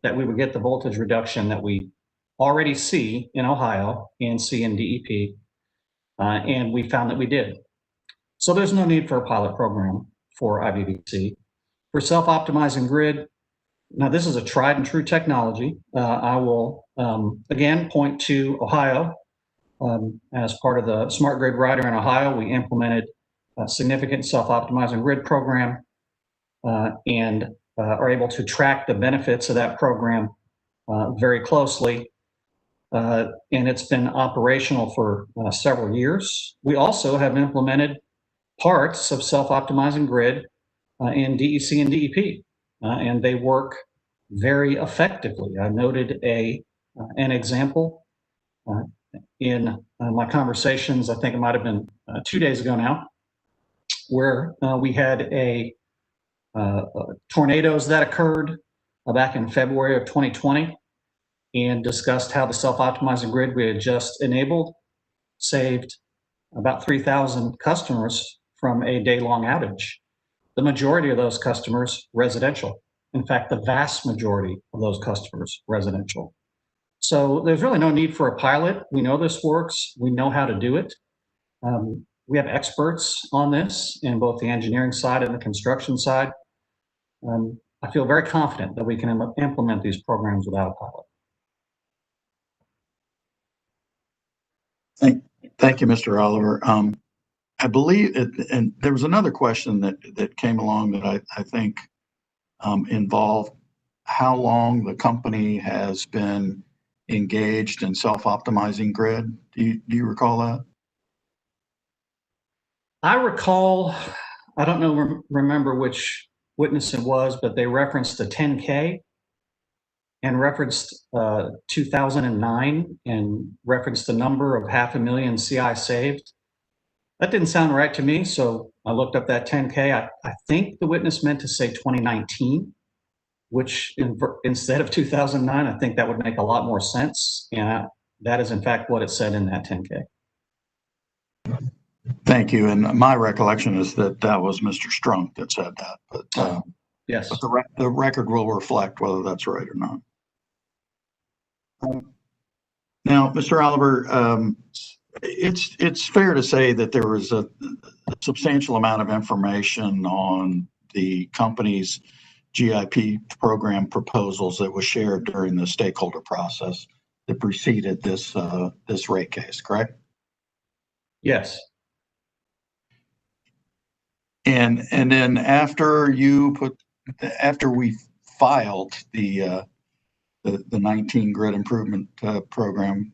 that we would get the voltage reduction that we already see in Ohio and see in DEP, and we found that we did. So there's no need for a pilot program for IVVC. For self-optimizing grid, now this is a tried and true technology. I will again point to Ohio. As part of the Smart Grid Rider in Ohio, we implemented a significant self-optimizing grid program and are able to track the benefits of that program very closely. And it's been operational for several years. We also have implemented parts of self-optimizing grid in DEC and DEP, and they work very effectively. I noted an example in my conversations, I think it might have been 2 days ago now, where we had tornadoes that occurred back in February of 2020 and discussed how the self-optimizing grid we had just enabled saved about 3,000 customers from a day-long outage. The majority of those customers residential. In fact, the vast majority of those customers residential. So there's really no need for a pilot. We know this works. We know how to do it. We have experts on this in both the engineering side and the construction side. I feel very confident that we can implement these programs without a pilot. Thank you, Mr. Oliver. I believe, and there was another question that came along that I think involved how long the company has been engaged in self-optimizing grid. Do you recall that? I recall, I don't know, remember which witness it was, but they referenced the 10K and referenced 2009 and referenced the number of 500,000 CI saved. That didn't sound right to me, so I looked up that 10K. I think the witness meant to say 2019, which instead of 2009, I think that would make a lot more sense. And that is in fact what it said in that 10K. Thank you. And my recollection is that that was Mr. Strunk that said that, but yes, but the record will reflect whether that's right or not. Now, Mr. Oliver, it's fair to say that there was a substantial amount of information on the company's GIP program proposals that was shared during the stakeholder process that preceded this rate case, correct? Yes. And then after we filed the 19 grid improvement program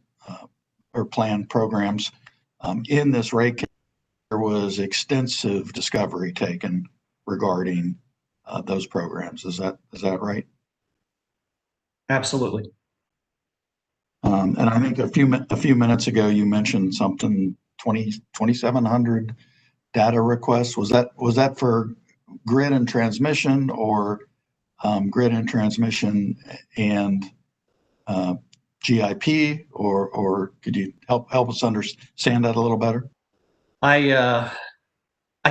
or plan programs in this rate case, there was extensive discovery taken regarding those programs. Is that right? Absolutely. And I think a few minutes ago you mentioned something 2,700 data requests. Was that for grid and transmission, or grid and transmission and GIP, or could you help us understand that a little better? I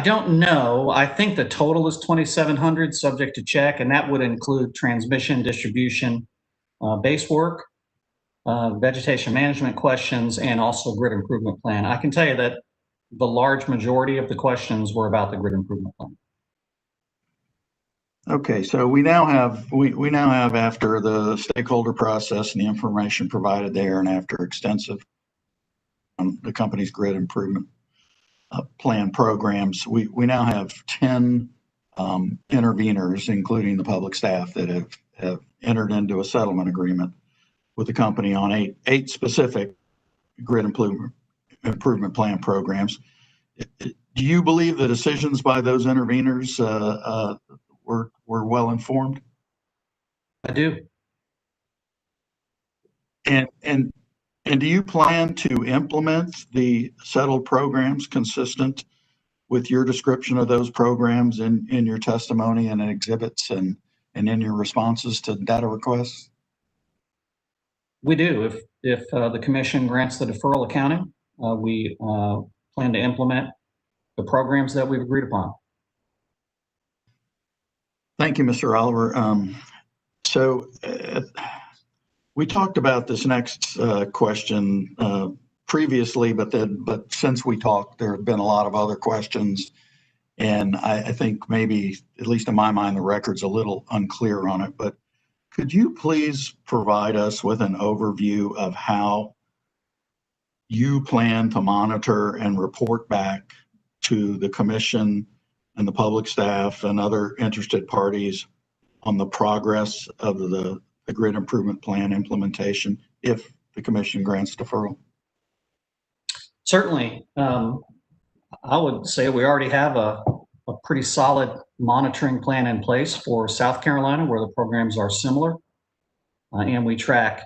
don't know. I think the total is 2,700, subject to check, and that would include transmission, distribution, base work, vegetation management questions, and also grid improvement plan. I can tell you that the large majority of the questions were about the grid improvement plan. Okay, so we now have after the stakeholder process and the information provided there, and after extensive the company's grid improvement plan programs, we now have 10 interveners, including the public staff, that have entered into a settlement agreement with the company on eight specific grid improvement plan programs. Do you believe the decisions by those interveners were well informed? I do. And do you plan to implement the settled programs consistent with your description of those programs in your testimony and in exhibits and in your responses to data requests? We do. If the commission grants the deferral accounting, we plan to implement the programs that we've agreed upon. Thank you, Mr. Oliver. We talked about this next question previously, but since we talked, there have been a lot of other questions. And I think maybe, at least in my mind, the record's a little unclear on it. But could you please provide us with an overview of how you plan to monitor and report back to the commission and the public staff and other interested parties on the progress of the grid improvement plan implementation if the commission grants deferral? Certainly. I would say we already have a pretty solid monitoring plan in place for South Carolina, where the programs are similar. And we track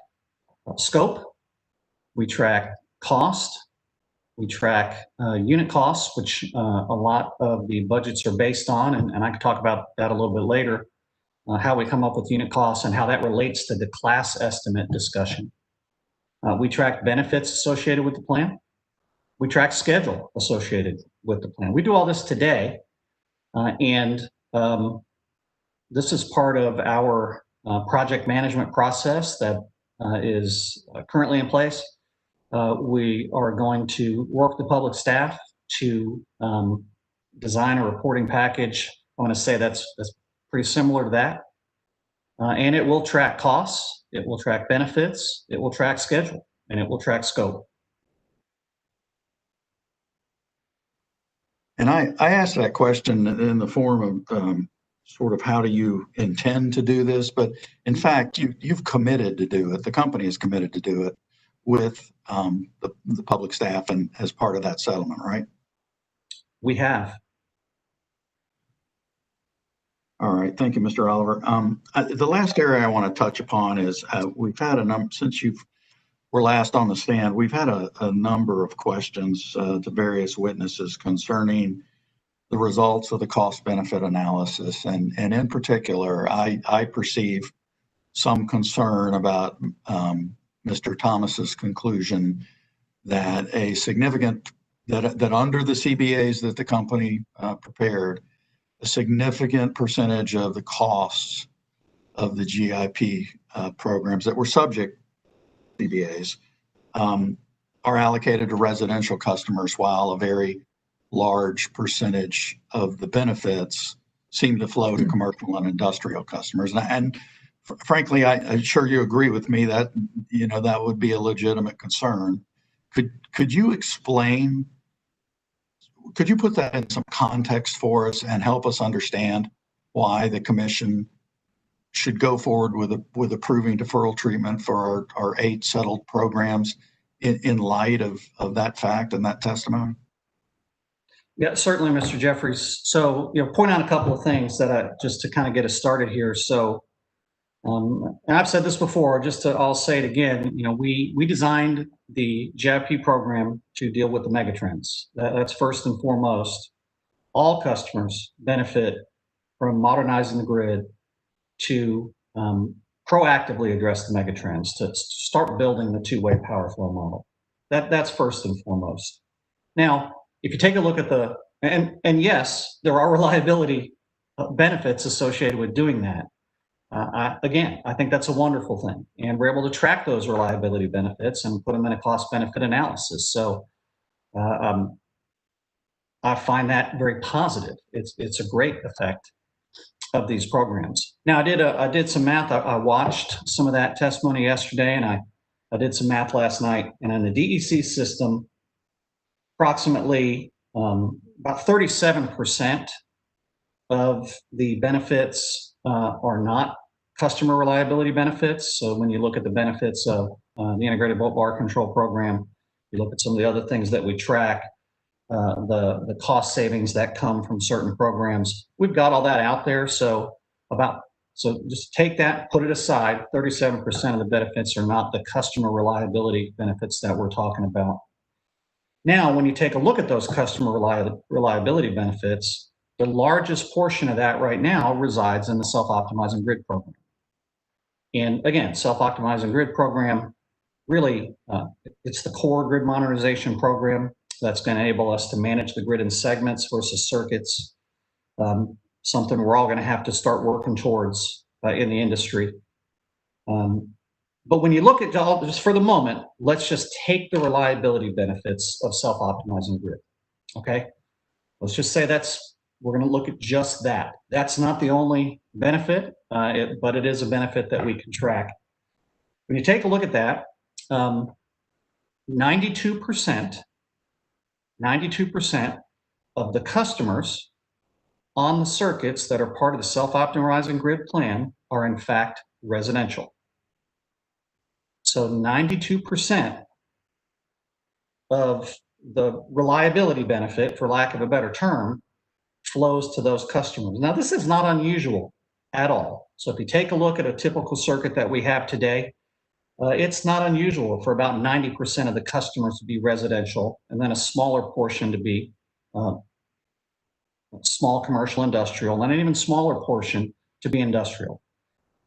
scope, we track cost, we track unit costs, which a lot of the budgets are based on, and I can talk about that a little bit later, how we come up with unit costs and how that relates to the class estimate discussion. We track benefits associated with the plan. We track schedule associated with the plan. We do all this today, and this is part of our project management process that is currently in place. We are going to work with public staff to design a reporting package. I want to say that's pretty similar to that. And it will track costs, it will track benefits, it will track schedule, and it will track scope. And I asked that question in the form of sort of how do you intend to do this? But in fact, you've committed to do it. The company is committed to do it with the public staff and as part of that settlement, right? We have. All right. Thank you, Mr. Oliver. The last area I want to touch upon is we've had a number, since you were last on the stand, we've had a number of questions to various witnesses concerning the results of the cost benefit analysis. And in particular, I perceive some concern about Mr. Thomas's conclusion that a significant, that under the CBAs that the company prepared, a significant percentage of the costs of the GIP programs that were subject to CBAs are allocated to residential customers, while a very large percentage of the benefits seem to flow to commercial and industrial customers. And frankly, I'm sure you agree with me that, you know, that would be a legitimate concern. Could you explain, could you put that in some context for us and help us understand why the commission should go forward with approving deferral treatment for our 8 settled programs in light of that fact and that testimony? Yeah, certainly, Mr. Jeffries. So, you know, point out a couple of things that just to kind of get us started here. So, and I've said this before, I'll say it again, you know, we designed the GIP program to deal with the megatrends. That's first and foremost. All customers benefit from modernizing the grid to proactively address the megatrends, to start building the two-way power flow model. That's first and foremost. Now, if you take a look at and yes, there are reliability benefits associated with doing that. Again, I think that's a wonderful thing. And we're able to track those reliability benefits and put them in a cost benefit analysis. So I find that very positive. It's a great effect of these programs. Now, I did some math. I watched some of that testimony yesterday, and I did some math last night. And in the DEC system, approximately about 37% of the benefits are not customer reliability benefits. So when you look at the benefits of the integrated volt bar control program, you look at some of the other things that we track, the cost savings that come from certain programs. We've got all that out there. So just take that, put it aside. 37% of the benefits are not the customer reliability benefits that we're talking about. Now, when you take a look at those customer reliability benefits, the largest portion of that right now resides in the self-optimizing grid program. And again, self-optimizing grid program, really, it's the core grid modernization program. That's going to enable us to manage the grid in segments versus circuits. Something we're all going to have to start working towards in the industry. But when you look at all, just for the moment, let's just take the reliability benefits of self-optimizing grid. Okay, let's just say we're going to look at just that. That's not the only benefit, but it is a benefit that we can track. When you take a look at that, 92% of the customers on the circuits that are part of the self-optimizing grid plan are in fact residential. So 92% of the reliability benefit, for lack of a better term, flows to those customers. Now, this is not unusual at all. So if you take a look at a typical circuit that we have today, it's not unusual for about 90% of the customers to be residential, and then a smaller portion to be small commercial industrial, and an even smaller portion to be industrial.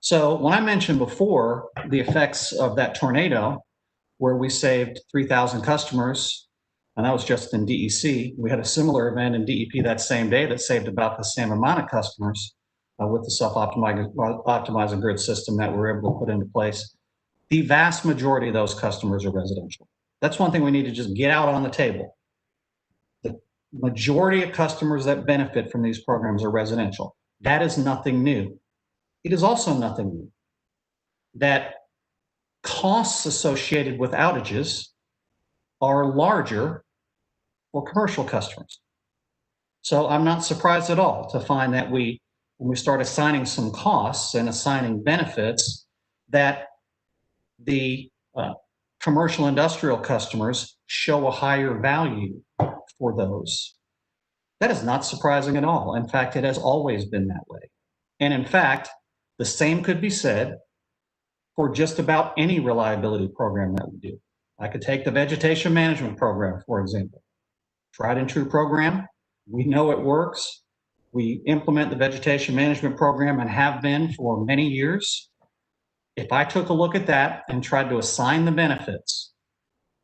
So when I mentioned before the effects of that tornado, where we saved 3,000 customers, and that was just in DEC, we had a similar event in DEP that same day that saved about the same amount of customers with the self-optimizing grid system that we were able to put into place. The vast majority of those customers are residential. That's one thing we need to just get out on the table. The majority of customers that benefit from these programs are residential. That is nothing new. It is also nothing new that costs associated with outages are larger for commercial customers. So I'm not surprised at all to find that when we start assigning some costs and assigning benefits, that the commercial industrial customers show a higher value for those. That is not surprising at all. In fact, it has always been that way. And in fact, the same could be said for just about any reliability program that we do. I could take the vegetation management program, for example. Tried and true program. We know it works. We implement the vegetation management program and have been for many years. If I took a look at that and tried to assign the benefits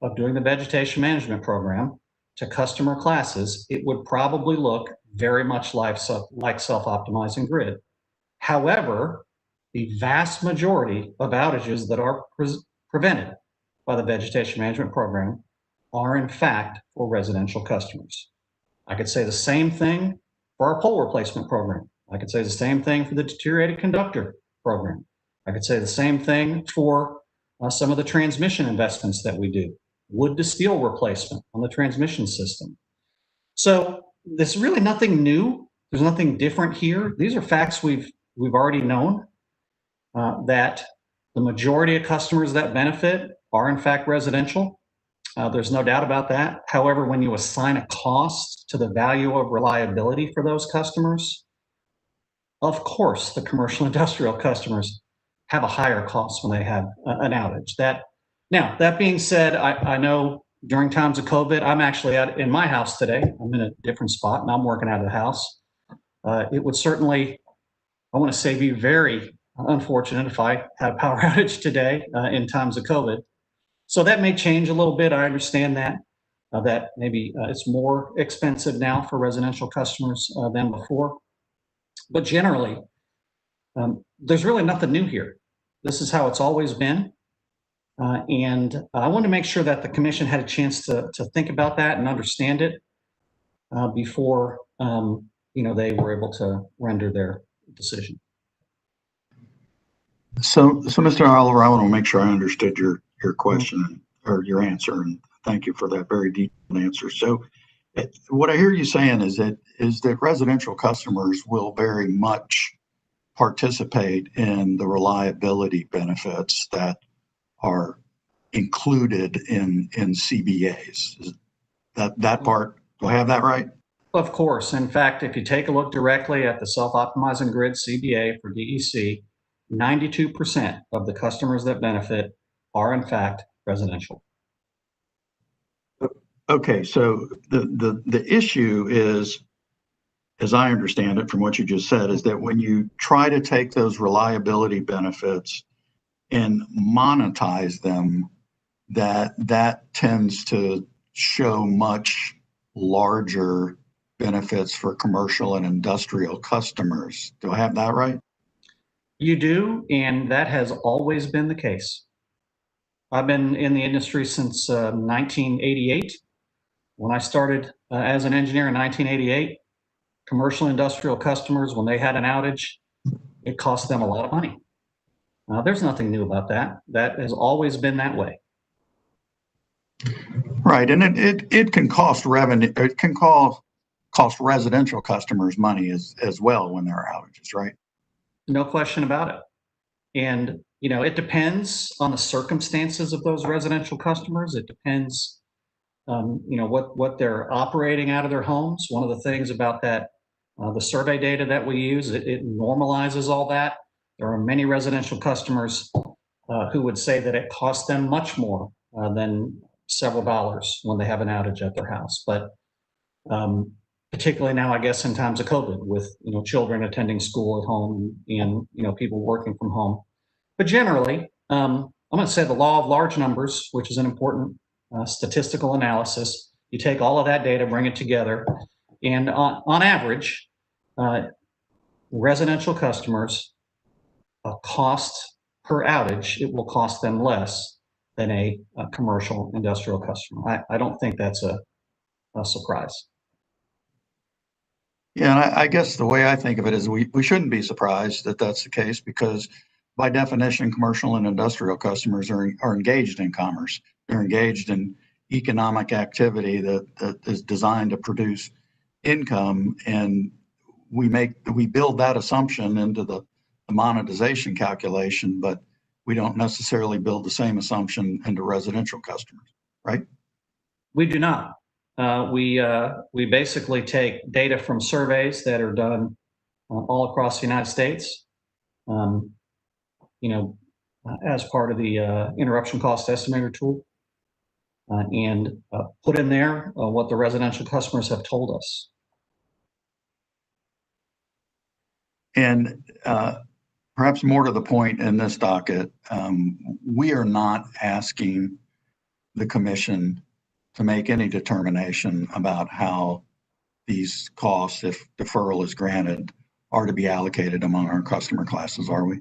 of doing the vegetation management program to customer classes, it would probably look very much like self-optimizing grid. However, the vast majority of outages that are prevented by the vegetation management program are in fact for residential customers. I could say the same thing for our pole replacement program. I could say the same thing for the deteriorated conductor program. I could say the same thing for some of the transmission investments that we do. Wood to steel replacement on the transmission system. So there's really nothing new. There's nothing different here. These are facts we've already known, that the majority of customers that benefit are in fact residential. There's no doubt about that. However, when you assign a cost to the value of reliability for those customers, of course, the commercial industrial customers have a higher cost when they have an outage. Now, that being said, I know during times of COVID, I'm actually in my house today. I'm in a different spot and I'm working out of the house. It would certainly, I want to say, be very unfortunate if I had a power outage today in times of COVID. So that may change a little bit. I understand that maybe it's more expensive now for residential customers than before. But generally, there's really nothing new here. This is how it's always been. And I want to make sure that the commission had a chance to think about that and understand it before they were able to render their decision. So Mr. Oliver, I want to make sure I understood your question or your answer, and thank you for that very detailed answer. So what I hear you saying is that residential customers will very much participate in the reliability benefits that are included in CBAs. That part, do I have that right? Of course. In fact, if you take a look directly at the self-optimizing grid CBA for DEC, 92% of the customers that benefit are in fact residential. Okay, so the issue is, as I understand it from what you just said, is that when you try to take those reliability benefits and monetize them, that tends to show much larger benefits for commercial and industrial customers. Do I have that right? You do, and that has always been the case. I've been in the industry since 1988. When I started as an engineer in 1988, commercial industrial customers, when they had an outage, it cost them a lot of money. There's nothing new about that. That has always been that way. Right, and it can cost revenue. It can cost residential customers money as well when there are outages, right? No question about it. And, you know, it depends on the circumstances of those residential customers. It depends, you know, what they're operating out of their homes. One of the things about that, the survey data that we use, it normalizes all that. There are many residential customers who would say that it costs them much more than several dollars when they have an outage at their house. But particularly now, I guess, in times of COVID, with, you know, children attending school at home and, you know, people working from home. But generally, I'm going to say the law of large numbers, which is an important statistical analysis. You take all of that data, bring it together, and on average, residential customers, cost per outage, it will cost them less than a commercial industrial customer. I don't think that's a surprise. Yeah, and I guess the way I think of it is we shouldn't be surprised that that's the case, because by definition, commercial and industrial customers are engaged in commerce. They're engaged in economic activity that is designed to produce income, and we build that assumption into the monetization calculation, but we don't necessarily build the same assumption into residential customers, right? We do not. We basically take data from surveys that are done all across the United States, you know, as part of the interruption cost estimator tool, and put in there what the residential customers have told us. And perhaps more to the point in this docket, we are not asking the commission to make any determination about how these costs, if deferral is granted, are to be allocated among our customer classes, are we?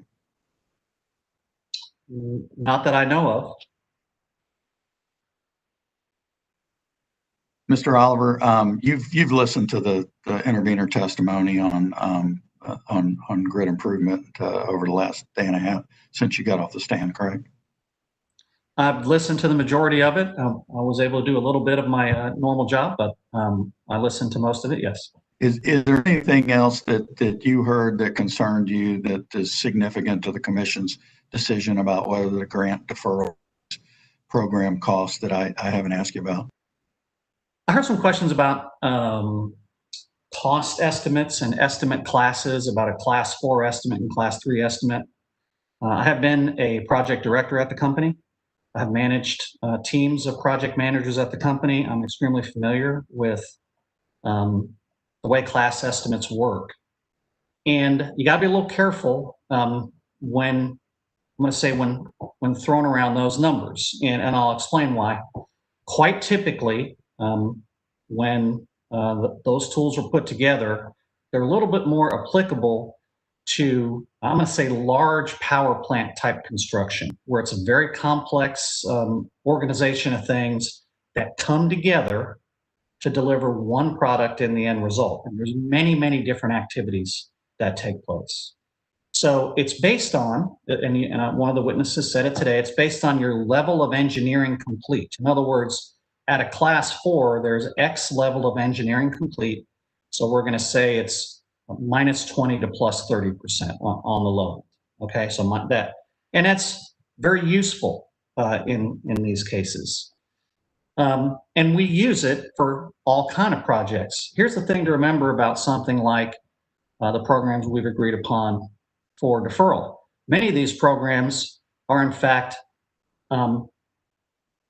Not that I know of. Mr. Oliver, you've listened to the intervener testimony on grid improvement over the last day and a half since you got off the stand, correct? I've listened to the majority of it. I was able to do a little bit of my normal job, but I listened to most of it, yes. Is there anything else that you heard that concerned you that is significant to the commission's decision about whether the grant deferral program costs that I haven't asked you about? I heard some questions about cost estimates and estimate classes, about a class 4 estimate and class 3 estimate. I have been a project director at the company. I have managed teams of project managers at the company. I'm extremely familiar with the way class estimates work. And you gotta be a little careful when throwing around those numbers. And I'll explain why. Quite typically, when those tools were put together, they're a little bit more applicable to, I'm going to say, large power plant type construction, where it's a very complex organization of things that come together to deliver one product in the end result. And there's many, many different activities that take place. So it's based on, and one of the witnesses said it today, it's based on your level of engineering complete. In other words, at a class 4, there's X level of engineering complete. So we're going to say it's minus 20 to plus 30% on the low. Okay, so that, and that's very useful in these cases. And we use it for all kind of projects. Here's the thing to remember about something like the programs we've agreed upon for deferral. Many of these programs are in fact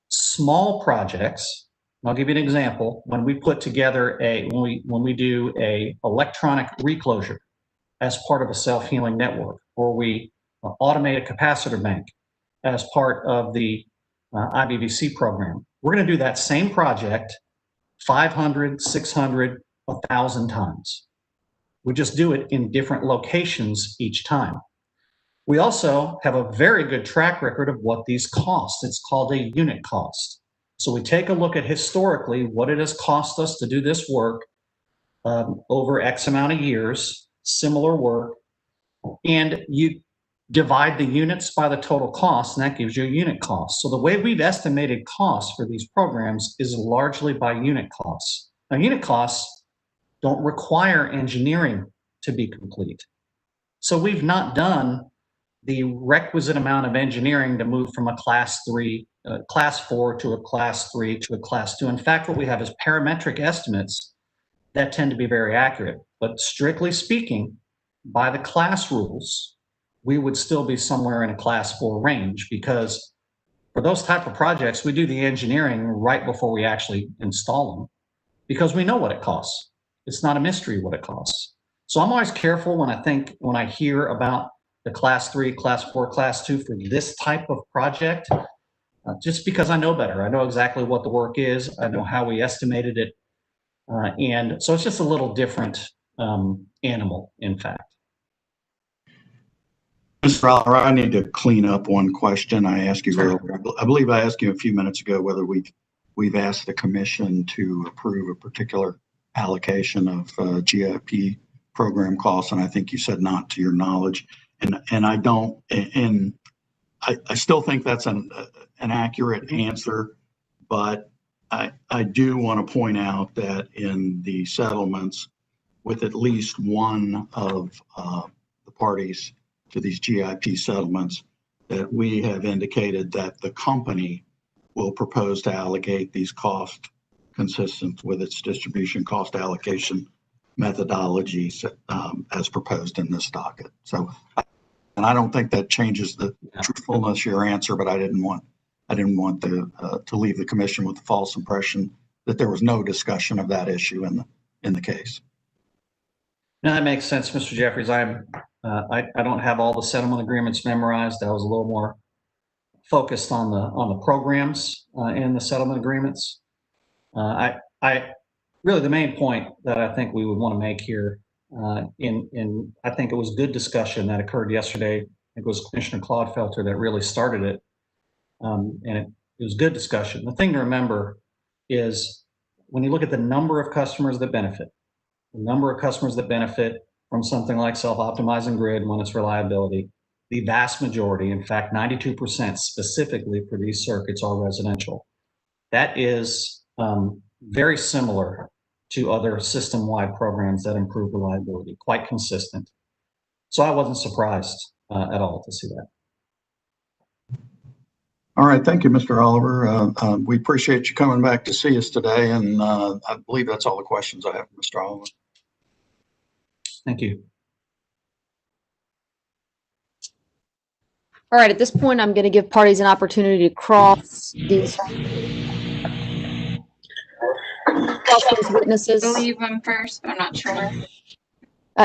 small projects. I'll give you an example. When we put together when we do a electronic reclosure as part of a self-healing network, or we automate a capacitor bank as part of the IBVC program, We're going to do that same project 500, 600, 1,000 times. We just do it in different locations each time. We also have a very good track record of what these cost. It's called a unit cost. So we take a look at historically what it has cost us to do this work over X amount of years, similar work, and you divide the units by the total cost, and that gives you a unit cost. So the way we've estimated costs for these programs is largely by unit costs. Now, unit costs don't require engineering to be complete. So we've not done the requisite amount of engineering to move from a class 4 to a class 3 to a class 2. In fact, what we have is parametric estimates that tend to be very accurate. But strictly speaking, by the class rules, we would still be somewhere in a class 4 range, because for those type of projects, we do the engineering right before we actually install them, because we know what it costs. It's not a mystery what it costs. So I'm always careful when I hear about the class 3, class 4, class 2 for this type of project, just because I know better. I know exactly what the work is. I know how we estimated it. And so it's just a little different animal, in fact. Mr. Oliver, I need to clean up one question I asked you earlier. I believe I asked you a few minutes ago whether we've asked the commission to approve a particular allocation of GIP program costs, and I think you said not to your knowledge. And I don't, and I still think that's an accurate answer, but I do want to point out that in the settlements with at least one of the parties to these GIP settlements, that we have indicated that the company will propose to allocate these costs consistent with its distribution cost allocation methodologies as proposed in this docket. So, and I don't think that changes the truthfulness of your answer, but I didn't want to leave the commission with the false impression that there was no discussion of that issue in the case. No, that makes sense, Mr. Jeffries. I don't have all the settlement agreements memorized. I was a little more focused on the programs in the settlement agreements. Really the main point that I think we would want to make here, I think it was good discussion that occurred yesterday. I think it was Commissioner Clodfelter that really started it, and it was good discussion. The thing to remember is when you look at the number of customers that benefit, from something like self-optimizing grid when it's reliability, the vast majority, in fact, 92% specifically for these circuits are residential. That is very similar to other system-wide programs that improve reliability, quite consistent. So I wasn't surprised at all to see that. All right, thank you, Mr. Oliver. We appreciate you coming back to see us today, and I believe that's all the questions I have, Mr. Oliver. Thank you. All right, at this point, I'm going to give parties an opportunity to cross these witnesses. I believe I'm first, but I'm not sure.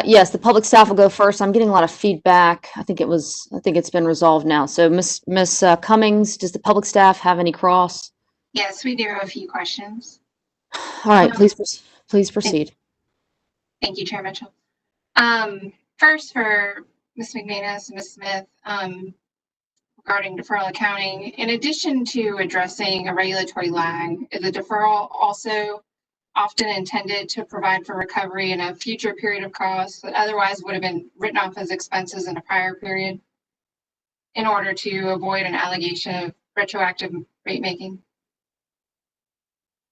Yes, the public staff will go first. I'm getting a lot of feedback. I think it's been resolved now. So Miss Cummings, does the public staff have any cross? Yes, we do have a few questions. All right, please proceed. Thank you, Chair Mitchell. First, for Ms. McManus and Ms. Smith, regarding deferral accounting, in addition to addressing a regulatory lag, is a deferral also often intended to provide for recovery in a future period of costs that otherwise would have been written off as expenses in a prior period in order to avoid an allegation of retroactive rate making?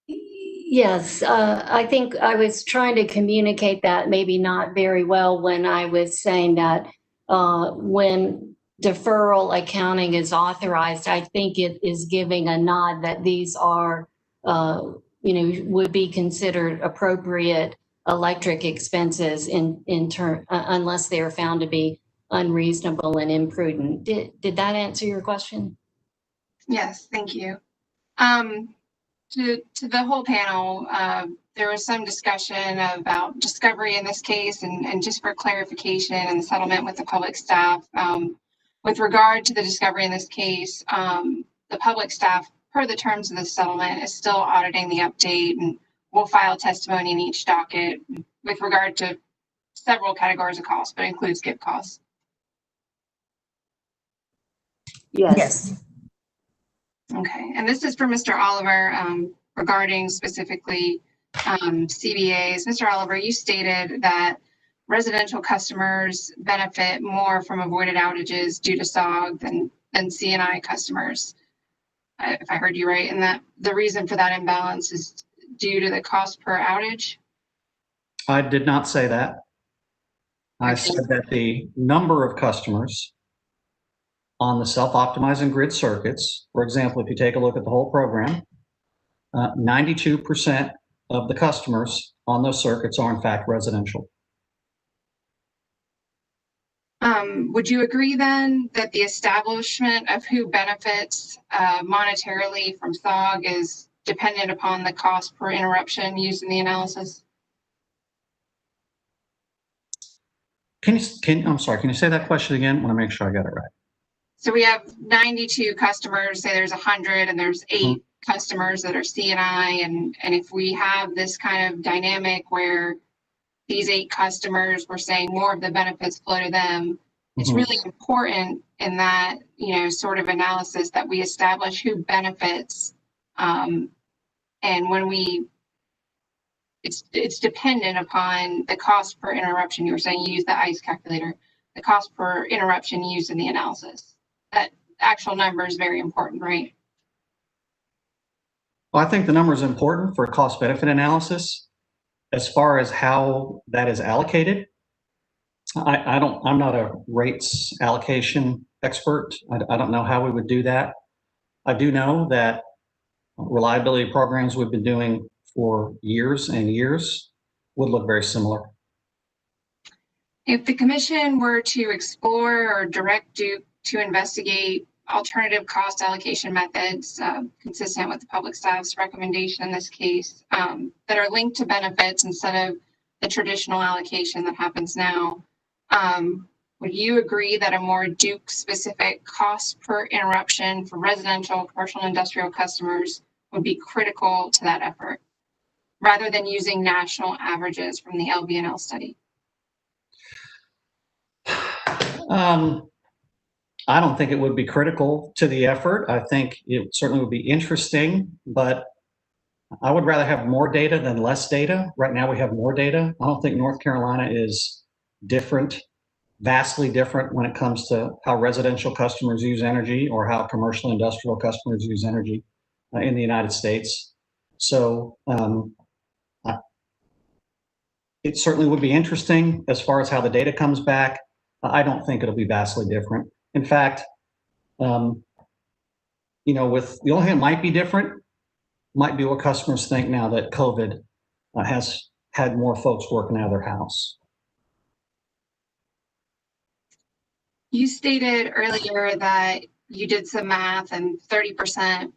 Yes, I think I was trying to communicate that maybe not very well when I was saying that when deferral accounting is authorized, I think it is giving a nod that these are, would be considered appropriate electric expenses in turn, unless they are found to be unreasonable and imprudent. Did that answer your question? Yes, thank you. To the whole panel, there was some discussion about discovery in this case, and just for clarification and the settlement with the public staff, with regard to the discovery in this case, the public staff per the terms of the settlement, is still auditing the update, and will file testimony in each docket with regard to several categories of costs, but includes gift costs. Yes. Okay, and this is for Mr. Oliver regarding specifically CBAs. Mr. Oliver, you stated that residential customers benefit more from avoided outages due to SOG than CNI customers, if I heard you right, and that the reason for that imbalance is due to the cost per outage? I did not say that. I said that the number of customers on the self-optimizing grid circuits, for example, if you take a look at the whole program, 92% of the customers on those circuits are in fact residential. Would you agree then that the establishment of who benefits monetarily from SOG is dependent upon the cost per interruption used in the analysis? I'm sorry, can you say that question again? I want to make sure I got it right. So we have 92 customers, say there's 100, and there's 8 customers that are CNI, and if we have this kind of dynamic where these 8 customers, we're saying more of the benefits flow to them, it's really important in that, you know, sort of analysis that we establish who benefits, and when we, it's dependent upon the cost per interruption. You were saying you use the ICE calculator, the cost per interruption used in the analysis. That actual number is very important, right? Well, I think the number is important for cost benefit analysis. As far as how that is allocated, I'm not a rates allocation expert. I don't know how we would do that. I do know that reliability programs we've been doing for years and years would look very similar. If the commission were to explore or direct Duke to investigate alternative cost allocation methods consistent with the public staff's recommendation in this case that are linked to benefits instead of the traditional allocation that happens now, would you agree that a more Duke-specific cost per interruption for residential, commercial, and industrial customers would be critical to that effort, rather than using national averages from the LBNL study? I don't think it would be critical to the effort. I think it certainly would be interesting, but I would rather have more data than less data. Right now we have more data. I don't think North Carolina is different, vastly different when it comes to how residential customers use energy or how commercial industrial customers use energy in the United States. So it certainly would be interesting as far as how the data comes back. I don't think it'll be vastly different. In fact, you know, with the only thing that might be different might be what customers think now that COVID has had more folks working out of their house. You stated earlier that you did some math and 30%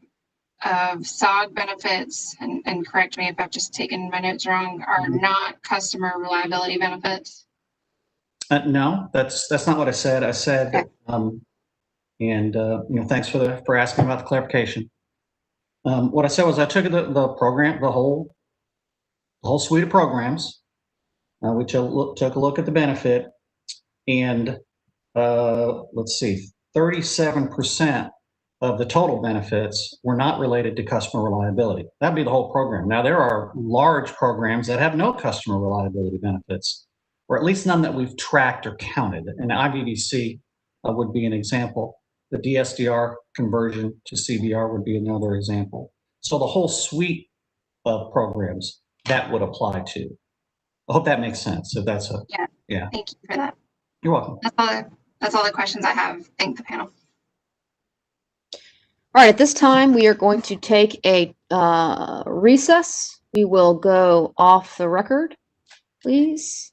of SOG benefits, and correct me if I've just taken my notes wrong, are not customer reliability benefits. No, that's not what I said. I said, okay. You know, thanks for asking about the clarification. What I said was I took the program, the whole suite of programs. We took a look at the benefit, and let's see, 37% of the total benefits were not related to customer reliability. That'd be the whole program. Now there are large programs that have no customer reliability benefits, or at least none that we've tracked or counted. And IVDC would be an example. The DSDR conversion to CBR would be another example. So the whole suite of programs that would apply to. I hope that makes sense. If that's yeah. Thank you for that. You're welcome. That's all the questions I have. Thank the panel. All right, at this time, we are going to take a recess. We will go off the record, please.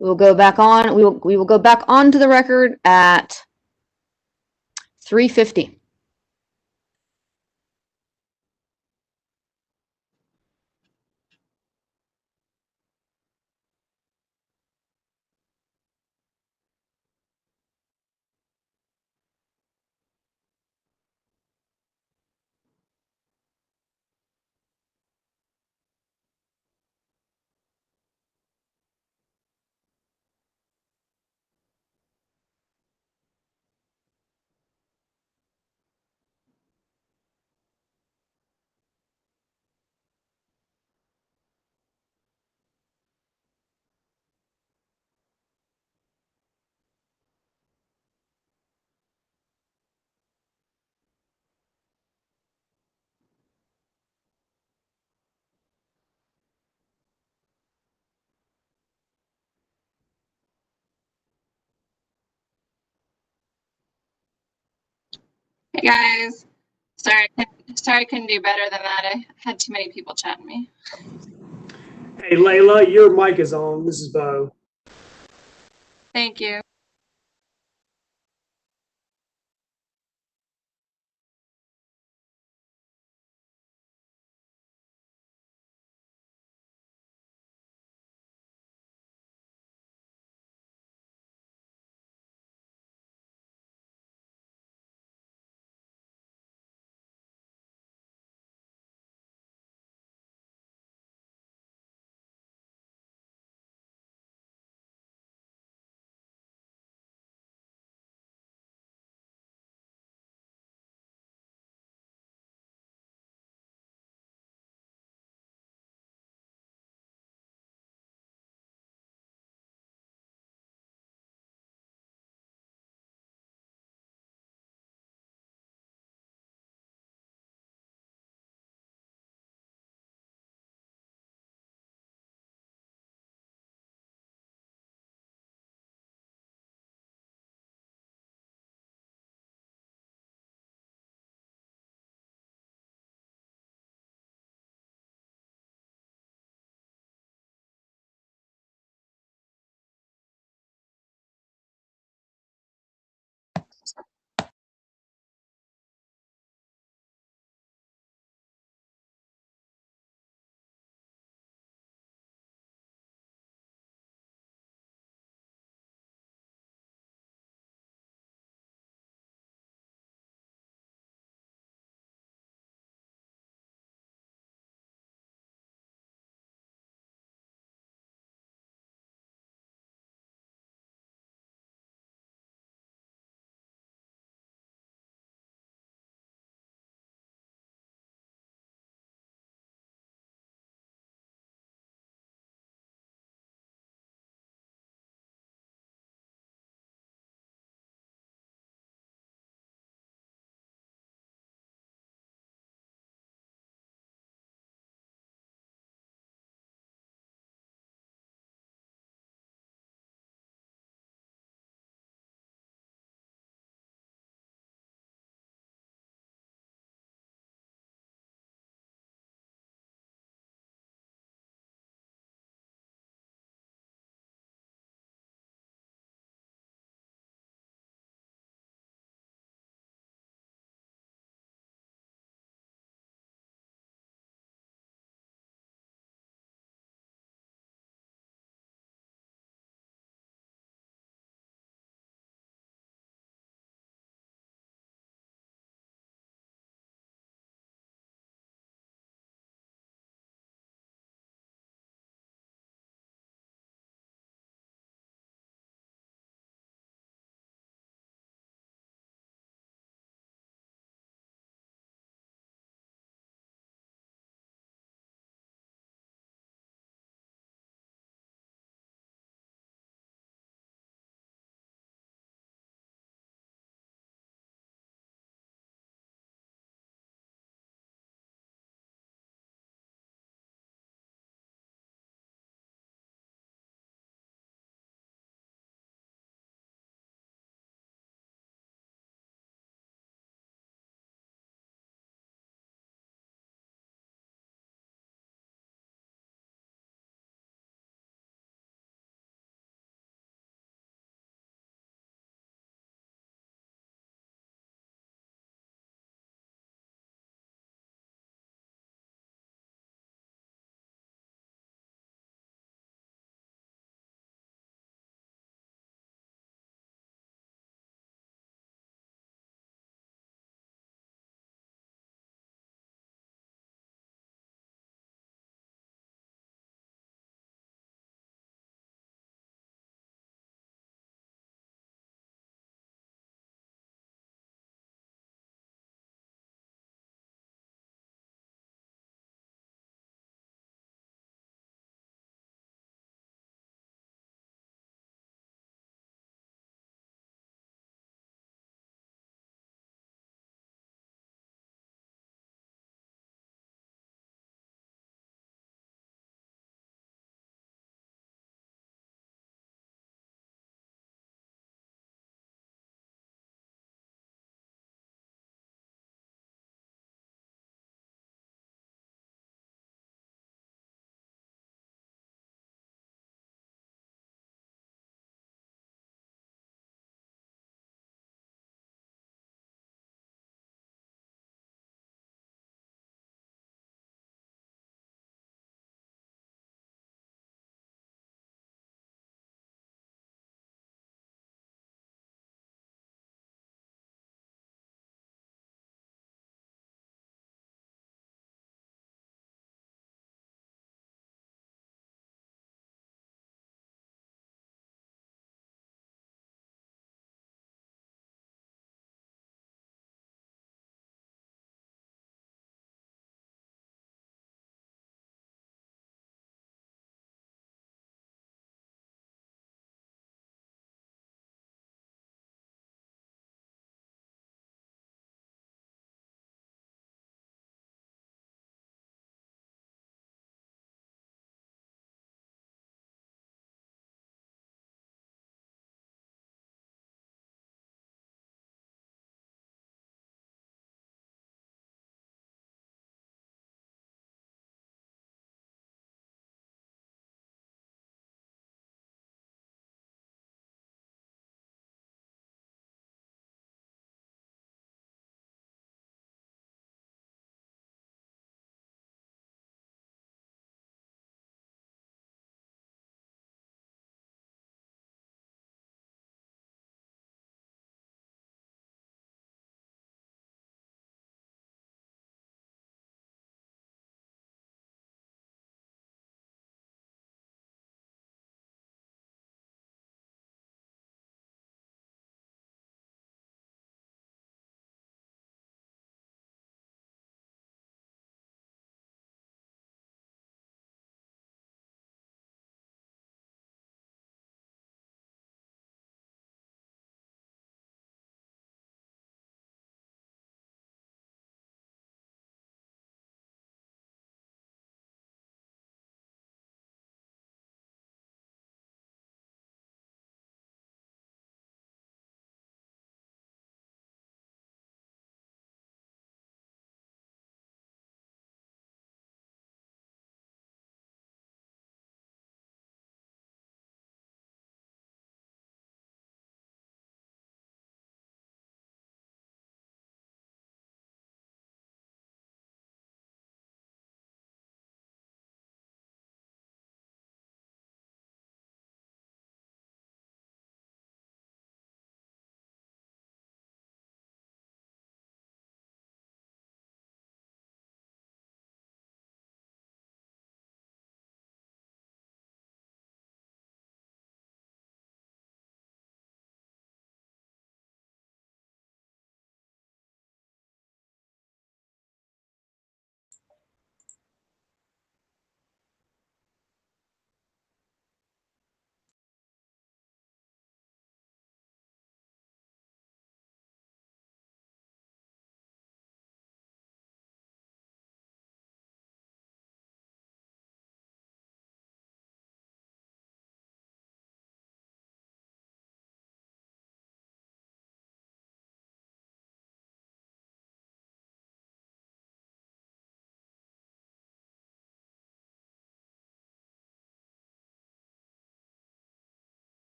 We will go back on. We will go back onto the record at 3:50. guys. Sorry, I couldn't do better than that. I had too many people chatting me. Hey, Layla, your mic is on. This is Bo. Thank you.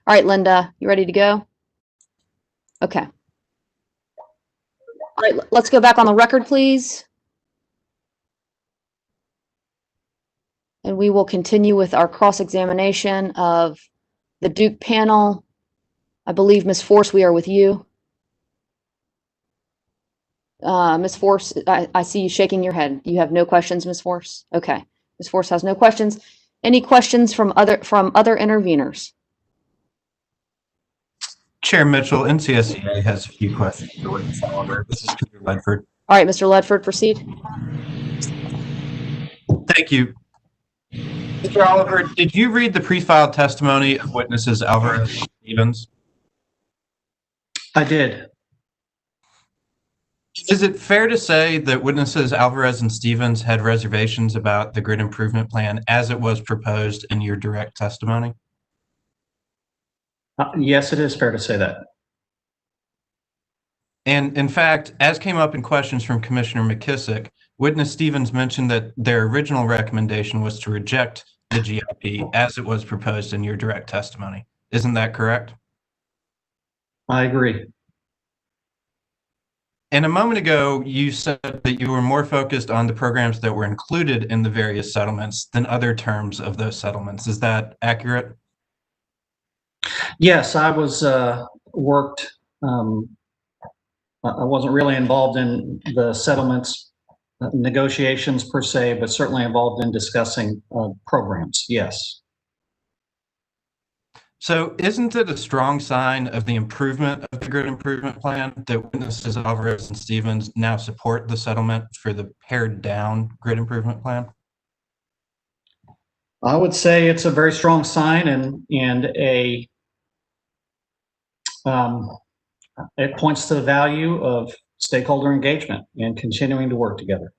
All right, Linda, you ready to go? Okay. All right, let's go back on the record, please. And we will continue with our cross-examination of the Duke panel. I believe, Ms. Force, we are with you. Ms. Force, I see you shaking your head. You have no questions, Ms. Force? Okay. Ms. Force has no questions. Any questions from other interveners? Chair Mitchell, NCSEA has a few questions for witness Oliver. This is Peter Ledford. All right, Mr. Ledford, proceed. Thank you. Mr. Oliver, did you read the pre-filed testimony of witnesses Alvarez and Stevens? I did. Is it fair to say that witnesses Alvarez and Stevens had reservations about the grid improvement plan as it was proposed in your direct testimony? Yes, it is fair to say that. And in fact, as came up in questions from Commissioner McKissick, witness Stevens mentioned that their original recommendation was to reject the GIP as it was proposed in your direct testimony. Isn't that correct? I agree. And a moment ago, you said that you were more focused on the programs that were included in the various settlements than other terms of those settlements. Is that accurate? Yes, I was I wasn't really involved in the settlements negotiations per se, but certainly involved in discussing programs. Yes. So isn't it a strong sign of the improvement of the grid improvement plan that witnesses Alvarez and Stevens now support the settlement for the pared down grid improvement plan? I would say it's a very strong sign and it points to the value of stakeholder engagement and continuing to work together.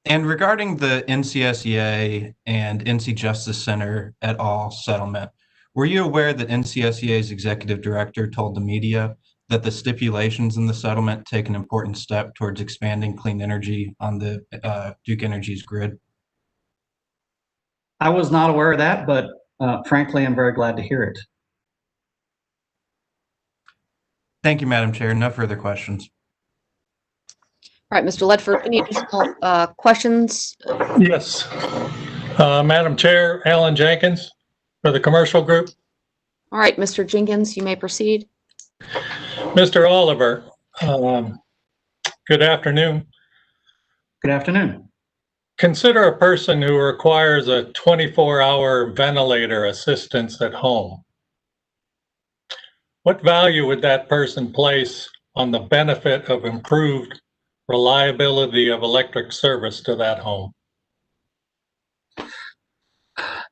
And regarding the NCSEA and NC Justice Center et al. Settlement, were you aware that NCSEA's executive director told the media that the stipulations in the settlement take an important step towards expanding clean energy on the Duke Energy's grid? I was not aware of that, but frankly, I'm very glad to hear it. Thank you, Madam Chair. No further questions. All right, Mr. Ledford, any additional questions? Yes. Madam Chair, Alan Jenkins for the commercial group. All right, Mr. Jenkins, you may proceed. Mr. Oliver, good afternoon. Good afternoon. Consider a person who requires a 24-hour ventilator assistance at home. What value would that person place on the benefit of improved reliability of electric service to that home?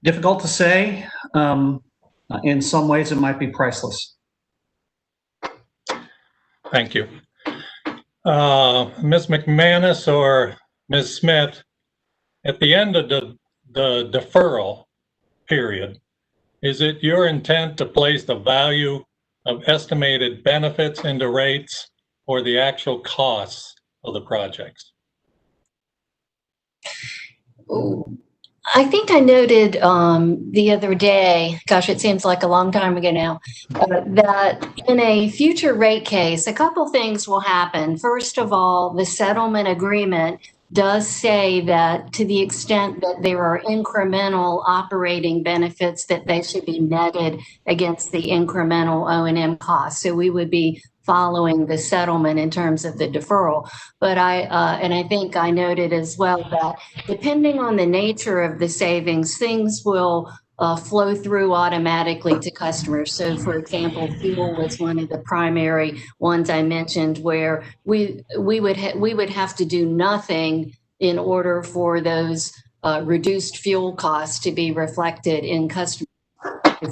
Difficult to say. In some ways, it might be priceless. Thank you. Ms. McManus or Ms. Smith, at the end of the deferral period, is it your intent to place the value of estimated benefits into rates or the actual costs of the projects? I think I noted the other day, gosh, it seems like a long time ago now, that in a future rate case, a couple things will happen. First of all, the settlement agreement does say that to the extent that there are incremental operating benefits, that they should be netted against the incremental O&M costs. So we would be following the settlement in terms of the deferral. But I think I noted as well that depending on the nature of the savings, things will flow through automatically to customers. So for example, fuel was one of the primary ones I mentioned where we would have to do nothing in order for those reduced fuel costs to be reflected in customer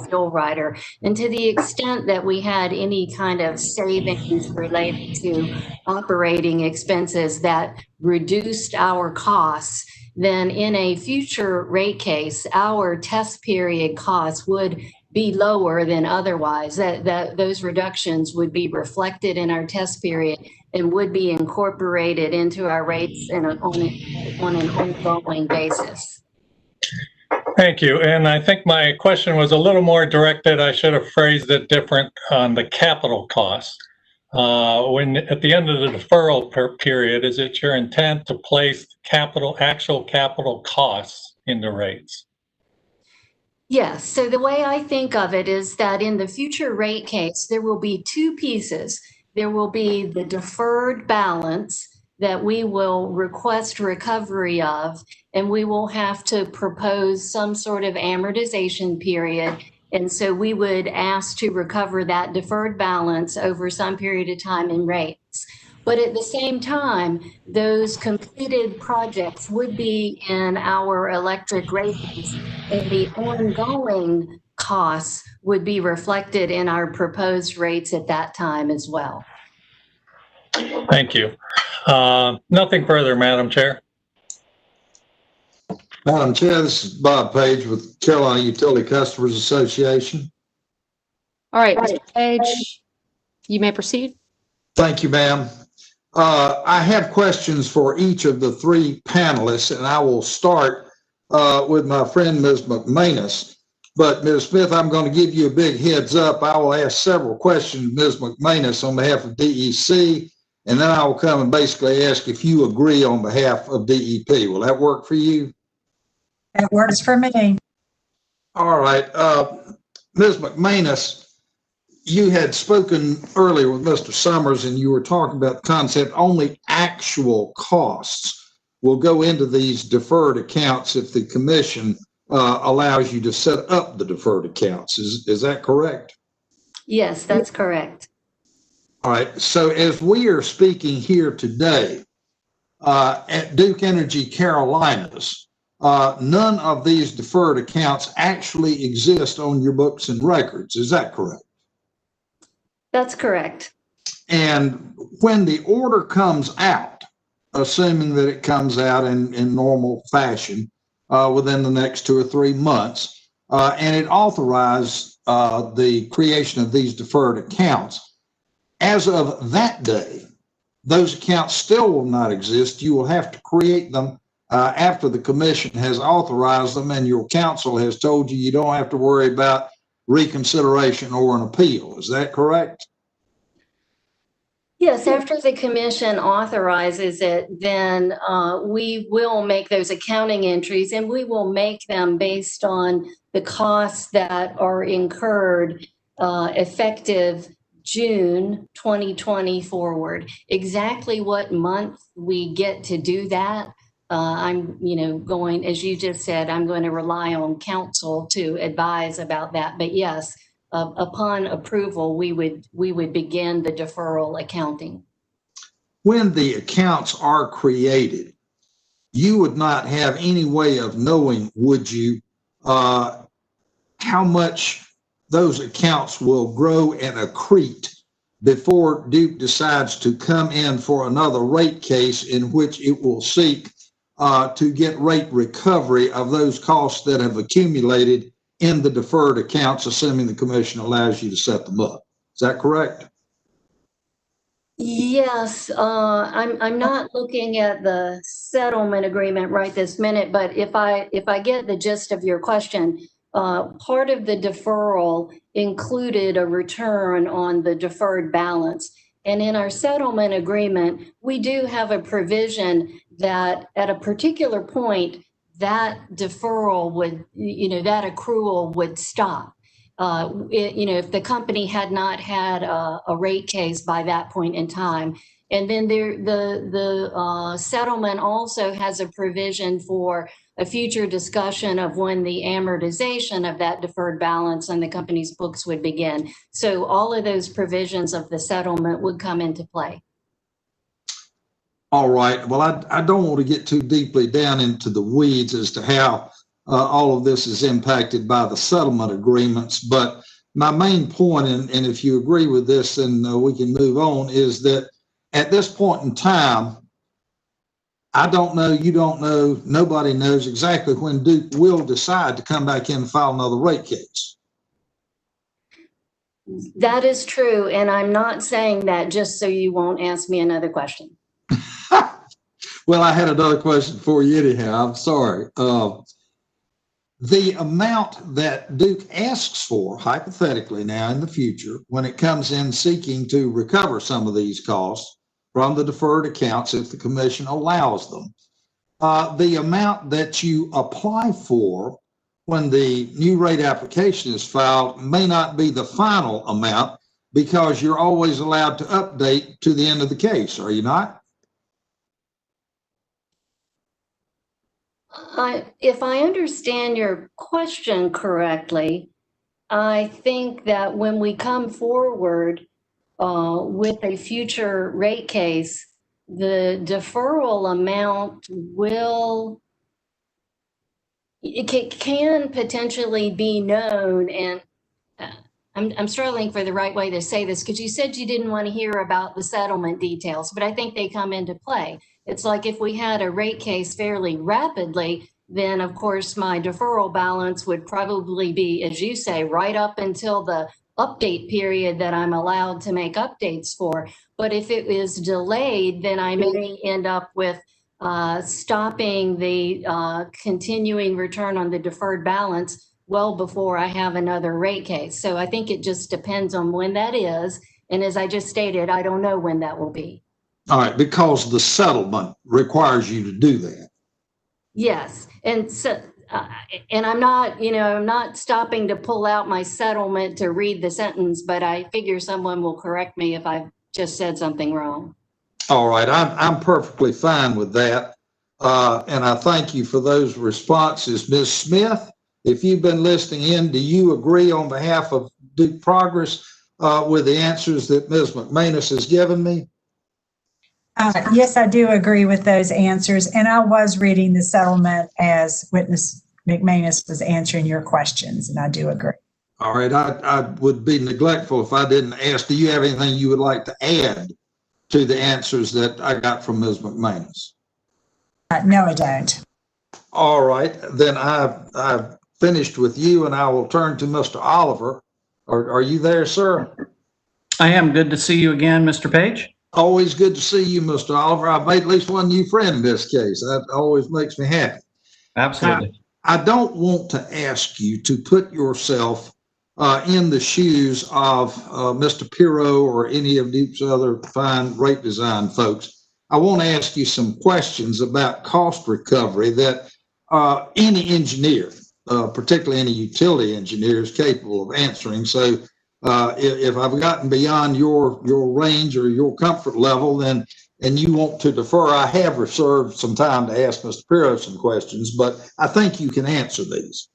fuel rider. And to the extent that we had any kind of savings related to operating expenses that reduced our costs, then in a future rate case, our test period costs would be lower than otherwise. That those reductions would be reflected in our test period and would be incorporated into our rates on an ongoing basis. Thank you. And I think my question was a little more directed. I should have phrased it different on the capital cost. When at the end of the deferral period, is it your intent to place actual capital costs into rates? Yes, so the way I think of it is that in the future rate case, there will be two pieces. There will be the deferred balance that we will request recovery of, and we will have to propose some sort of amortization period. And so we would ask to recover that deferred balance over some period of time in rates. But at the same time, those completed projects would be in our electric rates, and the ongoing costs would be reflected in our proposed rates at that time as well. Thank you. Nothing further, Madam Chair. Madam Chair, this is Bob Page with Carolina Utility Customers Association. All right, Mr. Page, you may proceed. Thank you, ma'am. I have questions for each of the three panelists, and I will start with my friend, Ms. McManus. But Ms. Smith, I'm going to give you a big heads up. I will ask several questions, Ms. McManus, on behalf of DEC, and then I will come and basically ask if you agree on behalf of DEP. Will that work for you? That works for me. All right. Ms. McManus, you had spoken earlier with Mr. Summers, and you were talking about the concept only actual costs will go into these deferred accounts if the commission allows you to set up the deferred accounts. Is that correct? Yes, that's correct. All right. So as we are speaking here today at Duke Energy Carolinas, none of these deferred accounts actually exist on your books and records. Is that correct? That's correct. And when the order comes out, assuming that it comes out in normal fashion within the next 2 or 3 months, and it authorized the creation of these deferred accounts, as of that day, those accounts still will not exist. You will have to create them after the commission has authorized them and your counsel has told you don't have to worry about reconsideration or an appeal. Is that correct? Yes, after the commission authorizes it, then we will make those accounting entries, and we will make them based on the costs that are incurred effective June 2020 forward. Exactly what month we get to do that, I'm going, as you just said, I'm going to rely on counsel to advise about that. But yes, upon approval, we would begin the deferral accounting. When the accounts are created, you would not have any way of knowing, would you, how much those accounts will grow and accrete before Duke decides to come in for another rate case in which it will seek to get rate recovery of those costs that have accumulated in the deferred accounts, assuming the commission allows you to set them up. Is that correct? Yes, I'm not looking at the settlement agreement right this minute, but if I get the gist of your question, part of the deferral included a return on the deferred balance. And in our settlement agreement, we do have a provision that at a particular point, that deferral would, that accrual would stop. If the company had not had a rate case by that point in time. And then the settlement also has a provision for a future discussion of when the amortization of that deferred balance on the company's books would begin. So all of those provisions of the settlement would come into play. All right. Well, I don't want to get too deeply down into the weeds as to how all of this is impacted by the settlement agreements. But my main point, and if you agree with this, then we can move on, is that at this point in time, I don't know, you don't know, nobody knows exactly when Duke will decide to come back in and file another rate case. That is true. And I'm not saying that just so you won't ask me another question. Well, I had another question for you anyhow. I'm sorry. The amount that Duke asks for, hypothetically now in the future, when it comes in seeking to recover some of these costs from the deferred accounts, if the commission allows them, the amount that you apply for when the new rate application is filed may not be the final amount, because you're always allowed to update to the end of the case, are you not? If I understand your question correctly, I think that when we come forward with a future rate case, the deferral amount it can potentially be known. And I'm struggling for the right way to say this, because you said you didn't want to hear about the settlement details, but I think they come into play. It's like if we had a rate case fairly rapidly, then of course my deferral balance would probably be, as you say, right up until the update period that I'm allowed to make updates for. But if it is delayed, then I may end up with stopping the continuing return on the deferred balance well before I have another rate case. So I think it just depends on when that is. And as I just stated, I don't know when that will be. All right, because the settlement requires you to do that. Yes. And so, and I'm not, I'm not stopping to pull out my settlement to read the sentence, but I figure someone will correct me if I've just said something wrong. All right, I'm perfectly fine with that. And I thank you for those responses. Ms. Smith, if you've been listening in, do you agree on behalf of Duke Progress with the answers that Ms. McManus has given me? Yes, I do agree with those answers. And I was reading the settlement as witness McManus was answering your questions, and I do agree. All right, I would be neglectful if I didn't ask, do you have anything you would like to add to the answers that I got from Ms. McManus? No, I don't. All right, then I've finished with you, and I will turn to Mr. Oliver. Are you there, sir? I am. Good to see you again, Mr. Page. Always good to see you, Mr. Oliver. I've made at least one new friend in this case. That always makes me happy. Absolutely. I don't want to ask you to put yourself in the shoes of Mr. Pirro or any of Duke's other fine rate design folks. I want to ask you some questions about cost recovery that any engineer, particularly any utility engineer, is capable of answering. So if I've gotten beyond your range or your comfort level, then and you want to defer, I have reserved some time to ask Mr. Pirro some questions, but I think you can answer these.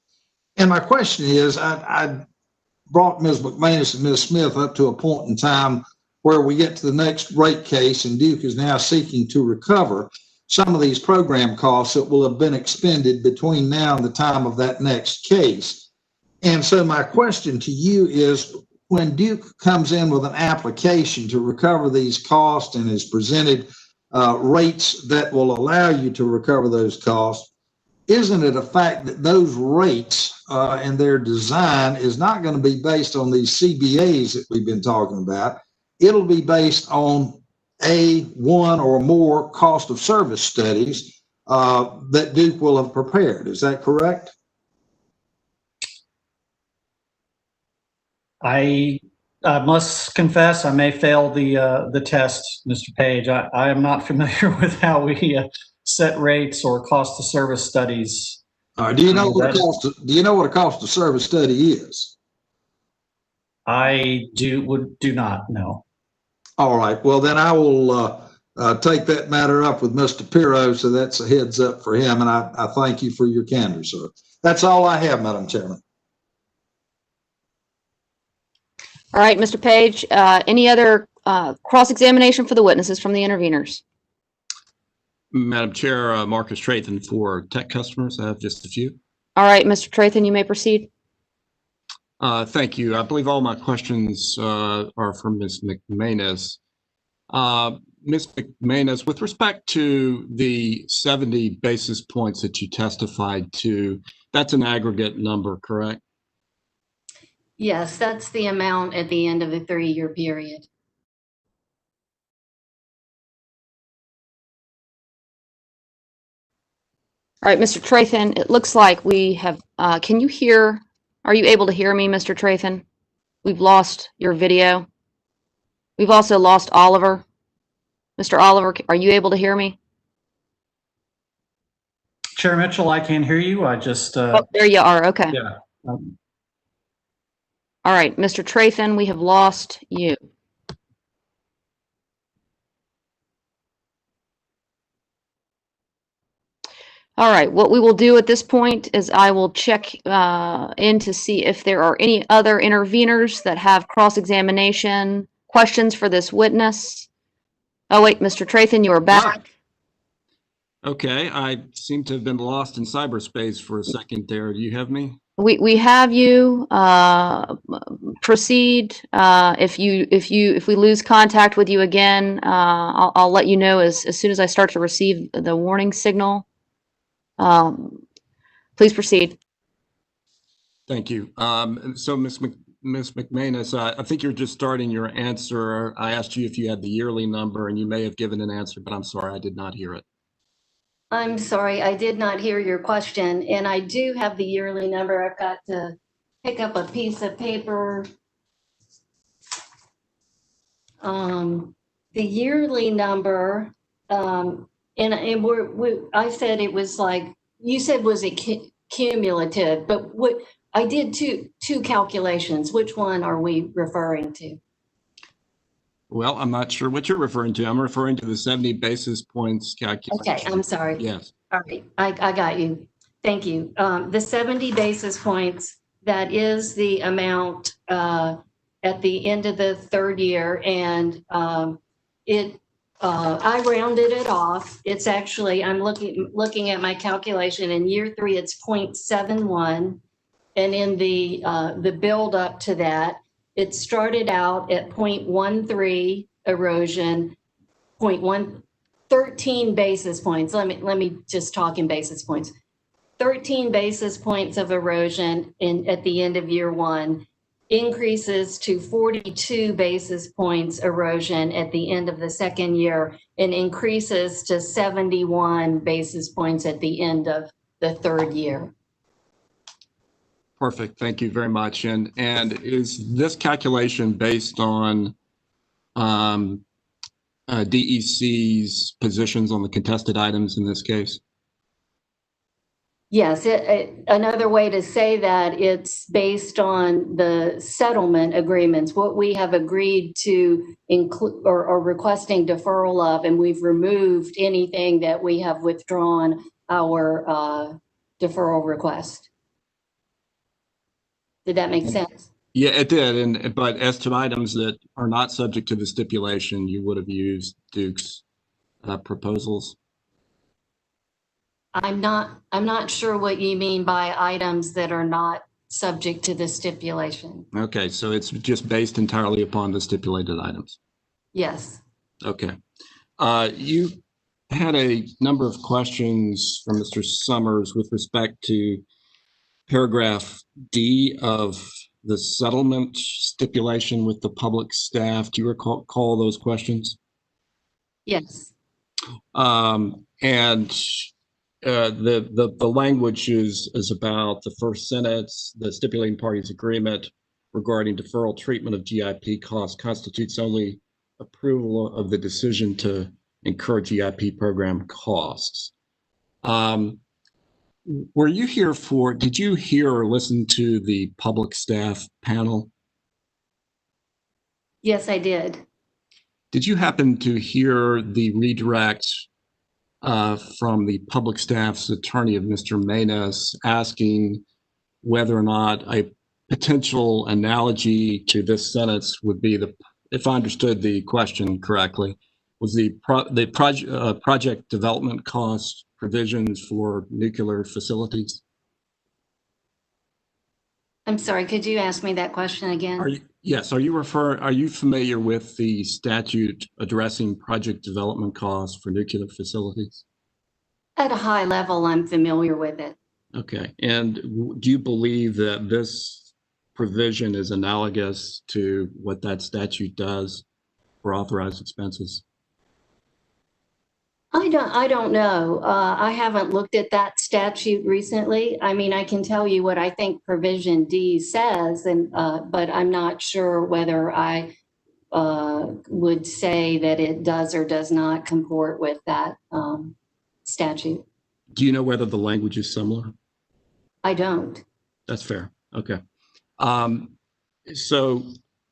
And my question is, I brought Ms. McManus and Ms. Smith up to a point in time where we get to the next rate case, and Duke is now seeking to recover some of these program costs that will have been expended between now and the time of that next case. And so my question to you is, when Duke comes in with an application to recover these costs and is presented rates that will allow you to recover those costs, isn't it a fact that those rates and their design is not going to be based on these CBAs that we've been talking about? It'll be based on one or more cost of service studies that Duke will have prepared. Is that correct? I must confess, I may fail the test, Mr. Page. I am not familiar with how we set rates or cost of service studies. Do you know what a cost of service study is? I do not know. All right. Well, then I will take that matter up with Mr. Pirro, so that's a heads up for him. And I thank you for your candor, sir. That's all I have, Madam Chairman. All right, Mr. Page, any other cross-examination for the witnesses from the interveners? Madam Chair, Marcus Trathan for tech customers. I have just a few. All right, Mr. Trathan, you may proceed. Thank you. I believe all my questions are from Ms. McManus. Ms. McManus, with respect to the 70 basis points that you testified to, that's an aggregate number, correct? Yes, that's the amount at the end of the 3-year period. All right, Mr. Trathan, it looks like we have, can you hear, are you able to hear me, Mr. Trathan? We've lost your video. We've also lost Oliver. Mr. Oliver, are you able to hear me? Chair Mitchell, I can't hear you. I just, Oh, there you are. Okay. yeah. All right, Mr. Trathan, we have lost you. All right, what we will do at this point is I will check in to see if there are any other interveners that have cross-examination questions for this witness. Oh, wait, Mr. Trathan, you are back. Okay, I seem to have been lost in cyberspace for a second there. Do you have me? We have you. Proceed. If we lose contact with you again, I'll let you know as soon as I start to receive the warning signal. Please proceed. Thank you. So Ms. McManus, I think you're just starting your answer. I asked you if you had the yearly number, and you may have given an answer, but I'm sorry, I did not hear it. I'm sorry, I did not hear your question, and I do have the yearly number. I've got to pick up a piece of paper. The yearly number, and I said it was like, you said was it cumulative, but what I did two calculations. Which one are we referring to? Well, I'm not sure what you're referring to. I'm referring to the 70 basis points calculation. Okay, I'm sorry. Yes. All right, I got you. Thank you. The 70 basis points, that is the amount at the end of the third year, and I rounded it off. It's actually, I'm looking at my calculation. In year 3, it's 0.71, and in the build up to that, it started out at 0.13 erosion, 13 basis points. Let me just talk in basis points. 13 basis points of erosion at the end of year 1, increases to 42 basis points erosion at the end of the second year, and increases to 71 basis points at the end of the third year. Perfect. Thank you very much. And is this calculation based on DEC's positions on the contested items in this case? Yes, another way to say that, it's based on the settlement agreements, what we have agreed to include or requesting deferral of, and we've removed anything that we have withdrawn our deferral request. Did that make sense? Yeah, it did. But as to items that are not subject to the stipulation, you would have used Duke's proposals. I'm not sure what you mean by items that are not subject to the stipulation. Okay, so it's just based entirely upon the stipulated items. Yes. Okay. You had a number of questions from Mr. Summers with respect to paragraph D of the settlement stipulation with the public staff. Do you recall those questions? Yes. The language is about the first sentence. The stipulating parties agreement regarding deferral treatment of GIP costs constitutes only approval of the decision to incur GIP program costs. Were you here did you hear or listen to the public staff panel? Yes, I did. Did you happen to hear the redirect from the public staff's attorney of Mr. Manus asking whether or not a potential analogy to this sentence would be if I understood the question correctly, was the project development cost provisions for nuclear facilities? I'm sorry, could you ask me that question again? Yes, are you familiar with the statute addressing project development costs for nuclear facilities? At a high level, I'm familiar with it. Okay, and do you believe that this provision is analogous to what that statute does for authorized expenses? I don't know. I haven't looked at that statute recently. I mean, I can tell you what I think provision D says, and but I'm not sure whether I would say that it does or does not comport with that statute. Do you know whether the language is similar? I don't. That's fair. Okay. So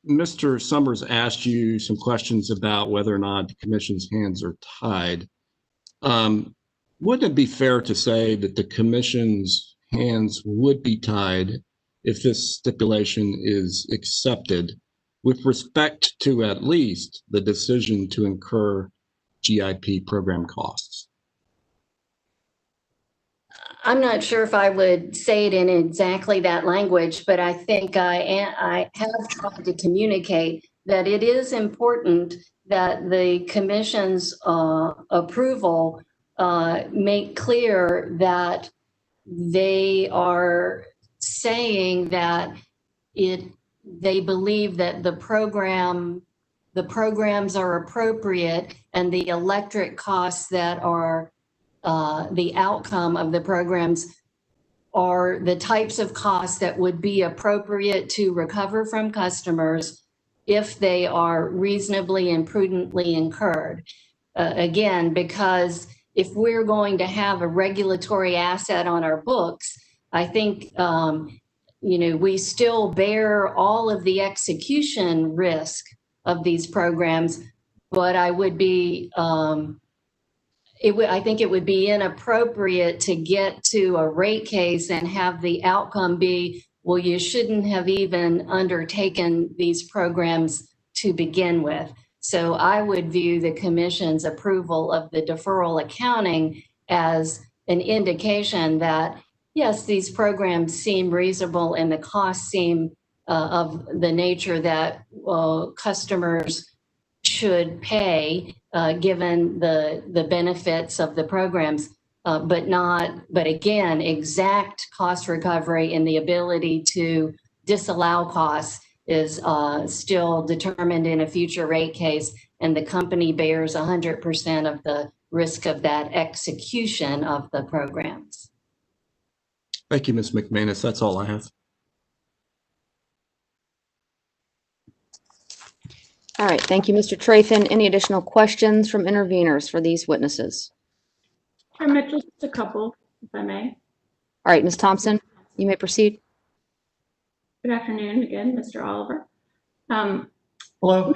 Mr. Summers asked you some questions about whether or not the commission's hands are tied. Wouldn't it be fair to say that the commission's hands would be tied if this stipulation is accepted with respect to at least the decision to incur GIP program costs? I'm not sure if I would say it in exactly that language, but I think I have tried to communicate that it is important that the commission's approval make clear that they are saying that they believe that the programs are appropriate and the electric costs that are the outcome of the programs are the types of costs that would be appropriate to recover from customers if they are reasonably and prudently incurred. Again, because if we're going to have a regulatory asset on our books, I think, we still bear all of the execution risk of these programs, but I would be, I think it would be inappropriate to get to a rate case and have the outcome be, well, you shouldn't have even undertaken these programs to begin with. So I would view the commission's approval of the deferral accounting as an indication that, yes, these programs seem reasonable and the costs seem of the nature that customers should pay given the benefits of the programs, but again, exact cost recovery and the ability to disallow costs is still determined in a future rate case, and the company bears 100% of the risk of that execution of the programs. Thank you, Ms. McManus. That's all I have. All right, thank you, Mr. Trefan. Any additional questions from interveners for these witnesses? Chair Mitchell, just a couple, if I may. All right, Ms. Thompson, you may proceed. Good afternoon again, Mr. Oliver. Hello.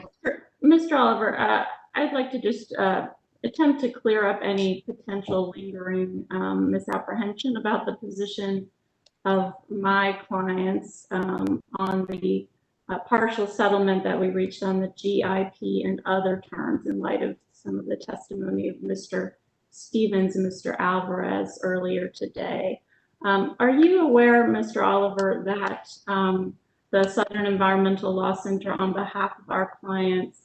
Mr. Oliver, I'd like to just attempt to clear up any potential lingering misapprehension about the position of my clients on the partial settlement that we reached on the GIP and other terms in light of some of the testimony of Mr. Stevens and Mr. Alvarez earlier today. Are you aware, Mr. Oliver, that the Southern Environmental Law Center, on behalf of our clients,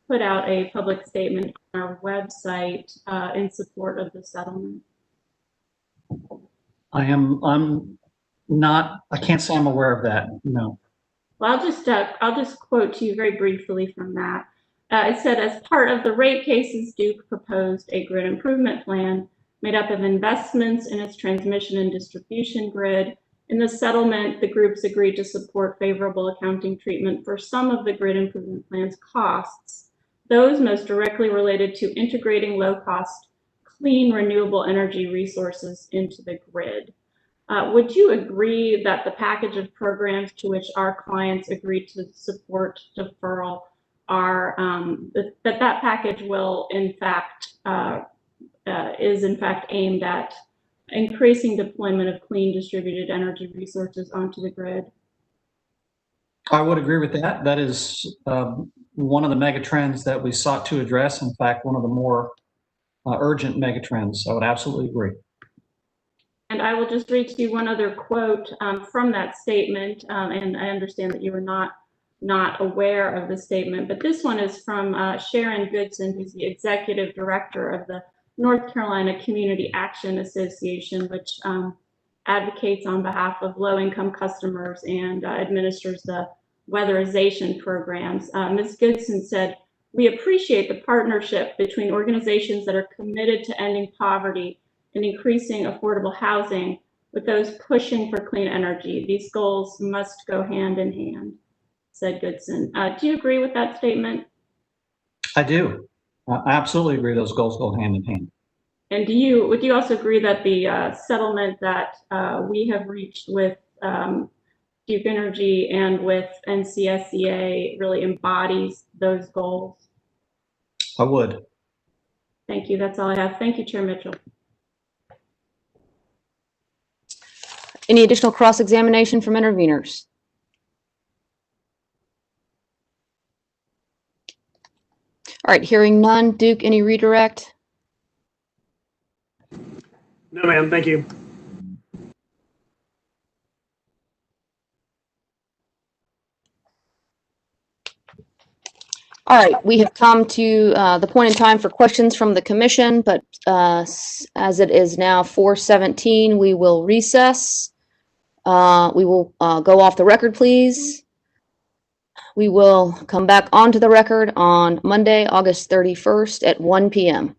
put out a public statement on our website in support of the settlement? I'm not, I can't say I'm aware of that, no. Well, I'll just quote to you very briefly from that. It said, as part of the rate cases, Duke proposed a grid improvement plan made up of investments in its transmission and distribution grid. In the settlement, the groups agreed to support favorable accounting treatment for some of the grid improvement plan's costs, those most directly related to integrating low-cost, clean, renewable energy resources into the grid. Would you agree that the package of programs to which our clients agreed to support deferral are, that package will in fact, is in fact aimed at increasing deployment of clean distributed energy resources onto the grid? I would agree with that. That is one of the mega trends that we sought to address. In fact, one of the more urgent mega trends. I would absolutely agree. And I will just read to you one other quote from that statement, and I understand that you were not aware of the statement, but this one is from Sharon Goodson, who's the executive director of the North Carolina Community Action Association, which advocates on behalf of low-income customers and administers the weatherization programs. Ms. Goodson said, We appreciate the partnership between organizations that are committed to ending poverty and increasing affordable housing with those pushing for clean energy. These goals must go hand in hand, said Goodson. Do you agree with that statement? I do. I absolutely agree those goals go hand in hand. And would you also agree that the settlement that we have reached with Duke Energy and with NCSEA really embodies those goals? I would. Thank you. That's all I have. Thank you, Chair Mitchell. Any additional cross-examination from interveners? All right, hearing none. Duke, any redirect? No, ma'am. Thank you. All right, we have come to the point in time for questions from the commission, but as it is now 4:17, we will recess. We will go off the record, please. We will come back onto the record on Monday, August 31st at 1 p.m.